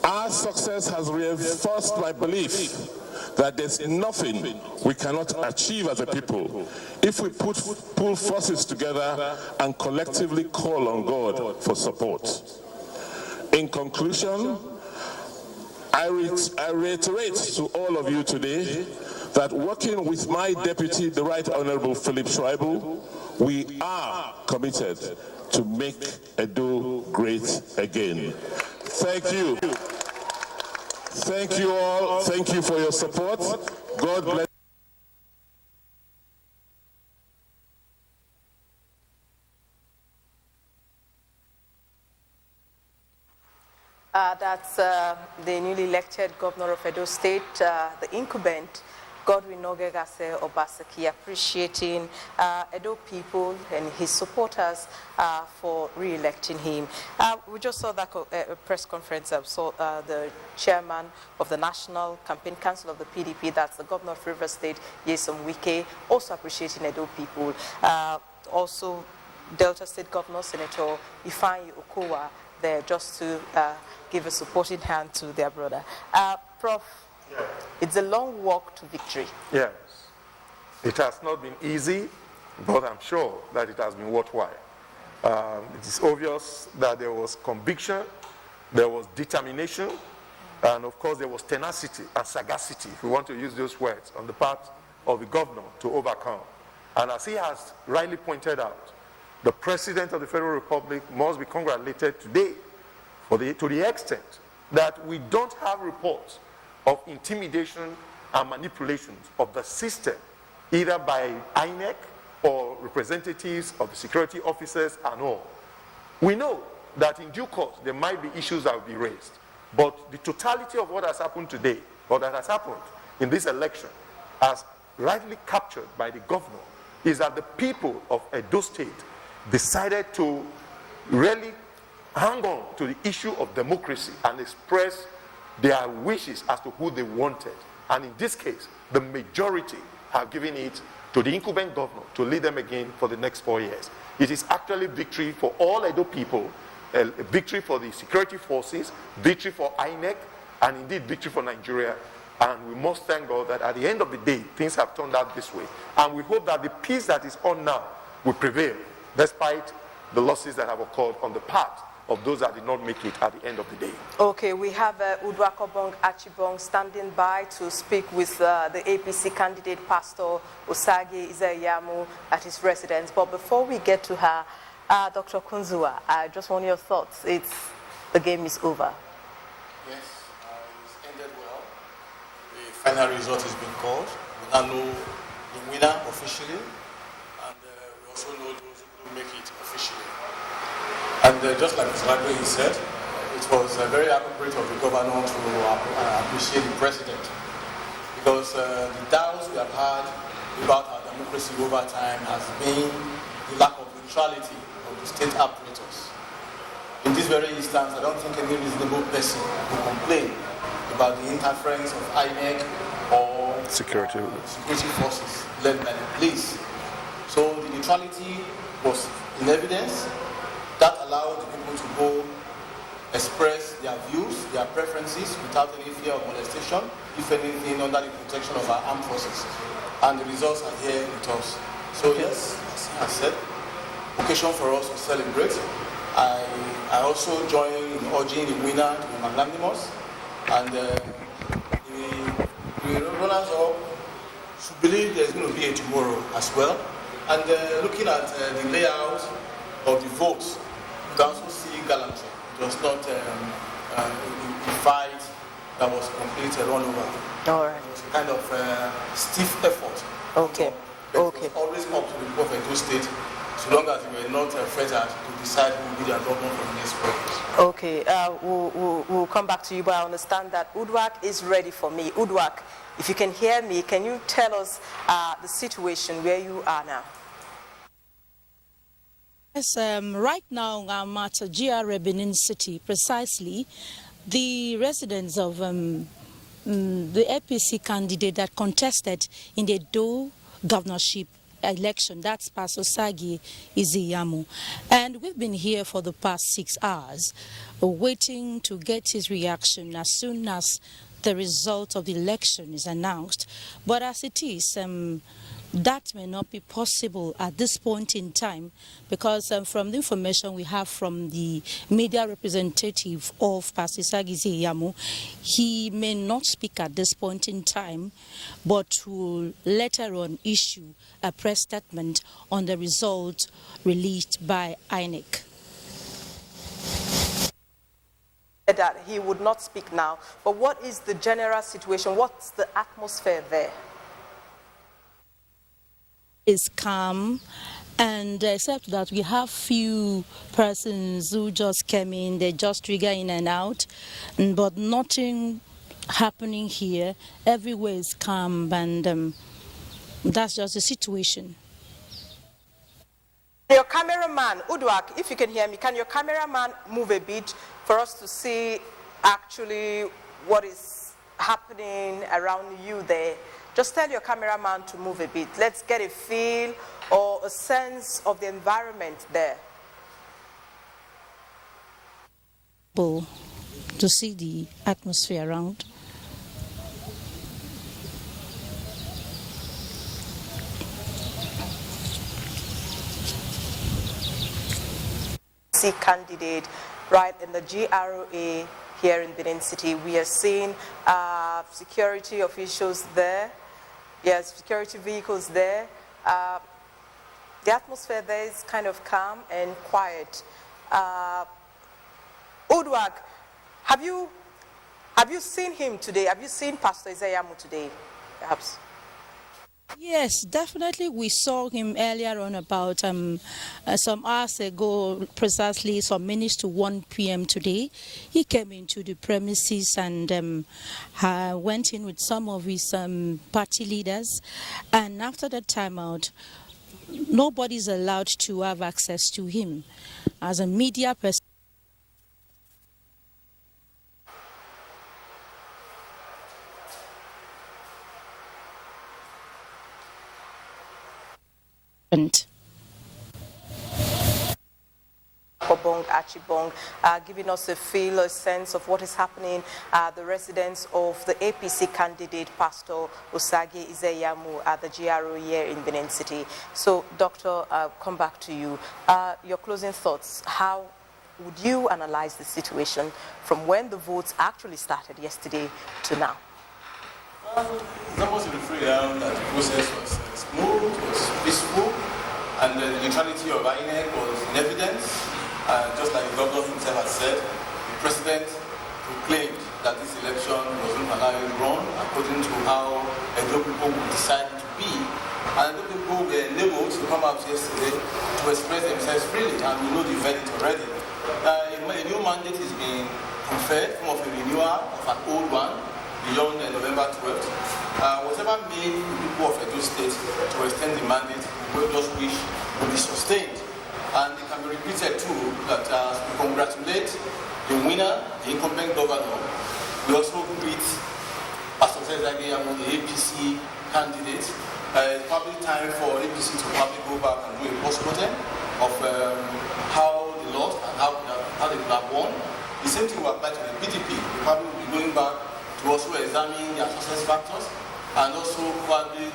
Our success has reinforced my belief that there's nothing we cannot achieve as a people if we pull forces together and collectively call on God for support. In conclusion, I reiterate to all of you today that working with my deputy, the Right Honorable Philip Shaibu, we are committed to make Edo great again. Thank you. Thank you all. Thank you for your support. God bless. That's the newly elected governor of Edo State, the incumbent, Godwin Nogegase Obaseki, appreciating Edo people and his supporters for re-electing him. We just saw that press conference. Saw the chairman of the National Campaign Council of the PDP, that's the governor of Rivers State, Nyesom Wike, also appreciating Edo people. Also, Delta State Governor Senator Ifeanyi Okowa there just to give a supporting hand to their brother. Prof, yeah. It's a long walk to victory. Yes. It has not been easy, but I'm sure that it has been worthwhile. It is obvious that there was conviction, there was determination, and of course there was tenacity and sagacity, if we want to use those words, on the part of the governor to overcome. And as he has rightly pointed out, the President of the Federal Republic must be congratulated today to the extent that we don't have reports of intimidation and manipulations of the system, either by INEC or representatives of the security officers and all. We know that in due course there might be issues that will be raised, but the totality of what has happened today, or that has happened in this election, as rightly captured by the governor, is that the people of Edo State decided to really hang on to the issue of democracy and express their wishes as to who they wanted. And in this case, the majority have given it to the incumbent governor to lead them again for the next 4 years. It is actually victory for all Edo people, a victory for the security forces, victory for INEC, and indeed victory for Nigeria. And we must thank God that at the end of the day, things have turned out this way. And we hope that the peace that is on now will prevail, despite the losses that have occurred on the part of those that did not make it at the end of the day. Okay, we have Udwakobong Achibong standing by to speak with the APC candidate, Pastor Osagi Izayamu, at his residence. But before we get to her, Dr. Kunzua, I just want your thoughts. The game is over. Yes, it's ended well. The final result has been called. We now know the winner officially, and we also know those who couldn't make it officially. And just like Mr. Lagwe said, it was very appropriate of the governor to appreciate the president, because the doubts we have had about our democracy over time has been the lack of neutrality of the state apparatus. In this very instance, I don't think any reasonable person will complain about the interference of INEC or security forces led by the police. So the neutrality was in evidence. That allowed the people to go express their views, their preferences without any fear of molestation, if anything, under the protection of our armed forces. And the results are here with us. So yes, as I said, occasion for us to celebrate. I also join in urging the winner to be magnanimous, and the runners-up should believe there's going to be a tomorrow as well. And looking at the layout of the votes, you can also see gallantry. It was not a fight that was completely run over. All right. It was a kind of stiff effort. Okay. Okay. It was always up to the people of Edo State, so long as they were not fettered to decide who will be their governor for the next 4 years. Okay, we'll come back to you, but I understand that Udwak is ready for me. Udwak, if you can hear me, can you tell us the situation where you are now? Yes, right now I'm at GRA Benin City, precisely the residence of the APC candidate that contested in the Edo governorship election. That's Pastor Osagi Izayamu. And we've been here for the past 6 hours, waiting to get his reaction as soon as the result of the election is announced. But as it is, that may not be possible at this point in time, because from the information we have from the media representative of Pastor Osagi Izayamu, he may not speak at this point in time, but will later on issue a press statement on the result released by INEC. That he would not speak now, but what is the general situation? What's the atmosphere there? Is calm, and except that we have few persons who just came in, they just trigger in and out, but nothing happening here. Everywhere is calm, and that's just the situation. Your cameraman, Udwak, if you can hear me, can your cameraman move a bit for us to see actually what is happening around you there? Just tell your cameraman to move a bit. Let's get a feel or a sense of the environment there. To see the atmosphere around. Candidate right in the GRA here in Benin City. We are seeing security officials there. Yes, security vehicles there. The atmosphere there is kind of calm and quiet. Udwak, have you seen him today? Have you seen Pastor Izayamu today, perhaps? Yes, definitely. We saw him earlier on about some hours ago, precisely some minutes to 1 p.m. today. He came into the premises and went in with some of his party leaders. And after that timeout, nobody's allowed to have access to him. As a media person, happened. Obong Achibong, giving us a feel, a sense of what is happening at the residence of the APC candidate, Pastor Osage Izeyamu, at the GRO here in Benin City. So, Doctor, come back to you. Your closing thoughts. How would you analyze the situation from when the votes actually started yesterday to now? It's almost free that the process was smooth, was peaceful, and the neutrality of INEC was in evidence. Just like the governor himself has said, the president proclaimed that this election wasn't allowed to run according to how Edo people would decide to be. And Edo people were enabled to come out yesterday to express themselves freely, and we know the verdict already. A new mandate is being conferred, form of a renewal of an old one beyond November 12th. Whatever made the people of Edo State to extend the mandate, we just wish would be sustained. And it can be repeated too that we congratulate the winner, the incumbent governor. We also greet Pastor Zezage among the APC candidates. It's probably time for APC to probably go back and do a post-mortem of how they lost and how they could have won. The same thing will apply to the PDP. We probably will be going back to also examine their success factors and also probably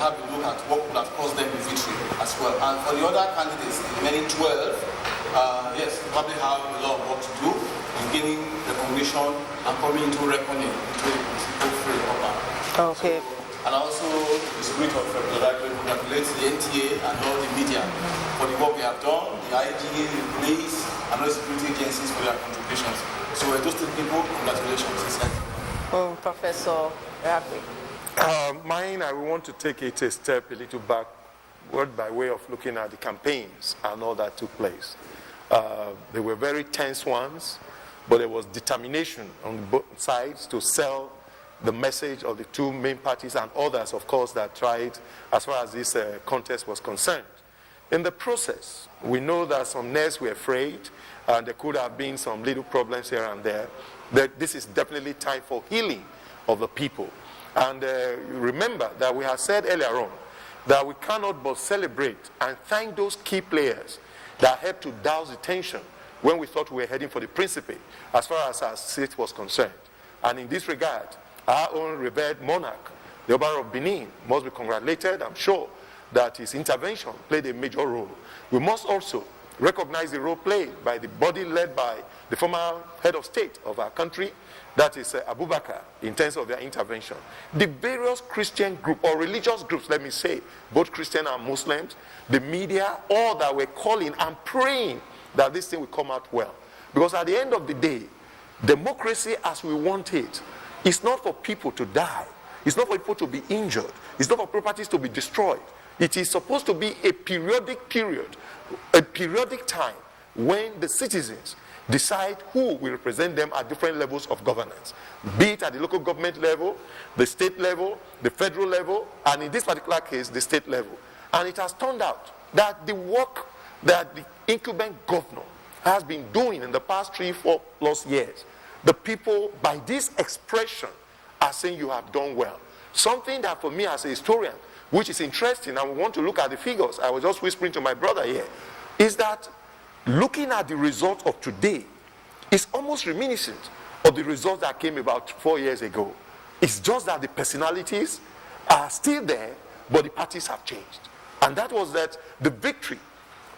have a look at what would have caused them the victory as well. And for the other candidates, the remaining 12, yes, probably have a lot of work to do in gaining recognition and coming into reckoning into a political free upper. Okay. And also the spirit of congratulate the NTA and all the media for the work they have done, the IG, the police, and all the security agencies for their contributions. So those two people, congratulations. Professor Ragwe. Mine, I want to take it a step a little backward by way of looking at the campaigns and all that took place. They were very tense ones, but there was determination on both sides to sell the message of the two main parties and others, of course, that tried as far as this contest was concerned. In the process, we know that some nerves were frayed, and there could have been some little problems here and there. That this is definitely time for healing of the people. And remember that we have said earlier on that we cannot but celebrate and thank those key players that helped to douse the tension when we thought we were heading for the Principe as far as our state was concerned. And in this regard, our own revered monarch, the Oba of Benin, must be congratulated. I'm sure that his intervention played a major role. We must also recognize the role played by the body led by the former head of state of our country, that is Abubakar, in terms of their intervention. The various Christian groups, or religious groups, let me say, both Christian and Muslims, the media, all that were calling and praying that this thing will come out well. Because at the end of the day, democracy as we want it is not for people to die. It's not for people to be injured. It's not for properties to be destroyed. It is supposed to be a periodic period, a periodic time when the citizens decide who will represent them at different levels of governance, be it at the local government level, the state level, the federal level, and in this particular case, the state level. And it has turned out that the work that the incumbent governor has been doing in the past 3-4 plus years, the people, by this expression, are saying you have done well. Something that for me as a historian, which is interesting, and we want to look at the figures, I was just whispering to my brother here, is that looking at the result of today is almost reminiscent of the results that came about 4 years ago. It's just that the personalities are still there, but the parties have changed. And that was that the victory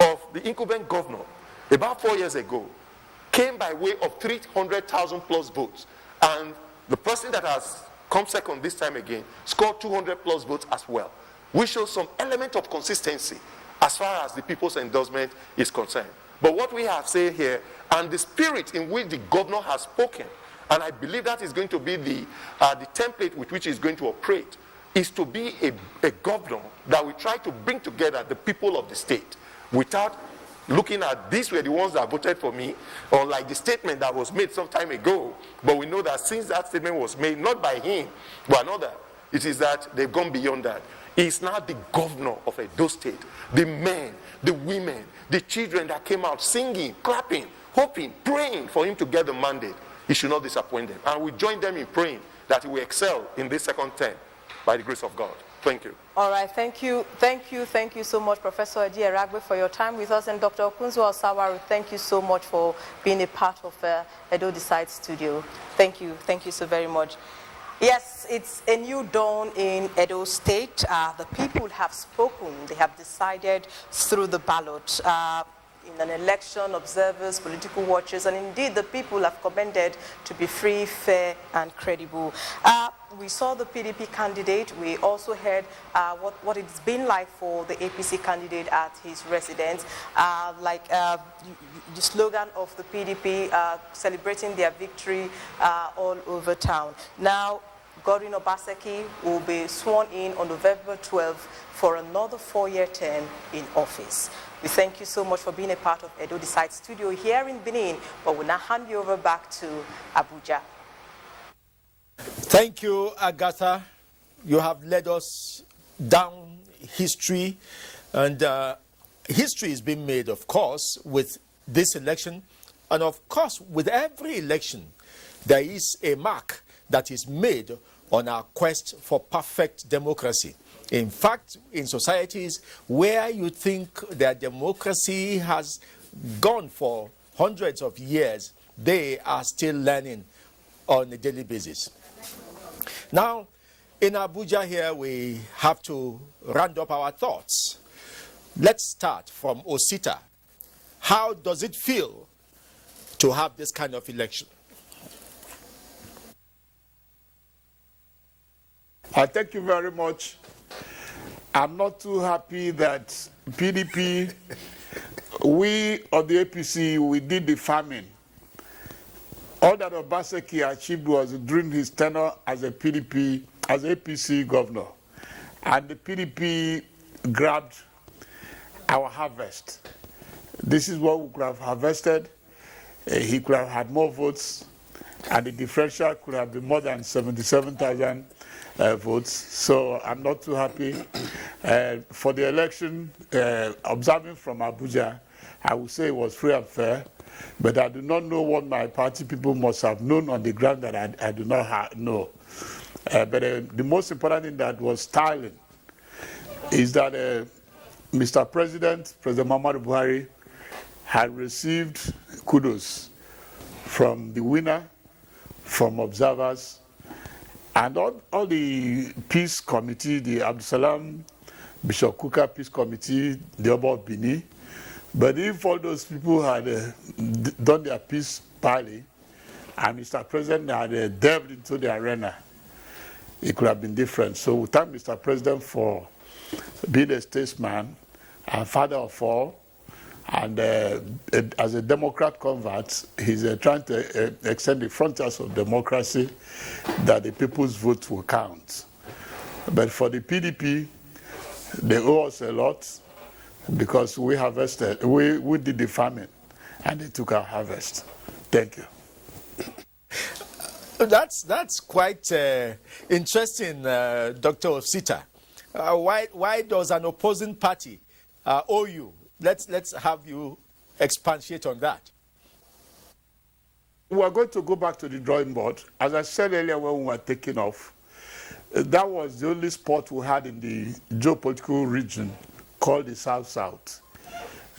of the incumbent governor about 4 years ago came by way of 300,000 plus votes. And the person that has come second this time again scored 200 plus votes as well, which shows some element of consistency as far as the people's endorsement is concerned. But what we have said here, and the spirit in which the governor has spoken, and I believe that is going to be the template with which he's going to operate, is to be a governor that will try to bring together the people of the state without looking at these were the ones that voted for me, or like the statement that was made some time ago. But we know that since that statement was made, not by him, but another, it is that they've gone beyond that. He's now the governor of Edo State. The men, the women, the children that came out singing, clapping, hoping, praying for him to get the mandate. He should not disappoint them. And we join them in praying that he will excel in this second term by the grace of God. Thank you. All right, thank you so much, Professor Edi Eragbe, for your time with us, and Dr. Okunzo Osawaru, thank you so much for being a part of Edo Decide Studio. Thank you so very much. Yes, it's a new dawn in Edo State. The people have spoken. They have decided through the ballot. In an election, observers, political watchers, and indeed the people have commended to be free, fair, and credible. We saw the PDP candidate. We also heard what it's been like for the APC candidate at his residence. The slogan of the PDP, celebrating their victory all over town. Now, Godwin Obaseki will be sworn in on November 12th for another 4-year term in office. We thank you so much for being a part of Edo Decide Studio here in Benin, but we'll now hand you over back to Abuja. Thank you, Agatha. You have led us down history, and history is being made, of course, with this election, and of course, with every election, there is a mark that is made on our quest for perfect democracy. In fact, in societies where you think that democracy has gone for hundreds of years, they are still learning on a daily basis. Now, in Abuja here, we have to round up our thoughts. Let's start from Osita. How does it feel to have this kind of election? Thank you very much. I'm not too happy that PDP, we of the APC, we did the farming. All that Obaseki achieved was during his tenure as a PDP, as APC governor. And the PDP grabbed our harvest. This is what we could have harvested. He could have had more votes, and the differential could have been more than 77,000 votes. So I'm not too happy. For the election, observing from Abuja, I would say it was free and fair, but I do not know what my party people must have known on the ground that I do not know. But the most important thing that was styling is that Mr. President Muhammadu Buhari, had received kudos from the winner, from observers, and all the peace committee, the Abdusalam Bishop Kuka Peace Committee, the Oba of Benin. But if all those people had done their peace parley, and Mr. President had delved into the arena, it could have been different. So we thank Mr. President for being a statesman and father of all. And as a Democrat convert, he's trying to extend the frontiers of democracy, that the people's vote will count. But for the PDP, they owe us a lot because we harvested, we did the farming, and they took our harvest. Thank you. That's quite interesting, Dr. Osita. Why does an opposing party owe you? Let's have you expatiate on that. We are going to go back to the drawing board. As I said earlier when we were taking off, that was the only spot we had in the geopolitical region called the South-South.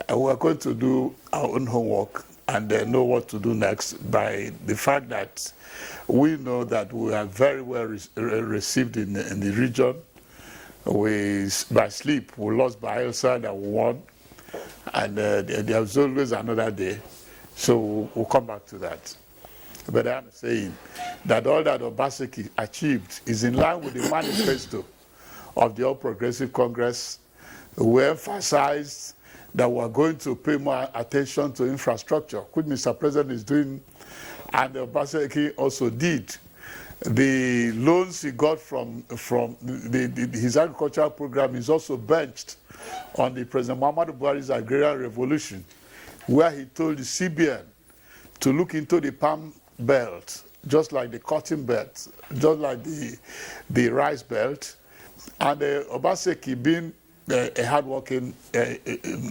We are going to do our own homework and know what to do next by the fact that we know that we are very well received in the region. By sleep, we lost by Elsa that we won. And there's always another day, so we'll come back to that. But I'm saying that all that Obaseki achieved is in line with the manifesto of the All Progressive Congress. We emphasized that we're going to pay more attention to infrastructure, which Mr. President is doing, and Obaseki also did. The loans he got from his agricultural program is also benched on the President Muhammadu Buhari's agrarian revolution, where he told the CBN to look into the palm belt, just like the cotton belt, just like the rice belt. And Obaseki, being a hardworking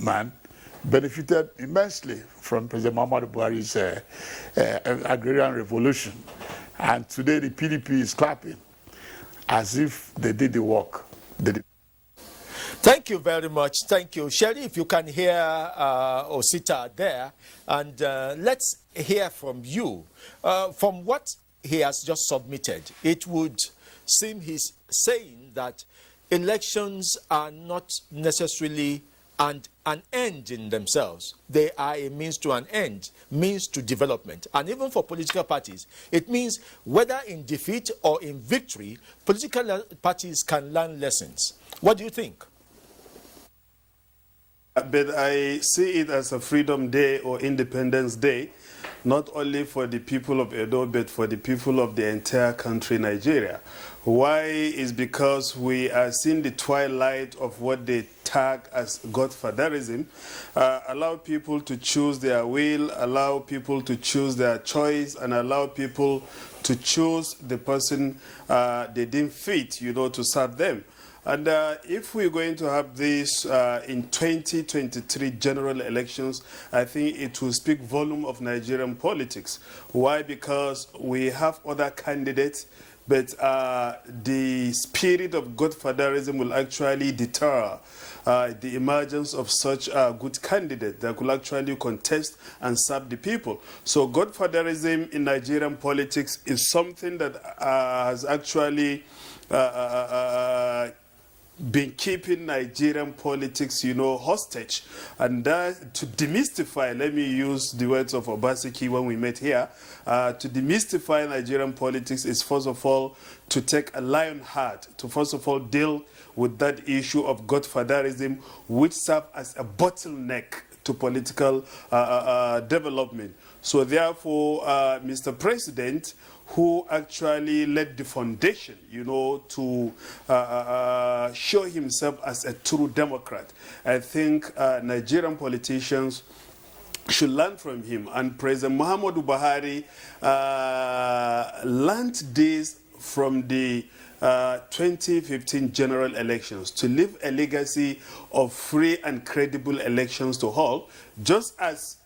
man, benefited immensely from President Muhammadu Buhari's agrarian revolution. And today the PDP is clapping as if they did the work. Thank you very much. Thank you. Sherry, if you can hear Osita there, and let's hear from you. From what he has just submitted, it would seem he's saying that elections are not necessarily an end in themselves. They are a means to an end, means to development. And even for political parties, it means whether in defeat or in victory, political parties can learn lessons. What do you think? But I see it as a Freedom Day or Independence Day, not only for the people of Edo, but for the people of the entire country, Nigeria. Why is because we are seeing the twilight of what they tag as godfatherism. Allow people to choose their will, allow people to choose their choice, and allow people to choose the person they deem fit, to serve them. And if we're going to have this in 2023 general elections, I think it will speak volume of Nigerian politics. Why? Because we have other candidates, but the spirit of godfatherism will actually deter the emergence of such a good candidate that could actually contest and serve the people. So godfatherism in Nigerian politics is something that has actually been keeping Nigerian politics, hostage. And that, to demystify, let me use the words of Obaseki when we met here, to demystify Nigerian politics is, first of all, to take a lion heart, to first of all deal with that issue of godfatherism, which serves as a bottleneck to political development. So therefore, Mr. President, who actually led the foundation, to show himself as a true Democrat. I think Nigerian politicians should learn from him. And President Muhammadu Buhari learned this from the 2015 general elections, to leave a legacy of free and credible elections to hold, just as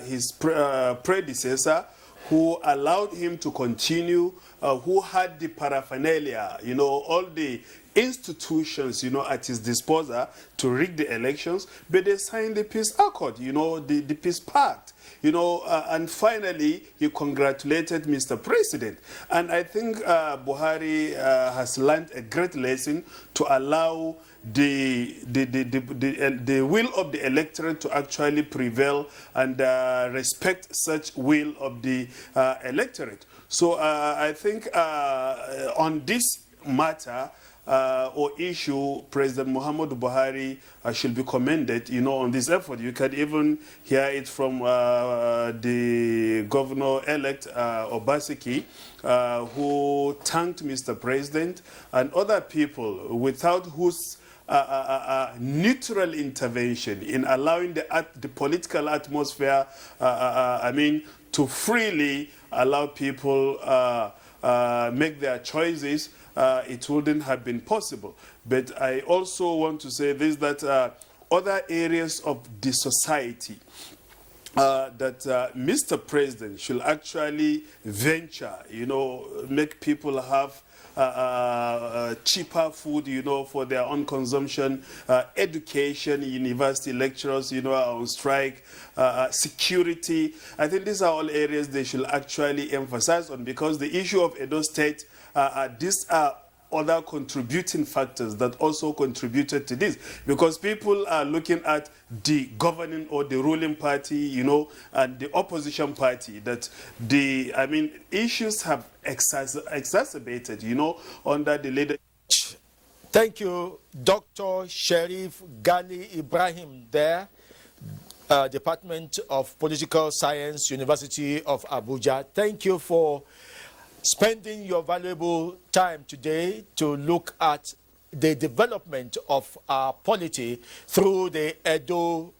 his predecessor, who allowed him to continue, who had the paraphernalia, all the institutions, at his disposal to rig the elections, but they signed the peace accord, the peace pact, and finally he congratulated Mr. President. And I think Buhari has learned a great lesson to allow the will of the electorate to actually prevail and respect such will of the electorate. So I think on this matter or issue, President Muhammadu Buhari should be commended, on this effort. You can even hear it from the governor-elect Obaseki, who thanked Mr. President and other people without whose neutral intervention in allowing the political atmosphere, to freely allow people make their choices, it wouldn't have been possible. But I also want to say this, that other areas of the society that Mr. President should actually venture, make people have cheaper food, for their own consumption, education, university lecturers, are on strike, security. I think these are all areas they should actually emphasize on, because the issue of Edo State, these are other contributing factors that also contributed to this, because people are looking at the governing or the ruling party, and the opposition party, that issues have exacerbated, under the leadership. Thank you, Dr. Sherif Gali Ibrahim there, Department of Political Science, University of Abuja. Thank you for spending your valuable time today to look at the development of our polity through the Edo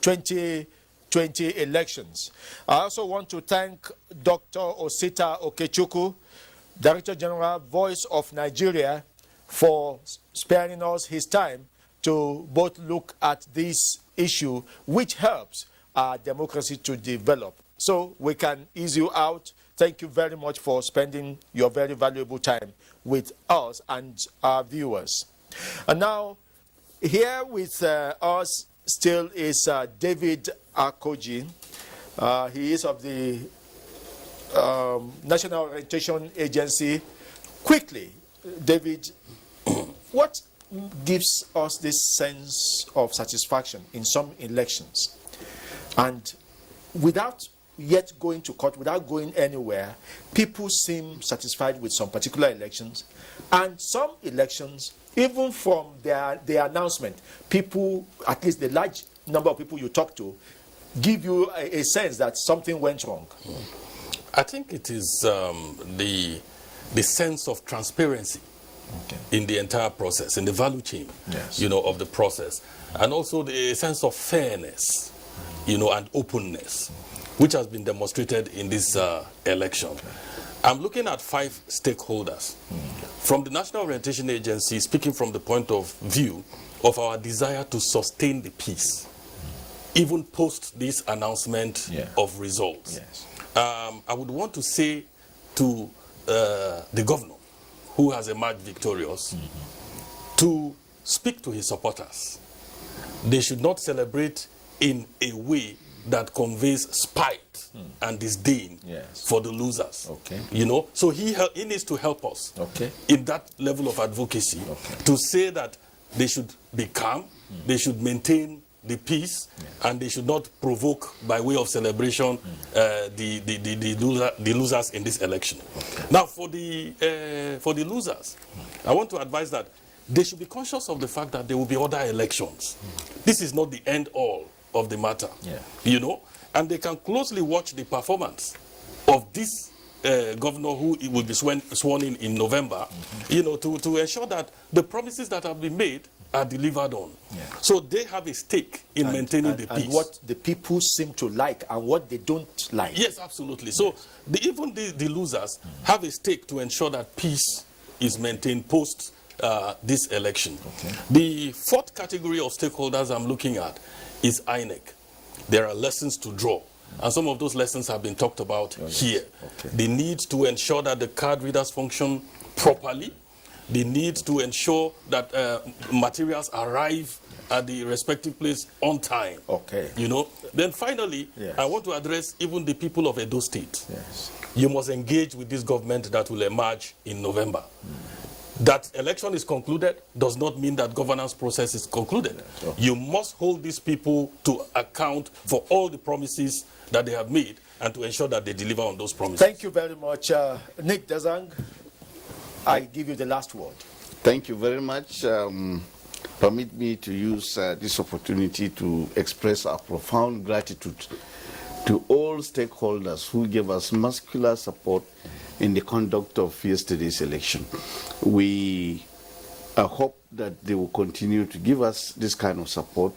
2020 elections. I also want to thank Dr. Osita Okechukwu, Director General, Voice of Nigeria, for sparing us his time to both look at this issue, which helps our democracy to develop. So we can ease you out. thank you very much for spending your very valuable time with us and our viewers. And now, here with us still is David Akoji. He is of the National Orientation Agency. Quickly, David, what gives us this sense of satisfaction in some elections? And without yet going to court, without going anywhere, people seem satisfied with some particular elections. And some elections, even from their announcement, people, at least the large number of people you talk to, give you a sense that something went wrong. I think it is the sense of transparency in the entire process, in the value chain, of the process, and also the sense of fairness, and openness, which has been demonstrated in this election. I'm looking at 5 stakeholders. From the National Orientation Agency, speaking from the point of view of our desire to sustain the peace, even post this announcement of results. I would want to say to the governor, who has emerged victorious, to speak to his supporters. They should not celebrate in a way that conveys spite and disdain for the losers. So he needs to help us in that level of advocacy to say that they should be calm, they should maintain the peace, and they should not provoke by way of celebration the losers in this election. Now, for the losers, I want to advise that they should be conscious of the fact that there will be other elections. This is not the end all of the matter, and they can closely watch the performance of this governor who will be sworn in November, to ensure that the promises that have been made are delivered on. So they have a stake in maintaining the peace. And what the people seem to like and what they don't like. Yes, absolutely. So even the losers have a stake to ensure that peace is maintained post this election. The 4th category of stakeholders I'm looking at is INEC. There are lessons to draw, and some of those lessons have been talked about here. The need to ensure that the card readers function properly, the need to ensure that materials arrive at the respective place on time. Then finally, I want to address even the people of Edo State. You must engage with this government that will emerge in November. That election is concluded does not mean that governance process is concluded. You must hold these people to account for all the promises that they have made and to ensure that they deliver on those promises. Thank you very much. Nick Dazang, I give you the last word. Thank you very much. Permit me to use this opportunity to express our profound gratitude to all stakeholders who gave us muscular support in the conduct of yesterday's election. We hope that they will continue to give us this kind of support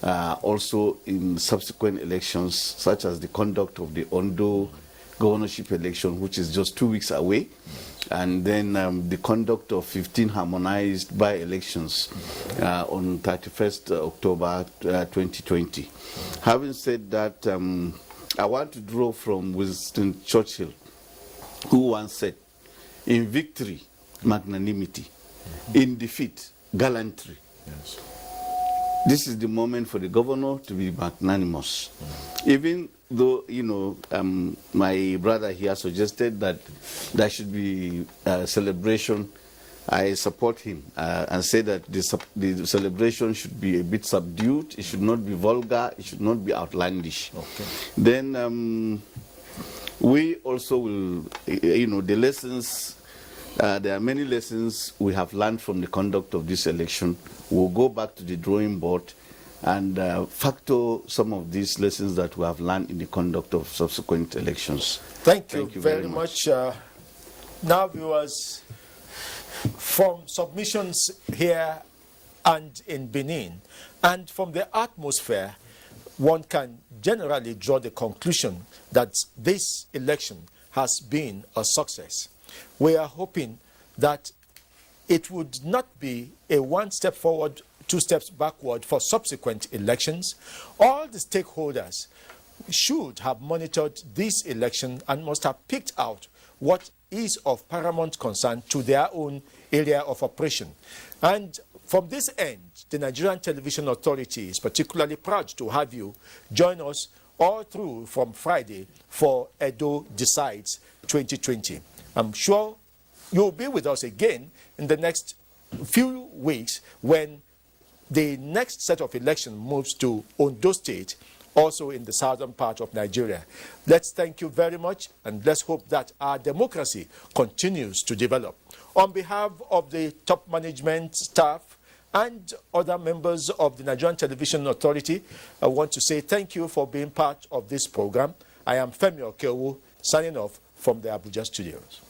also in subsequent elections, such as the conduct of the Ondo governorship election, which is just 2 weeks away, and then the conduct of 15 harmonized by-elections on 31st October 2020. Having said that, I want to draw from Winston Churchill, who once said, in victory, magnanimity, in defeat, gallantry. This is the moment for the governor to be magnanimous. Even though, my brother here suggested that there should be a celebration, I support him and say that the celebration should be a bit subdued, it should not be vulgar, it should not be outlandish. Then we also will, the lessons, there are many lessons we have learned from the conduct of this election. We'll go back to the drawing board and factor some of these lessons that we have learned in the conduct of subsequent elections. Thank you very much. Now, viewers, from submissions here and in Benin, and from the atmosphere, one can generally draw the conclusion that this election has been a success. We are hoping that it would not be a 1 step forward, 2 steps backward for subsequent elections. All the stakeholders should have monitored this election and must have picked out what is of paramount concern to their own area of operation. And from this end, the Nigerian Television Authority is particularly proud to have you join us all through from Friday for Edo Decides 2020. I'm sure you'll be with us again in the next few weeks when the next set of election moves to Ondo State, also in the southern part of Nigeria. Let's thank you very much, and let's hope that our democracy continues to develop. On behalf of the top management staff and other members of the Nigerian Television Authority, I want to say thank you for being part of this program. I am Femi Okeowo, signing off from the Abuja studios.